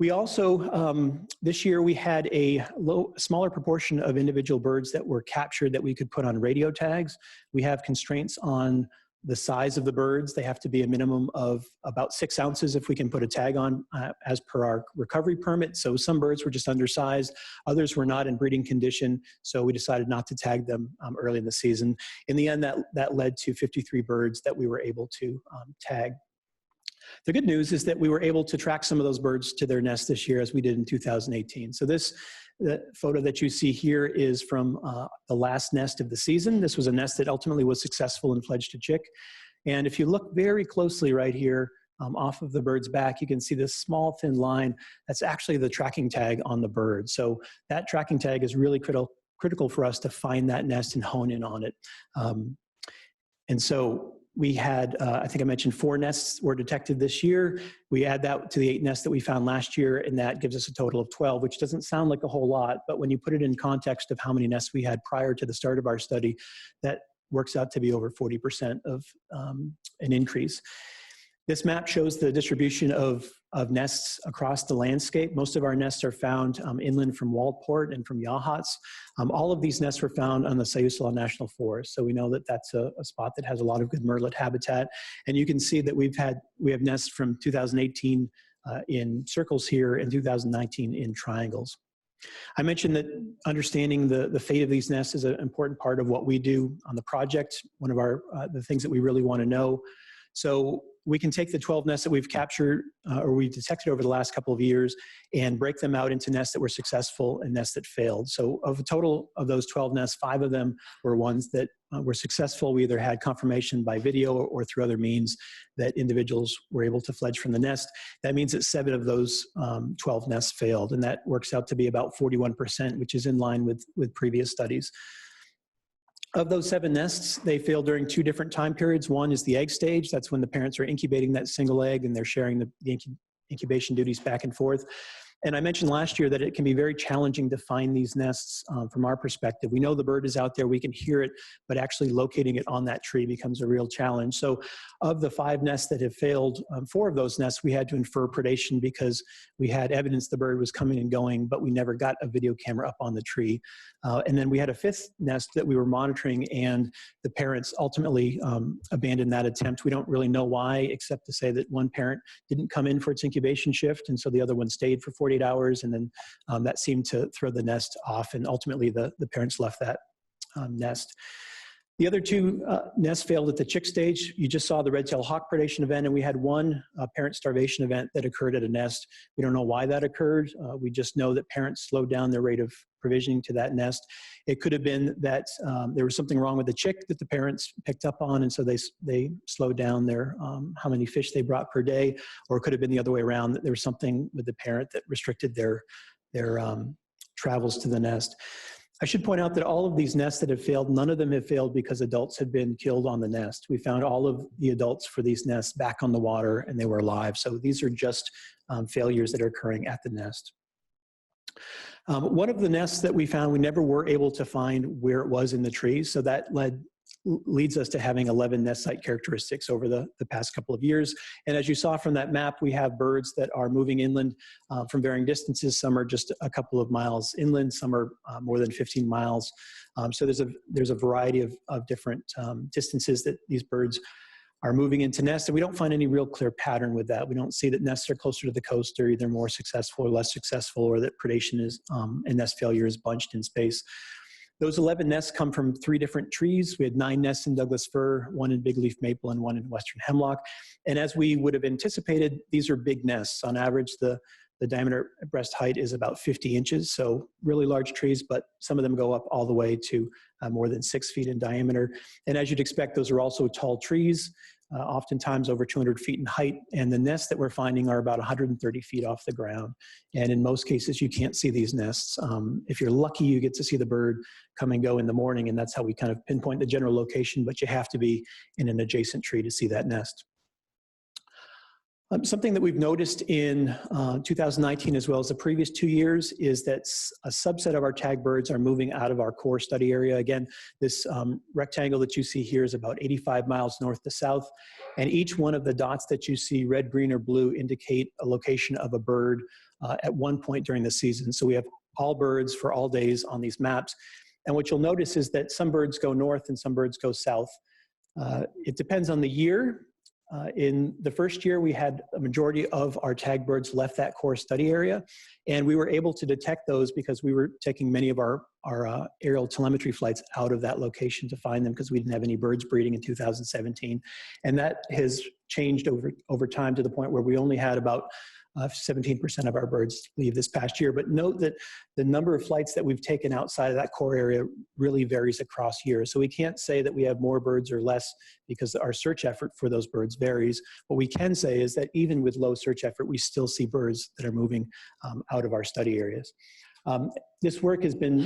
We also, this year we had a smaller proportion of individual birds that were captured that we could put on radio tags. We have constraints on the size of the birds. They have to be a minimum of about 6 ounces if we can put a tag on as per our recovery permit. So some birds were just undersized, others were not in breeding condition, so we decided not to tag them early in the season. In the end, that led to 53 birds that we were able to tag. The good news is that we were able to track some of those birds to their nest this year as we did in 2018. So the photo that you see here is from the last nest of the season. This was a nest that ultimately was successful and fledged a chick. And if you look very closely right here off of the bird's back, you can see this small thin line. That's actually the tracking tag on the bird. So that tracking tag is really critical for us to find that nest and hone in on it. And so we had, I think I mentioned 4 nests were detected this year. We add that to the 8 nests that we found last year, and that gives us a total of 12, which doesn't sound like a whole lot, but when you put it in context of how many nests we had prior to the start of our study, that works out to be over 40% of an increase. This map shows the distribution of nests across the landscape. Most of our nests are found inland from Waldport and from Yachats. All of these nests were found on the Sayusaw National Forest, so we know that that's a spot that has a lot of good murrelet habitat. And you can see that we have nests from 2018 in circles here and 2019 in triangles. I mentioned that understanding the fate of these nests is an important part of what we do on the project, one of the things that we really want to know. So we can take the 12 nests that we've captured or we detected over the last couple of years and break them out into nests that were successful and nests that failed. So of a total of those 12 nests, 5 of them were ones that were successful. We either had confirmation by video or through other means that individuals were able to fledge from the nest. That means that 7 of those 12 nests failed, and that works out to be about 41%, which is in line with previous studies. Of those 7 nests, they failed during 2 different time periods. One is the egg stage. That's when the parents are incubating that single egg and they're sharing the incubation duties back and forth. And I mentioned last year that it can be very challenging to find these nests from our perspective. We know the bird is out there, we can hear it, but actually locating it on that tree becomes a real challenge. So of the 5 nests that have failed, 4 of those nests we had to infer predation because we had evidence the bird was coming and going, but we never got a video camera up on the tree. And then we had a 5th nest that we were monitoring, and the parents ultimately abandoned that attempt. We don't really know why, except to say that one parent didn't come in for its incubation shift, and so the other one stayed for 48 hours, and then that seemed to throw the nest off, and ultimately the parents left that nest. The other 2 nests failed at the chick stage. You just saw the red-tailed hawk predation event, and we had one parent starvation event that occurred at a nest. We don't know why that occurred. We just know that parents slowed down their rate of provisioning to that nest. It could have been that there was something wrong with the chick that the parents picked up on, and so they slowed down their how many fish they brought per day, or it could have been the other way around, that there was something with the parent that restricted their travels to the nest. I should point out that all of these nests that have failed, none of them have failed because adults had been killed on the nest. We found all of the adults for these nests back on the water and they were alive. So these are just failures that are occurring at the nest. One of the nests that we found, we never were able to find where it was in the trees. So that leads us to having 11 nest site characteristics over the past couple of years. And as you saw from that map, we have birds that are moving inland from varying distances. Some are just a couple of miles inland, some are more than 15 miles. So there's a variety of different distances that these birds are moving into nests, and we don't find any real clear pattern with that. We don't see that nests are closer to the coast, they're either more successful or less successful, or that predation is and nest failure is bunched in space. Those 11 nests come from 3 different trees. We had 9 nests in Douglas fir, 1 in big leaf maple, and 1 in western hemlock. And as we would have anticipated, these are big nests. On average, the diameter breast height is about 50 inches, so really large trees, but some of them go up all the way to more than 6 feet in diameter. And as you'd expect, those are also tall trees, oftentimes over 200 feet in height. And the nests that we're finding are about 130 feet off the ground. And in most cases, you can't see these nests. If you're lucky, you get to see the bird come and go in the morning, and that's how we kind of pinpoint the general location, but you have to be in an adjacent tree to see that nest. Something that we've noticed in 2019 as well as the previous 2 years is that a subset of our tag birds are moving out of our core study area. Again, this rectangle that you see here is about 85 miles north to south, and each one of the dots that you see, red, green, or blue, indicate a location of a bird at one point during the season. So we have all birds for all days on these maps. And what you'll notice is that some birds go north and some birds go south. It depends on the year. In the first year, we had a majority of our tag birds left that core study area, and we were able to detect those because we were taking many of our aerial telemetry flights out of that location to find them because we didn't have any birds breeding in 2017. And that has changed over time to the point where we only had about 17% of our birds leave this past year. But note that the number of flights that we've taken outside of that core area really varies across years. So we can't say that we have more birds or less because our search effort for those birds varies. What we can say is that even with low search effort, we still see birds that are moving out of our study areas. This work has been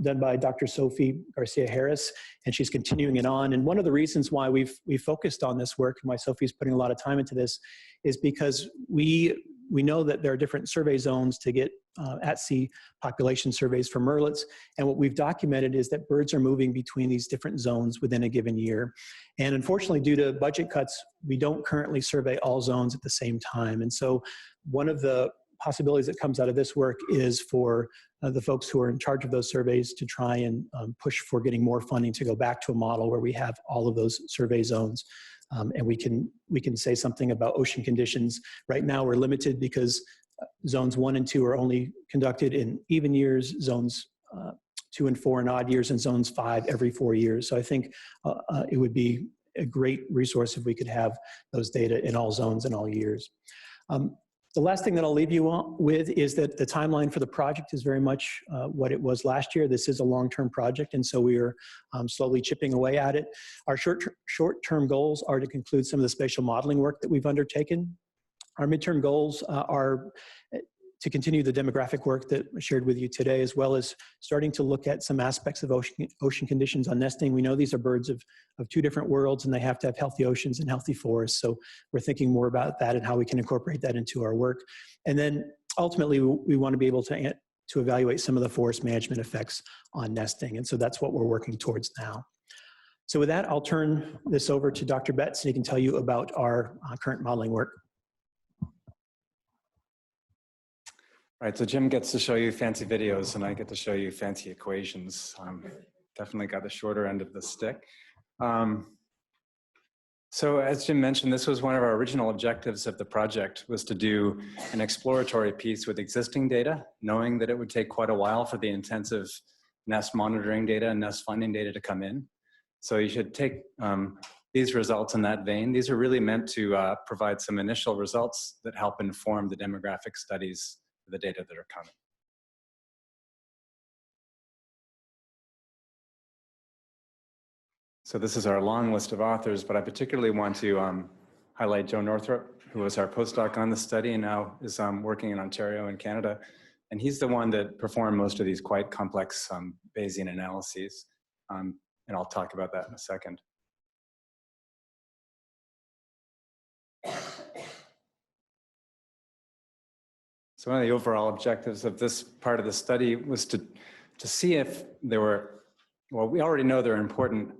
done by Dr. Sophie Garcia-Harris, and she's continuing it on. And one of the reasons why we've focused on this work and why Sophie's putting a lot of time into this is because we know that there are different survey zones to get at-sea population surveys for murrelets. And what we've documented is that birds are moving between these different zones within a given year. And unfortunately, due to budget cuts, we don't currently survey all zones at the same time. And so one of the possibilities that comes out of this work is for the folks who are in charge of those surveys to try and push for getting more funding to go back to a model where we have all of those survey zones. And we can say something about ocean conditions. Right now we're limited because zones 1 and 2 are only conducted in even years, zones 2 and 4 in odd years, and zones 5 every 4 years. So I think it would be a great resource if we could have those data in all zones and all years. The last thing that I'll leave you with is that the timeline for the project is very much what it was last year. This is a long-term project, and so we are slowly chipping away at it. Our short-term goals are to conclude some of the spatial modeling work that we've undertaken. Our midterm goals are to continue the demographic work that I shared with you today, as well as starting to look at some aspects of ocean conditions on nesting. We know these are birds of 2 different worlds, and they have to have healthy oceans and healthy forests. So we're thinking more about that and how we can incorporate that into our work. And then ultimately, we want to be able to evaluate some of the forest management effects on nesting. And so that's what we're working towards now. So with that, I'll turn this over to Dr. Betts, and he can tell you about our current modeling work. All right, so Jim gets to show you fancy videos and I get to show you fancy equations. Definitely got the shorter end of the stick. So as Jim mentioned, this was one of our original objectives of the project, was to do an exploratory piece with existing data, knowing that it would take quite a while for the intensive nest monitoring data and nest finding data to come in. So you should take these results in that vein. These are really meant to provide some initial results that help inform the demographic studies, the data that are coming. So this is our long list of authors, but I particularly want to highlight Joe Northrop, who was our postdoc on the study and now is working in Ontario in Canada. And he's the one that performed most of these quite complex Bayesian analyses. And I'll talk about that in a second. So one of the overall objectives of this part of the study was to see if there were, well, we already know there are important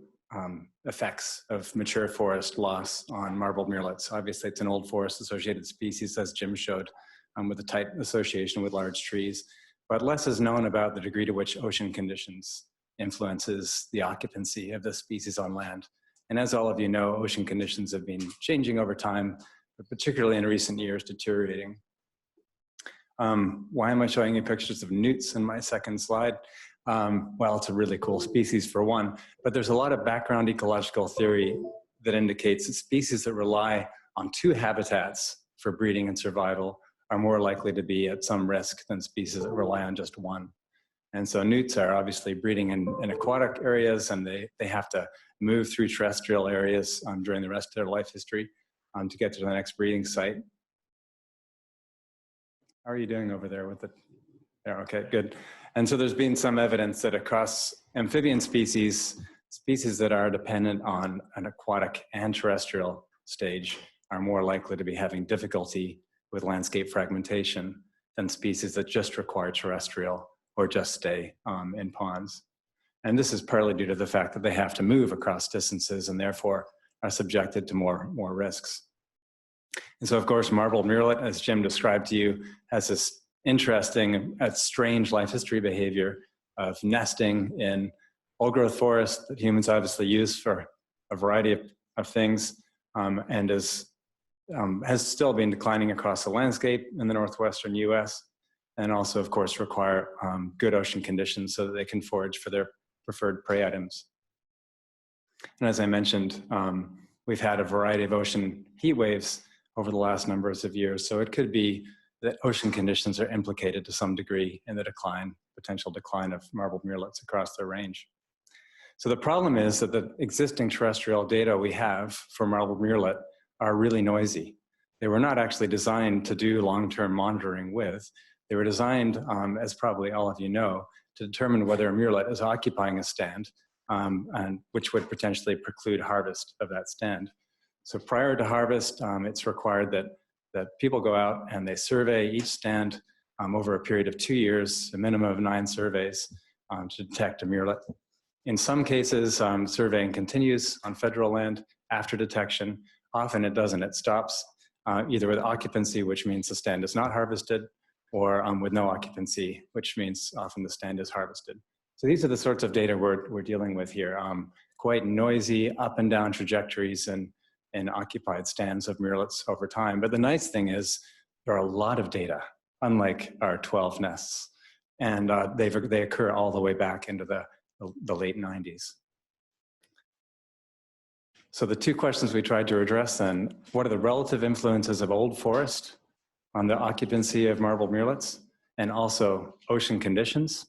effects of mature forest loss on marbled murrelets. Obviously, it's an old forest-associated species, as Jim showed, with a tight association with large trees. But less is known about the degree to which ocean conditions influences the occupancy of the species on land. And as all of you know, ocean conditions have been changing over time, but particularly in recent years, deteriorating. Why am I showing you pictures of newts in my second slide? Well, it's a really cool species for one, but there's a lot of background ecological theory that indicates that species that rely on 2 habitats for breeding and survival are more likely to be at some risk than species that rely on just 1. And so newts are obviously breeding in aquatic areas, and they have to move through terrestrial areas during the rest of their life history to get to the next breeding site. How are you doing over there with it? Yeah, okay, good. And so there's been some evidence that across amphibian species that are dependent on an aquatic and terrestrial stage are more likely to be having difficulty with landscape fragmentation than species that just require terrestrial or just stay in ponds. And this is partly due to the fact that they have to move across distances and therefore are subjected to more risks. And so, of course, marbled murrelet, as Jim described to you, has this interesting, strange life history behavior of nesting in old-growth forest that humans obviously use for a variety of things, and has still been declining across the landscape in the northwestern US, and also, of course, require good ocean conditions so that they can forage for their preferred prey items. And as I mentioned, we've had a variety of ocean heat waves over the last numbers of years, so it could be that ocean conditions are implicated to some degree in the potential decline of marbled murrelets across their range. So the problem is that the existing terrestrial data we have for marbled murrelet are really noisy. They were not actually designed to do long-term monitoring with. They were designed, as probably all of you know, to determine whether a murrelet is occupying a stand, and which would potentially preclude harvest of that stand. So prior to harvest, it's required that people go out and they survey each stand over a period of 2 years, a minimum of 9 surveys to detect a murrelet. In some cases, surveying continues on federal land after detection. Often it doesn't. It stops either with occupancy, which means the stand is not harvested, or with no occupancy, which means often the stand is harvested. So these are the sorts of data we're dealing with here. Quite noisy up and down trajectories and occupied stands of murrelets over time. But the nice thing is there are a lot of data, unlike our 12 nests. And they occur all the way back into the late 90s. So the 2 questions we tried to address then, what are the relative influences of old forest on the occupancy of marbled murrelets, and also ocean conditions?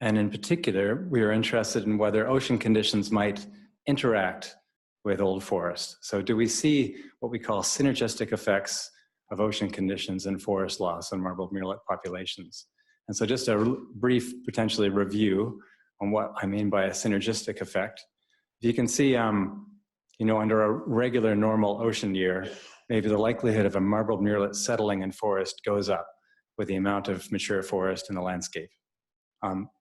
And in particular, we are interested in whether ocean conditions might interact with old forest. So do we see what we call synergistic effects of ocean conditions and forest loss on marbled murrelet populations? And so just a brief, potentially, review on what I mean by a synergistic effect. You can see, under a regular normal ocean year, maybe the likelihood of a marbled murrelet settling in forest goes up with the amount of mature forest in the landscape.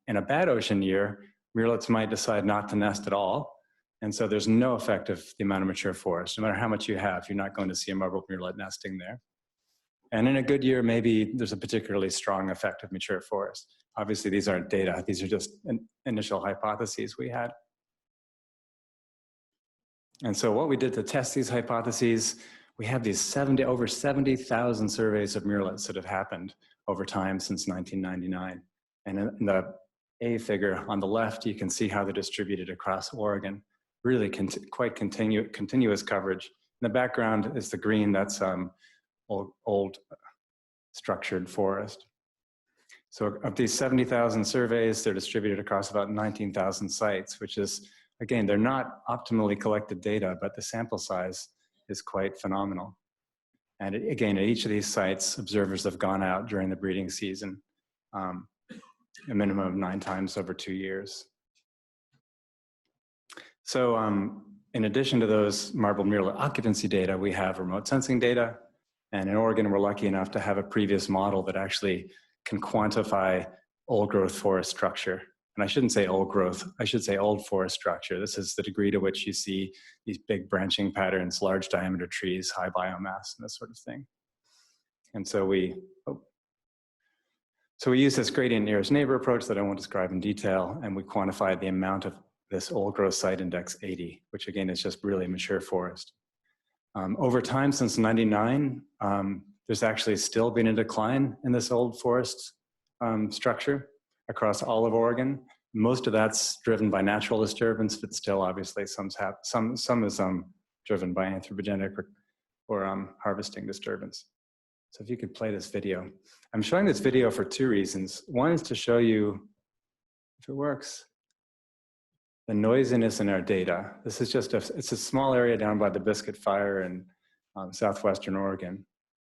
In a bad ocean year, murrelets might decide not to nest at all, and so there's no effect of the amount of mature forest. No matter how much you have, you're not going to see a marbled murrelet nesting there. And in a good year, maybe there's a particularly strong effect of mature forest. Obviously, these aren't data. These are just initial hypotheses we had. And so what we did to test these hypotheses, we have these over 70,000 surveys of murrelets that have happened over time since 1999. And in the A figure on the left, you can see how they're distributed across Oregon. Really quite continuous coverage. In the background is the green, that's old structured forest. So of these 70,000 surveys, they're distributed across about 19,000 sites, which is, again, they're not optimally collected data, but the sample size is quite phenomenal. And again, at each of these sites, observers have gone out during the breeding season, a minimum of 9 times over 2 years. So in addition to those marbled murrelet occupancy data, we have remote sensing data. And in Oregon, we're lucky enough to have a previous model that actually can quantify old growth forest structure. And I shouldn't say old growth, I should say old forest structure. This is the degree to which you see these big branching patterns, large diameter trees, high biomass, and this sort of thing. And so we use this gradient nearest neighbor approach that I won't describe in detail, and we quantified the amount of this old growth site index 80, which again is just really mature forest. Over time, since '99, there's actually still been a decline in this old forest structure across all of Oregon. Most of that's driven by natural disturbance, but still obviously some is driven by anthropogenic or harvesting disturbance. So if you could play this video. I'm showing this video for two reasons. One is to show you, if it works, the noisiness in our data. This is just it's a small area down by the Biscuit Fire in southwestern Oregon.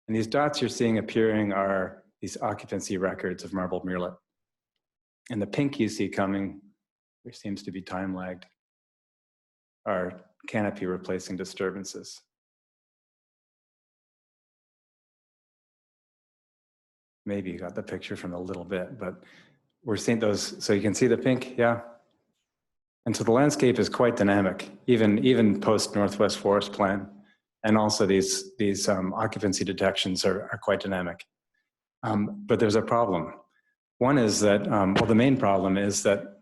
And these dots you're seeing appearing are these occupancy records of marbled murrelet. And the pink you see coming, which seems to be time lagged, are canopy replacing disturbances. Maybe you got the picture from a little bit, but we're seeing those, so you can see the pink, yeah? And so the landscape is quite dynamic, even post Northwest Forest Plan. And also these occupancy detections are quite dynamic. But there's a problem. One is that, well, the main problem is that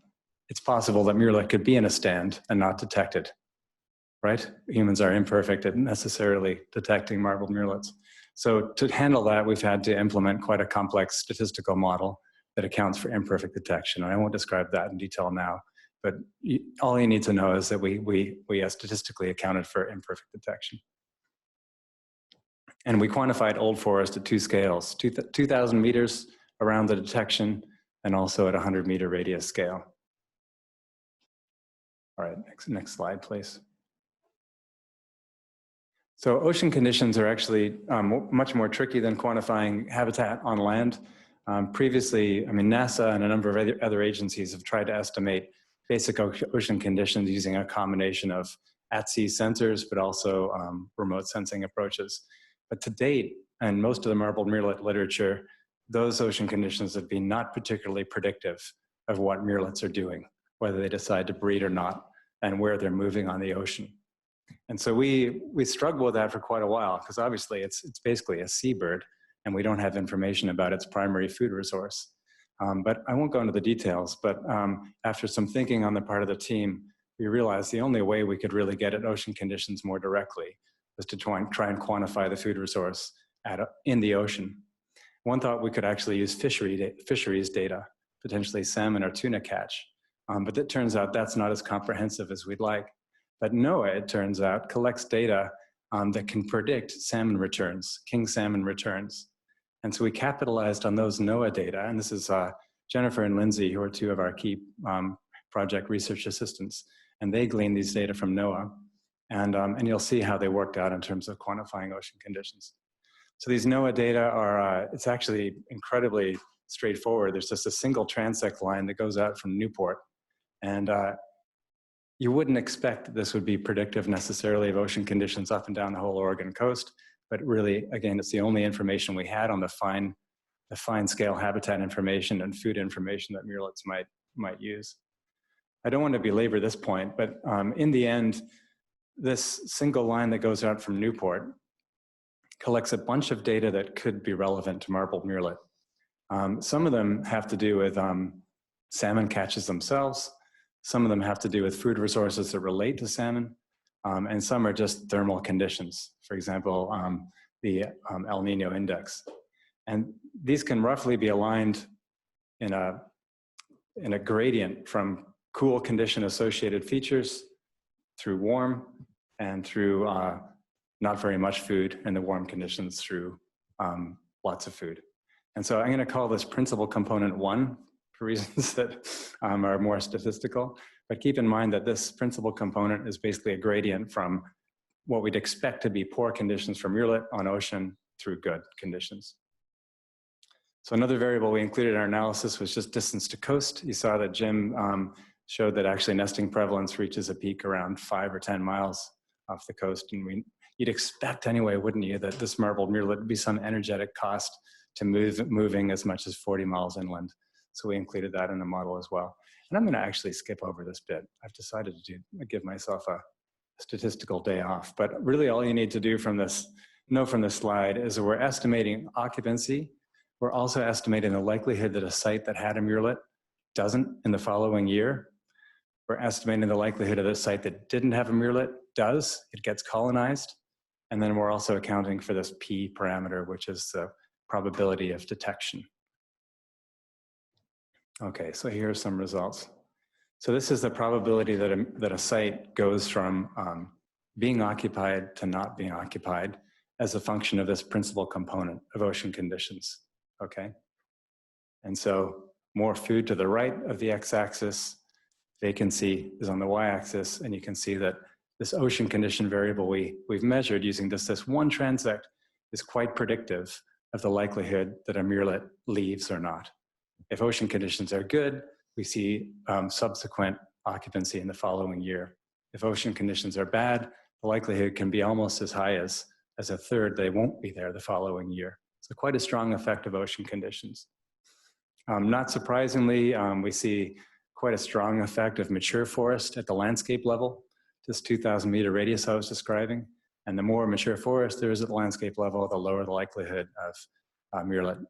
it's possible that murrelet could be in a stand and not detected, right? Humans are imperfect at necessarily detecting marbled murrelets. So to handle that, we've had to implement quite a complex statistical model that accounts for imperfect detection. And I won't describe that in detail now, but all you need to know is that we statistically accounted for imperfect detection. And we quantified old forest at two scales, 2,000 meters around the detection and also at 100-meter radius scale. All right, next slide, please. So ocean conditions are actually much more tricky than quantifying habitat on land. Previously, I mean, NASA and a number of other agencies have tried to estimate basic ocean conditions using a combination of at-sea sensors, but also remote sensing approaches. But to date, and most of the marbled murrelet literature, those ocean conditions have been not particularly predictive of what murrelets are doing, whether they decide to breed or not, and where they're moving on the ocean. And so we struggled with that for quite a while, because obviously it's basically a seabird, and we don't have information about its primary food resource. But I won't go into the details, but after some thinking on the part of the team, we realized the only way we could really get at ocean conditions more directly was to try and quantify the food resource in the ocean. One thought we could actually use fisheries data, potentially salmon or tuna catch, but it turns out that's not as comprehensive as we'd like. But NOAA, it turns out, collects data that can predict salmon returns, king salmon returns. And so we capitalized on those NOAA data, and this is Jennifer and Lindsay, who are two of our key project research assistants, and they gleaned these data from NOAA. And you'll see how they worked out in terms of quantifying ocean conditions. So these NOAA data are, it's actually incredibly straightforward. There's just a single transect line that goes out from Newport. And you wouldn't expect that this would be predictive necessarily of ocean conditions up and down the whole Oregon coast. But really, again, it's the only information we had on the fine scale habitat information and food information that murrelets might use. I don't want to belabor this point, but in the end, this single line that goes out from Newport collects a bunch of data that could be relevant to marbled murrelet. Some of them have to do with salmon catches themselves. Some of them have to do with food resources that relate to salmon. And some are just thermal conditions. For example, the El Nino index. And these can roughly be aligned in a gradient from cool condition associated features through warm, and through not very much food, and the warm conditions through lots of food. And so I'm going to call this principal component 1 for reasons that are more statistical. But keep in mind that this principal component is basically a gradient from what we'd expect to be poor conditions for murrelet on ocean through good conditions. So another variable we included in our analysis was just distance to coast. You saw that Jim showed that actually nesting prevalence reaches a peak around 5 or 10 miles off the coast. And you'd expect anyway, wouldn't you, that this marbled murrelet would be some energetic cost to moving as much as 40 miles inland. So we included that in the model as well. And I'm going to actually skip over this bit. I've decided to give myself a statistical day off. But really all you need to do from this slide is that we're estimating occupancy. We're also estimating the likelihood that a site that had a murrelet doesn't in the following year. We're estimating the likelihood of the site that didn't have a murrelet does, it gets colonized. And then we're also accounting for this P parameter, which is the probability of detection. Okay, so here are some results. So this is the probability that a site goes from being occupied to not being occupied as a function of this principal component of ocean conditions, okay? And so more food to the right of the x-axis, vacancy is on the y-axis, and you can see that this ocean condition variable we've measured using this one transect is quite predictive of the likelihood that a murrelet leaves or not. If ocean conditions are good, we see subsequent occupancy in the following year. If ocean conditions are bad, the likelihood can be almost as high as a third they won't be there the following year. So quite a strong effect of ocean conditions. Not surprisingly, we see quite a strong effect of mature forest at the landscape level, this 2,000 meter radius I was describing. And the more mature forest there is at the landscape level, the lower the likelihood of murrelet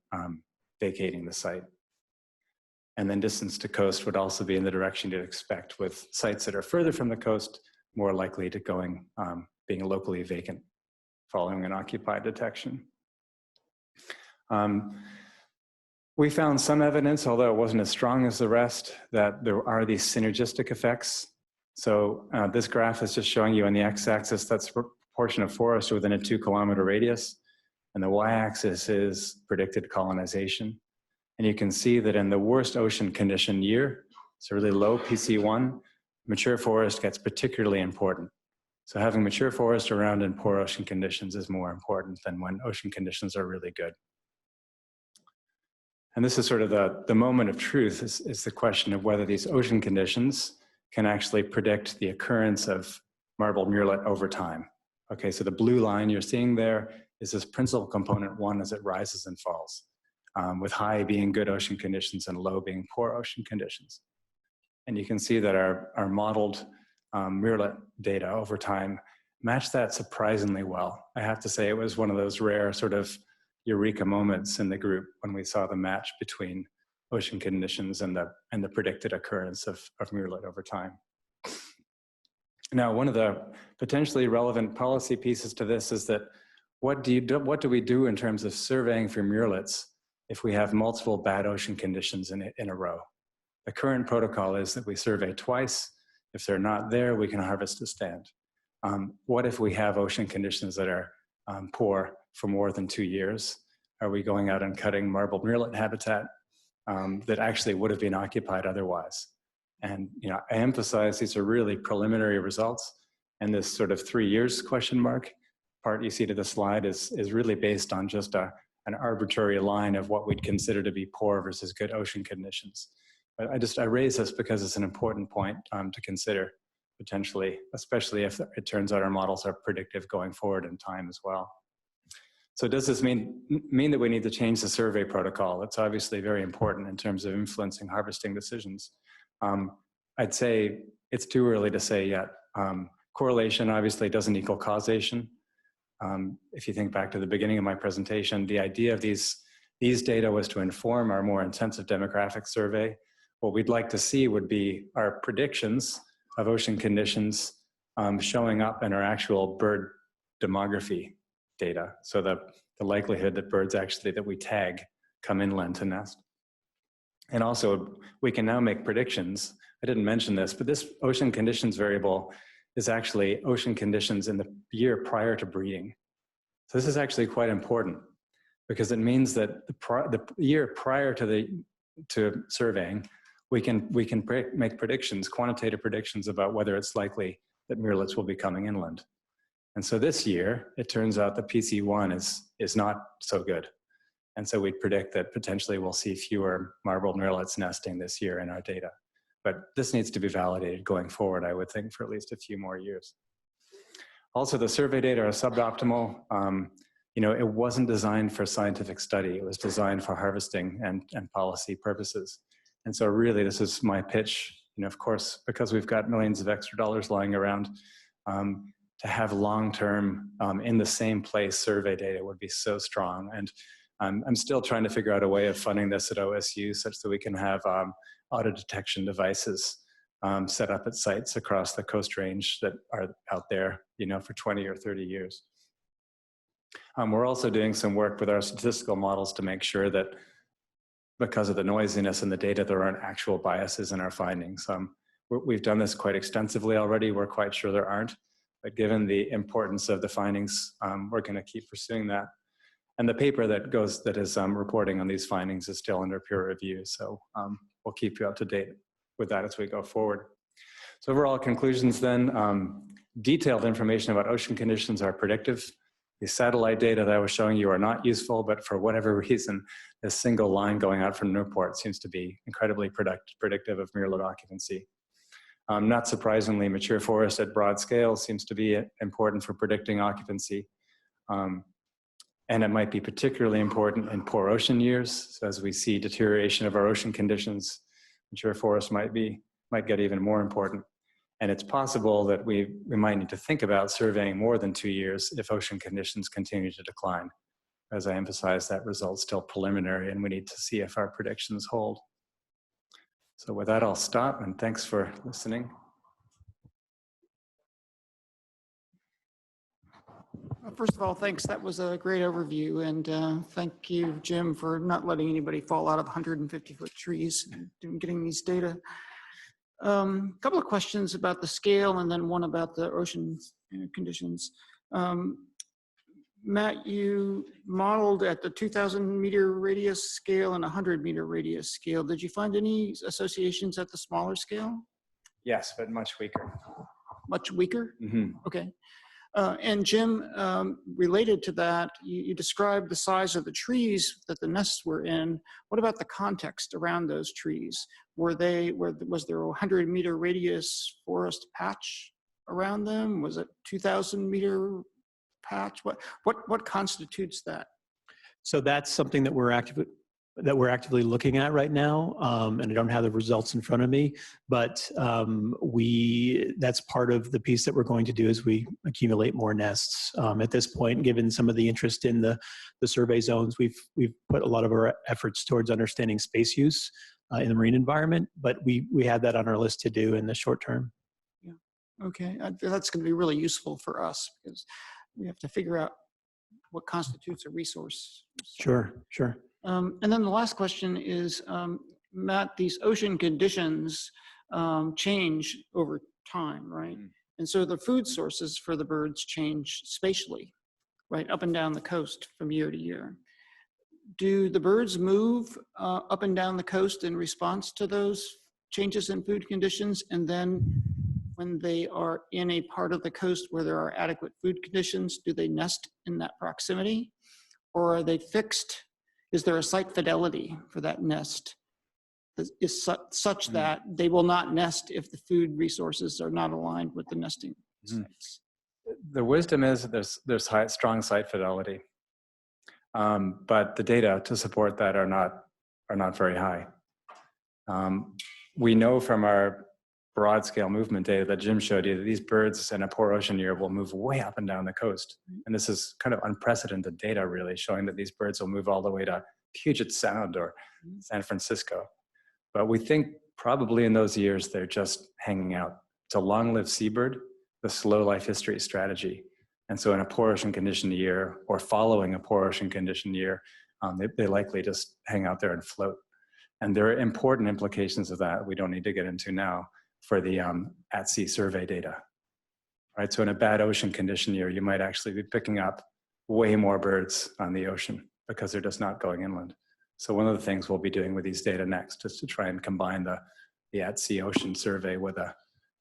vacating the site. And then distance to coast would also be in the direction you'd expect, with sites that are further from the coast more likely to being locally vacant following an occupied detection. We found some evidence, although it wasn't as strong as the rest, that there are these synergistic effects. So this graph is just showing you on the x-axis, that's the proportion of forest within a 2-kilometer radius, and the y-axis is predicted colonization. And you can see that in the worst ocean condition year, it's a really low PC1, mature forest gets particularly important. So having mature forest around in poor ocean conditions is more important than when ocean conditions are really good. And this is sort of the moment of truth, is the question of whether these ocean conditions can actually predict the occurrence of marbled murrelet over time. Okay, so the blue line you're seeing there is this principal component 1 as it rises and falls, with high being good ocean conditions and low being poor ocean conditions. And you can see that our modeled murrelet data over time matched that surprisingly well. I have to say it was one of those rare sort of eureka moments in the group when we saw the match between ocean conditions and the predicted occurrence of murrelet over time. Now, one of the potentially relevant policy pieces to this is that what do we do in terms of surveying for murrelets if we have multiple bad ocean conditions in a row? The current protocol is that we survey twice. If they're not there, we can harvest a stand. What if we have ocean conditions that are poor for more than 2 years? Are we going out and cutting marbled murrelet habitat that actually would have been occupied otherwise? And I emphasize these are really preliminary results, and this sort of 3 years question mark part you see to the slide is really based on just an arbitrary line of what we'd consider to be poor versus good ocean conditions. But I raise this because it's an important point to consider potentially, especially if it turns out our models are predictive going forward in time as well. So does this mean that we need to change the survey protocol? It's obviously very important in terms of influencing harvesting decisions. I'd say it's too early to say yet. Correlation obviously doesn't equal causation. If you think back to the beginning of my presentation, the idea of these data was to inform our more intensive demographic survey. What we'd like to see would be our predictions of ocean conditions showing up in our actual bird demography data. So the likelihood that birds actually that we tag come inland to nest. And also we can now make predictions. I didn't mention this, but this ocean conditions variable is actually ocean conditions in the year prior to breeding. So this is actually quite important because it means that the year prior to surveying, we can make predictions, quantitative predictions about whether it's likely that murrelets will be coming inland. And so this year, it turns out that PC1 is not so good. And so we predict that potentially we'll see fewer marbled murrelets nesting this year in our data. But this needs to be validated going forward, I would think, for at least a few more years. Also, the survey data are suboptimal. It wasn't designed for scientific study. It was designed for harvesting and policy purposes. And so really, this is my pitch. Of course, because we've got millions of extra dollars lying around, to have long-term in the same place survey data would be so strong. And I'm still trying to figure out a way of funding this at OSU such that we can have auto detection devices set up at sites across the Coast Range that are out there, for 20 or 30 years. We're also doing some work with our statistical models to make sure that because of the noisiness in the data, there aren't actual biases in our findings. We've done this quite extensively already. We're quite sure there aren't. But given the importance of the findings, we're going to keep pursuing that. And the paper that is reporting on these findings is still under peer review. So we'll keep you up to date with that as we go forward. So overall conclusions then, detailed information about ocean conditions are predictive. The satellite data that I was showing you are not useful, but for whatever reason, this single line going out from Newport seems to be incredibly predictive of mirrorlet occupancy. Not surprisingly, mature forest at broad scale seems to be important for predicting occupancy. And it might be particularly important in poor ocean years. So as we see deterioration of our ocean conditions, mature forests might get even more important. And it's possible that we might need to think about surveying more than 2 years if ocean conditions continue to decline. As I emphasize, that result's still preliminary and we need to see if our predictions hold. So with that, I'll stop and thanks for listening. First of all, thanks. That was a great overview. And thank you, Jim, for not letting anybody fall out of 150-foot trees and getting these data. A couple of questions about the scale and then one about the ocean conditions. Matt, you modeled at the 2,000-meter radius scale and 100-meter radius scale. Did you find any associations at the smaller scale? Yes, but much weaker. Much weaker? Mm-hmm. Okay. And Jim, related to that, you described the size of the trees that the nests were in. What about the context around those trees? Was there a 100-meter radius forest patch around them? Was it 2,000-meter patch? What constitutes that? So that's something that we're actively looking at right now, and I don't have the results in front of me, but that's part of the piece that we're going to do as we accumulate more nests. At this point, given some of the interest in the survey zones, we've put a lot of our efforts towards understanding space use in the marine environment, but we have that on our list to do in the short term. Yeah. Okay, that's going to be really useful for us because we have to figure out what constitutes a resource. Sure. And then the last question is, Matt, these ocean conditions change over time, right? And so the food sources for the birds change spatially, right, up and down the coast from year to year. Do the birds move up and down the coast in response to those changes in food conditions? And then when they are in a part of the coast where there are adequate food conditions, do they nest in that proximity? Or are they fixed? Is there a site fidelity for that nest is such that they will not nest if the food resources are not aligned with the nesting sites? The wisdom is that there's strong site fidelity, but the data to support that are not very high. We know from our broad scale movement data that Jim showed you that these birds in a poor ocean year will move way up and down the coast. And this is kind of unprecedented data really showing that these birds will move all the way to Puget Sound or San Francisco. But we think probably in those years, they're just hanging out. It's a long-lived seabird, the slow life history strategy. And so in a poor ocean condition year or following a poor ocean condition year, they likely just hang out there and float. And there are important implications of that we don't need to get into now for the at-sea survey data, right? So in a bad ocean condition year, you might actually be picking up way more birds on the ocean because they're just not going inland. So one of the things we'll be doing with these data next is to try and combine the at-sea ocean survey with a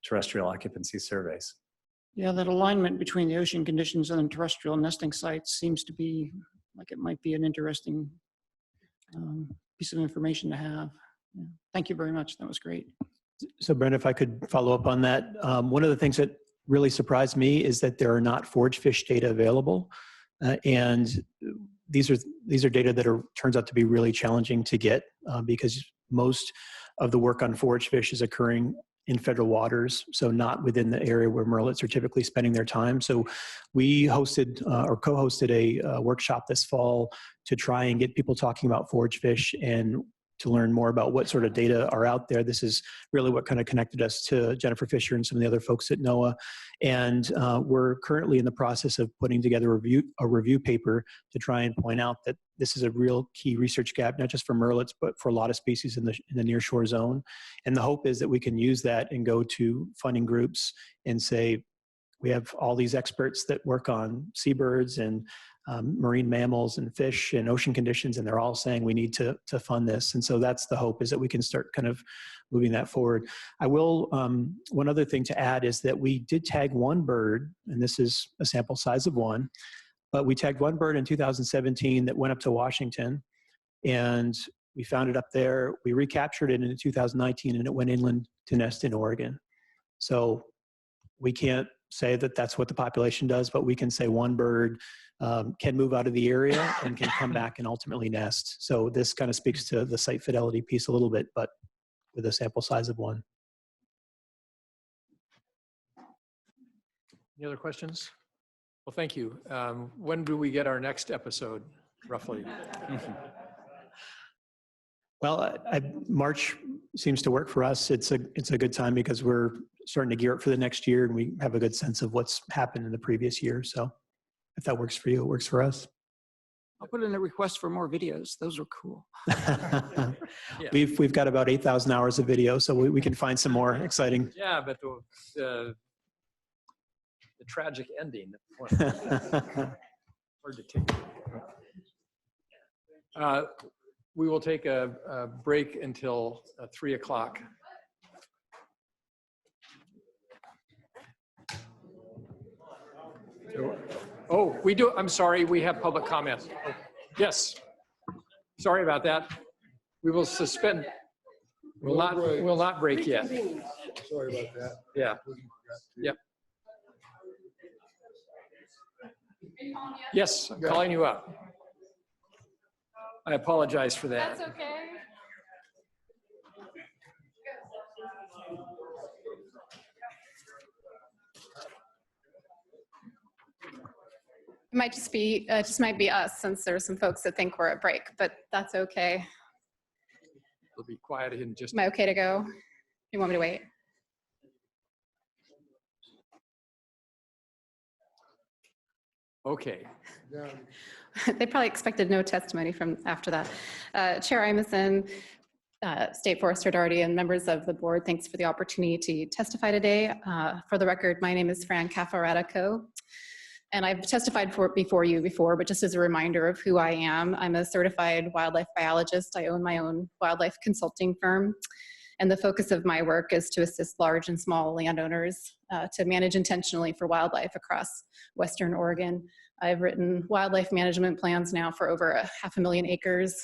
terrestrial occupancy surveys. Yeah, that alignment between the ocean conditions and terrestrial nesting sites seems to be like it might be an interesting piece of information to have. Yeah. Thank you very much. That was great. So Brent, if I could follow up on that, one of the things that really surprised me is that there are not forage fish data available. And these are data that turns out to be really challenging to get because most of the work on forage fish is occurring in federal waters, so not within the area where murrelets are typically spending their time. So we hosted or co-hosted a workshop this fall to try and get people talking about forage fish and to learn more about what sort of data are out there. This is really what kind of connected us to Jennifer Fisher and some of the other folks at NOAA. And we're currently in the process of putting together a review paper to try and point out that this is a real key research gap, not just for murrelets, but for a lot of species in the nearshore zone. And the hope is that we can use that and go to funding groups and say, we have all these experts that work on seabirds and marine mammals and fish and ocean conditions, and they're all saying we need to fund this. And so that's the hope, is that we can start kind of moving that forward. I will, one other thing to add is that we did tag one bird, and this is a sample size of one, but we tagged one bird in 2017 that went up to Washington, and we found it up there. We recaptured it in 2019, and it went inland to nest in Oregon. So we can't say that that's what the population does, but we can say one bird can move out of the area and can come back and ultimately nest. So this kind of speaks to the site fidelity piece a little bit, but with a sample size of one. Any other questions? Well, thank you. When do we get our next episode, roughly? Well, March seems to work for us. It's a good time because we're starting to gear up for the next year, and we have a good sense of what's happened in the previous year. So if that works for you, it works for us. I'll put in a request for more videos. Those are cool. Yeah. We've got about 8,000 hours of video, so we can find some more exciting. Yeah, but the tragic ending. Hard to take. We will take a break until 3 o'clock. Oh, we do. I'm sorry. We have public comment. Oh, yes. Sorry about that. We will suspend. We'll not break yet. Sorry about that. Yeah. Yep. Yes, I'm calling you up. I apologize for that. That's okay. It might just might be us, since there's some folks that think we're at break, but that's okay. It'll be quiet in just. Am I okay to go? You want me to wait? Okay. They probably expected no testimony from after that. Chair Imison, State Forester Doherty, and members of the board, thanks for the opportunity to testify today. For the record, my name is Fran Cafaratico, and I've testified before you before, but just as a reminder of who I am, I'm a certified wildlife biologist. I own my own wildlife consulting firm, and the focus of my work is to assist large and small landowners to manage intentionally for wildlife across Western Oregon. I've written wildlife management plans now for over 500,000 acres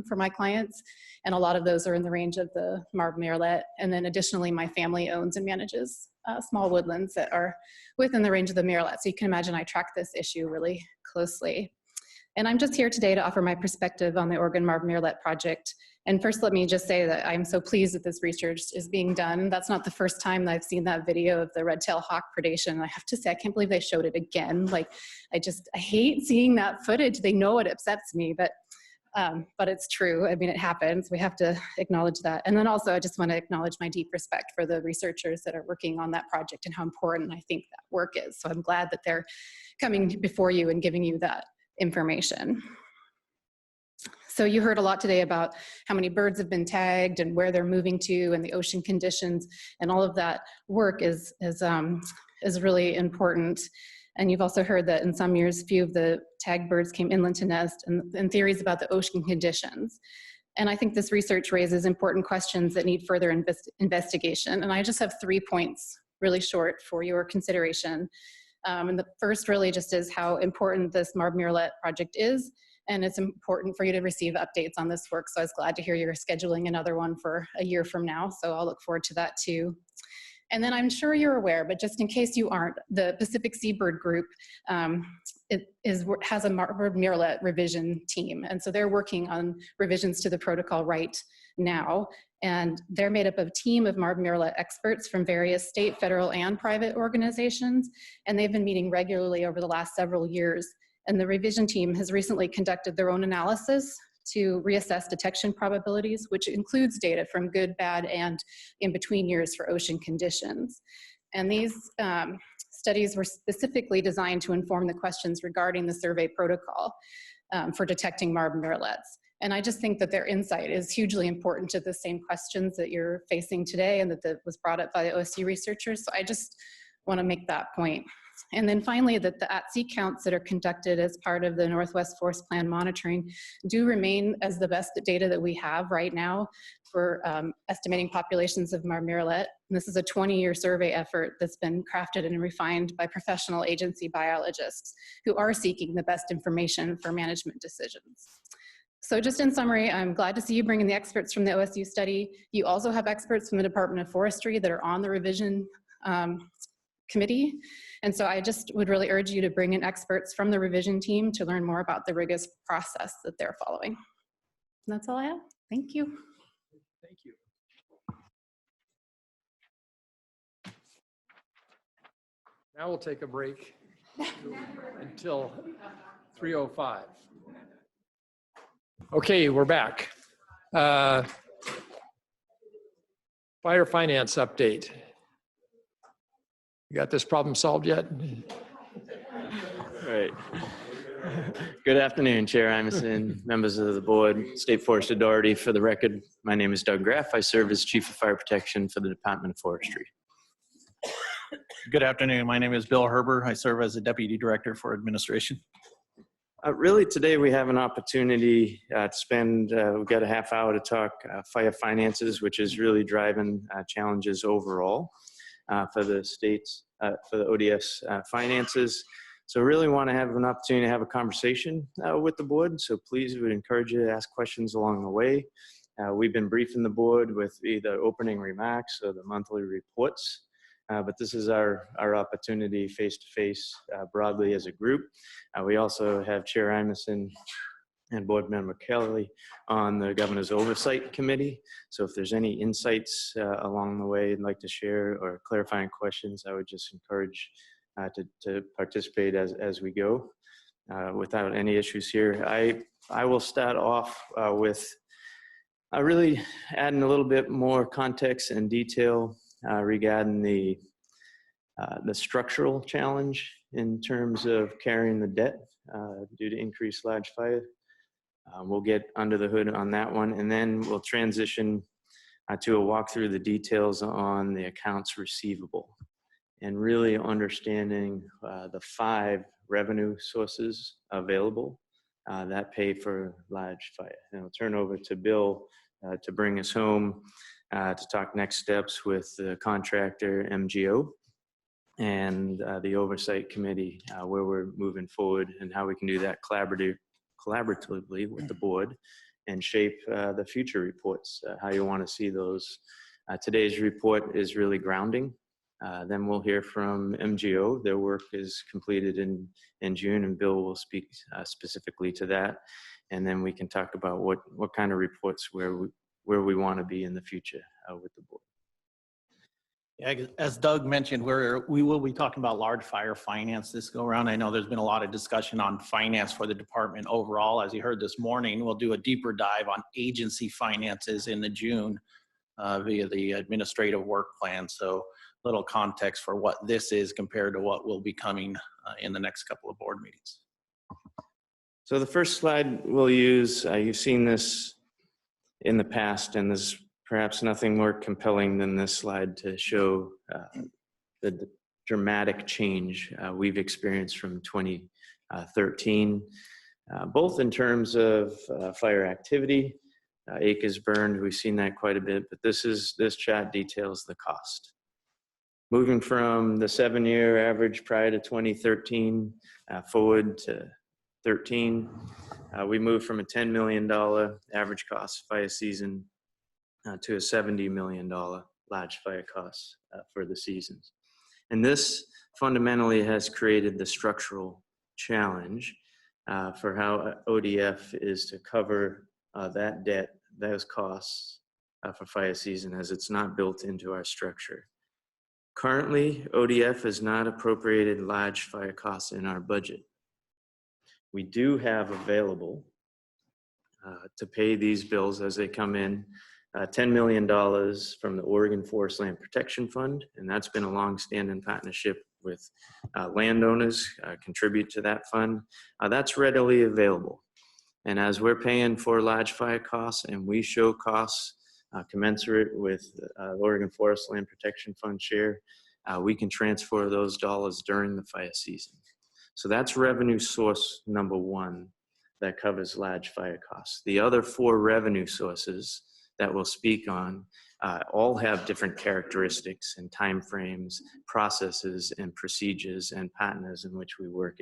for my clients, and a lot of those are in the range of the Marb Merlet. And then additionally, my family owns and manages small woodlands that are within the range of the Merlet. So you can imagine I track this issue really closely. And I'm just here today to offer my perspective on the Oregon Marb Merlet project. And first, let me just say that I'm so pleased that this research is being done. That's not the first time that I've seen that video of the red-tailed hawk predation. I have to say, I can't believe they showed it again. Like, I hate seeing that footage. They know it upsets me, but it's true. I mean, it happens. We have to acknowledge that. And then also, I just want to acknowledge my deep respect for the researchers that are working on that project and how important I think that work is. So I'm glad that they're coming before you and giving you that information. So you heard a lot today about how many birds have been tagged and where they're moving to and the ocean conditions, and all of that work is really important. And you've also heard that in some years, few of the tagged birds came inland to nest, and theories about the ocean conditions. And I think this research raises important questions that need further investigation. And I just have 3 points, really short, for your consideration. And the first really just is how important this Marb Merlet project is. And it's important for you to receive updates on this work. So I was glad to hear you're scheduling another one for a year from now. So I'll look forward to that too. And then I'm sure you're aware, but just in case you aren't, the Pacific Seabird Group has a Marb Merlet revision team. And so they're working on revisions to the protocol right now. And they're made up of a team of Marb Merlet experts from various state, federal, and private organizations. And they've been meeting regularly over the last several years. And the revision team has recently conducted their own analysis to reassess detection probabilities, which includes data from good, bad, and in between years for ocean conditions. And these studies were specifically designed to inform the questions regarding the survey protocol for detecting Marb Merlets. And I just think that their insight is hugely important to the same questions that you're facing today and that was brought up by the OSU researchers. So I just want to make that point. And then finally, that the at-sea counts that are conducted as part of the Northwest Forest Plan monitoring do remain as the best data that we have right now for estimating populations of marmoset. And this is a 20-year survey effort that's been crafted and refined by professional agency biologists who are seeking the best information for management decisions. So just in summary, I'm glad to see you bringing the experts from the OSU study. You also have experts from the Department of Forestry that are on the revision committee. And so I just would really urge you to bring in experts from the revision team to learn more about the rigorous process that they're following. And that's all I have. Thank you. Thank you. Now we'll take a break until 3:05. Okay, we're back. Fire finance update. You got this problem solved yet? All right. Good afternoon, Chair Imeson, members of the board, State Forest Authority. For the record, my name is Doug Graff. I serve as Chief of Fire Protection for the Department of Forestry. Good afternoon. My name is Bill Herber. I serve as the Deputy Director for Administration. Really, today we have an opportunity to spend, we've got a half hour to talk fire finances, which is really driving challenges overall for the states, for the ODS finances. So really want to have an opportunity to have a conversation with the board. So please, we would encourage you to ask questions along the way. We've been briefing the board with either opening remarks or the monthly reports. But this is our opportunity face-to-face broadly as a group. We also have Chair Imeson and Board Member Kelly on the Governor's Oversight Committee. So if there's any insights along the way you'd like to share or clarifying questions, I would just encourage to participate as we go without any issues here. I will start off with really adding a little bit more context and detail regarding the structural challenge in terms of carrying the debt due to increased large fire. We'll get under the hood on that one, and then we'll transition to a walk through the details on the accounts receivable and really understanding the 5 revenue sources available that pay for large fire. And I'll turn over to Bill to bring us home to talk next steps with the contractor MGO and the oversight committee, where we're moving forward and how we can do that collaboratively with the board and shape the future reports, how you want to see those. Today's report is really grounding. Then we'll hear from MGO. Their work is completed in June, and Bill will speak specifically to that. And then we can talk about what kind of reports where we want to be in the future with the board. Yeah, as Doug mentioned, we will be talking about large fire finance this go around. I know there's been a lot of discussion on finance for the department overall. As you heard this morning, we'll do a deeper dive on agency finances in the June via the administrative work plan. So little context for what this is compared to what will be coming in the next couple of board meetings. So the first slide we'll use, you've seen this in the past, and there's perhaps nothing more compelling than this slide to show the dramatic change we've experienced from 2013, both in terms of fire activity, acres burned. We've seen that quite a bit, but this chart details the cost. Moving from the 7-year average prior to 2013 forward to 13, we moved from a $10 million average cost fire season to a $70 million large fire cost for the seasons. And this fundamentally has created the structural challenge for how ODF is to cover that debt, those costs for fire season, as it's not built into our structure. Currently, ODF has not appropriated large fire costs in our budget. We do have available to pay these bills as they come in, $10 million from the Oregon Forest Land Protection Fund, and that's been a long-standing partnership with landowners contribute to that fund. That's readily available. And as we're paying for large fire costs and we show costs commensurate with Oregon Forest Land Protection Fund share, we can transfer those dollars during the fire season. So that's revenue source number one that covers large fire costs. The other 4 revenue sources that we'll speak on all have different characteristics and timeframes, processes and procedures and partners in which we work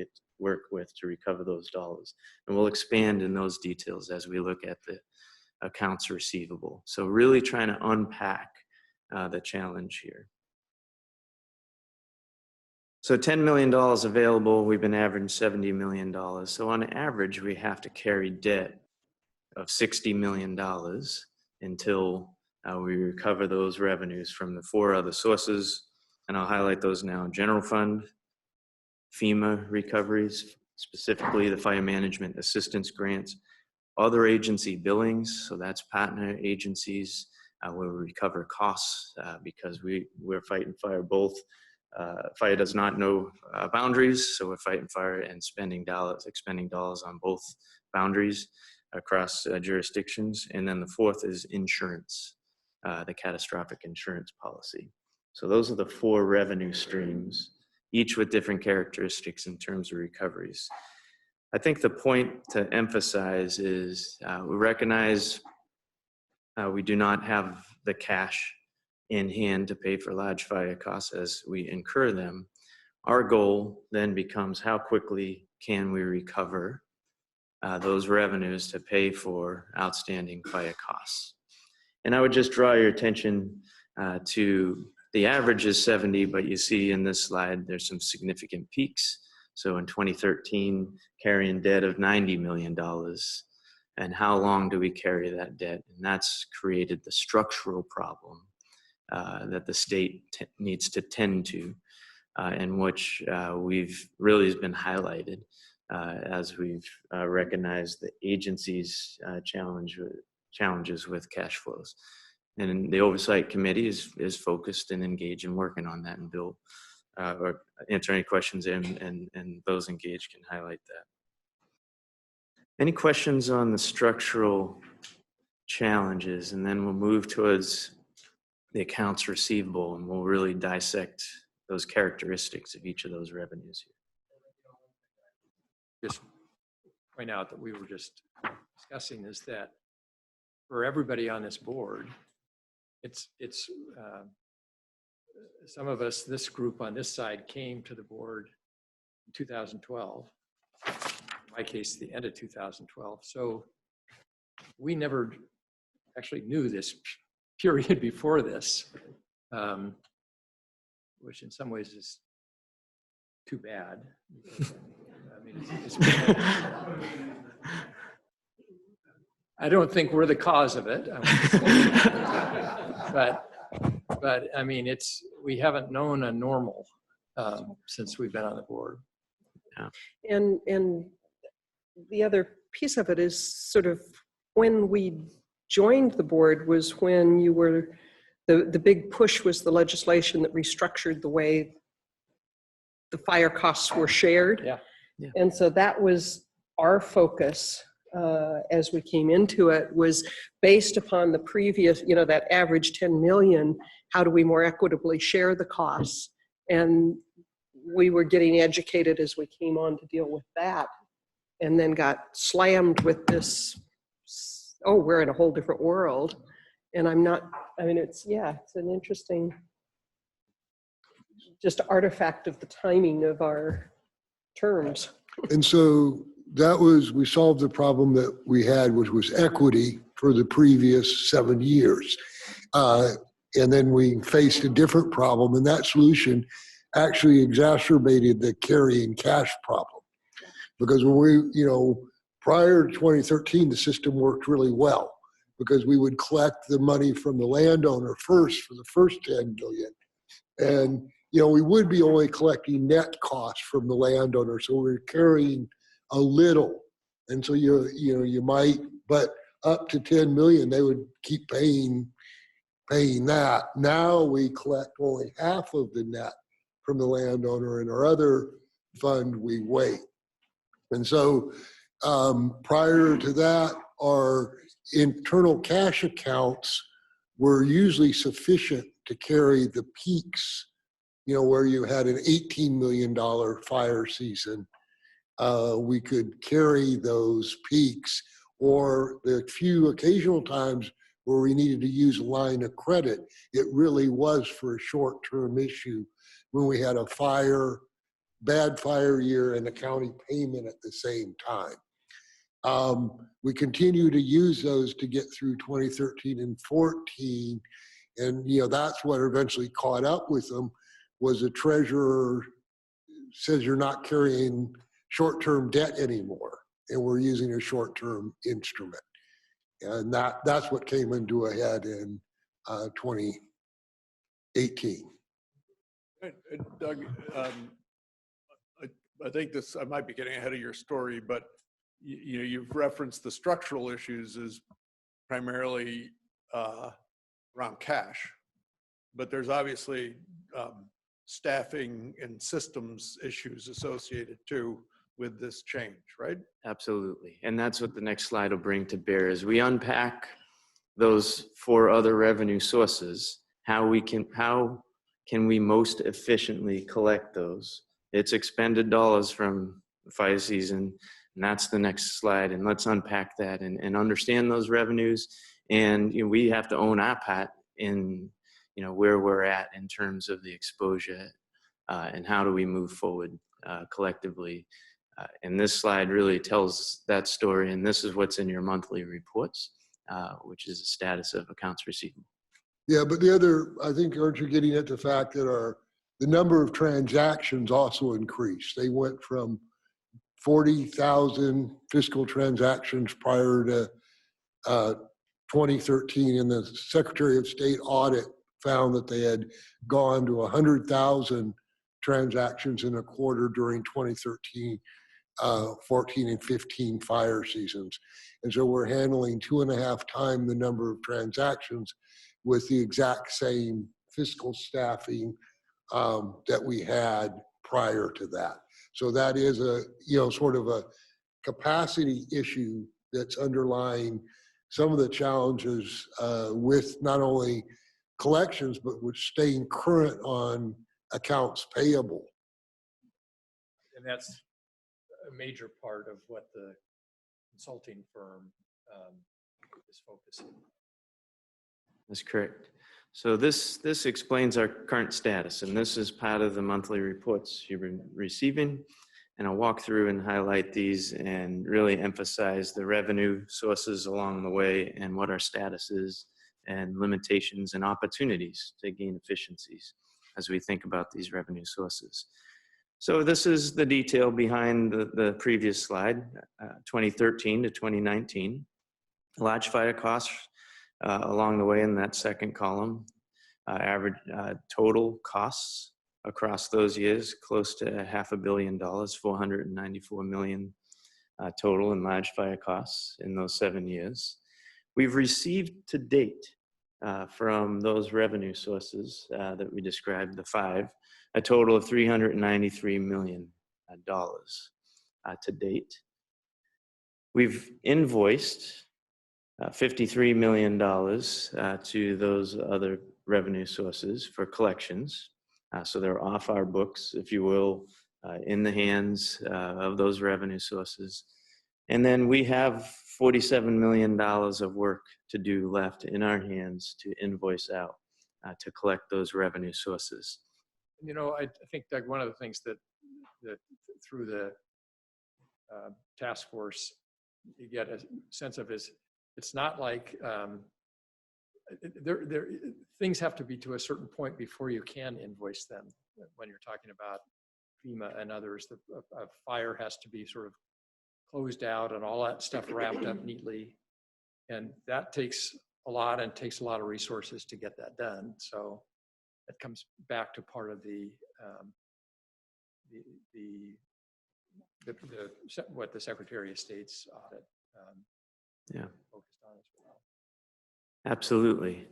with to recover those dollars. And we'll expand in those details as we look at the accounts receivable. So really trying to unpack the challenge here. So $10 million available, we've been averaging $70 million. So on average, we have to carry debt of $60 million until we recover those revenues from the 4 other sources. And I'll highlight those now: general fund, FEMA recoveries, specifically the fire management assistance grants, other agency billings, so that's partner agencies where we recover costs because we're fighting fire both. Fire does not know boundaries, so we're fighting fire and expending dollars on both boundaries across jurisdictions. And then the 4th is insurance, the catastrophic insurance policy. So those are the 4 revenue streams, each with different characteristics in terms of recoveries. I think the point to emphasize is we recognize we do not have the cash in hand to pay for large fire costs as we incur them. Our goal then becomes how quickly can we recover those revenues to pay for outstanding fire costs. And I would just draw your attention to the average is 70, but you see in this slide there's some significant peaks. So in 2013, carrying debt of $90 million. And how long do we carry that debt? And that's created the structural problem that the state needs to tend to, in which we've really been highlighted as we've recognized the agency's challenges with cash flows. And the oversight committee is focused and engaged in working on that, and Bill or answer any questions and those engaged can highlight that. Any questions on the structural challenges? And then we'll move towards the accounts receivable, and we'll really dissect those characteristics of each of those revenues here. Just point out that we were just discussing is that for everybody on this board, it's some of us, this group on this side, came to the board in 2012. In my case, the end of 2012. So we never actually knew this period before this, which in some ways is too bad. I mean, I don't think we're the cause of it, but I mean, we haven't known a normal since we've been on the board. Yeah. And the other piece of it is sort of when we joined the board was when you were, the big push was the legislation that restructured the way the fire costs were shared. Yeah. Yeah. And so that was our focus as we came into it, was based upon the previous, that average 10 million, how do we more equitably share the costs? And we were getting educated as we came on to deal with that, and then got slammed with this, oh, we're in a whole different world. And it's an interesting just artifact of the timing of our terms. And so we solved the problem that we had, which was equity for the previous 7 years. And then we faced a different problem, and that solution actually exacerbated the carrying cash problem. Because when we, prior to 2013, the system worked really well because we would collect the money from the landowner first for the first 10 million. And, we would be only collecting net costs from the landowner. So we're carrying a little. And so you might, but up to 10 million, they would keep paying that. Now we collect only half of the net from the landowner, and our other fund we wait. And so prior to that, our internal cash accounts were usually sufficient to carry the peaks where you had an $18 million fire season, we could carry those peaks, or the few occasional times where we needed to use a line of credit, it really was for a short-term issue when we had a bad fire year and a county payment at the same time. We continue to use those to get through 2013 and 14. And, that's what eventually caught up with them, was the treasurer says you're not carrying short-term debt anymore, and we're using a short-term instrument. And that's what came into a head in 2018. Doug, I think I might be getting ahead of your story, but you've referenced the structural issues as primarily around cash, but there's obviously staffing and systems issues associated too with this change, right? Absolutely. And that's what the next slide will bring to bear as we unpack those 4 other revenue sources, how can we most efficiently collect those. It's expended dollars from the fire season, and that's the next slide. And let's unpack that and understand those revenues. And we have to own our part in where we're at in terms of the exposure, and how do we move forward collectively. And this slide really tells that story, and this is what's in your monthly reports, which is the status of accounts receivable. Yeah, but the other, I think, aren't you getting at the fact that the number of transactions also increased? They went from 40,000 fiscal transactions prior to 2013, and the Secretary of State audit found that they had gone to 100,000 transactions in a quarter during 2013, 14 and 15 fire seasons. And so we're handling 2.5 times the number of transactions with the exact same fiscal staffing that we had prior to that. So that is sort of a capacity issue that's underlying some of the challenges with not only collections, but with staying current on accounts payable. And that's a major part of what the consulting firm is focusing on. That's correct. So this explains our current status, and this is part of the monthly reports you've been receiving. And I'll walk through and highlight these and really emphasize the revenue sources along the way and what our status is and limitations and opportunities to gain efficiencies as we think about these revenue sources. So this is the detail behind the previous slide, 2013 to 2019. Large fire costs along the way in that second column, average total costs across those years, close to $500 million, $494 million total in large fire costs in those 7 years. We've received to date from those revenue sources that we described, the 5, a total of $393 million to date. We've invoiced $53 million to those other revenue sources for collections. So they're off our books, if you will, in the hands of those revenue sources. And then we have $47 million of work to do left in our hands to invoice out to collect those revenue sources. I think, Doug, one of the things that through the task force you get a sense of is it's not like things have to be to a certain point before you can invoice them. When you're talking about FEMA and others, a fire has to be sort of closed out and all that stuff wrapped up neatly. And that takes a lot and takes a lot of resources to get that done. So that comes back to part of what the Secretary of State's audit focused on as well. Absolutely.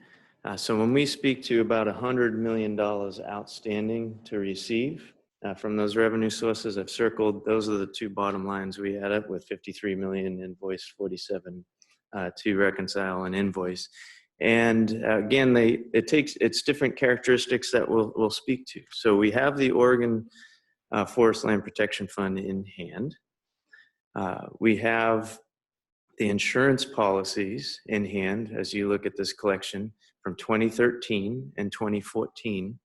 So when we speak to about $100 million outstanding to receive from those revenue sources, I've circled, those are the 2 bottom lines we add up with 53 million invoiced, 47 to reconcile and invoice. And again, it's different characteristics that we'll speak to. So we have the Oregon Forest Land Protection Fund in hand. We have the insurance policies in hand as you look at this collection from 2013 and 2014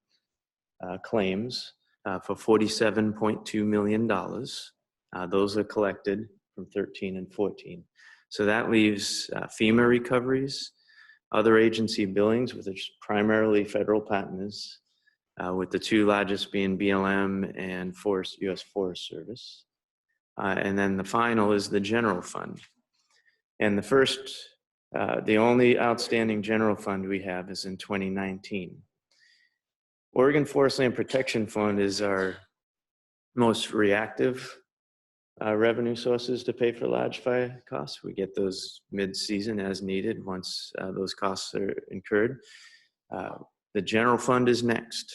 claims for $47.2 million. Those are collected from 13 and 14. So that leaves FEMA recoveries, other agency billings, which is primarily federal patents, with the two largest being BLM and U.S. Forest Service. And then the final is the general fund. And the only outstanding general fund we have is in 2019. Oregon Forest Land Protection Fund is our most reactive revenue sources to pay for large fire costs. We get those mid-season as needed once those costs are incurred. The general fund is next.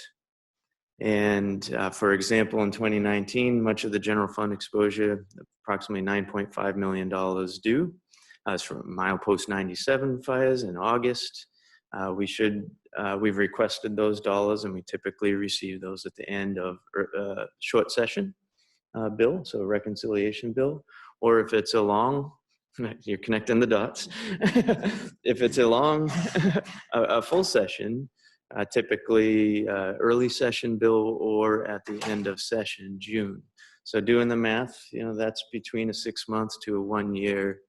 And for example, in 2019, much of the general fund exposure, approximately $9.5 million due, is from milepost 97 fires in August. We've requested those dollars, and we typically receive those at the end of short session bill, so a reconciliation bill, or if it's a long, you're connecting the dots. If it's a full session, typically early session bill or at the end of session, June. So doing the math, that's between a 6 months to a 1 year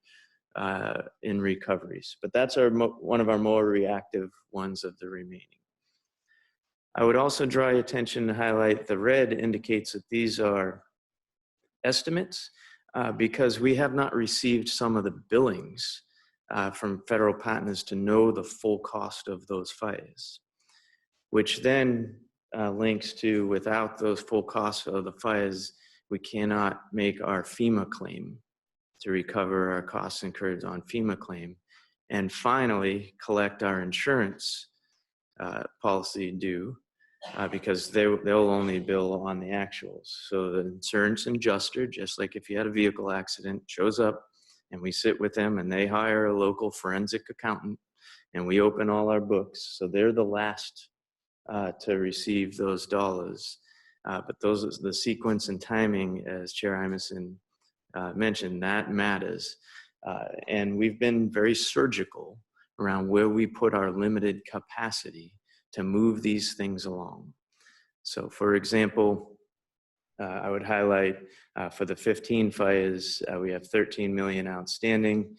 in recoveries. But that's one of our more reactive ones of the remaining. I would also draw your attention to highlight the red indicates that these are estimates because we have not received some of the billings from federal partners to know the full cost of those fires, which then links to without those full costs of the fires, we cannot make our FEMA claim to recover our costs incurred on FEMA claim. And finally, collect our insurance policy due because they'll only bill on the actuals. So the insurance adjuster, just like if you had a vehicle accident, shows up and we sit with them and they hire a local forensic accountant and we open all our books. So they're the last to receive those dollars. But the sequence and timing, as Chair Imeson mentioned, that matters. And we've been very surgical around where we put our limited capacity to move these things along. So for example, I would highlight for the 15 fires, we have 13 million outstanding.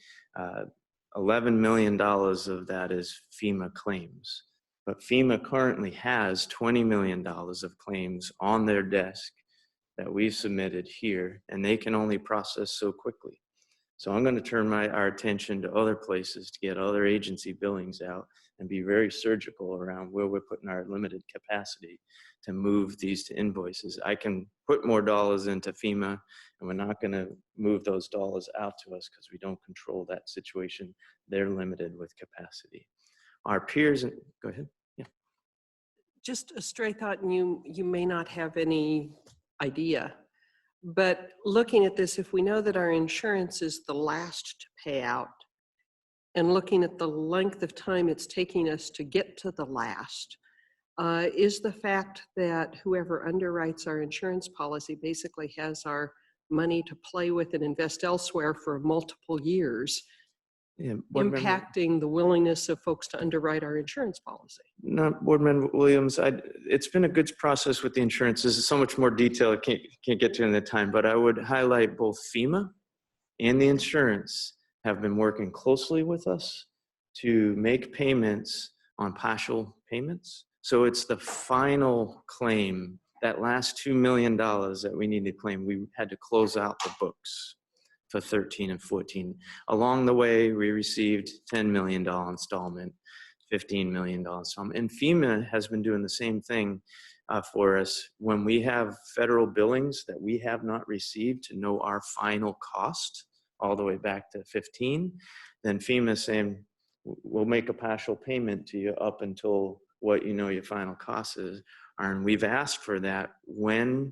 $11 million of that is FEMA claims. But FEMA currently has $20 million of claims on their desk that we've submitted here, and they can only process so quickly. So I'm going to turn our attention to other places to get other agency billings out and be very surgical around where we're putting our limited capacity to move these to invoices. I can put more dollars into FEMA, and we're not going to move those dollars out to us because we don't control that situation. They're limited with capacity. Our peers, go ahead. Yeah. Just a stray thought, and you may not have any idea, but looking at this, if we know that our insurance is the last to pay out, and looking at the length of time it's taking us to get to the last, is the fact that whoever underwrites our insurance policy basically has our money to play with and invest elsewhere for multiple years, impacting the willingness of folks to underwrite our insurance policy? No, Board Member Williams, it's been a good process with the insurance. This is so much more detail I can't get to in the time, but I would highlight both FEMA and the insurance have been working closely with us to make payments on partial payments. So it's the final claim, that last $2 million that we need to claim, we had to close out the books for 13 and 14. Along the way, we received $10 million installment, $15 million installment. And FEMA has been doing the same thing for us. When we have federal billings that we have not received to know our final cost, all the way back to 15, then FEMA is saying, we'll make a partial payment to you up until what you know your final cost is. And we've asked for that when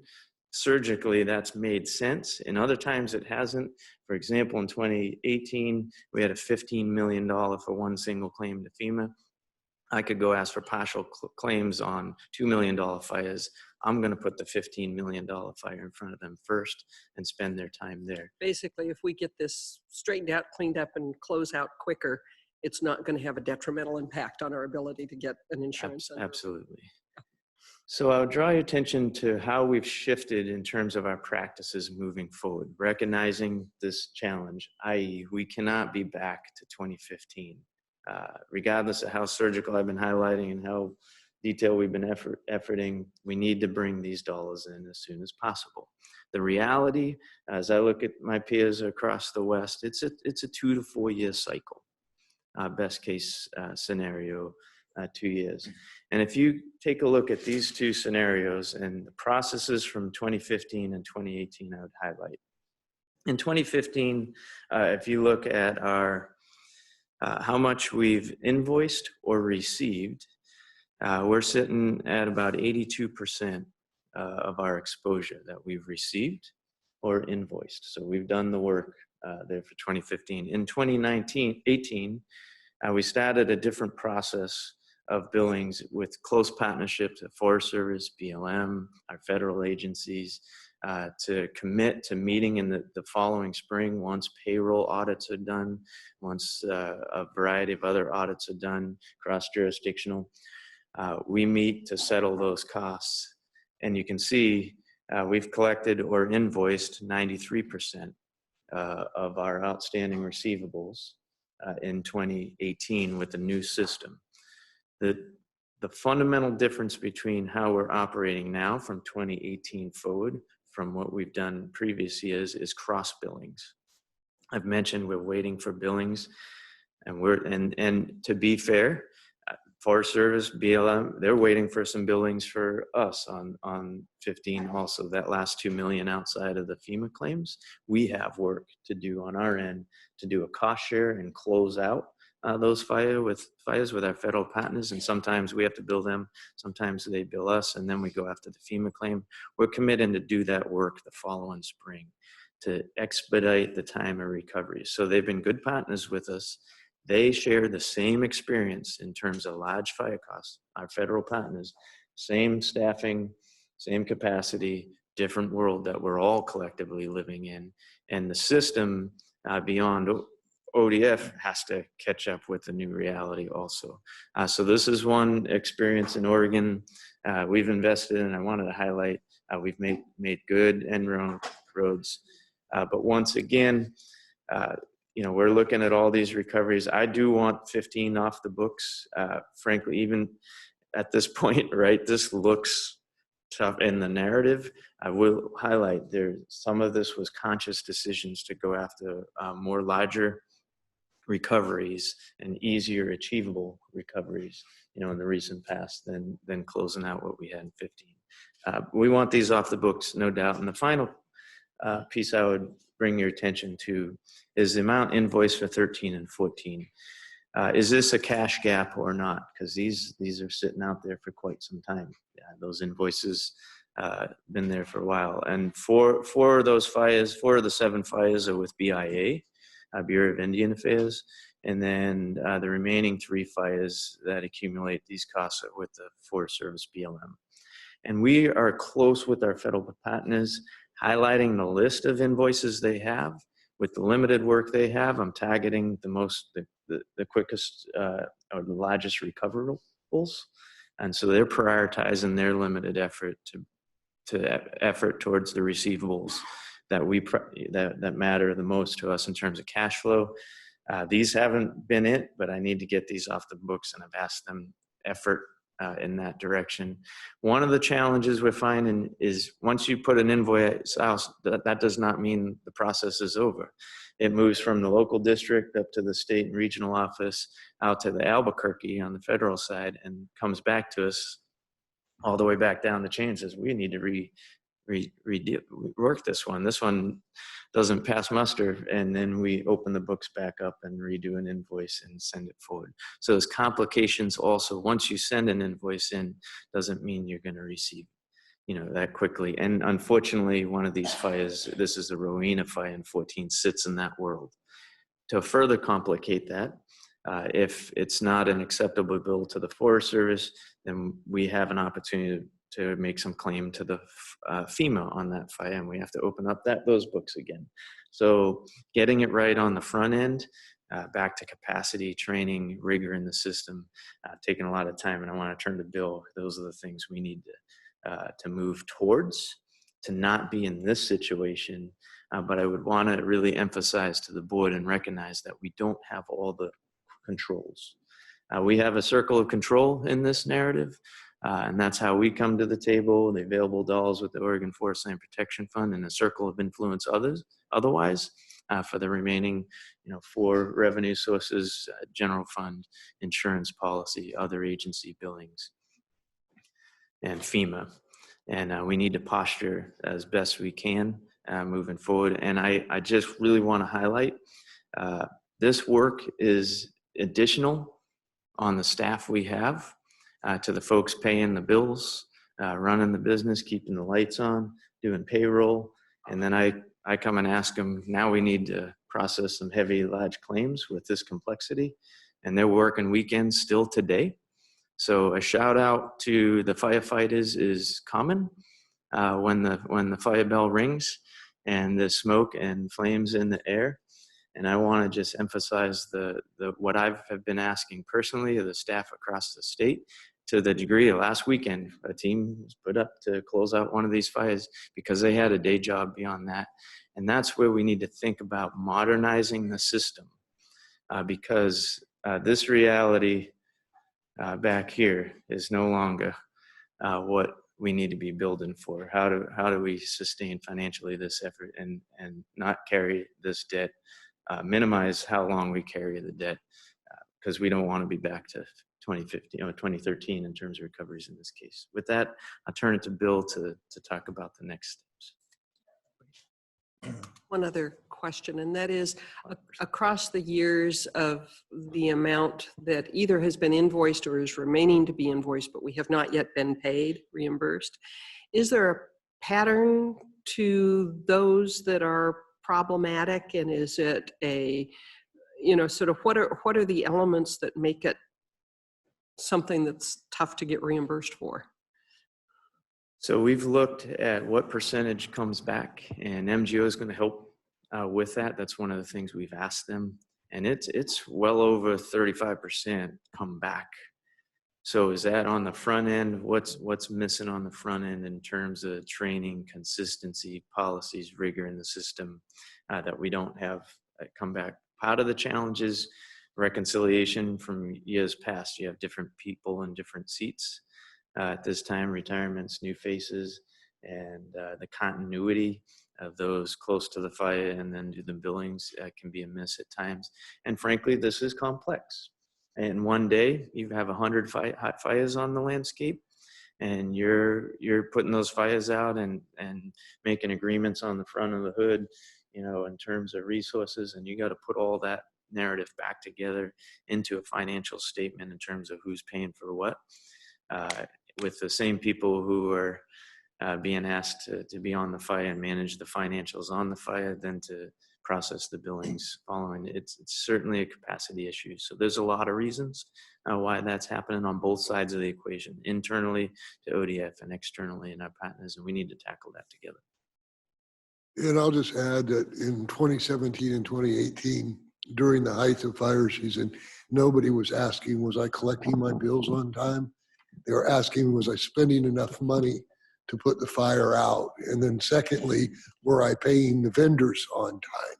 surgically that's made sense. In other times it hasn't. For example, in 2018, we had a $15 million for one single claim to FEMA. I could go ask for partial claims on $2 million fires. I'm going to put the $15 million fire in front of them first and spend their time there. Basically, if we get this straightened out, cleaned up, and close out quicker, it's not going to have a detrimental impact on our ability to get an insurance. Absolutely. So I'll draw your attention to how we've shifted in terms of our practices moving forward, recognizing this challenge, i.e. we cannot be back to 2015. Regardless of how surgical I've been highlighting and how detailed we've been efforting, we need to bring these dollars in as soon as possible. The reality, as I look at my peers across the West, it's a 2 to 4 year cycle. Best case scenario, 2 years. And if you take a look at these two scenarios and the processes from 2015 and 2018, I would highlight. In 2015, if you look at our how much we've invoiced or received, we're sitting at about 82% of our exposure that we've received or invoiced. So we've done the work there for 2015. In 2018, we started a different process of billings with close partnerships at Forest Service, BLM, our federal agencies, to commit to meeting in the following spring once payroll audits are done, once a variety of other audits are done, cross-jurisdictional. We meet to settle those costs. And you can see we've collected or invoiced 93% of our outstanding receivables in 2018 with the new system. The fundamental difference between how we're operating now from 2018 forward from what we've done previous years is cross billings. I've mentioned we're waiting for billings, and to be fair, Forest Service, BLM, they're waiting for some billings for us on 15 also. That last $2 million outside of the FEMA claims, we have work to do on our end to do a cost share and close out those fires with our federal partners, and sometimes we have to bill them, sometimes they bill us, and then we go after the FEMA claim. We're committed to do that work the following spring to expedite the time of recovery. So they've been good partners with us. They share the same experience in terms of large fire costs, our federal partners, same staffing, same capacity, different world that we're all collectively living in. And the system beyond ODF has to catch up with the new reality also. So this is one experience in Oregon we've invested in. I wanted to highlight we've made good roads. But once again, we're looking at all these recoveries. I do want 15 off the books. Frankly, even at this point, right, this looks tough in the narrative. I will highlight some of this was conscious decisions to go after more larger recoveries and easier achievable recoveries, in the recent past than closing out what we had in 15. We want these off the books, no doubt. And the final piece I would bring your attention to is the amount invoiced for 13 and 14. Is this a cash gap or not? Because these are sitting out there for quite some time. Those invoices been there for a while. And four of those fires, 4 of the 7 fires are with BIA, Bureau of Indian Affairs, and then the remaining 3 fires that accumulate these costs are with the Forest Service BLM. And we are close with our federal partners, highlighting the list of invoices they have. With the limited work they have, I'm targeting the quickest or the largest recoverables. And so they're prioritizing their limited effort effort towards the receivables that matter the most to us in terms of cash flow. These haven't been it, but I need to get these off the books, and I've asked them effort in that direction. One of the challenges we're finding is once you put an invoice out, that does not mean the process is over. It moves from the local district up to the state and regional office, out to the Albuquerque on the federal side, and comes back to us all the way back down the chain and says, we need to rework this one. This one doesn't pass muster, and then we open the books back up and redo an invoice and send it forward. So there's complications also. Once you send an invoice in, doesn't mean you're going to receive that quickly. And unfortunately, one of these fires, this is the Rowena fire in 14, sits in that world. To further complicate that, if it's not an acceptable bill to the Forest Service, then we have an opportunity to make some claim to the FEMA on that fire, and we have to open up those books again. So getting it right on the front end, back to capacity, training, rigor in the system, taking a lot of time, and I want to turn to Bill. Those are the things we need to move towards, to not be in this situation. But I would want to really emphasize to the board and recognize that we don't have all the controls. We have a circle of control in this narrative, and that's how we come to the table, the available dollars with the Oregon Forest Land Protection Fund, and a circle of influence otherwise for the remaining 4 revenue sources: general fund, insurance policy, other agency billings, and FEMA. And we need to posture as best we can moving forward. And I just really want to highlight this work is additional on the staff we have to the folks paying the bills, running the business, keeping the lights on, doing payroll. And then I come and ask them, now we need to process some heavy, large claims with this complexity. And they're working weekends still today. So a shout out to the firefighters is common when the fire bell rings and the smoke and flames in the air. And I want to just emphasize what I have been asking personally of the staff across the state, to the degree of last weekend, a team was put up to close out one of these fires because they had a day job beyond that. And that's where we need to think about modernizing the system because this reality back here is no longer what we need to be building for. How do we sustain financially this effort and not carry this debt, minimize how long we carry the debt, because we don't want to be back to 2015 or 2013 in terms of recoveries in this case. With that, I'll turn it to Bill to talk about the next steps. One other question, and that is across the years of the amount that either has been invoiced or is remaining to be invoiced, but we have not yet been paid, reimbursed, is there a pattern to those that are problematic? And is it a, sort of what are the elements that make it something that's tough to get reimbursed for? So we've looked at what percentage comes back, and MGO is going to help with that. That's one of the things we've asked them, and it's well over 35% come back. So is that on the front end? What's missing on the front end in terms of training, consistency, policies, rigor in the system that we don't have come back? Part of the challenge is reconciliation from years past. You have different people in different seats at this time, retirements, new faces, and the continuity of those close to the fire and then do the billings can be a miss at times. And frankly, this is complex. And one day you have 100 hot fires on the landscape, and you're putting those fires out and making agreements on the front of the hood, in terms of resources, and you got to put all that narrative back together into a financial statement in terms of who's paying for what, with the same people who are being asked to be on the fire and manage the financials on the fire, then to process the billings following. It's certainly a capacity issue. So there's a lot of reasons why that's happening on both sides of the equation, internally to ODF and externally in our partners, and we need to tackle that together. And I'll just add that in 2017 and 2018, during the height of fire season, nobody was asking, was I collecting my bills on time? They were asking, was I spending enough money to put the fire out? And then secondly, were I paying the vendors on time?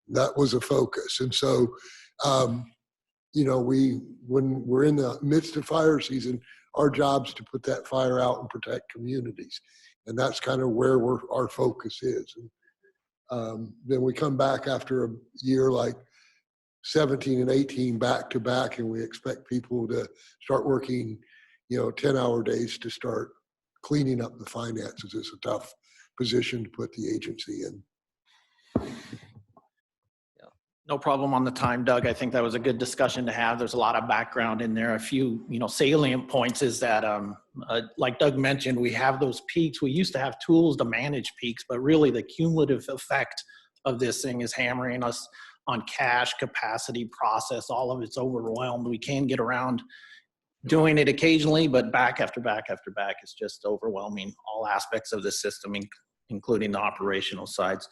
That was a focus. And so, when we're in the midst of fire season, our job's to put that fire out and protect communities. And that's kind of where our focus is. And then we come back after a year like 17 and 18 back to back, and we expect people to start working, 10-hour days to start cleaning up the finances. It's a tough position to put the agency in. No problem on the time, Doug. I think that was a good discussion to have. There's a lot of background in there. A few, salient points is that, like Doug mentioned, we have those peaks. We used to have tools to manage peaks, but really the cumulative effect of this thing is hammering us on cash, capacity, process. All of it's overwhelmed. We can get around doing it occasionally, but back after back after back is just overwhelming all aspects of the system, including the operational sides.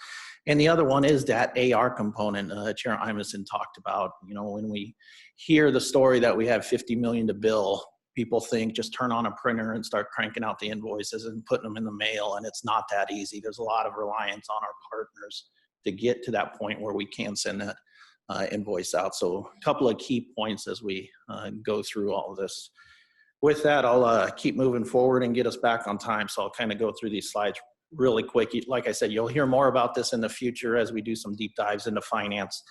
And the other one is that AR component Chair Imeson talked about. When we hear the story that we have 50 million to bill, people think just turn on a printer and start cranking out the invoices and putting them in the mail, and it's not that easy. There's a lot of reliance on our partners to get to that point where we can send that invoice out. So a couple of key points as we go through all of this. With that, I'll keep moving forward and get us back on time. So I'll kind of go through these slides really quick. Like I said, you'll hear more about this in the future as we do some deep dives into finance.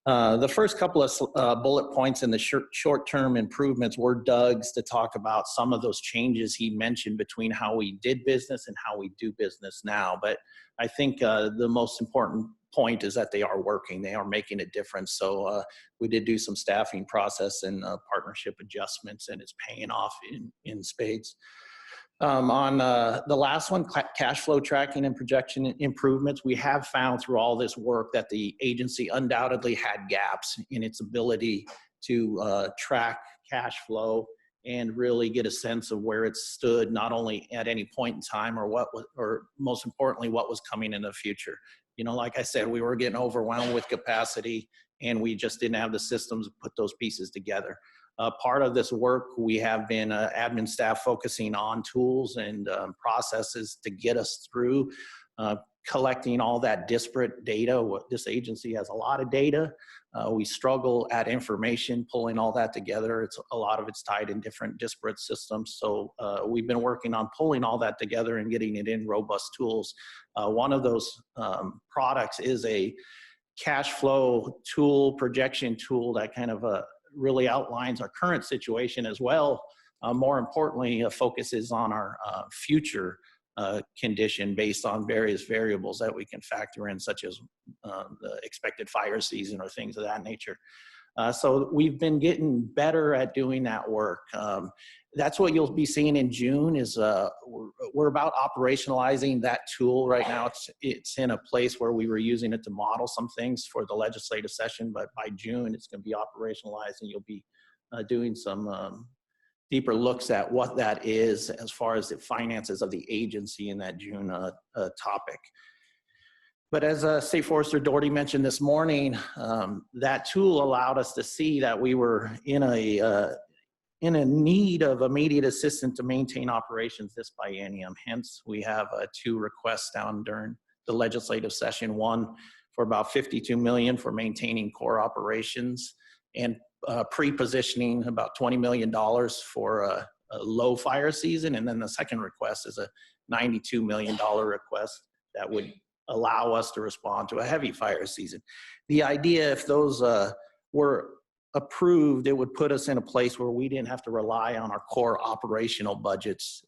The first couple of bullet points in the short-term improvements were Doug's to talk about some of those changes he mentioned between how we did business and how we do business now. But I think the most important point is that they are working. They are making a difference. So we did do some staffing process and partnership adjustments, and it's paying off in spades. On the last one, cash flow tracking and projection improvements, we have found through all this work that the agency undoubtedly had gaps in its ability to track cash flow and really get a sense of where it stood, not only at any point in time or most importantly, what was coming in the future. Like I said, we were getting overwhelmed with capacity and we just didn't have the systems to put those pieces together. Part of this work, we have been admin staff focusing on tools and processes to get us through collecting all that disparate data. This agency has a lot of data. We struggle at information, pulling all that together. A lot of it's tied in different disparate systems. So we've been working on pulling all that together and getting it in robust tools. One of those products is a cash flow tool, projection tool that kind of really outlines our current situation as well. More importantly, focuses on our future condition based on various variables that we can factor in, such as the expected fire season or things of that nature. So we've been getting better at doing that work. That's what you'll be seeing in June is we're about operationalizing that tool right now. It's in a place where we were using it to model some things for the legislative session, but by June it's going to be operationalized and you'll be doing some deeper looks at what that is as far as the finances of the agency in that June topic. But as State Forester Doherty mentioned this morning, that tool allowed us to see that we were in a need of immediate assistance to maintain operations this biennium. Hence, we have 2 requests down during the legislative session. One for about $52 million for maintaining core operations and pre-positioning about $20 million for a low fire season. And then the second request is a $92 million request that would allow us to respond to a heavy fire season. The idea, if those were approved, it would put us in a place where we didn't have to rely on our core operational budgets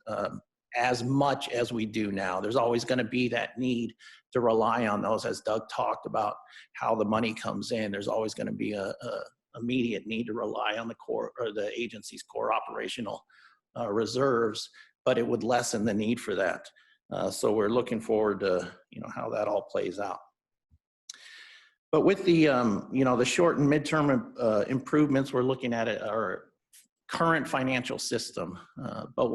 as much as we do now. There's always going to be that need to rely on those, as Doug talked about how the money comes in. There's always going to be a immediate need to rely on the core or the agency's core operational reserves, but it would lessen the need for that. So we're looking forward to how that all plays out. But with the the short and midterm improvements, we're looking at our current financial system. But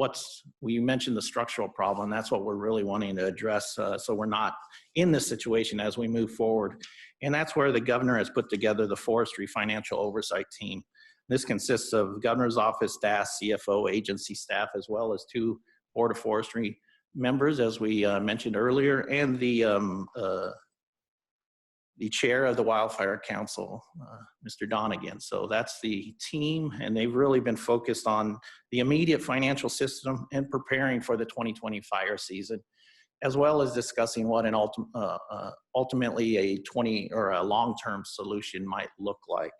we mentioned the structural problem. That's what we're really wanting to address. So we're not in this situation as we move forward. And that's where the governor has put together the Forestry Financial Oversight Team. This consists of governor's office staff, CFO, agency staff, as well as 2 Board of Forestry members, as we mentioned earlier, and the chair of the Wildfire Council, Mr. Donegan. So that's the team, and they've really been focused on the immediate financial system and preparing for the 2020 fire season, as well as discussing what an ultimately a long-term solution might look like.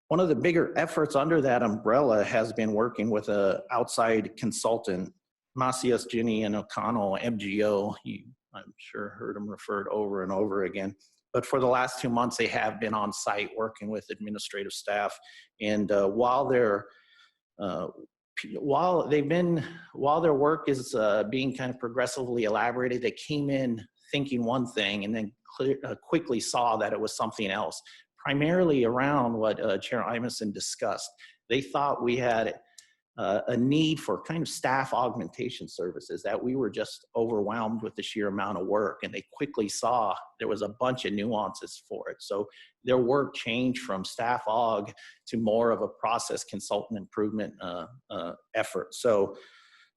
One of the bigger efforts under that umbrella has been working with an outside consultant, Macias, Ginny, and O'Connell, MGO. I'm sure heard them referred over and over again. But for the last 2 months, they have been on site working with administrative staff. And while their work is being kind of progressively elaborated, they came in thinking one thing and then quickly saw that it was something else, primarily around what Chair Imeson discussed. They thought we had a need for kind of staff augmentation services, that we were just overwhelmed with the sheer amount of work, and they quickly saw there was a bunch of nuances for it. So their work changed from staff aug to more of a process consultant improvement effort. So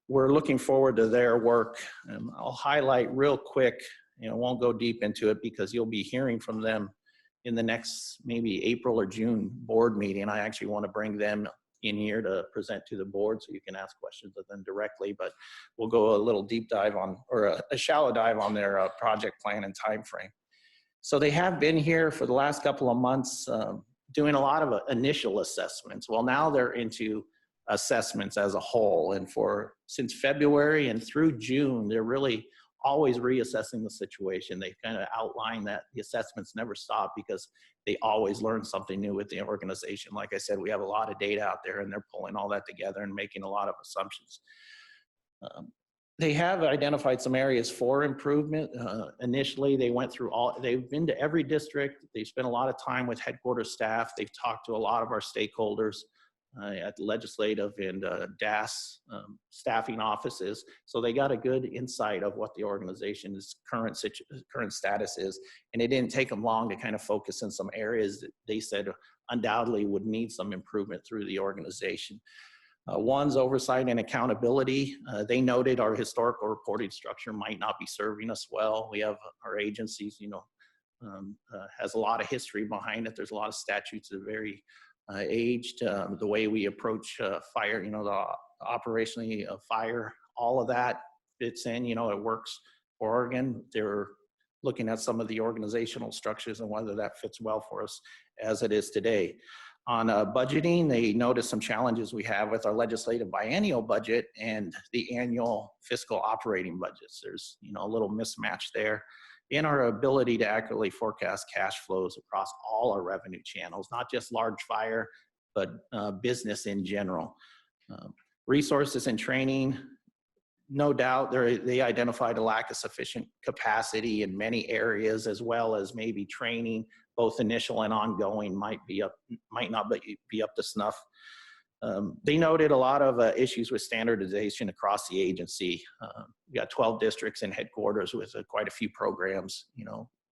we're looking forward to their work. I'll highlight real quick, won't go deep into it because you'll be hearing from them in the next maybe April or June board meeting. I actually want to bring them in here to present to the board so you can ask questions of them directly, but we'll go a little deep dive on, or a shallow dive on their project plan and time frame. So they have been here for the last couple of months doing a lot of initial assessments. Well, now they're into assessments as a whole, and since February and through June, they're really always reassessing the situation. They've kind of outlined that the assessments never stop because they always learn something new with the organization. Like I said, we have a lot of data out there and they're pulling all that together and making a lot of assumptions. They have identified some areas for improvement. Initially, they've been to every district. They've spent a lot of time with headquarters staff. They've talked to a lot of our stakeholders at the legislative and DAS staffing offices. So they got a good insight of what the organization's current status is. And it didn't take them long to kind of focus in some areas that they said undoubtedly would need some improvement through the organization. One's oversight and accountability. They noted our historical reporting structure might not be serving us well. We have our agencies, has a lot of history behind it. There's a lot of statutes that are very aged. The way we approach fire, the operationally of fire, all of that fits in, it works for Oregon. They're looking at some of the organizational structures and whether that fits well for us as it is today. On budgeting, they noticed some challenges we have with our legislative biennial budget and the annual fiscal operating budgets. There's a little mismatch there in our ability to accurately forecast cash flows across all our revenue channels, not just large fire, but business in general. Resources and training, no doubt they identified a lack of sufficient capacity in many areas, as well as maybe training, both initial and ongoing, might not be up to snuff. They noted a lot of issues with standardization across the agency. We got 12 districts and headquarters with quite a few programs,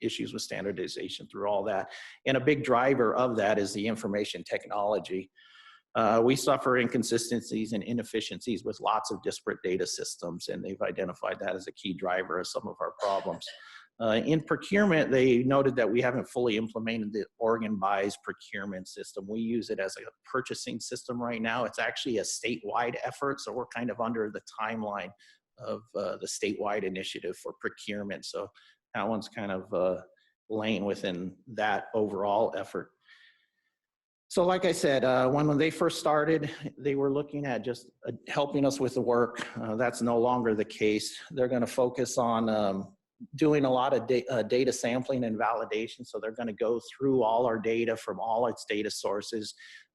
issues with standardization through all that. And a big driver of that is the information technology. We suffer inconsistencies and inefficiencies with lots of disparate data systems, and they've identified that as a key driver of some of our problems. In procurement, they noted that we haven't fully implemented the Oregon Buys procurement system. We use it as a purchasing system right now. It's actually a statewide effort, so we're kind of under the timeline of the statewide initiative for procurement. So that one's kind of laying within that overall effort. So like I said, when they first started, they were looking at just helping us with the work. That's no longer the case. They're going to focus on doing a lot of data sampling and validation. So they're going to go through all our data from all its data sources,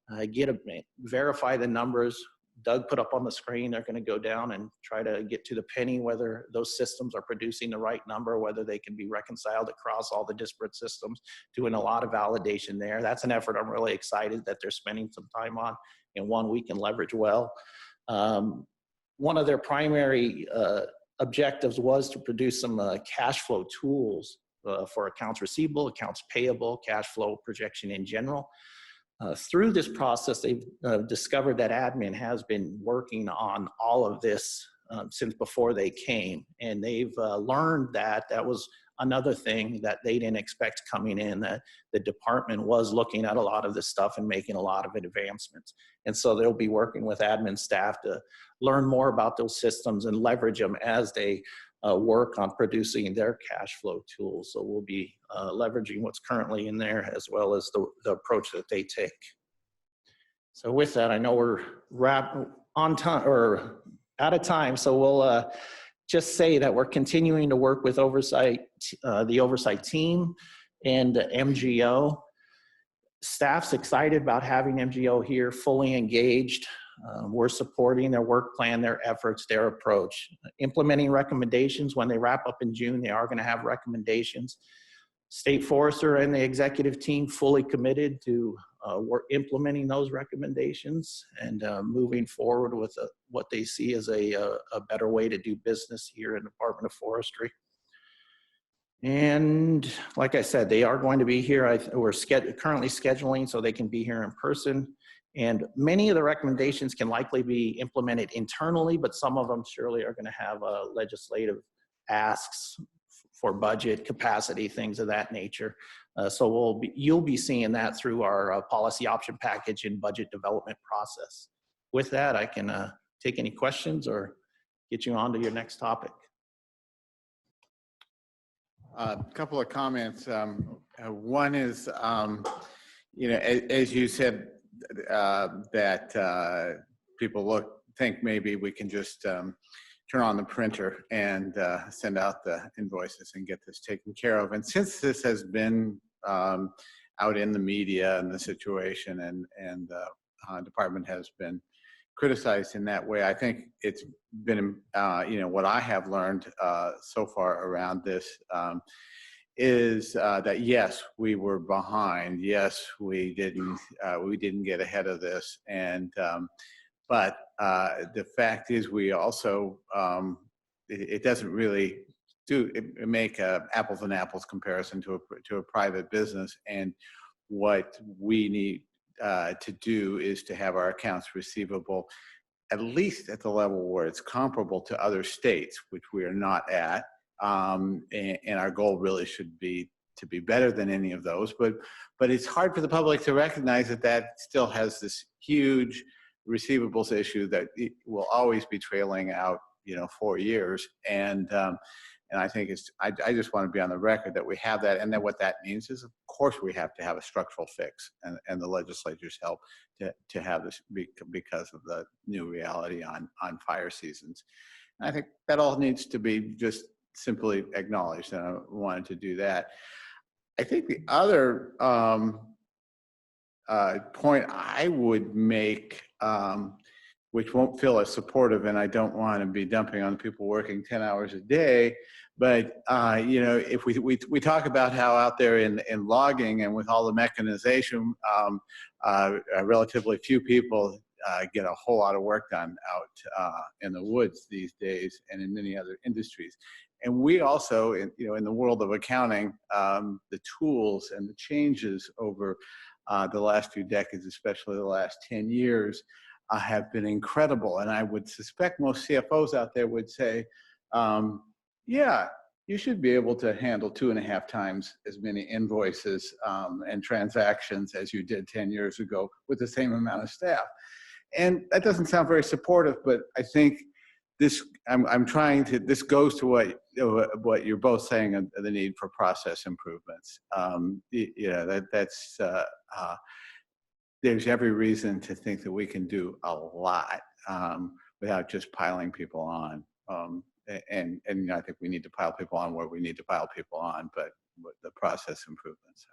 verify the numbers. Doug put up on the screen, they're going to go down and try to get to the penny whether those systems are producing the right number, whether they can be reconciled across all the disparate systems, doing a lot of validation there. That's an effort I'm really excited that they're spending some time on, and one we can leverage well. One of their primary objectives was to produce some cash flow tools for accounts receivable, accounts payable, cash flow projection in general. Through this process, they've discovered that admin has been working on all of this since before they came, and they've learned that that was another thing that they didn't expect coming in, that the department was looking at a lot of this stuff and making a lot of advancements. And so they'll be working with admin staff to learn more about those systems and leverage them as they work on producing their cash flow tools. So we'll be leveraging what's currently in there as well as the approach that they take. So with that, I know we're on time or out of time, so we'll just say that we're continuing to work with the oversight team. and MGO. Staff's excited about having MGO here, fully engaged. We're supporting their work plan, their efforts, their approach. Implementing recommendations when they wrap up in June, they are going to have recommendations. State Forester and the executive team fully committed to work implementing those recommendations and moving forward with what they see as a better way to do business here in the Department of Forestry. And like I said, they are going to be here. We're currently scheduling so they can be here in person. And many of the recommendations can likely be implemented internally, but some of them surely are going to have legislative asks for budget, capacity, things of that nature. So you'll be seeing that through our policy option package and budget development process. With that, I can take any questions or get you on to your next topic. A couple of comments. One is, as you said, that people think maybe we can just turn on the printer and send out the invoices and get this taken care of. And since this has been out in the media and the situation and the department has been criticized in that way, I think it's been, what I have learned so far around this is that yes, we were behind. Yes, we didn't get ahead of this, and but the fact is, we also it doesn't really make a apples and apples comparison to a private business. And what we need to do is to have our accounts receivable at least at the level where it's comparable to other states, which we are not at. And our goal really should be to be better than any of those. But it's hard for the public to recognize that still has this huge receivables issue that will always be trailing out, 4 years. And I think I just want to be on the record that we have that, and that what that means is, of course, we have to have a structural fix, and the legislature's help to have this because of the new reality on fire seasons. And I think that all needs to be just simply acknowledged, and I wanted to do that. I think the other point I would make, which won't feel as supportive, and I don't want to be dumping on people working 10 hours a day, but if we talk about how out there in logging and with all the mechanization, relatively few people get a whole lot of work done out in the woods these days, and in many other industries. And we also, in the world of accounting, the tools and the changes over the last few decades, especially the last 10 years, have been incredible. And I would suspect most CFOs out there would say, yeah, you should be able to handle 2.5 times as many invoices and transactions as you did 10 years ago with the same amount of staff. And that doesn't sound very supportive, but I think this goes to what you're both saying, the need for process improvements. There's every reason to think that we can do a lot without just piling people on. And I think we need to pile people on where we need to pile people on, but the process improvements.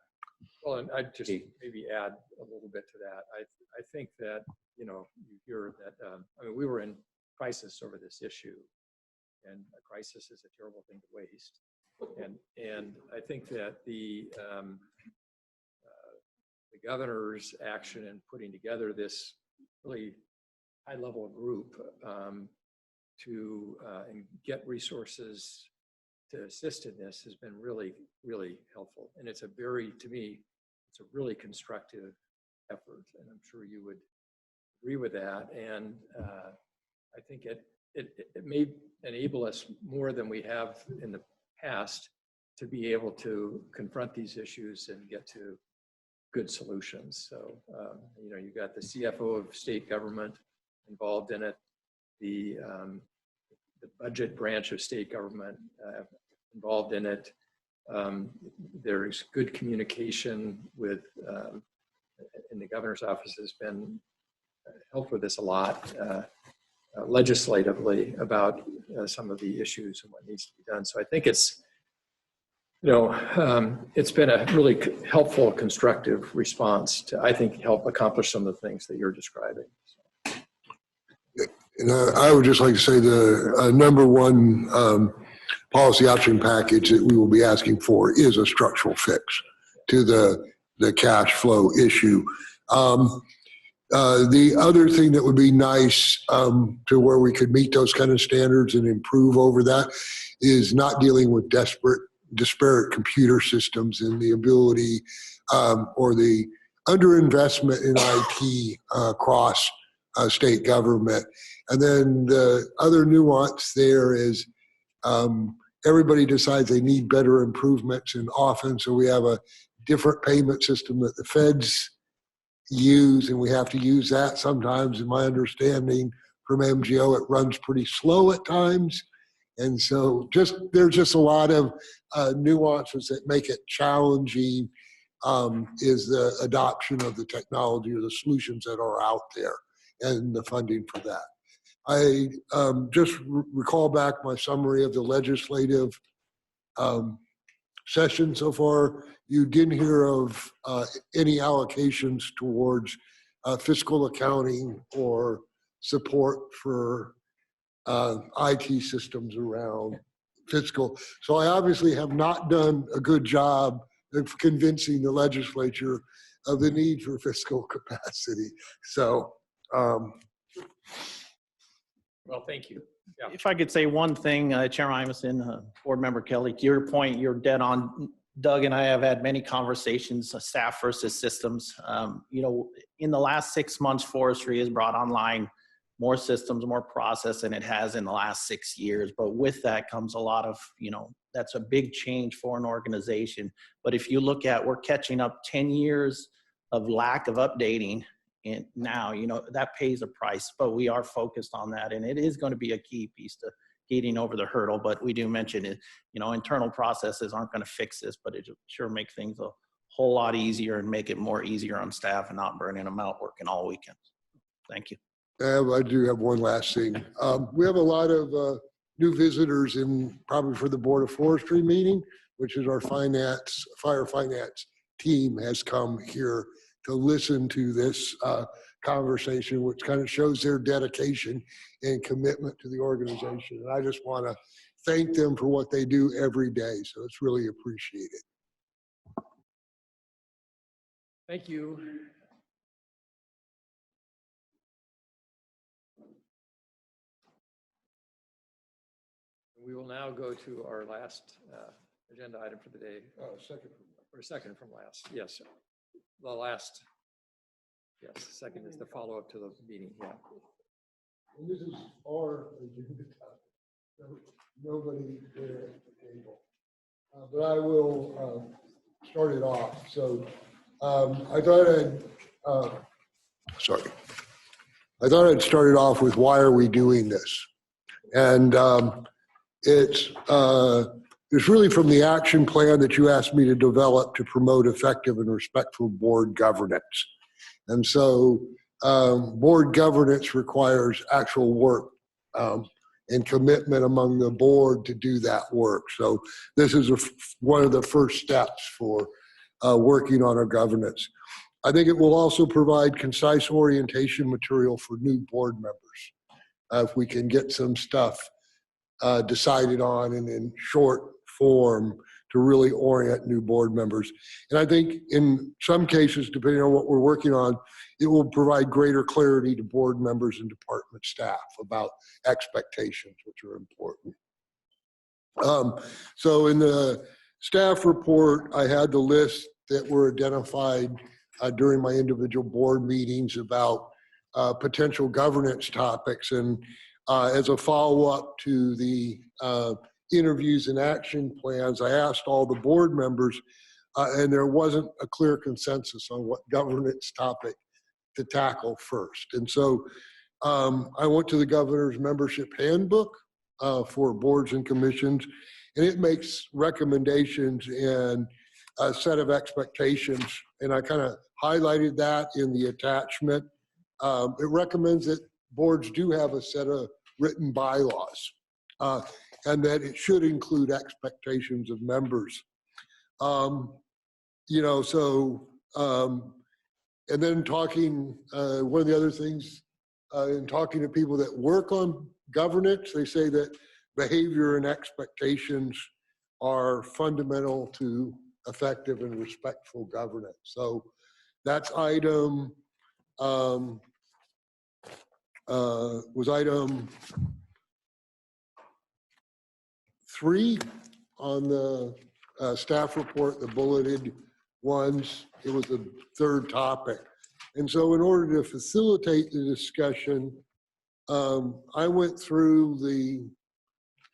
Well, and I'd just maybe add a little bit to that. I think that, you hear that, we were in crisis over this issue, and a crisis is a terrible thing to waste. And I think that the governor's action in putting together this really high-level group to get resources to assist in this has been really, really helpful. And it's to me, it's a really constructive effort, and I'm sure you would agree with that. And I think it may enable us more than we have in the past to be able to confront these issues and get to good solutions. So, you've got the CFO of state government involved in it, the budget branch of state government involved in it. There's good communication with, in the governor's office has been helped with this a lot legislatively about some of the issues and what needs to be done. So I think it's It's been a really helpful, constructive response to, I think, help accomplish some of the things that you're describing. And I would just like to say the number one policy action package that we will be asking for is a structural fix to the cash flow issue. The other thing that would be nice to where we could meet those kind of standards and improve over that is not dealing with disparate computer systems and the ability or the underinvestment in IT across state government. And then the other nuance there is everybody decides they need better improvements, and often so we have a different payment system that the feds use, and we have to use that sometimes. In my understanding from MGO, it runs pretty slow at times. And so there's just a lot of nuances that make it challenging is the adoption of the technology or the solutions that are out there and the funding for that. I just recall back my summary of the legislative session so far. You didn't hear of any allocations towards fiscal accounting or support for IT systems around fiscal. So I obviously have not done a good job of convincing the legislature of the need for fiscal capacity. So, well, thank you. Yeah. If I could say one thing, Chairman Imeson, Board Member Kelly, to your point, you're dead on. Doug and I have had many conversations, staff versus systems. In the last 6 months, Forestry has brought online more systems, more process than it has in the last 6 years. But with that comes a lot of, that's a big change for an organization. But if you look at, we're catching up 10 years of lack of updating. And now, that pays a price, but we are focused on that. And it is going to be a key piece to getting over the hurdle. But we do mention it, internal processes aren't going to fix this, but it sure make things a whole lot easier and make it more easier on staff and not burning them out working all weekends. Thank you. I do have one last thing. We have a lot of new visitors in probably for the Board of Forestry meeting, which is our fire finance team has come here to listen to this conversation, which kind of shows their dedication and commitment to the organization. And I just want to thank them for what they do every day. So it's really appreciated. Thank you. We will now go to our last agenda item for the day. Second from last. Yes, the last. Yes, second is the follow-up to the meeting. Yeah. And this is our agenda. So nobody there at the table. But I will start it off. So I thought I'd start it off with why are we doing this? And it's really from the action plan that you asked me to develop to promote effective and respectful board governance. And so board governance requires actual work and commitment among the board to do that work. So this is one of the first steps for working on our governance. I think it will also provide concise orientation material for new board members. If we can get some stuff decided on and in short form to really orient new board members. And I think in some cases, depending on what we're working on, it will provide greater clarity to board members and department staff about expectations, which are important. So in the staff report, I had the list that were identified during my individual board meetings about potential governance topics. And as a follow-up to the interviews and action plans, I asked all the board members, and there wasn't a clear consensus on what governance topic to tackle first. And so I went to the governor's membership handbook for boards and commissions, and it makes recommendations and a set of expectations. And I kind of highlighted that in the attachment. It recommends that boards do have a set of written bylaws and that it should include expectations of members. You know, so, and then talking, one of the other things, in talking to people that work on governance, they say that behavior and expectations are fundamental to effective and respectful governance. So that's item, was item 3 on the staff report, the bulleted ones. It was the 3rd topic. And so in order to facilitate the discussion, I went through the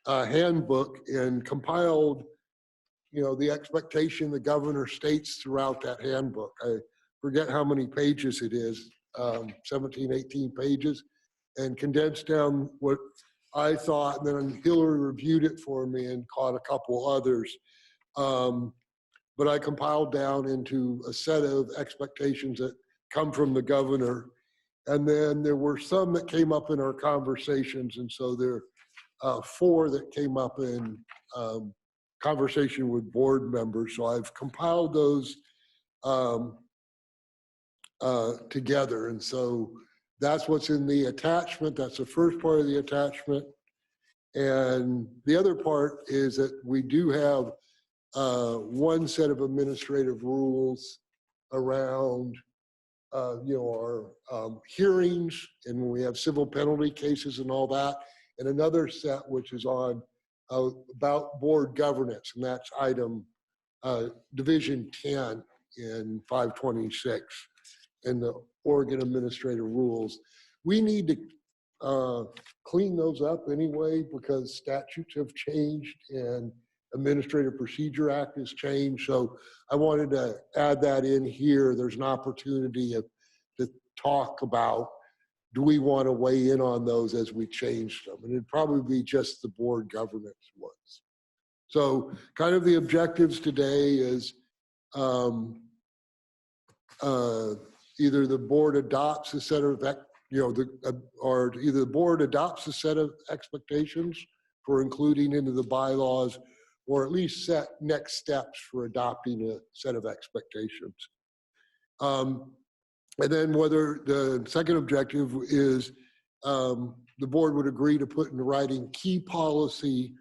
handbook and compiled, you know, the expectation the governor states throughout that handbook. I forget how many pages it is, 17, 18 pages, and condensed down what I thought, and then Hillary reviewed it for me and caught a couple others. But I compiled down into a set of expectations that come from the governor. And then there were some that came up in our conversations. And so there are 4 that came up in conversation with board members. So I've compiled those together. And so that's what's in the attachment. That's the first part of the attachment. And the other part is that we do have one set of administrative rules around you know, our hearings, and when we have civil penalty cases and all that, and another set which is on about board governance, and that's item division 10 in 526 in the Oregon Administrative Rules. We need to clean those up anyway because statutes have changed and Administrative Procedure Act has changed. So I wanted to add that in here. There's an opportunity to talk about, do we want to weigh in on those as we change them? And it'd probably be just the board governance ones. So kind of the objectives today is either the board adopts a set of, you know, or either the board adopts a set of expectations for including into the bylaws, or at least set next steps for adopting a set of expectations. And then whether the second objective is the board would agree to put in writing key policy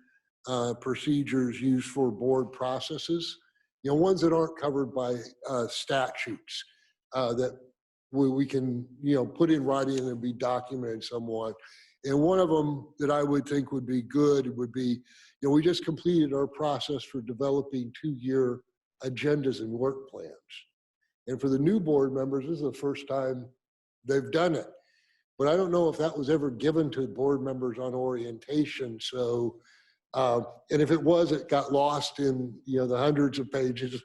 procedures used for board processes, you know, ones that aren't covered by statutes that we can, you know, put in writing and be documented somewhat. And one of them that I would think would be good would be, you know, we just completed our process for developing 2-year agendas and work plans. And for the new board members, this is the first time they've done it. But I don't know if that was ever given to board members on orientation. So, and if it was, it got lost in, you know, the hundreds of pages.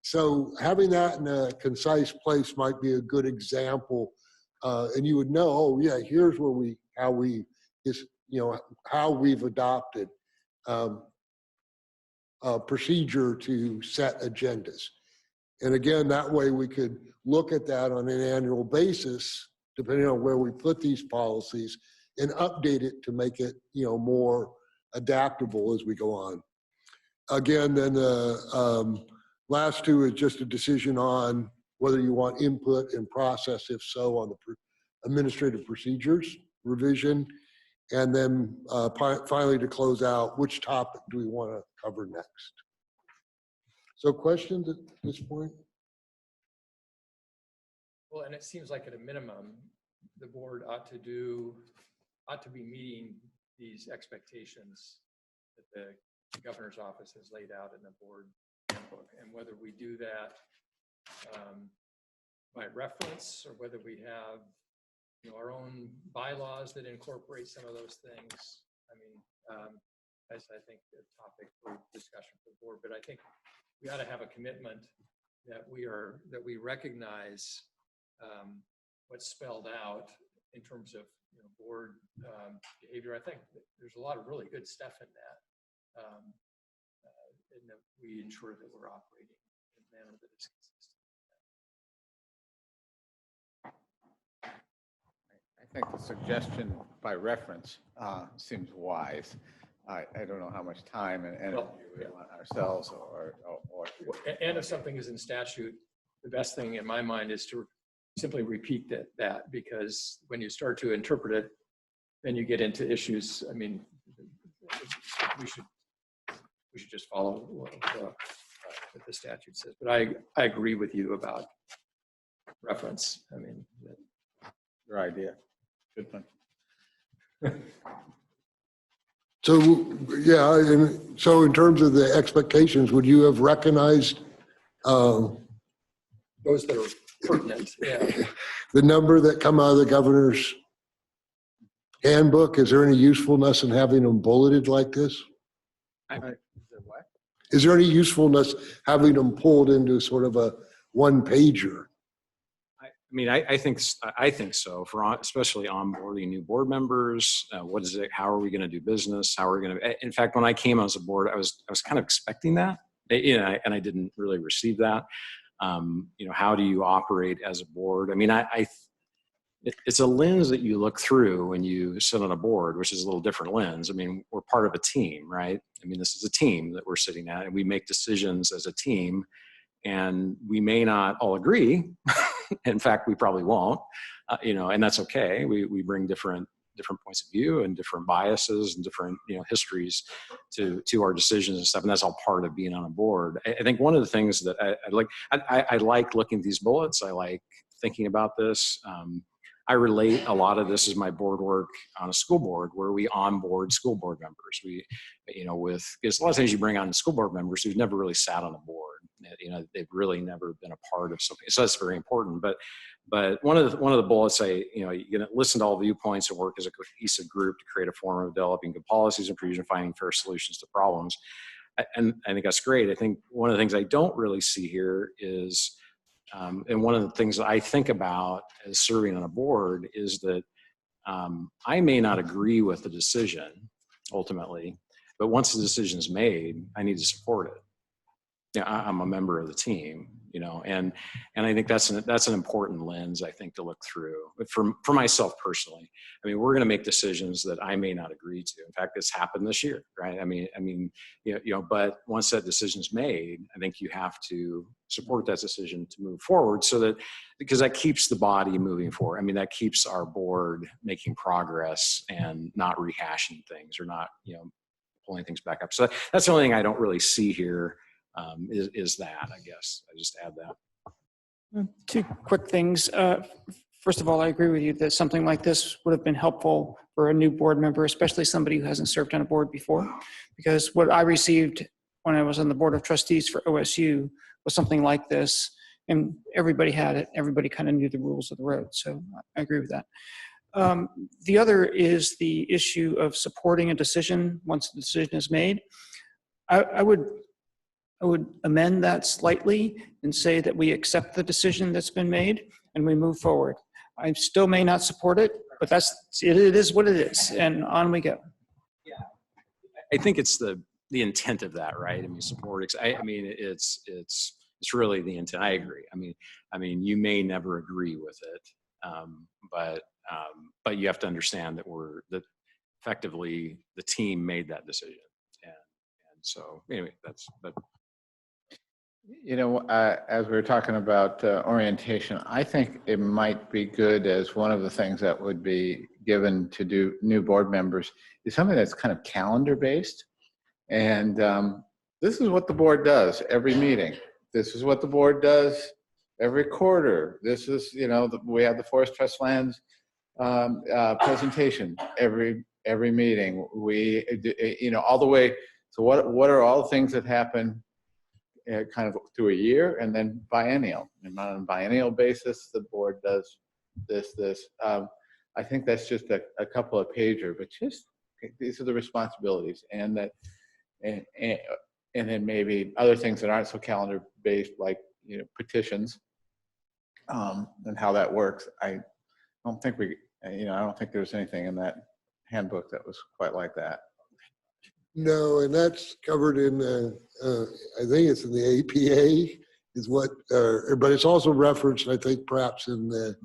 So having that in a concise place might be a good example. And you would know, oh yeah, here's where how we've adopted a procedure to set agendas. And again, that way we could look at that on an annual basis, depending on where we put these policies, and update it to make it, you know, more adaptable as we go on. Again, then the last 2 is just a decision on whether you want input and process, if so, on the administrative procedures revision. And then finally, to close out, which topic do we want to cover next? So questions at this point? Well, and it seems like at a minimum, the board ought to be meeting these expectations that the governor's office has laid out in the board handbook. And whether we do that by reference, or whether we have, you know, our own bylaws that incorporate some of those things. I mean, that's, I think, a topic for discussion for the board. But I think we ought to have a commitment that we recognize what's spelled out in terms of, you know, board behavior. I think there's a lot of really good stuff in that, and that we ensure that we're operating in a manner that is consistent. I think the suggestion by reference seems wise. I don't know how much time and energy Well, we want ourselves or And if something is in statute, the best thing in my mind is to simply repeat that, because when you start to interpret it, then you get into issues. I mean, we should just follow what the statute says. But I agree with you about reference. I mean, your idea. Good one. So, yeah, and so in terms of the expectations, would you have recognized those that are pertinent, yeah. the number that come out of the governor's handbook? Is there any usefulness in having them bulleted like this? Is there any usefulness having them pulled into sort of a one-pager? I mean, I think so. For especially onboarding new board members, what is it? How are we going to do business? How are we going to? In fact, when I came on as a board, I was kind of expecting that, and I didn't really receive that. How do you operate as a board? I mean, it's a lens that you look through when you sit on a board, which is a little different lens. I mean, we're part of a team, right? I mean, this is a team that we're sitting at, and we make decisions as a team, and we may not all agree. In fact, we probably won't, and that's okay. We bring different points of view and different biases and different histories to our decisions and stuff, and that's all part of being on a board. I think one of the things that I like looking at these bullets. I like thinking about this. I relate a lot of this is my board work on a school board where we onboard school board members. Because a lot of times you bring on school board members who've never really sat on a board. They've really never been a part of something. So that's very important. But one of the bullets say, you're going to listen to all viewpoints and work as a cohesive group to create a forum of developing good policies and procedures and finding fair solutions to problems. And I think that's great. I think one of the things I don't really see here is, and one of the things that I think about as serving on a board is that I may not agree with the decision ultimately, but once the decision is made, I need to support it. I'm a member of the team, and I think that's an important lens I think to look through. But for myself personally, I mean, we're going to make decisions that I may not agree to. In fact, this happened this year, right? I mean, but once that decision's made, I think you have to support that decision to move forward, because that keeps the body moving forward. I mean, that keeps our board making progress and not rehashing things or not, pulling things back up. So that's the only thing I don't really see here. Is that, I guess. I just add that. Two quick things. First of all, I agree with you that something like this would have been helpful for a new board member, especially somebody who hasn't served on a board before. Because what I received when I was on the board of trustees for OSU was something like this, and everybody had it. Everybody kind of knew the rules of the road. So I agree with that. The other is the issue of supporting a decision once the decision is made. I would amend that slightly and say that we accept the decision that's been made and we move forward. I still may not support it, but it is what it is, and on we go. Yeah, I think it's the intent of that, right? I mean, support. I mean, it's really the intent. I agree. I mean, you may never agree with it, but you have to understand that effectively the team made that decision, and so anyway, that's. As we were talking about orientation, I think it might be good as one of the things that would be given to do new board members is something that's kind of calendar based. And this is what the board does every meeting. This is what the board does every quarter. This is, we have the Forest Trust Lands presentation every meeting. We, all the way. So what are all the things that happen kind of through a year, and then biennial. And on a biennial basis, the board does this. I think that's just a couple of pager, but just these are the responsibilities, and then maybe other things that aren't so calendar based, like petitions, and how that works. I don't think there's anything in that handbook that was quite like that. No, and that's covered in, I think it's in the APA is what, but it's also referenced, I think, perhaps in the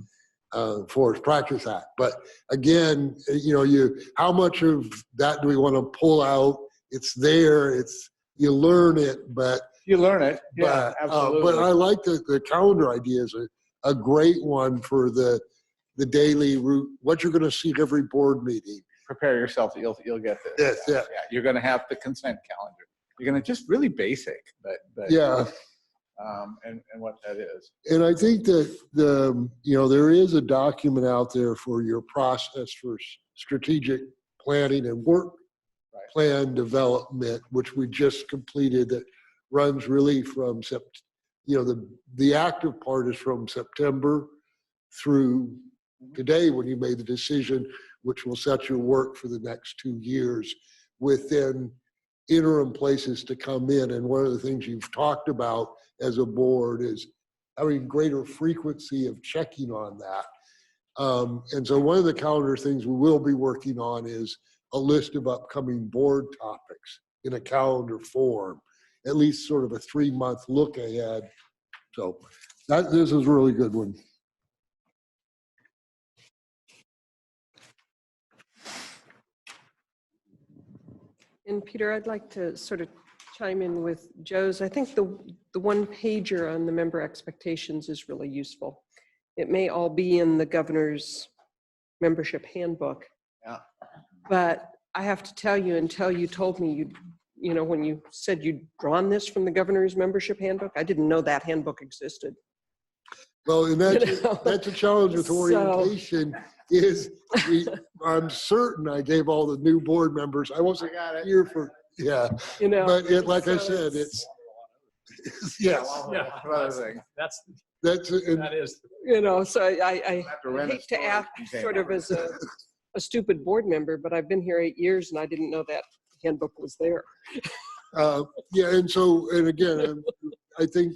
Forest Practice Act. But again, how much of that do we want to pull out? It's there, you learn it, but you learn it. Yeah, absolutely. But I like the calendar idea is a great one for the daily route, what you're going to see at every board meeting. Prepare yourself, you'll get this. Yes, yeah. You're going to have the consent calendar. You're going to just really basic, but yeah. And what that is. And I think that there is a document out there for your process for strategic planning and work plan development, which we just completed, that runs really from the active part is from September through today when you made the decision, which will set your work for the next 2 years within interim places to come in. And one of the things you've talked about as a board is having greater frequency of checking on that. And so one of the calendar things we will be working on is a list of upcoming board topics in a calendar form, at least sort of a 3-month look ahead. So this is a really good one. And Peter, I'd like to sort of chime in with Joe's. I think the one pager on the member expectations is really useful. It may all be in the governor's membership handbook. Yeah. But I have to tell you, until you told me when you said you'd drawn this from the governor's membership handbook, I didn't know that handbook existed. Well, and that's a challenge with orientation. I'm certain I gave all the new board members. I wasn't here for but like I said, it's yes. Yeah. That is. So I hate to act sort of as a stupid board member, but I've been here 8 years and I didn't know that handbook was there. And again, I think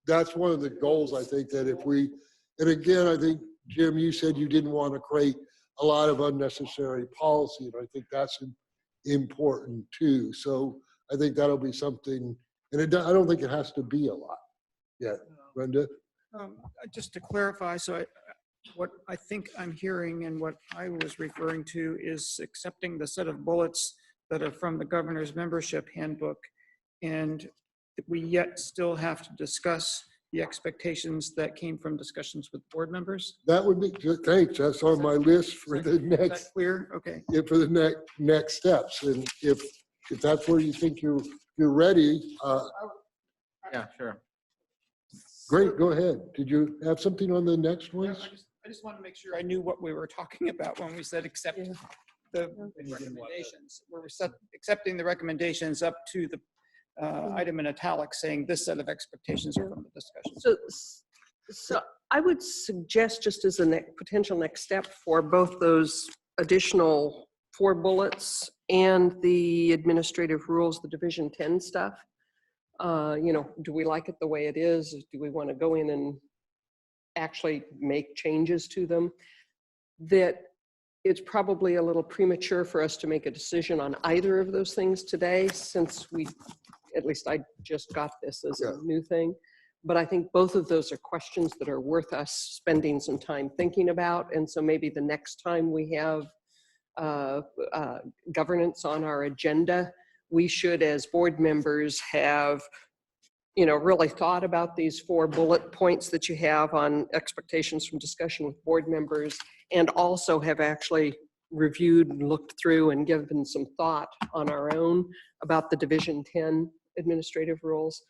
that's one of the goals. I think that I think, Jim, you said you didn't want to create a lot of unnecessary policy, and I think that's important too. So I think that'll be something, and I don't think it has to be a lot. Yeah, Brenda? Just to clarify, what I think I'm hearing and what I was referring to is accepting the set of bullets that are from the governor's membership handbook, and we yet still have to discuss the expectations that came from discussions with board members. That would be, thanks. That's on my list for the next. Is that clear? Okay. Yeah, for the next steps, and if that's where you think you're ready. Yeah, sure. Great. Go ahead. Did you have something on the next one? I just wanted to make sure I knew what we were talking about when we said accept the recommendations. We're accepting the recommendations up to the item in italics saying this set of expectations are from the discussion. So I would suggest, just as a potential next step for both those additional 4 bullets and the administrative rules, the Division 10 stuff, do we like it the way it is? Do we want to go in and actually make changes to them? That it's probably a little premature for us to make a decision on either of those things today, since at least I just got this as a new thing. But I think both of those are questions that are worth us spending some time thinking about. And so maybe the next time we have governance on our agenda, we should, as board members, have really thought about these 4 bullet points that you have on expectations from discussion with board members, and also have actually reviewed and looked through and given some thought on our own about the Division 10 administrative rules,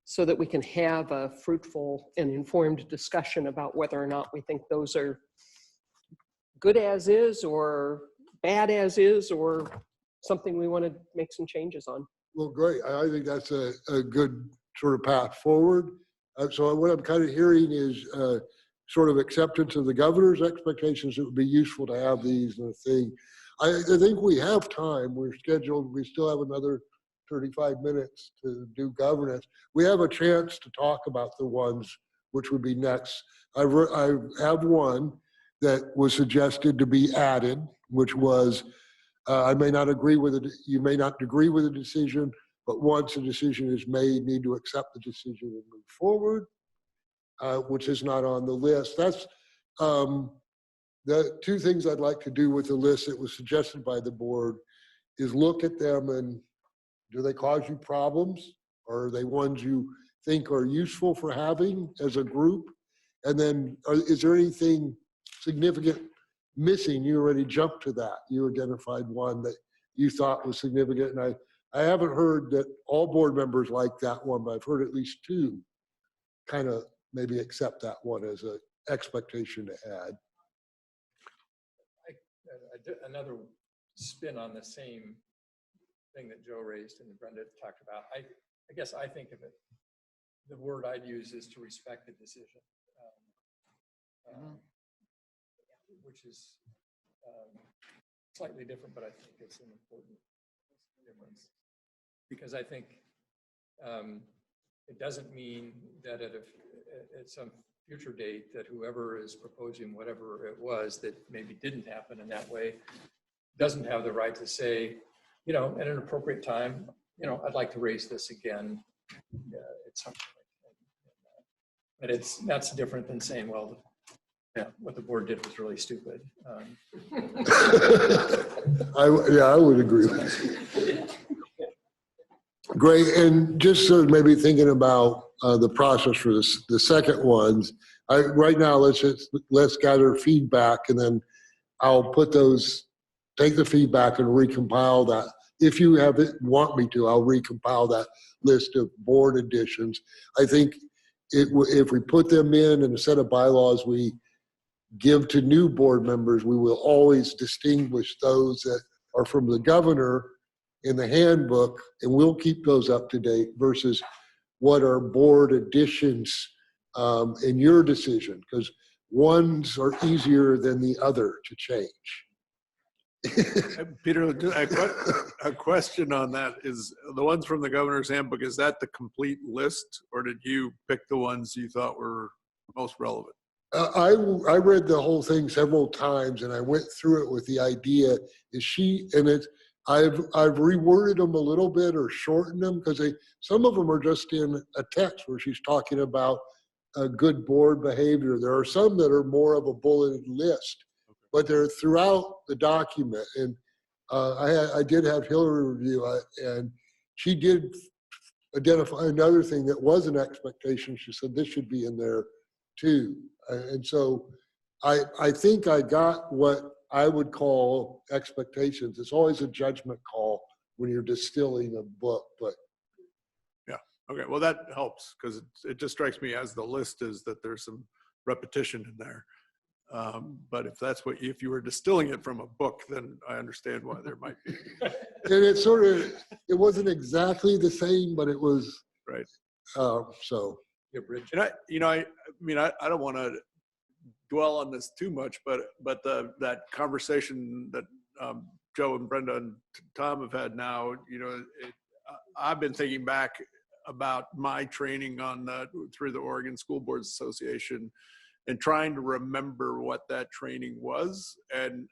so that we can have a fruitful and informed discussion about whether or not we think those are good as is or bad as is, or something we want to make some changes on. Well, great. I think that's a good sort of path forward. So what I'm kind of hearing is sort of acceptance of the governor's expectations. It would be useful to have these in a thing. I think we have time. We're scheduled. We still have another 35 minutes to do governance. We have a chance to talk about the ones which would be next. I have one that was suggested to be added, which was, I may not agree with it. You may not agree with the decision, but once a decision is made, need to accept the decision and move forward, which is not on the list. That's The two things I'd like to do with the list that was suggested by the board is look at them and do they cause you problems? Or are they ones you think are useful for having as a group? And then is there anything significant missing? You already jumped to that. You identified one that you thought was significant. And I haven't heard that all board members like that one, but I've heard at least two kind of maybe accept that one as an expectation to add. Another spin on the same thing that Joe raised and Brenda talked about. I guess I think of it, the word I'd use is to respect the decision, which is slightly different, but I think it's an important difference. Because I think it doesn't mean that at some future date that whoever is proposing whatever it was that maybe didn't happen in that way doesn't have the right to say, you know, at an appropriate time, you know, I'd like to raise this again. It's something like that. But that's different than saying, well, yeah, what the board did was really stupid. I would agree with that. Great, and just so maybe thinking about the process for the second ones, right now let's gather feedback, and then I'll take the feedback and recompile that. If you want me to, I'll recompile that list of board additions. I think if we put them in a set of bylaws we give to new board members, we will always distinguish those that are from the governor in the handbook, and we'll keep those up to date versus what are board additions in your decision, because ones are easier than the other to change. Peter, a question on that is the ones from the governor's handbook, is that the complete list, or did you pick the ones you thought were most relevant? I read the whole thing several times, and I went through it with the idea I've reworded them a little bit or shortened them, because some of them are just in a text where she's talking about a good board behavior. There are some that are more of a bulleted list, but they're throughout the document. And I did have Hillary review, and she did identify another thing that was an expectation. She said this should be in there too. And so I think I got what I would call expectations. It's always a judgment call when you're distilling a book, but. Yeah, okay, well that helps, because it just strikes me as the list is that there's some repetition in there. But if you were distilling it from a book, then I understand why there might be. And it wasn't exactly the same, but it was. Right. So. And I don't want to dwell on this too much, but that conversation that Joe and Brenda and Tom have had now, I've been thinking back about my training through the Oregon School Boards Association and trying to remember what that training was, and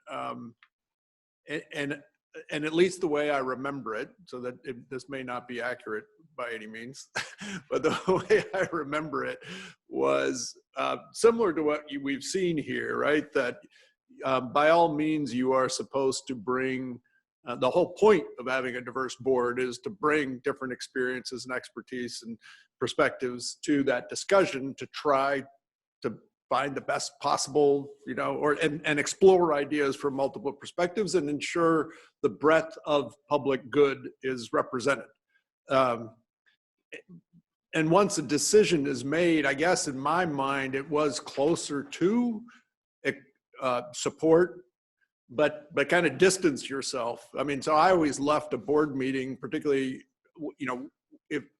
at least the way I remember it, so that this may not be accurate by any means, but the way I remember it was similar to what we've seen here, right? That by all means, you are supposed to bring, the whole point of having a diverse board is to bring different experiences and expertise and perspectives to that discussion to try to find the best possible, and explore ideas from multiple perspectives and ensure the breadth of public good is represented. And once a decision is made, I guess in my mind, it was closer to support, but kind of distance yourself. I mean, so I always left a board meeting, particularly,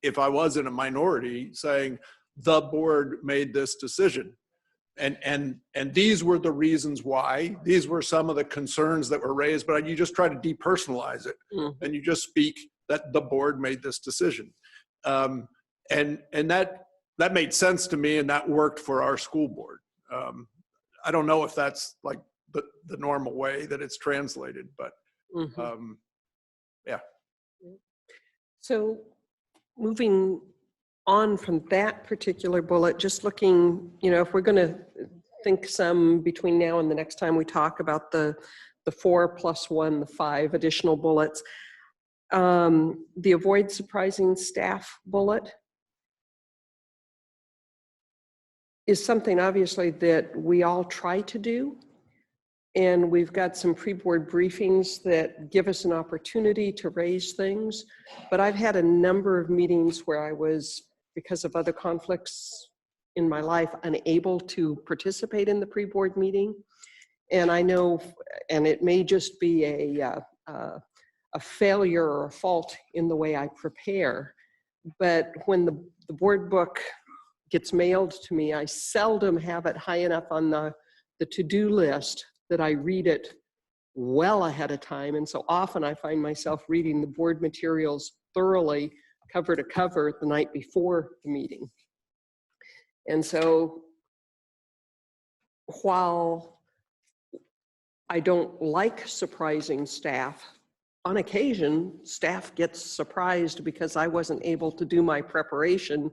if I was in a minority, saying the board made this decision. And these were the reasons why. These were some of the concerns that were raised, but you just try to depersonalize it, and you just speak that the board made this decision, and that made sense to me, and that worked for our school board. I don't know if that's like the normal way that it's translated, but yeah. So moving on from that particular bullet, just looking, if we're going to think some between now and the next time we talk about the 4 + 1, the 5 additional bullets. The avoid surprising staff bullet is something obviously that we all try to do. And we've got some pre-board briefings that give us an opportunity to raise things. But I've had a number of meetings where I was, because of other conflicts in my life, unable to participate in the pre-board meeting. And I know, and it may just be a failure or a fault in the way I prepare, but when the board book gets mailed to me, I seldom have it high enough on the to-do list that I read it well ahead of time. And so often I find myself reading the board materials thoroughly, cover to cover, the night before the meeting. And so while I don't like surprising staff, on occasion, staff gets surprised because I wasn't able to do my preparation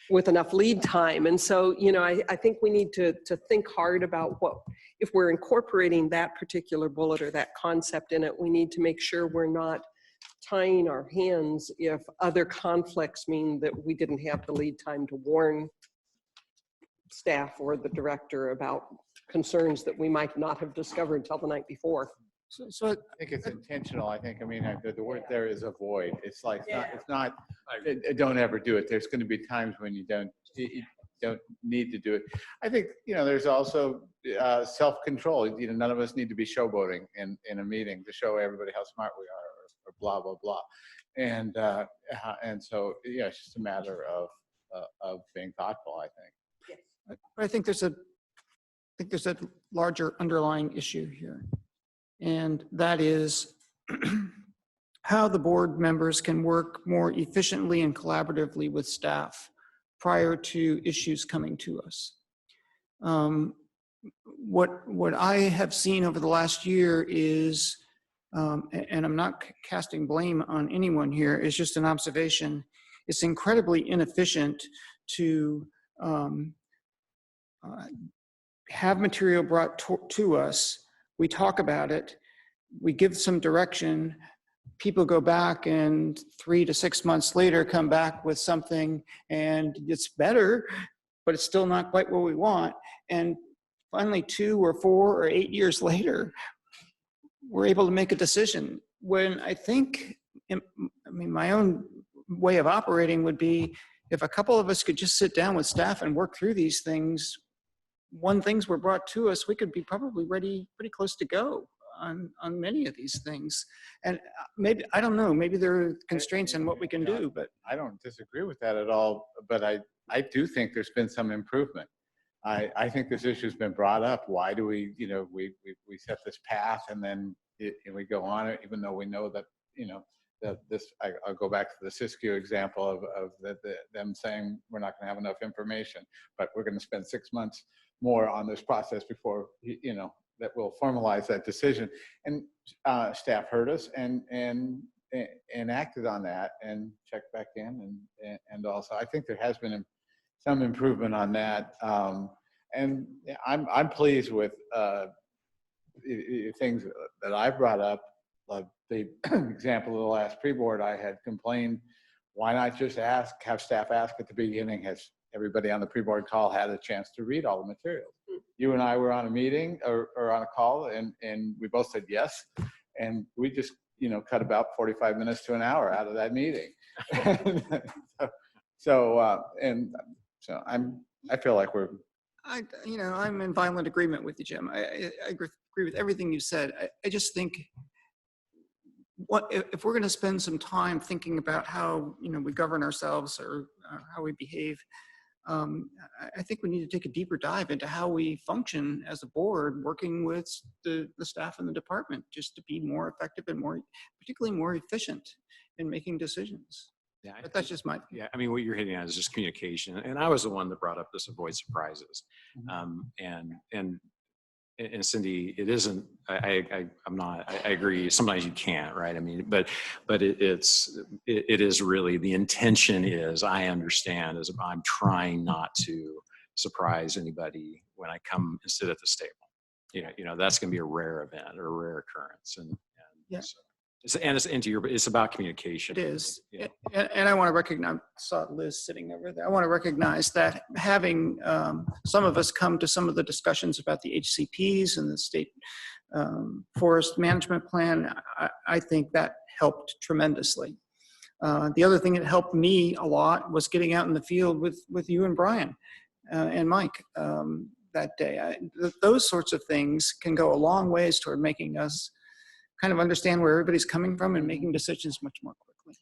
with enough lead time. And so, you know, I think we need to think hard about what, if we're incorporating that particular bullet or that concept in it, we need to make sure we're not tying our hands if other conflicts mean that we didn't have the lead time to warn staff or the director about concerns that we might not have discovered until the night before. So I think it's intentional. I mean, the word there is avoid. It's like, it's not, don't ever do it. There's going to be times when you don't need to do it. I think, you know, there's also self-control. You know, none of us need to be showboating in a meeting to show everybody how smart we are, or blah, blah, blah. And so, yeah, it's just a matter of being thoughtful, I think. But I think there's a larger underlying issue here. And that is how the board members can work more efficiently and collaboratively with staff prior to issues coming to us. What I have seen over the last year is, and I'm not casting blame on anyone here, it's just an observation, it's incredibly inefficient to have material brought to us. We talk about it, we give some direction, people go back and 3 to 6 months later come back with something and it's better, but it's still not quite what we want. And finally 2 or 4 or 8 years later, we're able to make a decision. When I think, I mean, my own way of operating would be if a couple of us could just sit down with staff and work through these things, when things were brought to us, we could be probably ready, pretty close to go on many of these things. And maybe, I don't know, maybe there are constraints in what we can do, but. I don't disagree with that at all, but I do think there's been some improvement. I think this issue's been brought up. Why do we, you know, we set this path and then we go on it, even though we know that, you know, that this, I'll go back to the Siskiyou example of them saying we're not going to have enough information, but we're going to spend 6 months more on this process before, you know, that will formalize that decision. And staff heard us and acted on that and checked back in. And also, I think there has been some improvement on that. And I'm pleased with things that I've brought up. The example of the last pre-board, I had complained, why not just have staff ask at the beginning, has everybody on the pre-board call had a chance to read all the materials? You and I were on a meeting or on a call and we both said yes. And we just, you know, cut about 45 minutes to an hour out of that meeting. So I feel like we're. I'm in violent agreement with you, Jim. I agree with everything you said. I just think, if we're going to spend some time thinking about how, you know, we govern ourselves or how we behave, I think we need to take a deeper dive into how we function as a board, working with the staff in the department, just to be more effective and particularly more efficient in making decisions. Yeah, but that's just my. Yeah, I mean, what you're hitting on is just communication, and I was the one that brought up this avoid surprises, and Cindy, it isn't. I'm not. I agree. Sometimes you can't, right? I mean, but it is really the intention is. I understand is I'm trying not to surprise anybody when I come and sit at the table. That's going to be a rare event or a rare occurrence. Yeah. So it's about communication. It is. And I want to recognize, I saw Liz sitting over there. I want to recognize that having some of us come to some of the discussions about the HCPs and the state forest management plan, I think that helped tremendously. The other thing that helped me a lot was getting out in the field with you and Brian and Mike that day. Those sorts of things can go a long ways toward making us kind of understand where everybody's coming from and making decisions much more quickly.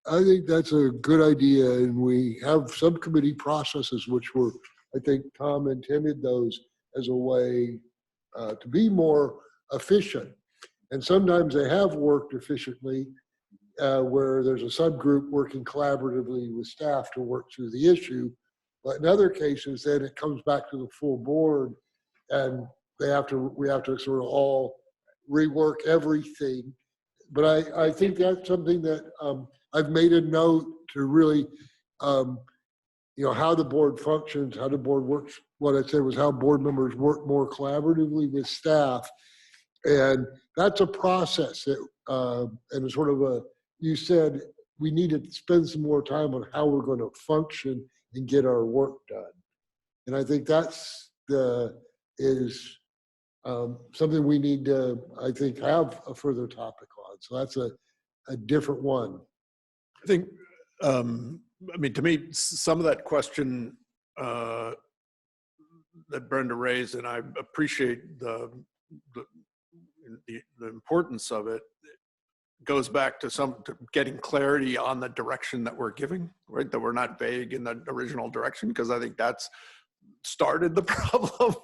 I think that's a good idea, and we have subcommittee processes, which were, I think Tom intended those as a way to be more efficient. And sometimes they have worked efficiently where there's a subgroup working collaboratively with staff to work through the issue. But in other cases, then it comes back to the full board, and we have to sort of all rework everything. But I think that's something that I've made a note to really, how the board functions, how the board works. What I said was how board members work more collaboratively with staff. And that's a process that, and it's sort of you said we need to spend some more time on how we're going to function and get our work done. And I think that's something we need to, I think, have a further topic on. So that's a different one. I think, to me, some of that question that Brenda raised, and I appreciate the importance of it, goes back to getting clarity on the direction that we're giving, right? That we're not vague in the original direction, because I think that's started the problem.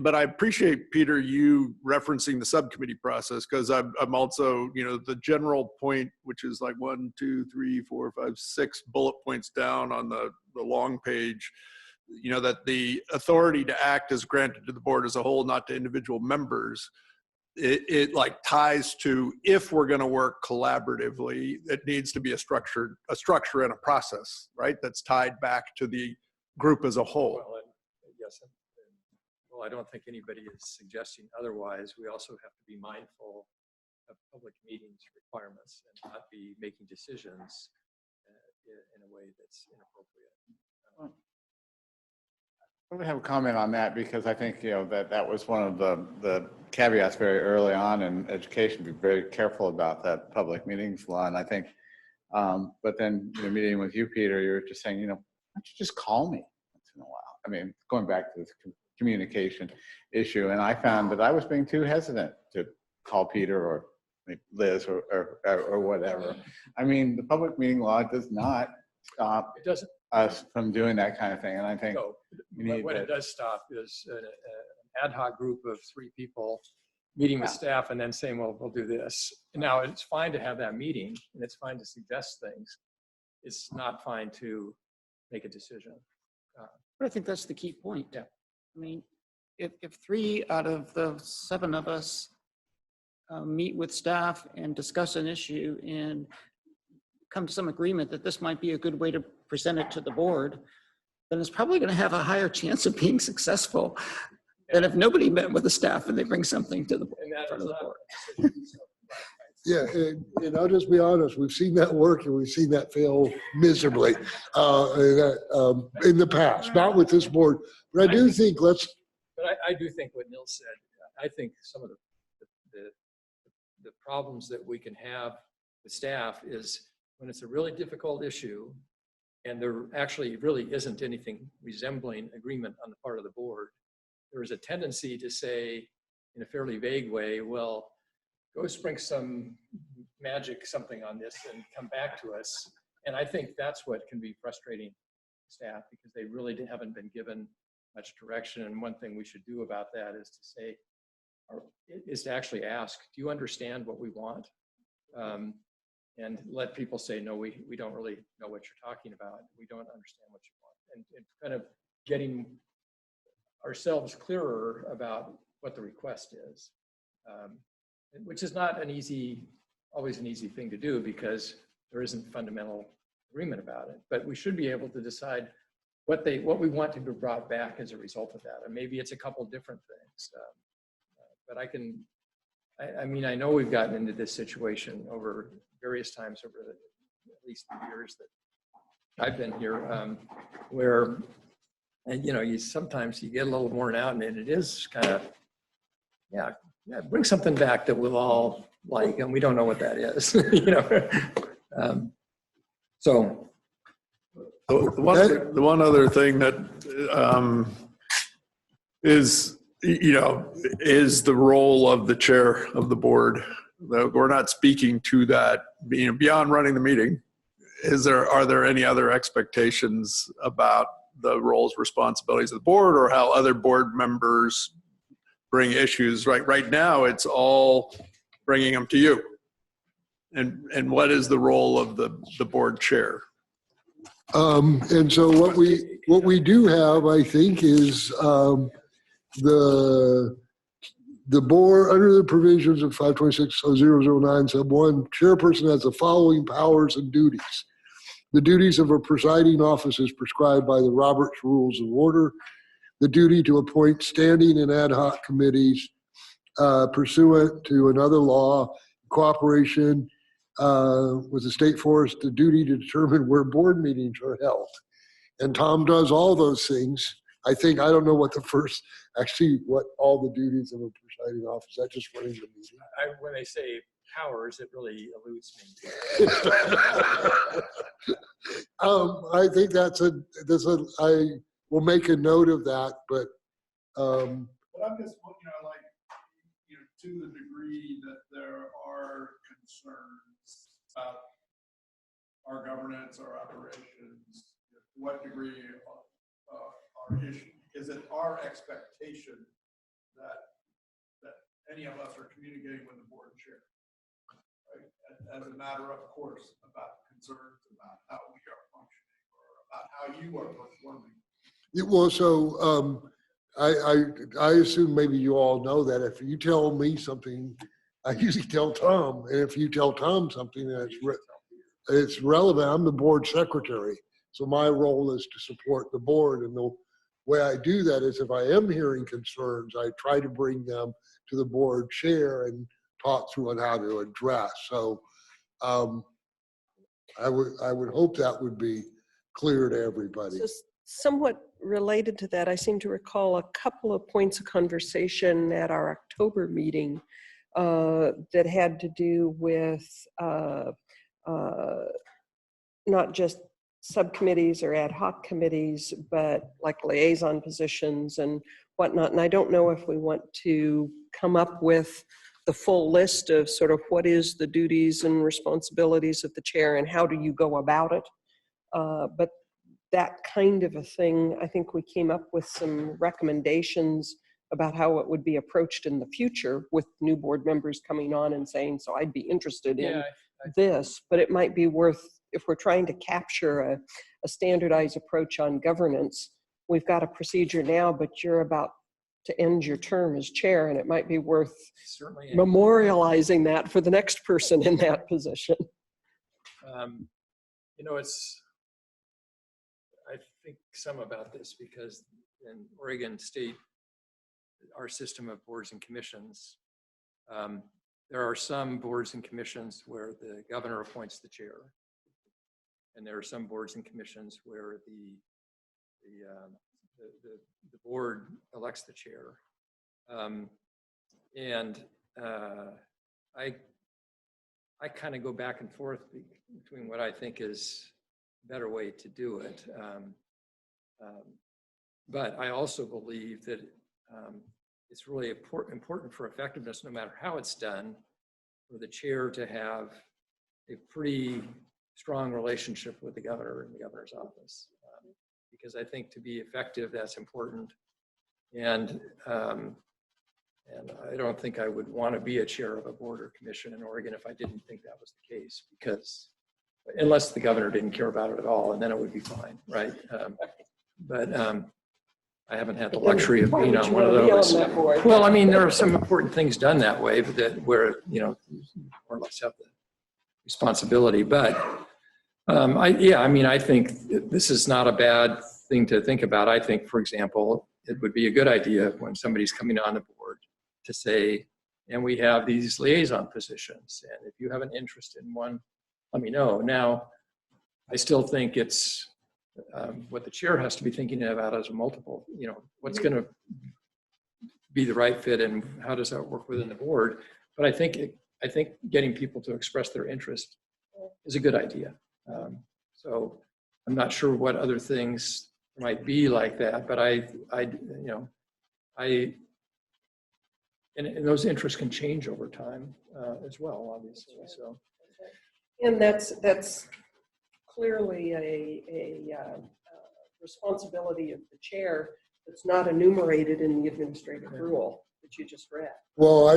But I appreciate, Peter, you referencing the subcommittee process, because I'm also, the general point, which is like 1, 2, 3, 4, 5, 6 bullet points down on the long page, that the authority to act is granted to the board as a whole, not to individual members. It like ties to, if we're going to work collaboratively, it needs to be a structure and a process, right? That's tied back to the group as a whole. Well, yes. Well, I don't think anybody is suggesting otherwise. We also have to be mindful of public meetings requirements and not be making decisions in a way that's inappropriate. I would have a comment on that, because I think that was one of the caveats very early on in education. Be very careful about that public meetings law. And I think, but then meeting with you, Peter, you were just saying, why don't you just call me once in a while? I mean, going back to this communication issue, and I found that I was being too hesitant to call Peter or Liz or whatever. I mean, the public meeting law does not stop us from doing that kind of thing. And I think what it does stop is an ad hoc group of 3 people meeting with staff and then saying, well, we'll do this. Now, it's fine to have that meeting, and it's fine to suggest things. It's not fine to make a decision. But I think that's the key point. Yeah. I mean, if 3 out of the 7 of us meet with staff and discuss an issue and come to some agreement that this might be a good way to present it to the board, then it's probably going to have a higher chance of being successful than if nobody met with the staff and they bring something to the front of the board. Yeah, and I'll just be honest, we've seen that work and we've seen that fail miserably in the past, not with this board. But I do think I do think what Neil said, I think some of the problems that we can have with staff is when it's a really difficult issue and there actually really isn't anything resembling agreement on the part of the board, there is a tendency to say in a fairly vague way, well, go spring some magic something on this and come back to us. And I think that's what can be frustrating staff, because they really haven't been given much direction. And one thing we should do about that is to say, is to actually ask, do you understand what we want? And let people say, no, we don't really know what you're talking about. We don't understand what you want. And kind of getting ourselves clearer about what the request is, which is not always an easy thing to do, because there isn't fundamental agreement about it, but we should be able to decide what we want to be brought back as a result of that. And maybe it's a couple different things. But I mean, I know we've gotten into this situation over various times over at least the years that I've been here, where, and you know, sometimes you get a little worn out, and it is kind of, yeah, bring something back that we'll all like, and we don't know what that is, you know. So the one other thing that is, you know, is the role of the chair of the board. We're not speaking to that, you know, beyond running the meeting. Are there any other expectations about the roles, responsibilities of the board, or how other board members bring issues? Right now, it's all bringing them to you. And what is the role of the board chair? And so what we do have, I think, is the board, under the provisions of 526.009 sub 1, chairperson has the following powers and duties. The duties of a presiding office is prescribed by the Roberts Rules of Order. The duty to appoint standing and ad hoc committees pursuant to another law, cooperation with the state forest, the duty to determine where board meetings are held. And Tom does all those things. I don't know what what all the duties of a presiding office, I just running the meeting. When they say powers, it really eludes me. I think I will make a note of that, but. But I'm just, you know, like, you know, to the degree that there are concerns about our governance, our operations, to what degree are issues. Is it our expectation that any of us are communicating with the board chair, right? As a matter of course, about concerns about how we are functioning or about how you are performing? Well, so I assume maybe you all know that if you tell me something, I usually tell Tom, and if you tell Tom something that's it's relevant, I'm the board secretary. So my role is to support the board, and the way I do that is if I am hearing concerns, I try to bring them to the board chair and talk through on how to address. So I would hope that would be clear to everybody. So somewhat related to that, I seem to recall a couple of points of conversation at our October meeting that had to do with not just subcommittees or ad hoc committees, but like liaison positions and whatnot. And I don't know if we want to come up with the full list of sort of what is the duties and responsibilities of the chair and how do you go about it. But that kind of a thing, I think we came up with some recommendations about how it would be approached in the future with new board members coming on and saying, so I'd be interested in this, but it might be worth, if we're trying to capture a standardized approach on governance, we've got a procedure now, but you're about to end your term as chair, and it might be worth memorializing that for the next person in that position. You know, I think some about this because in Oregon State, our system of boards and commissions, there are some boards and commissions where the governor appoints the chair, and there are some boards and commissions where the board elects the chair. I kind of go back and forth between what I think is a better way to do it. But I also believe that it's really important for effectiveness, no matter how it's done, for the chair to have a pretty strong relationship with the governor and the governor's office. Because I think to be effective, that's important. And I don't think I would want to be a chair of a board or commission in Oregon if I didn't think that was the case, because unless the governor didn't care about it at all, and then it would be fine, right? But I haven't had the luxury of being on one of those. Well, I mean, there are some important things done that way, but where, you know, you more or less have the responsibility. But I mean, I think this is not a bad thing to think about. I think, for example, it would be a good idea when somebody's coming on the board to say, and we have these liaison positions, and if you have an interest in one, let me know. Now, I still think it's what the chair has to be thinking about as a multiple, what's going to be the right fit and how does that work within the board. But I think getting people to express their interest is a good idea. So I'm not sure what other things might be like that, but and those interests can change over time as well, obviously. So, and that's clearly a responsibility of the chair that's not enumerated in the administrative rule that you just read. Well, I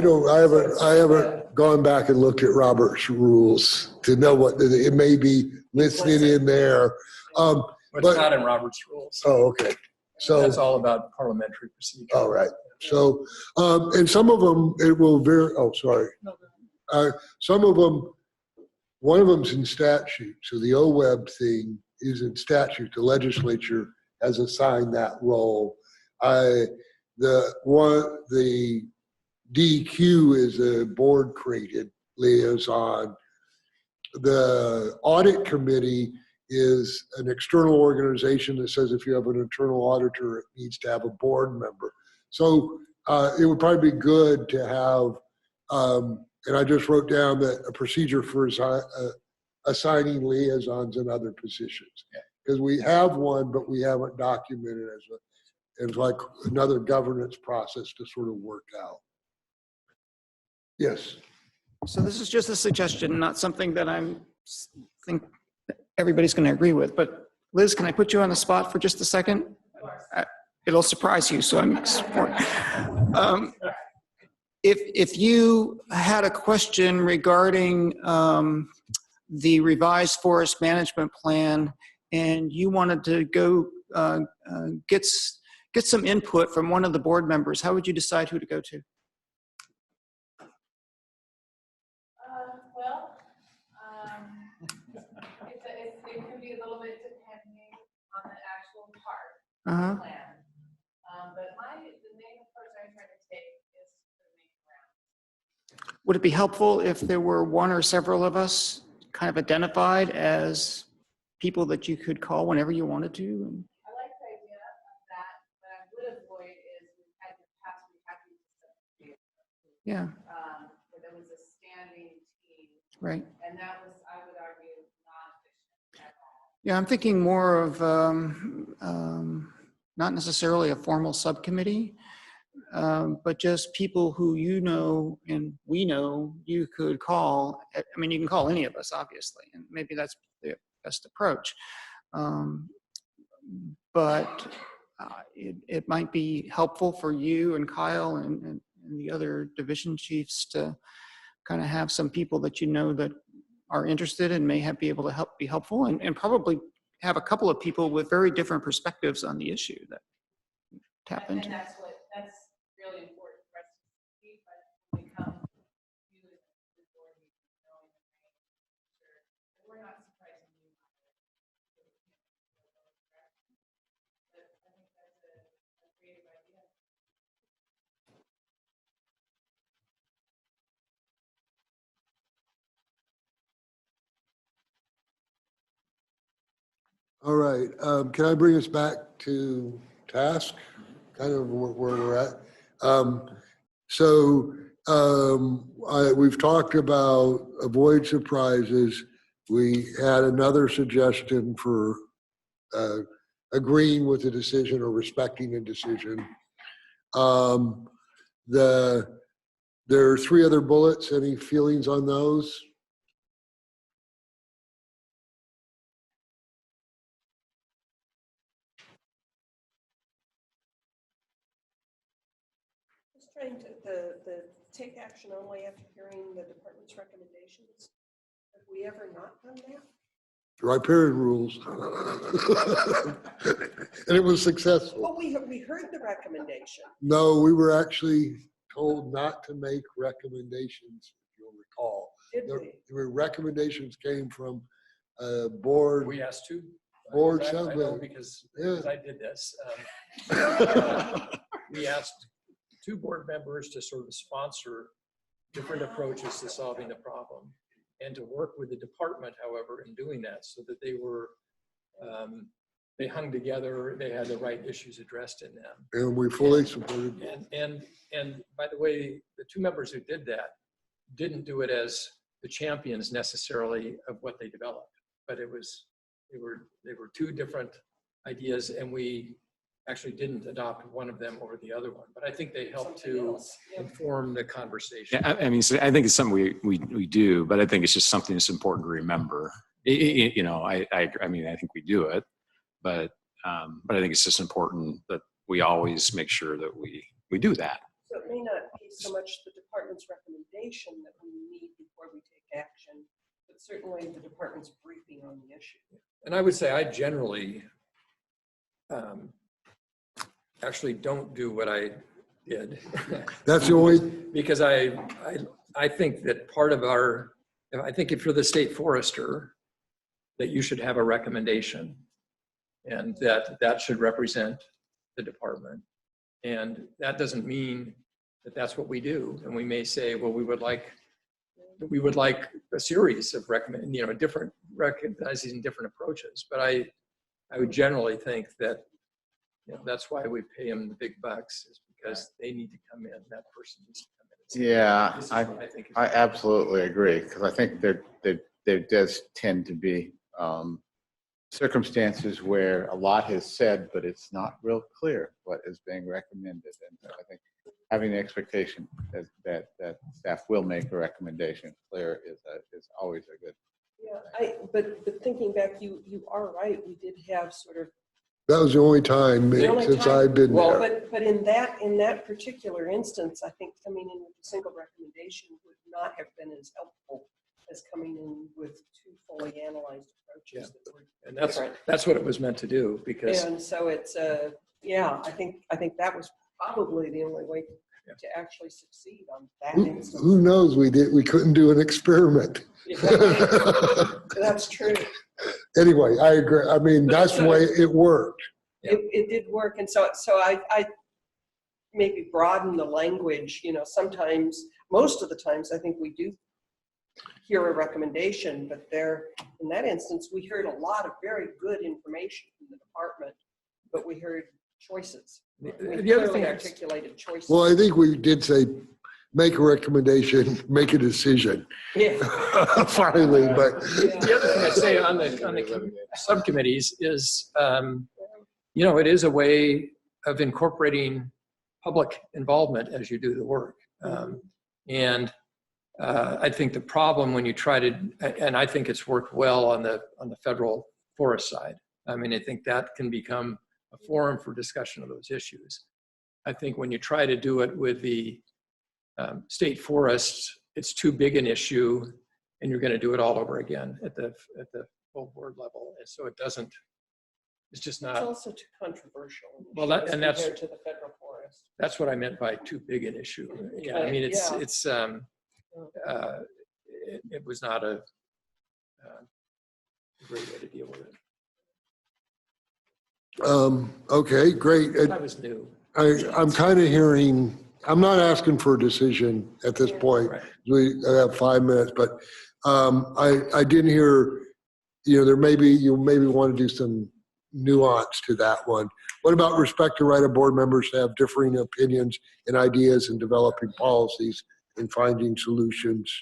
haven't gone back and looked at Robert's rules to know what it may be listed in there. It's not in Robert's rules. Oh, okay. So that's all about parliamentary procedure. All right. So, and some of them, it will vary. Oh, sorry. Some of them, one of them's in statute. So the OWEB thing is in statute. The legislature has assigned that role. The DEQ is a board created liaison. The audit committee is an external organization that says if you have an internal auditor, it needs to have a board member. So it would probably be good to have, and I just wrote down that a procedure for assigning liaisons in other positions. Because we have one, but we haven't documented as like another governance process to sort of work out. Yes. So this is just a suggestion, not something that think everybody's going to agree with. But Liz, can I put you on the spot for just a second? It'll surprise you. So if you had a question regarding the revised forest management plan, and you wanted to go get some input from one of the board members, how would you decide who to go to? It could be a little bit depending on the actual part Uh-huh. of the plan. But the main approach I'm trying to take is the main ground. Would it be helpful if there were one or several of us kind of identified as people that you could call whenever you wanted to? I like the idea of that. What I would avoid is we had to Yeah. where there was a standing team. Right. And that was, I would argue, not efficient at all. Yeah, I'm thinking more of not necessarily a formal subcommittee, but just people who you know and we know you could call. I mean, you can call any of us, obviously, and maybe that's the best approach. But it might be helpful for you and Kyle and the other division chiefs to kind of have some people that you know that are interested and may be able to be helpful, and probably have a couple of people with very different perspectives on the issue that tap into. And that's really important for us to see, but when we come to the board meeting, knowing the range, sure, we're not surprising you. But I think that's a creative idea. All right. Can I bring us back to task, kind of where we're at? We've talked about avoid surprises. We had another suggestion for agreeing with the decision or respecting a decision. There are 3 other bullets. Any feelings on those? Just trying to the take action only after hearing the department's recommendations. Have we ever not done that? Riparian rules. And it was successful. Well, we heard the recommendation. No, we were actually told not to make recommendations, if you'll recall. Did we? The recommendations came from Board. We asked two. Board I know something. because Yeah. I did this. We asked two board members to sort of sponsor different approaches to solving the problem and to work with the department, however, in doing that so that they were, they hung together, they had the right issues addressed in them. And we fully supported. And by the way, the two members who did that didn't do it as the champions necessarily of what they developed, but they were two different ideas, and we actually didn't adopt one of them over the other one. But I think they helped to inform the conversation. Yeah, I mean, so I think it's something we do, but I think it's just something that's important to remember. You know, I mean, I think we do it, but I think it's just important that we always make sure that we do that. So it may not be so much the department's recommendation that we need before we take action, but certainly the department's briefing on the issue. And I would say I generally actually don't do what I did. That's the only. Because I think that part of I think if you're the state forester, that you should have a recommendation and that should represent the department. And that doesn't mean that that's what we do. And we may say, well, we would like a series of different recognizing different approaches. But I would generally think that, that's why we pay them the big bucks, is because they need to come in. That person needs to come in. And say, Yeah, I absolutely agree, because I think there does tend to be circumstances where a lot is said, but it's not real clear what is being recommended. And I think having the expectation that staff will make a recommendation clear is always a good. Yeah, but thinking back, you are right. We did have sort of. That was the only time since I've been there. But in that particular instance, I think coming in with a single recommendation would not have been as helpful as coming in with two fully analyzed approaches. Yeah. That were And different. that's what it was meant to do, because. And so it's I think that was probably the only way to actually succeed on that instance. Who knows? We couldn't do an experiment. That's true. Anyway, I agree. I mean, that's the way it worked. It did work, and so I maybe broaden the language. Sometimes, most of the times, I think we do hear a recommendation, but in that instance, we heard a lot of very good information from the department, but we heard choices. We clearly articulated choices. Well, I think we did say, make a recommendation, make a decision. Yeah. Finally, but. The other thing I'd say on the subcommittees is, it is a way of incorporating public involvement as you do the work. And I think the problem when you try to, and I think it's worked well on the federal forest side. I mean, I think that can become a forum for discussion of those issues. I think when you try to do it with the state forests, it's too big an issue, and you're going to do it all over again at the full board level. And so it's just not. It's also too controversial. Well, that's compared to the federal forest. That's what I meant by too big an issue. Yeah, I mean, it was not a great way to deal with it. Okay, great. I was new. I'm kind of hearing, I'm not asking for a decision at this point. Right. We have 5 minutes, but I didn't hear, you maybe want to do some nuance to that one. What about respect the right of board members to have differing opinions and ideas in developing policies and finding solutions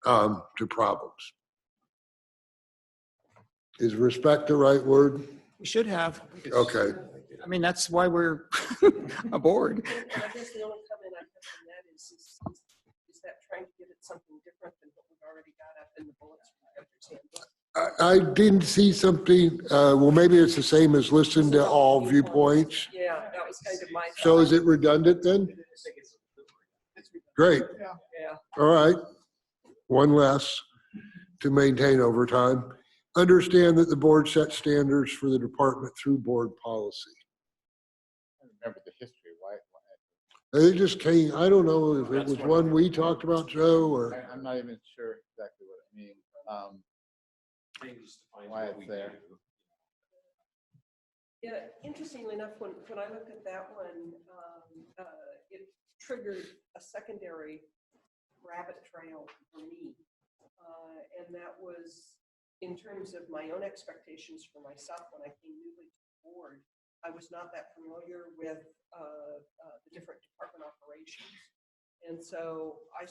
to problems? Is respect the right word? We should have. Okay. I mean, that's why we're a board. I guess the only comment I have on that is that trying to get at something different than what we've already got up in the bullets from the governor's handbook. I didn't see something, well, maybe it's the same as listen to all viewpoints. Yeah, that was kind of my. So is it redundant then? Great. Yeah. All right. One less to maintain over time. Understand that the board sets standards for the department through board policy. I remember the history. Why? They just came, I don't know if it was one we talked about, Joe, or. I'm not even sure exactly what it means. why it's there. Yeah, interestingly enough, when I looked at that one, it triggered a secondary rabbit trail for me. And that was in terms of my own expectations for myself when I came newly to the board. I was not that familiar with the different department operations. And so I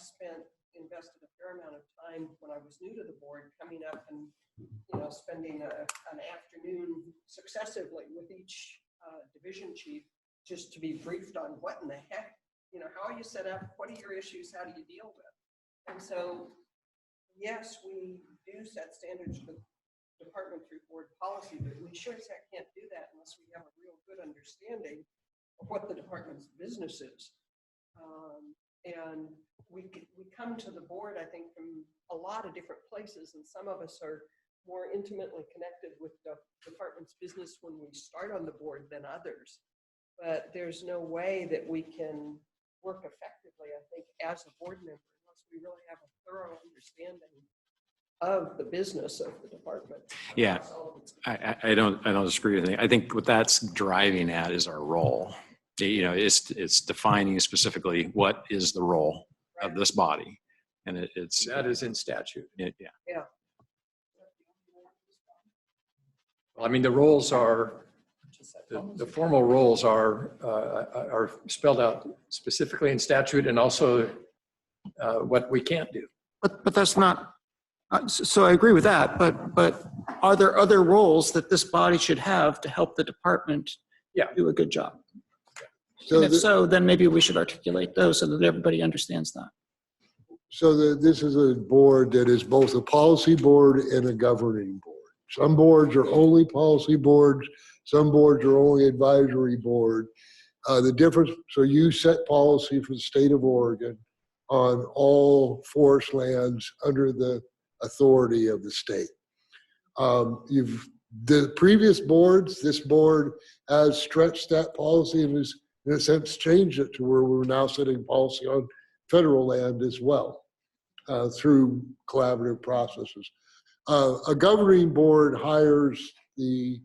invested a fair amount of time when I was new to the board coming up and spending an afternoon successively with each division chief just to be briefed on what in the heck, how are you set up? What are your issues? How do you deal with? And so, yes, we do set standards for department through board policy, but we sure as heck can't do that unless we have a real good understanding of what the department's business is. And we come to the board, I think, from a lot of different places, and some of us are more intimately connected with the department's business when we start on the board than others. But there's no way that we can work effectively, I think, as a board member unless we really have a thorough understanding of the business of the department. Yeah, I don't disagree with you. I think what that's driving at is our role. It's defining specifically what is the role of this body, and that is in statute. Yeah. Well, I mean, the roles are, the formal roles are spelled out specifically in statute, and also what we can't do. But that's not, so I agree with that, but are there other roles that this body should have to help the department do a good job? So and if so, then maybe we should articulate those so that everybody understands that. So this is a board that is both a policy board and a governing board. Some boards are only policy boards. Some boards are only advisory board. The difference, so you set policy for the state of Oregon on all forest lands under the authority of the state. The previous boards, this board has stretched that policy and has, in a sense, changed it to where we're now setting policy on federal land as well through collaborative processes. A governing board hires the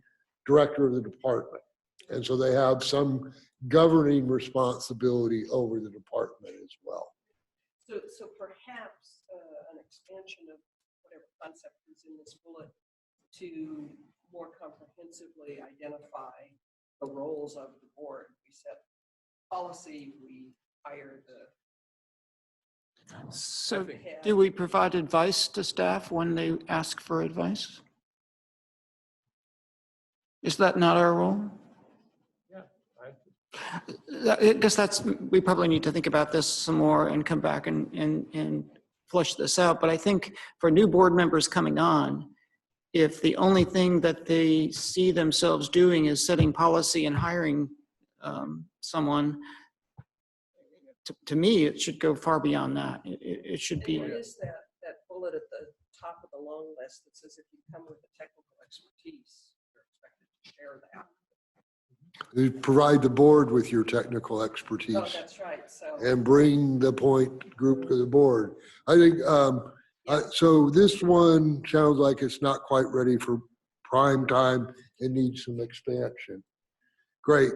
director of the department, and so they have some governing responsibility over the department as well. So perhaps an expansion of whatever concept is in this bullet to more comprehensively identify the roles of the board. We set policy, we hire the. So do we provide advice to staff when they ask for advice? Is that not our role? Yeah. I guess we probably need to think about this some more and come back and flush this out. But I think for new board members coming on, if the only thing that they see themselves doing is setting policy and hiring someone, to me, it should go far beyond that. It should be. What is that bullet at the top of the long list that says if you come with a technical expertise, you're expected to share that? You provide the board with your technical expertise. Oh, that's right. So. And bring the point group to the board. I think, so this one sounds like it's not quite ready for prime time. It needs some expansion. Great.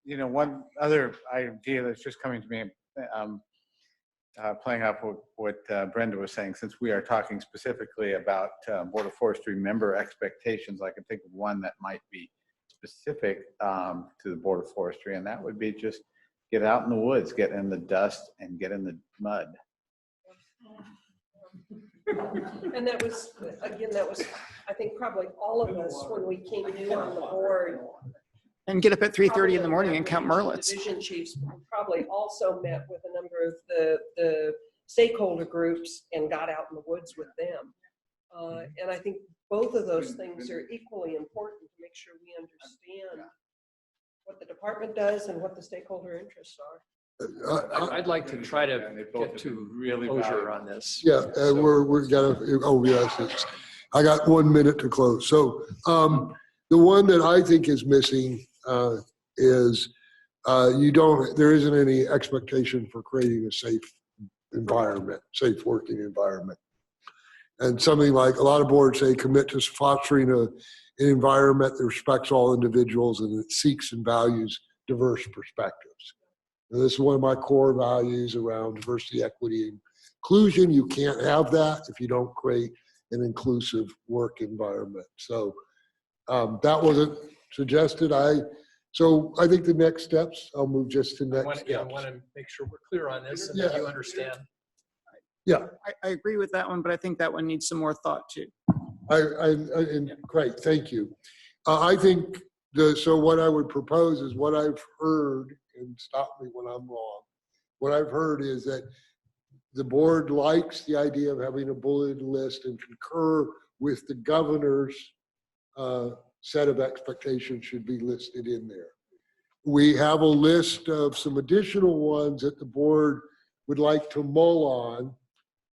One other idea that's just coming to me, playing off what Brenda was saying, since we are talking specifically about Board of Forestry member expectations, I can think of one that might be specific to the Board of Forestry, and that would be just get out in the woods, get in the dust, and get in the mud. And that was, I think, probably all of us when we came new on the board. And get up at 3:30 in the morning and count merlets. Division chiefs probably also met with a number of the stakeholder groups and got out in the woods with them. And I think both of those things are equally important to make sure we understand what the department does and what the stakeholder interests are. I'd like to try to get to really closure on this. Yeah, we're gonna. Oh yes, I got 1 minute to close. So the one that I think is missing is there isn't any expectation for creating a safe environment, safe working environment. And something like a lot of boards say commit to fostering an environment that respects all individuals and that seeks and values diverse perspectives. And this is one of my core values around diversity, equity, and inclusion. You can't have that if you don't create an inclusive work environment. So that wasn't suggested. So I think the next steps, I'll move just to next steps. I want to make sure we're clear on this and that you understand. Yeah. I agree with that one, but I think that one needs some more thought too. Great, thank you. I think so what I would propose is what I've heard, and stop me when I'm wrong. What I've heard is that the board likes the idea of having a bulleted list and concur with the governor's set of expectations should be listed in there. We have a list of some additional ones that the board would like to mull on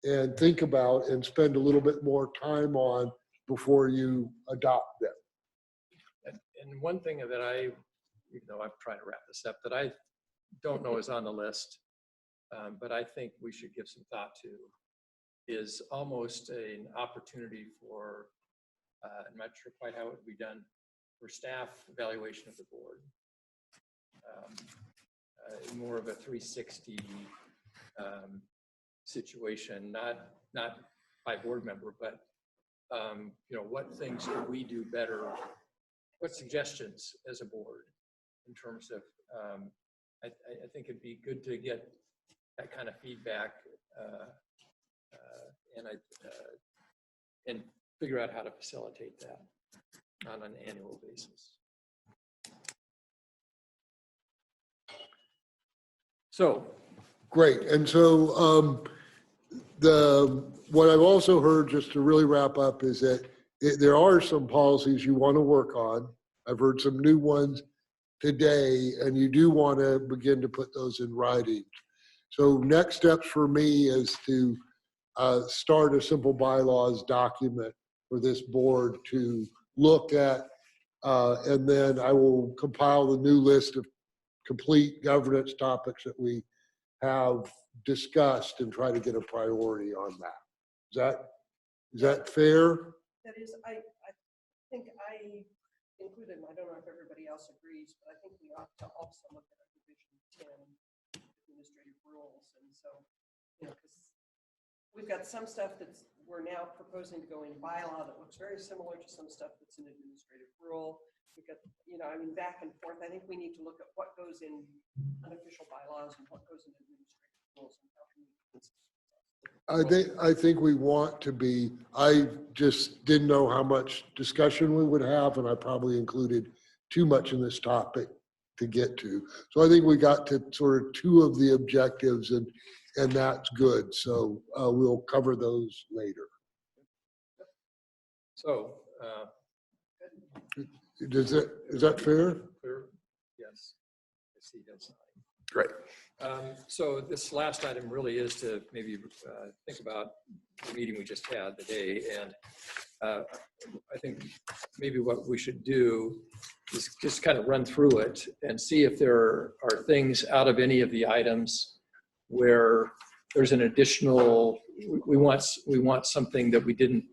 and think about and spend a little bit more time on before you adopt them. And one thing that even though I'm trying to wrap this up, that I don't know is on the list, but I think we should give some thought to, is almost an opportunity for, I'm not sure quite how it would be done, for staff evaluation of the board. More of a 360 situation, not by board member, but what things could we do better? What suggestions as a board in terms of, I think it'd be good to get that kind of feedback and figure out how to facilitate that on an annual basis. So. Great, and so what I've also heard, just to really wrap up, is that there are some policies you want to work on. I've heard some new ones today, and you do want to begin to put those in writing. So next steps for me is to start a simple bylaws document for this board to look at, and then I will compile the new list of complete governance topics that we have discussed and try to get a priority on that. Is that fair? That is, I think I included, and I don't know if everybody else agrees, but I think we ought to also look at Division 10 administrative rules. And so, because we've got some stuff we're now proposing to go in bylaw that looks very similar to some stuff that's an administrative rule. We've got, back and forth. I think we need to look at what goes in unofficial bylaws and what goes in administrative rules and how can we I think we want to be, I just didn't know how much discussion we would have, and I probably included too much in this topic to get to. So I think we got to sort of two of the objectives, and that's good. So we'll cover those later. So is that fair? Yes, I see that's great. So this last item really is to maybe think about the meeting we just had today, and I think maybe what we should do is just kind of run through it and see if there are things out of any of the items where there's an additional, we want something that we didn't,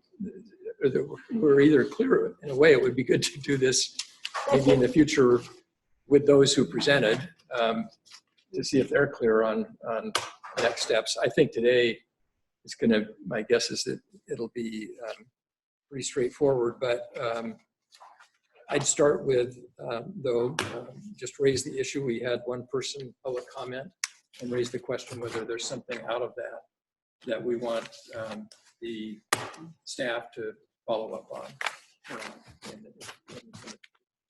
or that we're either clear. In a way, it would be good to do this maybe in the future with those who presented, to see if they're clear on next steps. I think today it's going to, my guess is that it'll be pretty straightforward, but I'd start with, just raise the issue. We had one person public comment and raise the question whether there's something out of that we want the staff to follow up on. And if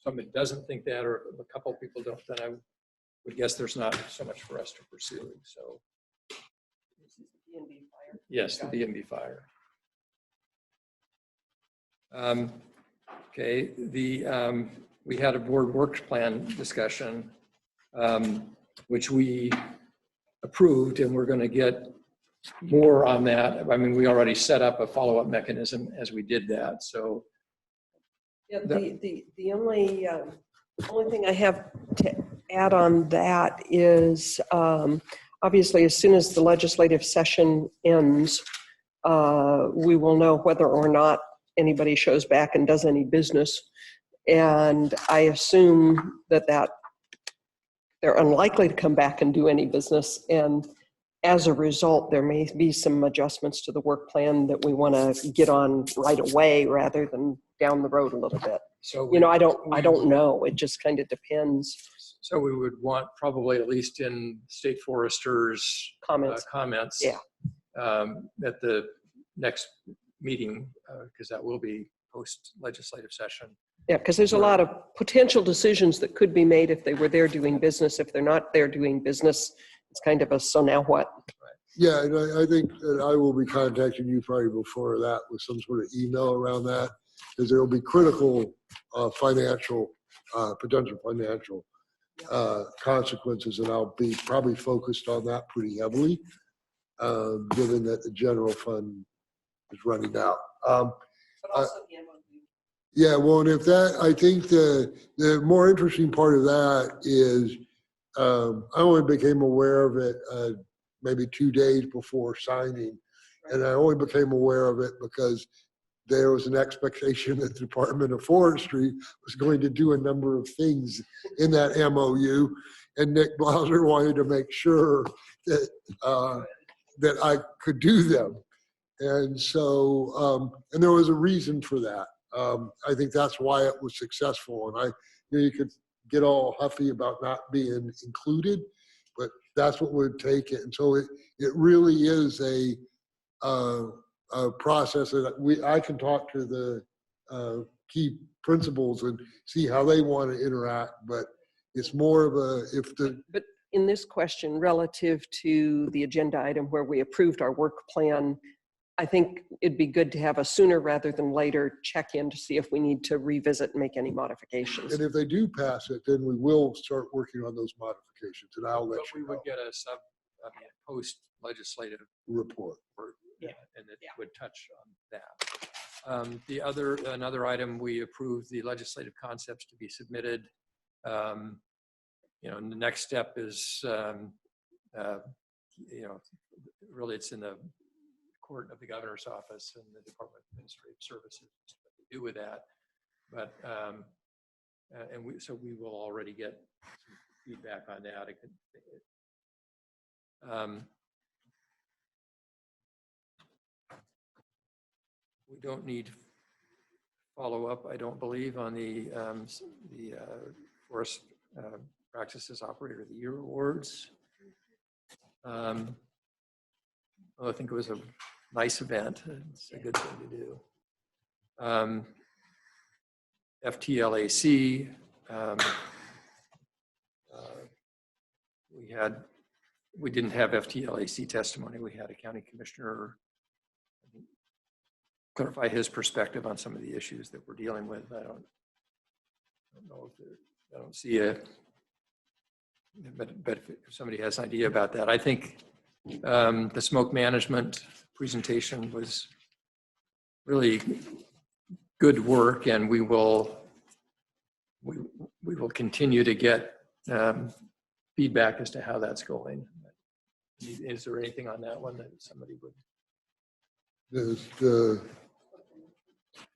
somebody doesn't think that, or if a couple of people don't, then I would guess there's not so much for us to pursue. So, yes, the B&B fire. Okay, we had a board works plan discussion, which we approved, and we're going to get more on that. I mean, we already set up a follow-up mechanism as we did that. So, yeah, the only thing I have to add on that is obviously as soon as the legislative session ends, we will know whether or not anybody shows back and does any business. And I assume that they're unlikely to come back and do any business. And as a result, there may be some adjustments to the work plan that we want to get on right away rather than down the road a little bit. So I don't know. It just kind of depends. So we would want probably at least in state foresters' comments Yeah. At the next meeting, because that will be post-legislative session. Yeah, because there's a lot of potential decisions that could be made if they were there doing business. If they're not there doing business, it's kind of a so now what? Yeah, and I think that I will be contacting you probably before that with some sort of email around that, because there will be critical potential financial consequences, and I'll be probably focused on that pretty heavily, given that the general fund is running out. Yeah, well, and if that, I think the more interesting part of that is I only became aware of it maybe 2 days before signing, and I only became aware of it because there was an expectation that the Department of Forestry was going to do a number of things in that MOU, and Nick Blauser wanted to make sure that that I could do them, and so and there was a reason for that. I think that's why it was successful, and you could get all huffy about not being included, but that's what would take it. And so it really is a process that I can talk to the key principals and see how they want to interact, but it's more of But in this question, relative to the agenda item where we approved our work plan, I think it'd be good to have a sooner rather than later check-in to see if we need to revisit and make any modifications. And if they do pass it, then we will start working on those modifications, and I'll let you know. We would get a post-legislative report. Yeah, and it would touch on that. Another item, we approved the legislative concepts to be submitted. And the next step is, really it's in the court of the governor's office and the Department of Administrative Services what to do with that. But so we will already get some feedback on that. We don't need follow-up, I don't believe, on the Forest Practices Operator of the Year awards. Well, I think it was a nice event. It's a good thing to do. FTLAC, we didn't have FTLAC testimony. We had a county commissioner clarify his perspective on some of the issues that we're dealing with. I don't know if I don't see but if somebody has an idea about that. I think the smoke management presentation was really good work, and we will continue to get feedback as to how that's going. Is there anything on that one that somebody would?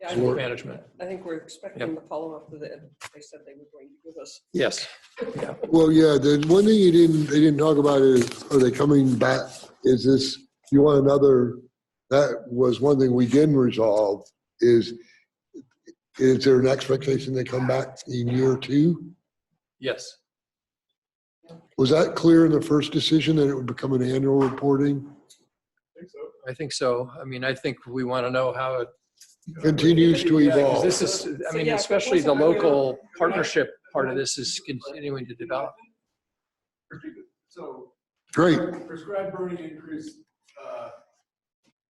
Yeah, Smoke management. I think we're expecting the follow-up that they said they were going to give us. Yes. Yeah. Well, yeah, the one thing they didn't talk about is, are they coming back? Is this, you want another, that was one thing we didn't resolve, is there an expectation they come back in year 2? Yes. Was that clear in the first decision that it would become an annual reporting? I think so. I mean, I think we want to know how it continues to evolve. This is, I mean, especially the local partnership part of this is continuing to develop. So great. Prescribed burning increased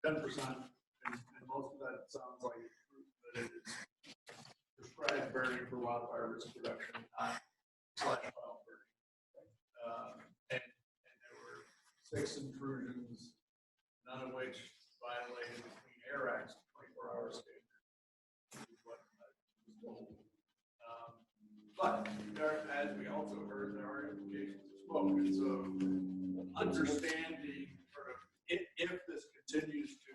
10%, and most of that sounds like that it is prescribed burning for wildfire risk reduction, not slash wild burning. And there were 6 intrusions, none of which violated the Clean Air Act's 24-hour standard. But there, as we also heard, there are implications of smoke. And so understanding sort of if this continues to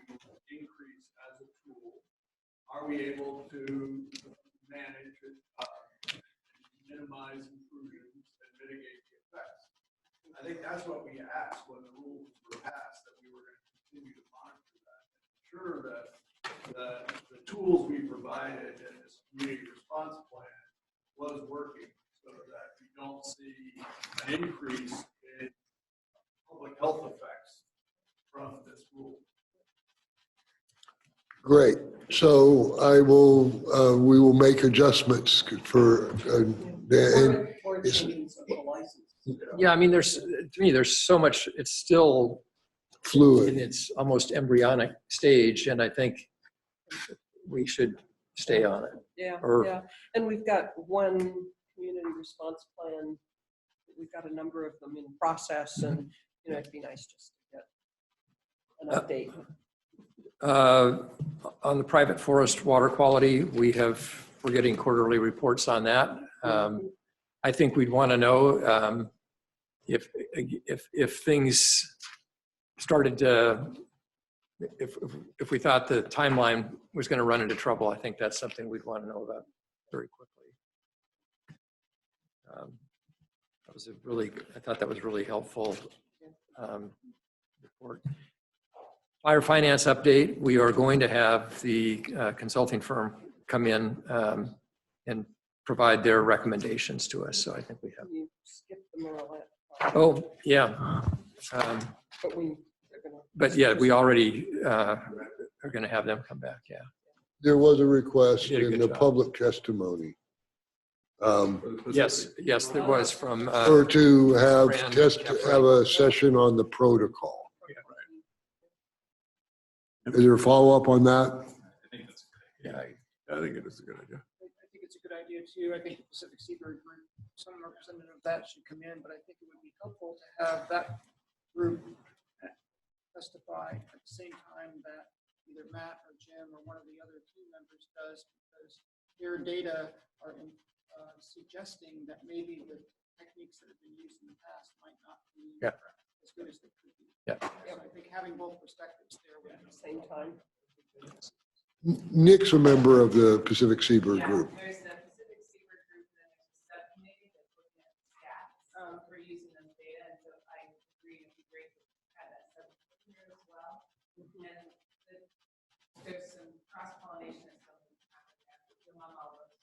I think that's what we asked when the rules were passed, that we were going to continue to monitor that. Sure that the tools we provided in this community response plan was working so that we don't see an increase in public health effects from this rule. Great. So we will make adjustments for, Yeah, I mean, to me, there's so much, it's still fluid in its almost embryonic stage, and I think we should stay on it. Yeah, Or- yeah. And we've got one community response plan. We've got a number of them in process, and it'd be nice just to get an update. On the private forest water quality, we're getting quarterly reports on that. I think we'd want to know if things started to, if we thought the timeline was going to run into trouble. I think that's something we'd want to know about very quickly. I thought that was really helpful report. Fire finance update, we are going to have the consulting firm come in and provide their recommendations to us. So I think we have. You skipped the Merlette. Oh, yeah. But yeah, we already are going to have them come back, yeah. there was a request Did a in good the job. public testimony. Yes, there was from. Or to have Fran, have a session on the protocol. Is there a follow-up on that? Yeah, I think it is a good idea. I think it's a good idea too. I think the Pacific Seabird Group, some representative of that should come in, but I think it would be helpful to have that group testify at the same time that either Matt or Jim or one of the other team members does, because their data are suggesting that maybe the techniques that have been used in the past might not be as good as they could be. Yeah. So I think having both perspectives there at the same time. Nick's a member of the Pacific Seabird Group. There's the Pacific Seabird Group, and then there's a subcommittee that's looking at the stats for using those data. And so I agree, it'd be great to have that subcommittee here as well. And there's some cross-pollination and stuff that's happening among all those.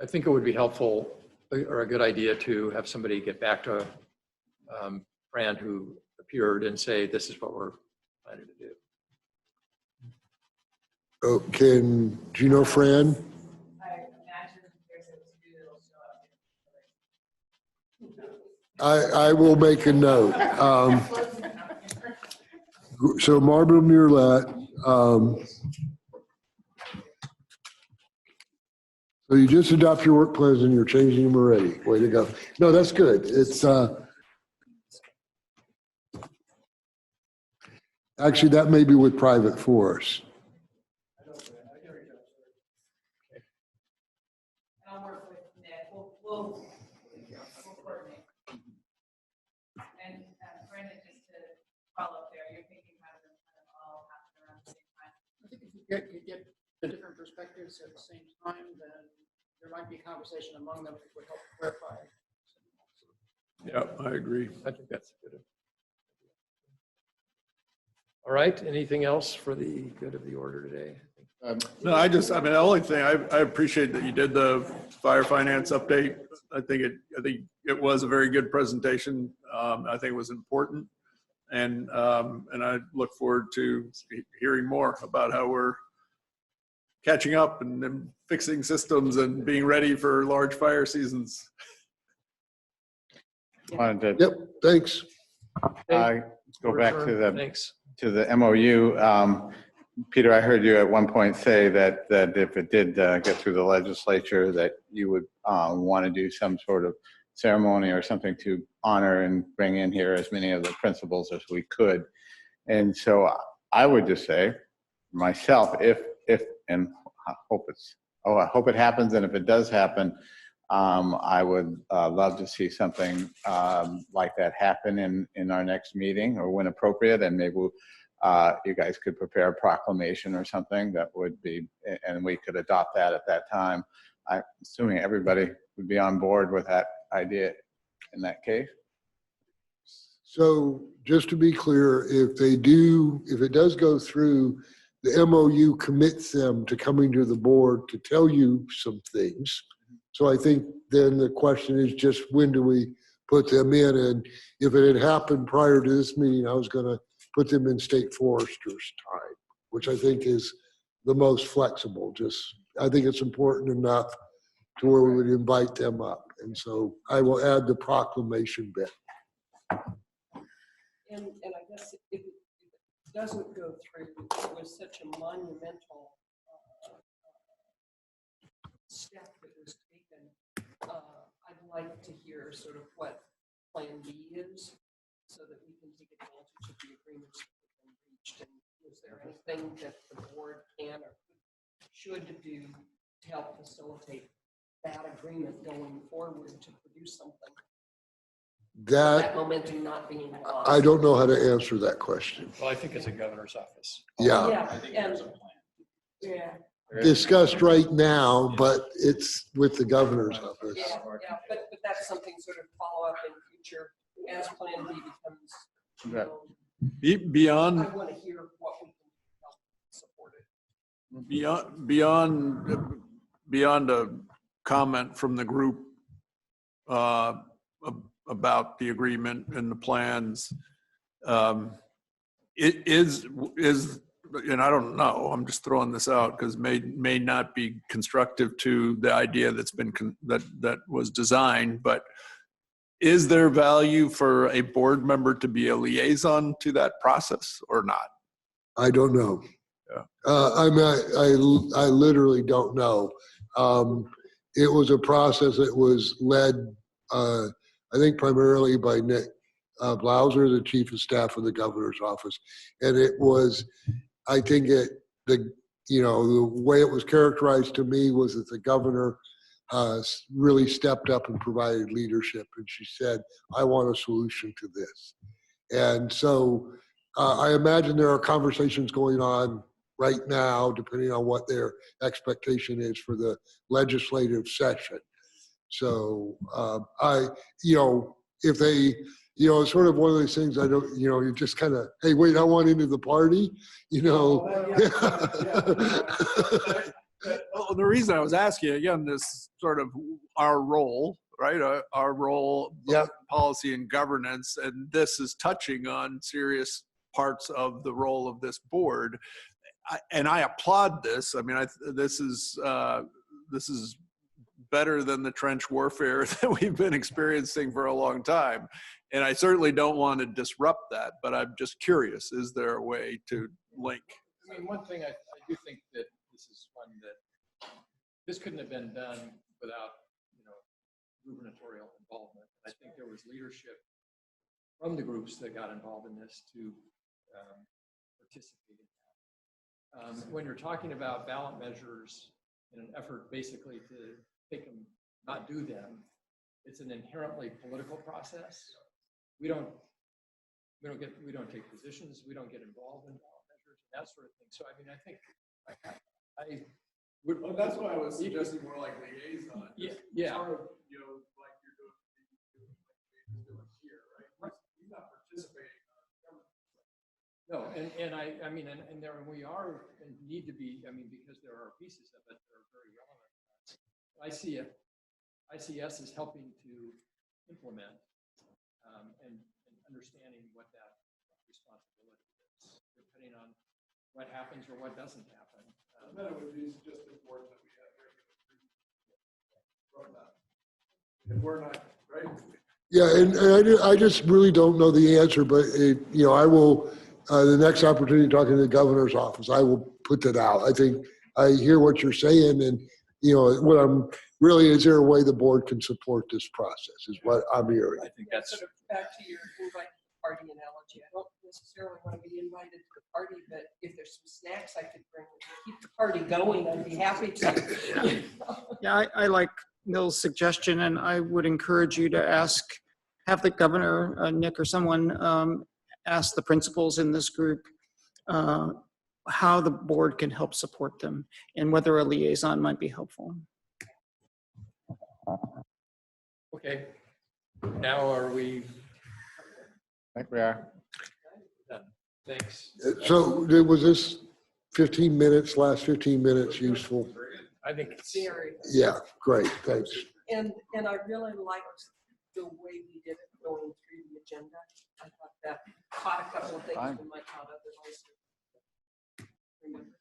I think it would be helpful or a good idea to have somebody get back to Fran, who appeared, and say, this is what we're planning to do. Oh, do you know Fran? I imagine there's a to-do that'll show up. I will make a note. So Marble Murelet, so you just adopt your work plans and you're changing them already. Way to go. No, that's good. It's actually, that may be with private force. And I'll work with Nick. We'll coordinate. And Brandon, just to follow up there, you're thinking how them kind of all happen around the same time. I think if you get the different perspectives at the same time, then there might be a conversation among them that would help clarify. Yeah, I agree. I think that's good. All right, anything else for the good of the order today? No, the only thing, I appreciate that you did the fire finance update. I think it was a very good presentation. I think it was important. And I look forward to hearing more about how we're catching up and then fixing systems and being ready for large fire seasons. Wanted Yep, thanks. to go back Thanks. to the MOU. Peter, I heard you at one point say that if it did get through the legislature, that you would want to do some sort of ceremony or something to honor and bring in here as many of the principals as we could. And so I would just say myself, if and I hope it happens. And if it does happen, I would love to see something like that happen in our next meeting, or when appropriate, and maybe you guys could prepare a proclamation or something that would be, and we could adopt that at that time. I'm assuming everybody would be on board with that idea in that case. So just to be clear, if it does go through, the MOU commits them to coming to the board to tell you some things. So I think then the question is just when do we put them in? And if it had happened prior to this meeting, I was going to put them in state forester's time, which I think is the most flexible. I think it's important enough to where we would invite them up. And so I will add the proclamation bit. And I guess if it doesn't go through, it was such a monumental step that was taken. I'd like to hear sort of what Plan B is, so that we can take advantage of the agreements that have been reached. And is there anything that the board can or should do to help facilitate that agreement going forward to produce something? That momentum not being lost. I don't know how to answer that question. Well, I think it's a governor's office. Yeah. I think there's a plan. Yeah. Discussed right now, but it's with the governor's office. Yeah, but that's something sort of follow up in future as Plan B becomes. Beyond, I want to hear what we can help support it. Beyond a comment from the group about the agreement and the plans, it is, and I don't know, I'm just throwing this out because may not be constructive to the idea that was designed, but is there value for a board member to be a liaison to that process or not? I don't know. Yeah. I literally don't know. It was a process that was led, I think, primarily by Nick Blauser, the chief of staff of the governor's office, and it was, I think, the way it was characterized to me was that the governor really stepped up and provided leadership, and she said, "I want a solution to this." And so I imagine there are conversations going on right now, depending on what their expectation is for the legislative session. So if they, it's sort of one of those things I don't, you just kind of, hey, wait, I want into the party, Well, the reason I was asking, again, this sort of our role, right? Our role, policy and governance, and this is touching on serious parts of the role of this board. And I applaud this. I mean, this is better than the trench warfare that we've been experiencing for a long time. And I certainly don't want to disrupt that, but I'm just curious, is there a way to link? I mean, one thing I do think that this is one that this couldn't have been done without, gubernatorial involvement. I think there was leadership from the groups that got involved in this to participate in that. When you're talking about ballot measures in an effort basically to take them, not do them, it's an inherently political process. We don't take positions. We don't get involved in ballot measures, that sort of thing. So I mean, I think Well, that's why I was suggesting more like liaison. Yeah. Sort of, like you're doing here, right? You're not participating. No, and I mean, and there we are and need to be. I mean, because there are pieces of it that are very relevant. I see us as helping to implement and understanding what that responsibility is, depending on what happens or what doesn't happen. Then it would be just important that we have from that. If we're not, right? Yeah, and I just really don't know the answer, but I will, the next opportunity talking to the governor's office, I will put that out. I think I hear what you're saying, and what I'm really, is there a way the board can support this process is what I'm hearing. I think that's sort of back to your invite to the party analogy. I don't necessarily want to be invited to the party, but if there's some snacks I could bring to keep the party going, I'd be happy to. Yeah, I like Mill's suggestion, and I would encourage you to have the governor, Nick or someone, ask the principals in this group how the board can help support them and whether a liaison might be helpful. okay. Now are we I think we are. Thanks. So was this 15 minutes, last 15 minutes useful? I think it's Very. Yeah, great, thanks. And I really liked the way we did it going through the agenda. I thought that caught a couple of things we might not otherwise remember.